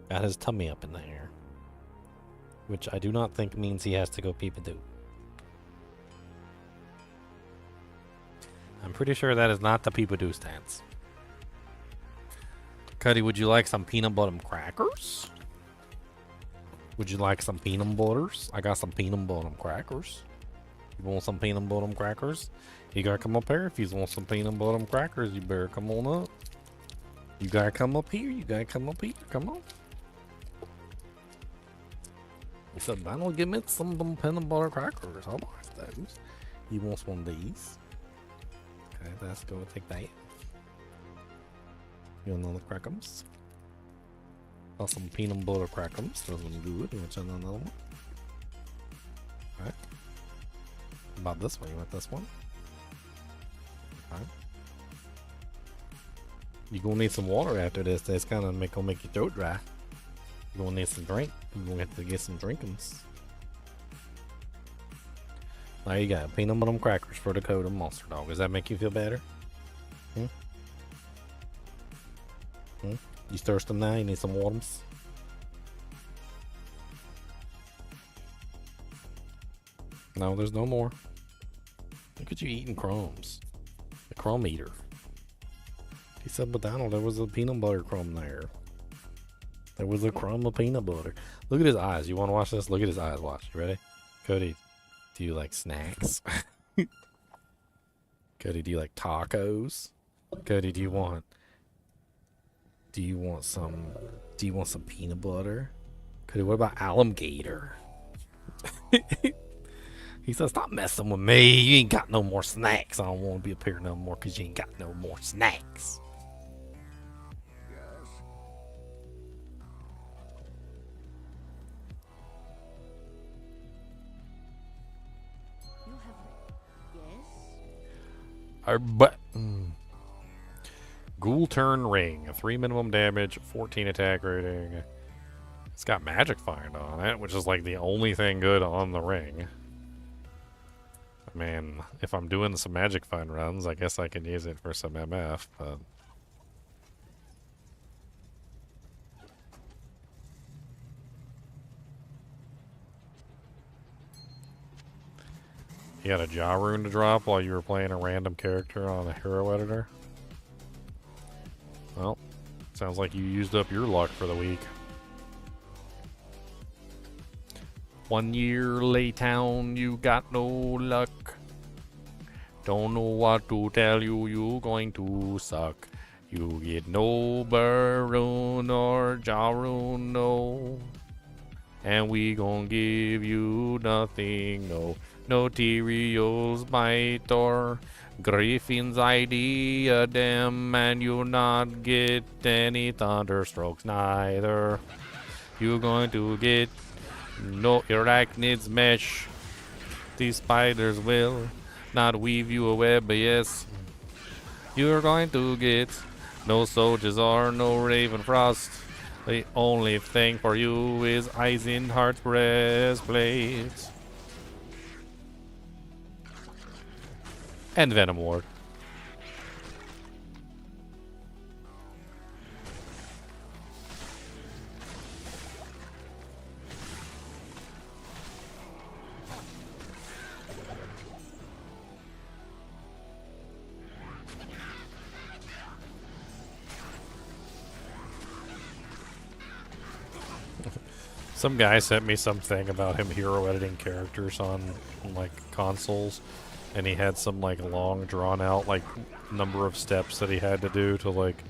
got his tummy up in the air, which I do not think means he has to go Peep-a-Doo. I'm pretty sure that is not the Peep-a-Doo stance. Cuddy, would you like some peanut butter crackers? Would you like some peanut butters? I got some peanut butter crackers. You want some peanut butter crackers? You gotta come up here. If you want some peanut butter crackers, you better come on up. You gotta come up here. You gotta come up here. Come on. He said, Donald, give me some of them peanut butter crackers. I'll buy those. You want one of these? Okay, let's go take that. You want another crackums? Oh, some peanut butter crackums. Those one good. You want another one? Alright. About this one? You want this one? Alright. You're gonna need some water after this. That's kind of gonna make your throat dry. You're gonna need some drink. You're gonna have to get some drinkings. There you go. Peanut butter crackers for the code of Monster Dog. Does that make you feel better? Hmm? Hmm? You thirsty now? You need some waters? No, there's no more. Look at you eating crumbs. The crumb eater. He said, but Donald, there was a peanut butter crumb there. There was a crumb of peanut butter. Look at his eyes. You want to watch this? Look at his eyes. Watch. You ready? Cody, do you like snacks? Cody, do you like tacos? Cody, do you want some peanut butter? Cody, what about alligator? He says, stop messing with me. You ain't got no more snacks. I don't want to be up here no more because you ain't got no more snacks. You have. Yes? Our but Ghoul Turn Ring, 3 minimum damage, 14 attack rating. It's got Magic Find on it, which is like the only thing good on the ring. I mean, if I'm doing some Magic Find runs, I guess I can use it for some MF, but... You got a jaw rune to drop while you were playing a random character on a hero editor? Well, sounds like you used up your luck for the week. 1 year lay town, you got no luck. Don't know what to tell you, you going to suck. You get no Baroon or Jarun, no. And we gon' give you nothing, no. No Tyrio's bite or Griffin's idea, damn, and you not get any Thunderstrokes neither. You going to get no Arachnid's mesh. These spiders will not weave you a web, yes. You're going to get no soldiers or no Ravenfrost. The only thing for you is Eisenheart's breastplate. And Venom Ward. Some guy sent me something about him hero editing characters on like consoles, and he had some like long drawn out like number of steps that he had to do to like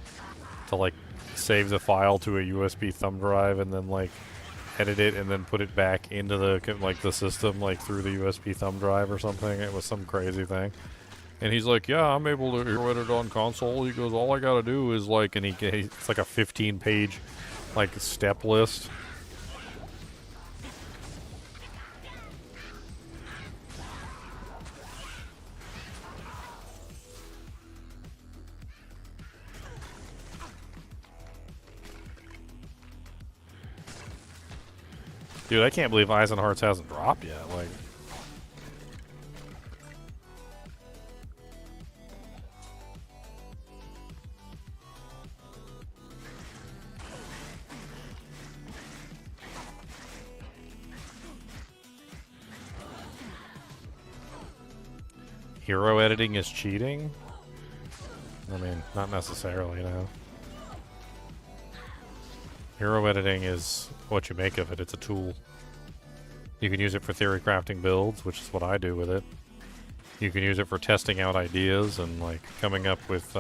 save the file to a USB thumb drive and then like edit it and then put it back into the system like through the USB thumb drive or something. It was some crazy thing. And he's like, yeah, I'm able to hero edit on console. He goes, all I gotta do is like, and it's like a 15-page like step list. Dude, I can't believe Eisenhearts hasn't dropped yet. Like, hero editing is cheating? I mean, not necessarily, no. Hero editing is what you make of it. It's a tool. You can use it for theory crafting builds, which is what I do with it. You can use it for testing out ideas and like coming up with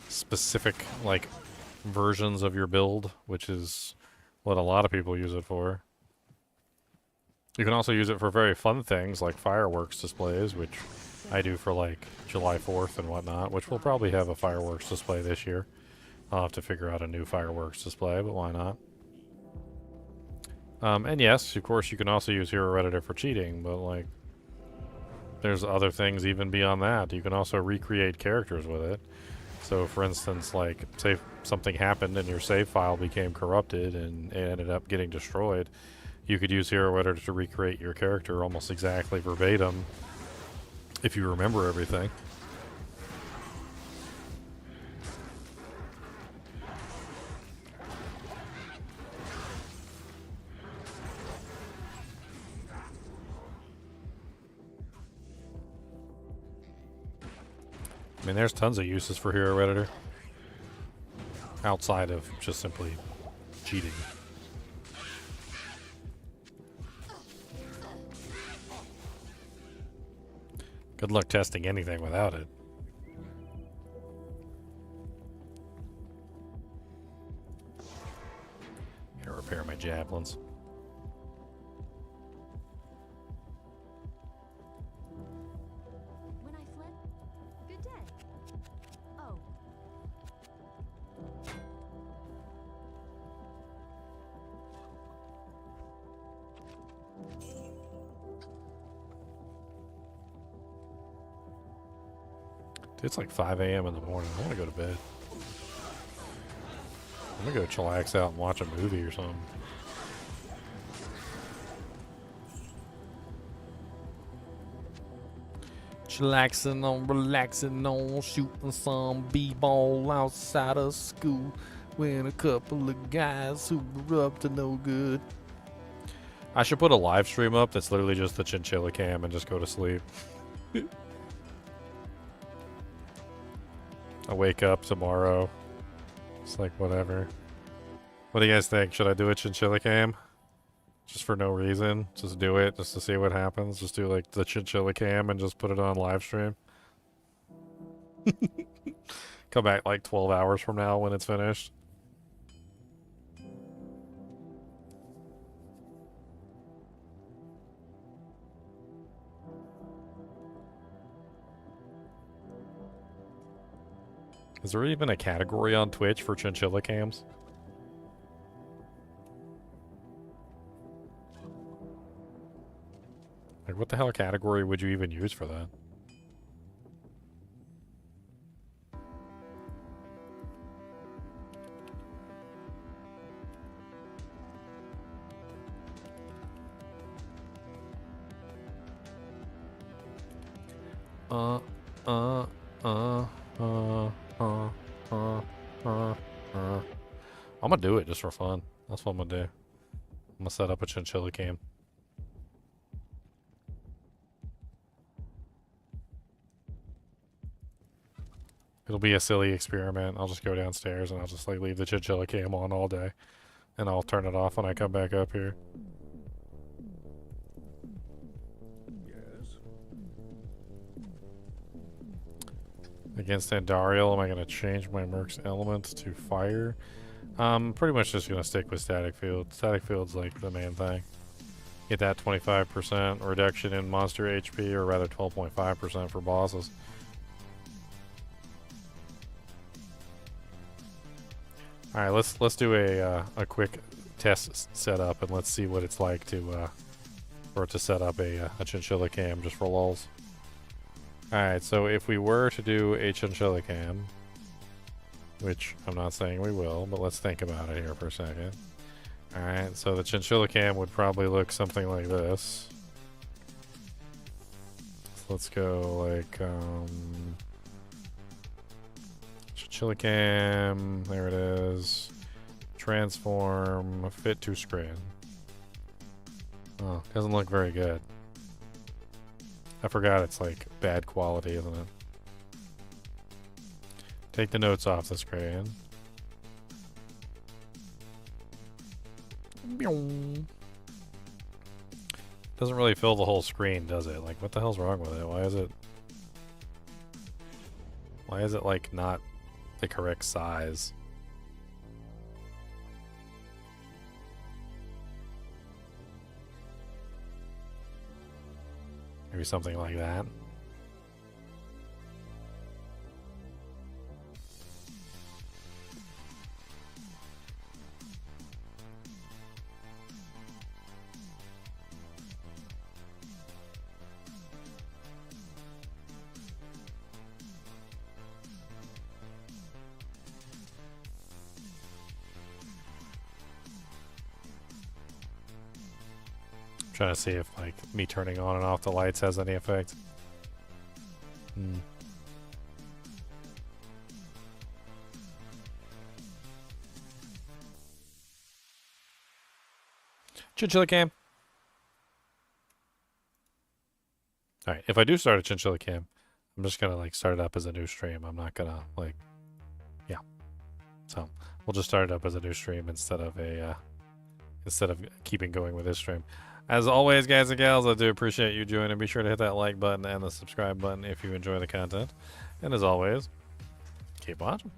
specific like versions of your build, which is what a lot of people use it for. You can also use it for very fun things like fireworks displays, which I do for like July 4th and whatnot, which we'll probably have a fireworks display this year. I'll have to figure out a new fireworks display, but why not? And yes, of course, you can also use Hero Editor for cheating, but like, there's other things even beyond that. You can also recreate characters with it. So, for instance, like, say something happened and your save file became corrupted and it ended up getting destroyed, you could use Hero Editor to recreate your character almost exactly verbatim if you remember everything. I mean, there's tons of uses for Hero Editor outside of just simply cheating. Good luck testing anything without it. Gotta repair my javelins. When I fled, good day. Oh. Dude, it's like 5 a.m. in the morning. I want to go to bed. I'm gonna go chillax out and watch a movie or something. Chillaxing on, relaxing on, shooting some b-ball outside of school. When a couple of guys who were up to no good. I should put a live stream up that's literally just the Chinchilla cam and just go to sleep. I wake up tomorrow. It's like, whatever. What do you guys think? Should I do a Chinchilla cam? Just for no reason? Just do it, just to see what happens? Just do, like, the Chinchilla cam and just put it on live stream? Come back, like, 12 hours from now when it's finished. Is there even a category on Twitch for Chinchilla cams? Like, what the hell category would you even use for that? I'm gonna do it just for fun. That's what I'm gonna do. I'm gonna set up a Chinchilla cam. It'll be a silly experiment. I'll just go downstairs and I'll just like leave the Chinchilla cam on all day. And I'll turn it off when I come back up here. Yes. Against Andariel, am I going to change my Merc's element to fire? Pretty much just going to stick with static field. Static field's like the main thing. Get that 25% reduction in monster HP, or rather 12.5% for bosses. All right, let's do a quick test setup and let's see what it's like to set up a Chinchilla cam just for lulz. All right, so if we were to do a Chinchilla cam, which I'm not saying we will, but let's think about it here for a second. All right, so the Chinchilla cam would probably look something like this. So let's go like Chinchilla cam, there it is. Transform, fit to screen. Oh, doesn't look very good. I forgot it's like bad quality, isn't it? Take the notes off the screen. Doesn't really fill the whole screen, does it? Like, what the hell's wrong with it? Why is it like not the correct size? Maybe something like that. Trying to see if like me turning on and off the lights has any effect. Chinchilla cam. Alright, if I do start a chinchilla cam, I'm just gonna like start it up as a new stream. I'm not gonna like, yeah. So we'll just start it up as a new stream instead of keeping going with this stream. As always, guys and gals, I do appreciate you joining. Be sure to hit that like button and the subscribe button if you enjoy the content. And as always, keep watching.